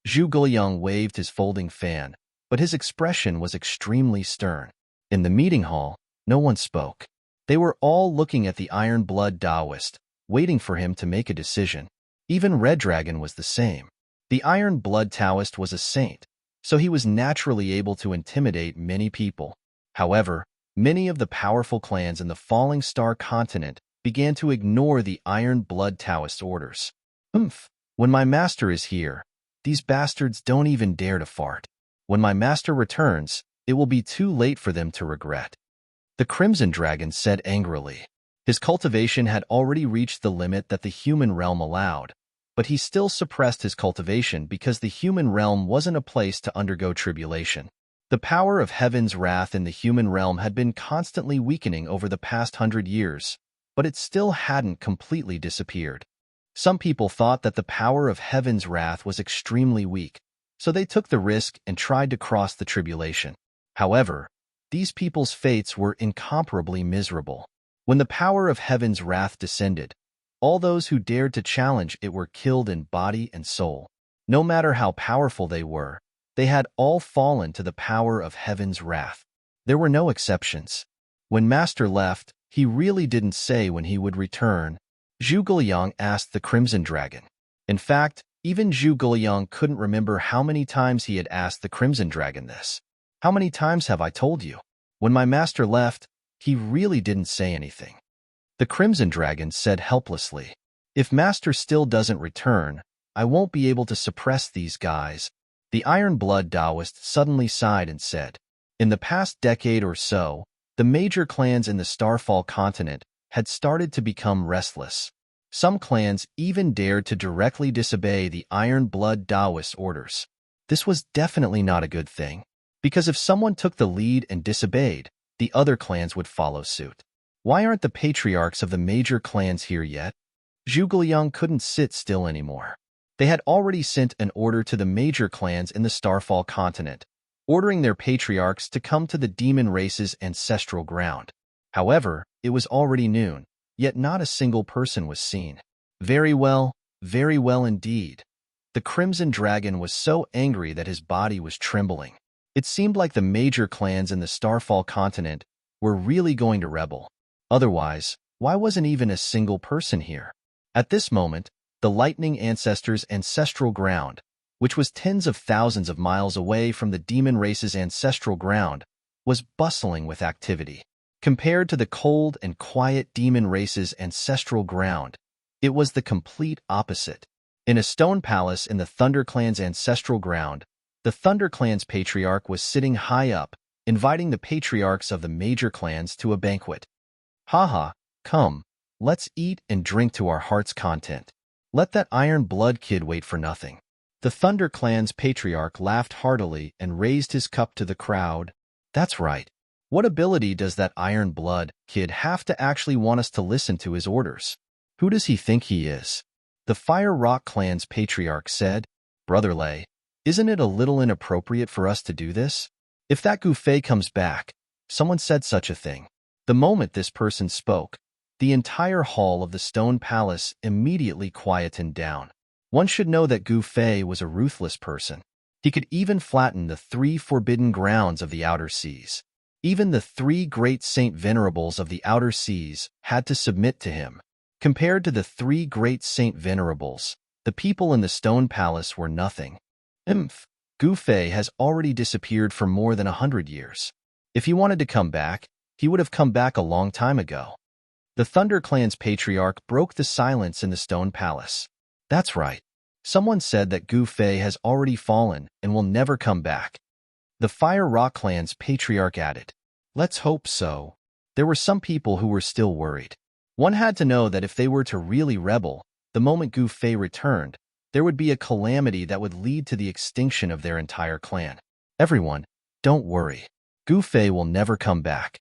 Zhu Guoyang waved his folding fan, but his expression was extremely stern. In the meeting hall, no one spoke. They were all looking at the Iron Blood Taoist, waiting for him to make a decision. Even Red Dragon was the same. The Iron Blood Taoist was a saint, so he was naturally able to intimidate many people. However, many of the powerful clans in the Falling Star continent began to ignore the Iron Blood Taoist orders. When my master is here, these bastards don't even dare to fart. When my master returns, it will be too late for them to regret. The Crimson Dragon said angrily. His cultivation had already reached the limit that the human realm allowed, but he still suppressed his cultivation because the human realm wasn't a place to undergo tribulation. The power of heaven's wrath in the human realm had been constantly weakening over the past 100 years, but it still hadn't completely disappeared. Some people thought that the power of heaven's wrath was extremely weak, so they took the risk and tried to cross the tribulation. However, these people's fates were incomparably miserable. When the power of heaven's wrath descended, all those who dared to challenge it were killed in body and soul. No matter how powerful they were, they had all fallen to the power of heaven's wrath. There were no exceptions. When Master left, he really didn't say when he would return. Zhu Guoyang asked the Crimson Dragon. In fact, even Zhu Guoyang couldn't remember how many times he had asked the Crimson Dragon this. How many times have I told you? When my master left, he really didn't say anything. The Crimson Dragon said helplessly, if master still doesn't return, I won't be able to suppress these guys. The Iron Blood Taoist suddenly sighed and said, in the past decade or so, the major clans in the Starfall continent had started to become restless. Some clans even dared to directly disobey the Iron Blood Taoist orders. This was definitely not a good thing, because if someone took the lead and disobeyed, the other clans would follow suit. Why aren't the patriarchs of the major clans here yet? Zhuge couldn't sit still anymore. They had already sent an order to the major clans in the Starfall continent, ordering their patriarchs to come to the demon race's ancestral ground. However, it was already noon, yet not a single person was seen. Very well indeed. The Crimson Dragon was so angry that his body was trembling. It seemed like the major clans in the Starfall continent were really going to rebel. Otherwise, why wasn't even a single person here? At this moment, the Lightning Ancestors' ancestral ground, which was tens of thousands of miles away from the demon race's ancestral ground, was bustling with activity. Compared to the cold and quiet demon race's ancestral ground, it was the complete opposite. In a stone palace in the Thunder Clan's ancestral ground, the Thunder Clan's patriarch was sitting high up, inviting the patriarchs of the major clans to a banquet. Haha, come, let's eat and drink to our heart's content. Let that Iron Blood kid wait for nothing. The Thunder Clan's patriarch laughed heartily and raised his cup to the crowd. That's right. What ability does that Iron Blood kid have to actually want us to listen to his orders? Who does he think he is? The Fire Rock Clan's patriarch said, Brother Lei, isn't it a little inappropriate for us to do this? If that Gufei comes back, someone said such a thing. The moment this person spoke, the entire hall of the Stone Palace immediately quietened down. One should know that Gufei was a ruthless person. He could even flatten the 3 forbidden grounds of the Outer Seas. Even the 3 great Saint Venerables of the Outer Seas had to submit to him. Compared to the 3 great Saint Venerables, the people in the Stone Palace were nothing. Gufei has already disappeared for more than 100 years. If he wanted to come back, he would have come back a long time ago. The Thunder Clan's patriarch broke the silence in the Stone Palace. That's right. Someone said that Gufei has already fallen and will never come back. The Fire Rock Clan's patriarch added, Let's hope so. There were some people who were still worried. One had to know that if they were to really rebel, the moment Gufei returned, there would be a calamity that would lead to the extinction of their entire clan. Everyone, don't worry. Gufei will never come back.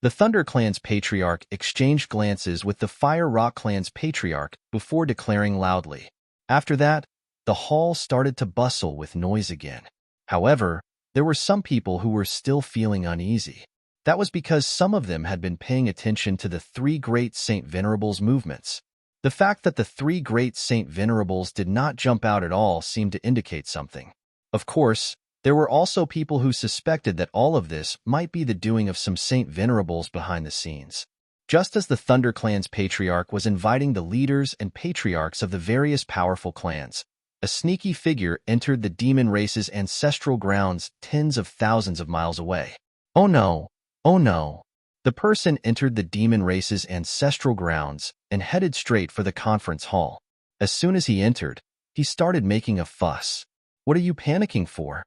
The Thunder Clan's patriarch exchanged glances with the Fire Rock Clan's patriarch before declaring loudly. After that, the hall started to bustle with noise again. However, there were some people who were still feeling uneasy. That was because some of them had been paying attention to the 3 great Saint Venerables movements. The fact that the 3 great Saint Venerables did not jump out at all seemed to indicate something. Of course, there were also people who suspected that all of this might be the doing of some Saint Venerables behind the scenes. Just as the Thunder Clan's patriarch was inviting the leaders and patriarchs of the various powerful clans, a sneaky figure entered the demon race's ancestral grounds tens of thousands of miles away. Oh no! Oh no! The person entered the demon race's ancestral grounds and headed straight for the conference hall. As soon as he entered, he started making a fuss. What are you panicking for?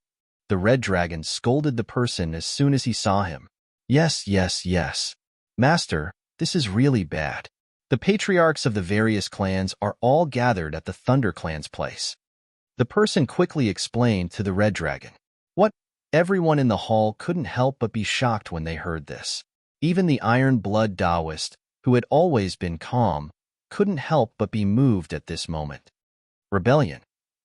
The Red Dragon scolded the person as soon as he saw him. Yes. Master, this is really bad. The patriarchs of the various clans are all gathered at the Thunder Clan's place. The person quickly explained to the Red Dragon. What? Everyone in the hall couldn't help but be shocked when they heard this. Even the Iron Blood Taoist, who had always been calm, couldn't help but be moved at this moment. Rebellion.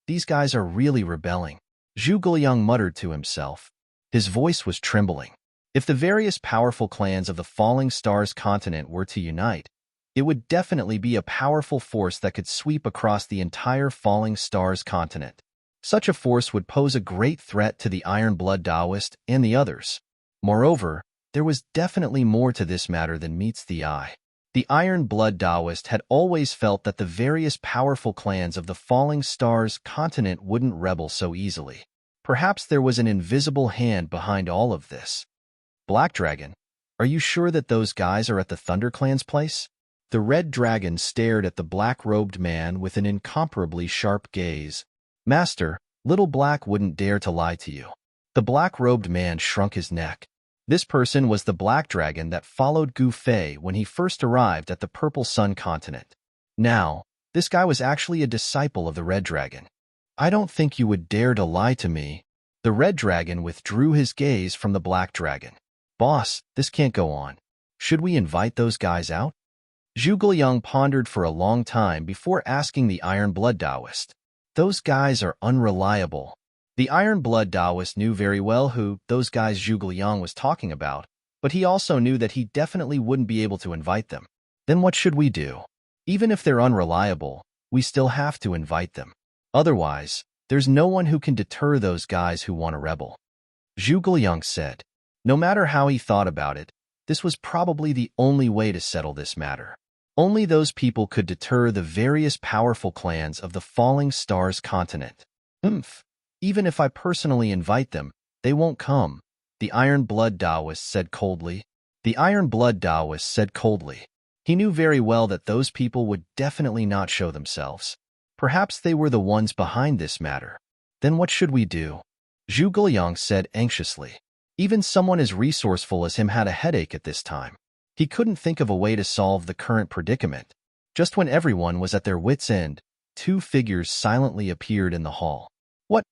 These guys are really rebelling. Zhuge muttered to himself. His voice was trembling. If the various powerful clans of the Falling Stars continent were to unite, it would definitely be a powerful force that could sweep across the entire Falling Stars continent. Such a force would pose a great threat to the Iron Blood Taoist and the others. Moreover, there was definitely more to this matter than meets the eye. The Iron Blood Taoist had always felt that the various powerful clans of the Falling Stars continent wouldn't rebel so easily. Perhaps there was an invisible hand behind all of this. Black Dragon, are you sure that those guys are at the Thunder Clan's place? The Red Dragon stared at the black-robed man with an incomparably sharp gaze. Master, Little Black wouldn't dare to lie to you. The black-robed man shrunk his neck. This person was the Black Dragon that followed Gufei when he first arrived at the Purple Sun continent. Now, this guy was actually a disciple of the Red Dragon. I don't think you would dare to lie to me. The Red Dragon withdrew his gaze from the Black Dragon. Boss, this can't go on. Should we invite those guys out? Zhuge Liang pondered for a long time before asking the Iron Blood Taoist. Those guys are unreliable. The Iron Blood Taoist knew very well who those guys Zhuge Liang was talking about, but he also knew that he definitely wouldn't be able to invite them. Then what should we do? Even if they're unreliable, we still have to invite them. Otherwise, there's no one who can deter those guys who want to rebel. Zhuge Liang said. No matter how he thought about it, this was probably the only way to settle this matter. Only those people could deter the various powerful clans of the Falling Stars continent. Even if I personally invite them, they won't come, the Iron Blood Taoist said coldly. The Iron Blood Taoist said coldly. He knew very well that those people would definitely not show themselves. Perhaps they were the ones behind this matter. Then what should we do? Zhuge Liang said anxiously. Even someone as resourceful as him had a headache at this time. He couldn't think of a way to solve the current predicament. Just when everyone was at their wits' end, two figures silently appeared in the hall. What?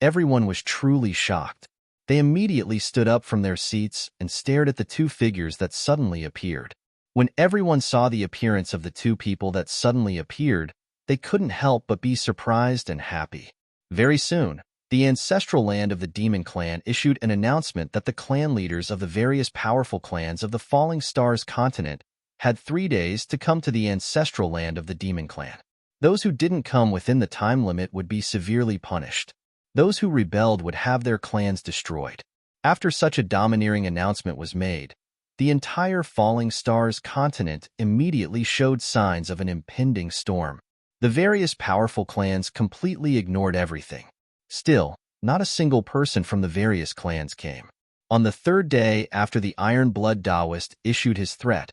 Everyone was truly shocked. They immediately stood up from their seats and stared at the two figures that suddenly appeared. When everyone saw the appearance of the two people that suddenly appeared, they couldn't help but be surprised and happy. Very soon, the ancestral land of the Demon Clan issued an announcement that the clan leaders of the various powerful clans of the Falling Stars continent had 3 days to come to the ancestral land of the Demon Clan. Those who didn't come within the time limit would be severely punished. Those who rebelled would have their clans destroyed. After such a domineering announcement was made, the entire Falling Stars continent immediately showed signs of an impending storm. The various powerful clans completely ignored everything. Still, not a single person from the various clans came. On the 3rd day after the Iron Blood Taoist issued his threat,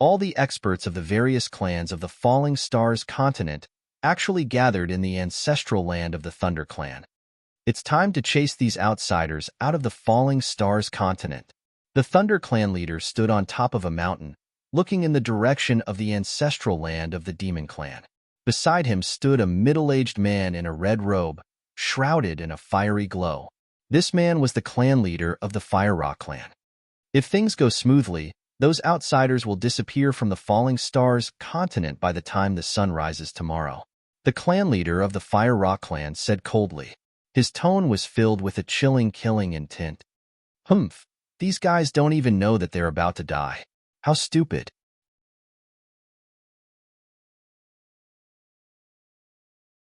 all the experts of the various clans of the Falling Stars continent actually gathered in the ancestral land of the Thunder Clan. It's time to chase these outsiders out of the Falling Stars continent. The Thunder Clan leader stood on top of a mountain, looking in the direction of the ancestral land of the Demon Clan. Beside him stood a middle-aged man in a red robe, shrouded in a fiery glow. This man was the clan leader of the Fire Rock clan. If things go smoothly, those outsiders will disappear from the Falling Stars continent by the time the sun rises tomorrow. The clan leader of the Fire Rock clan said coldly. His tone was filled with a chilling killing intent. These guys don't even know that they're about to die. How stupid.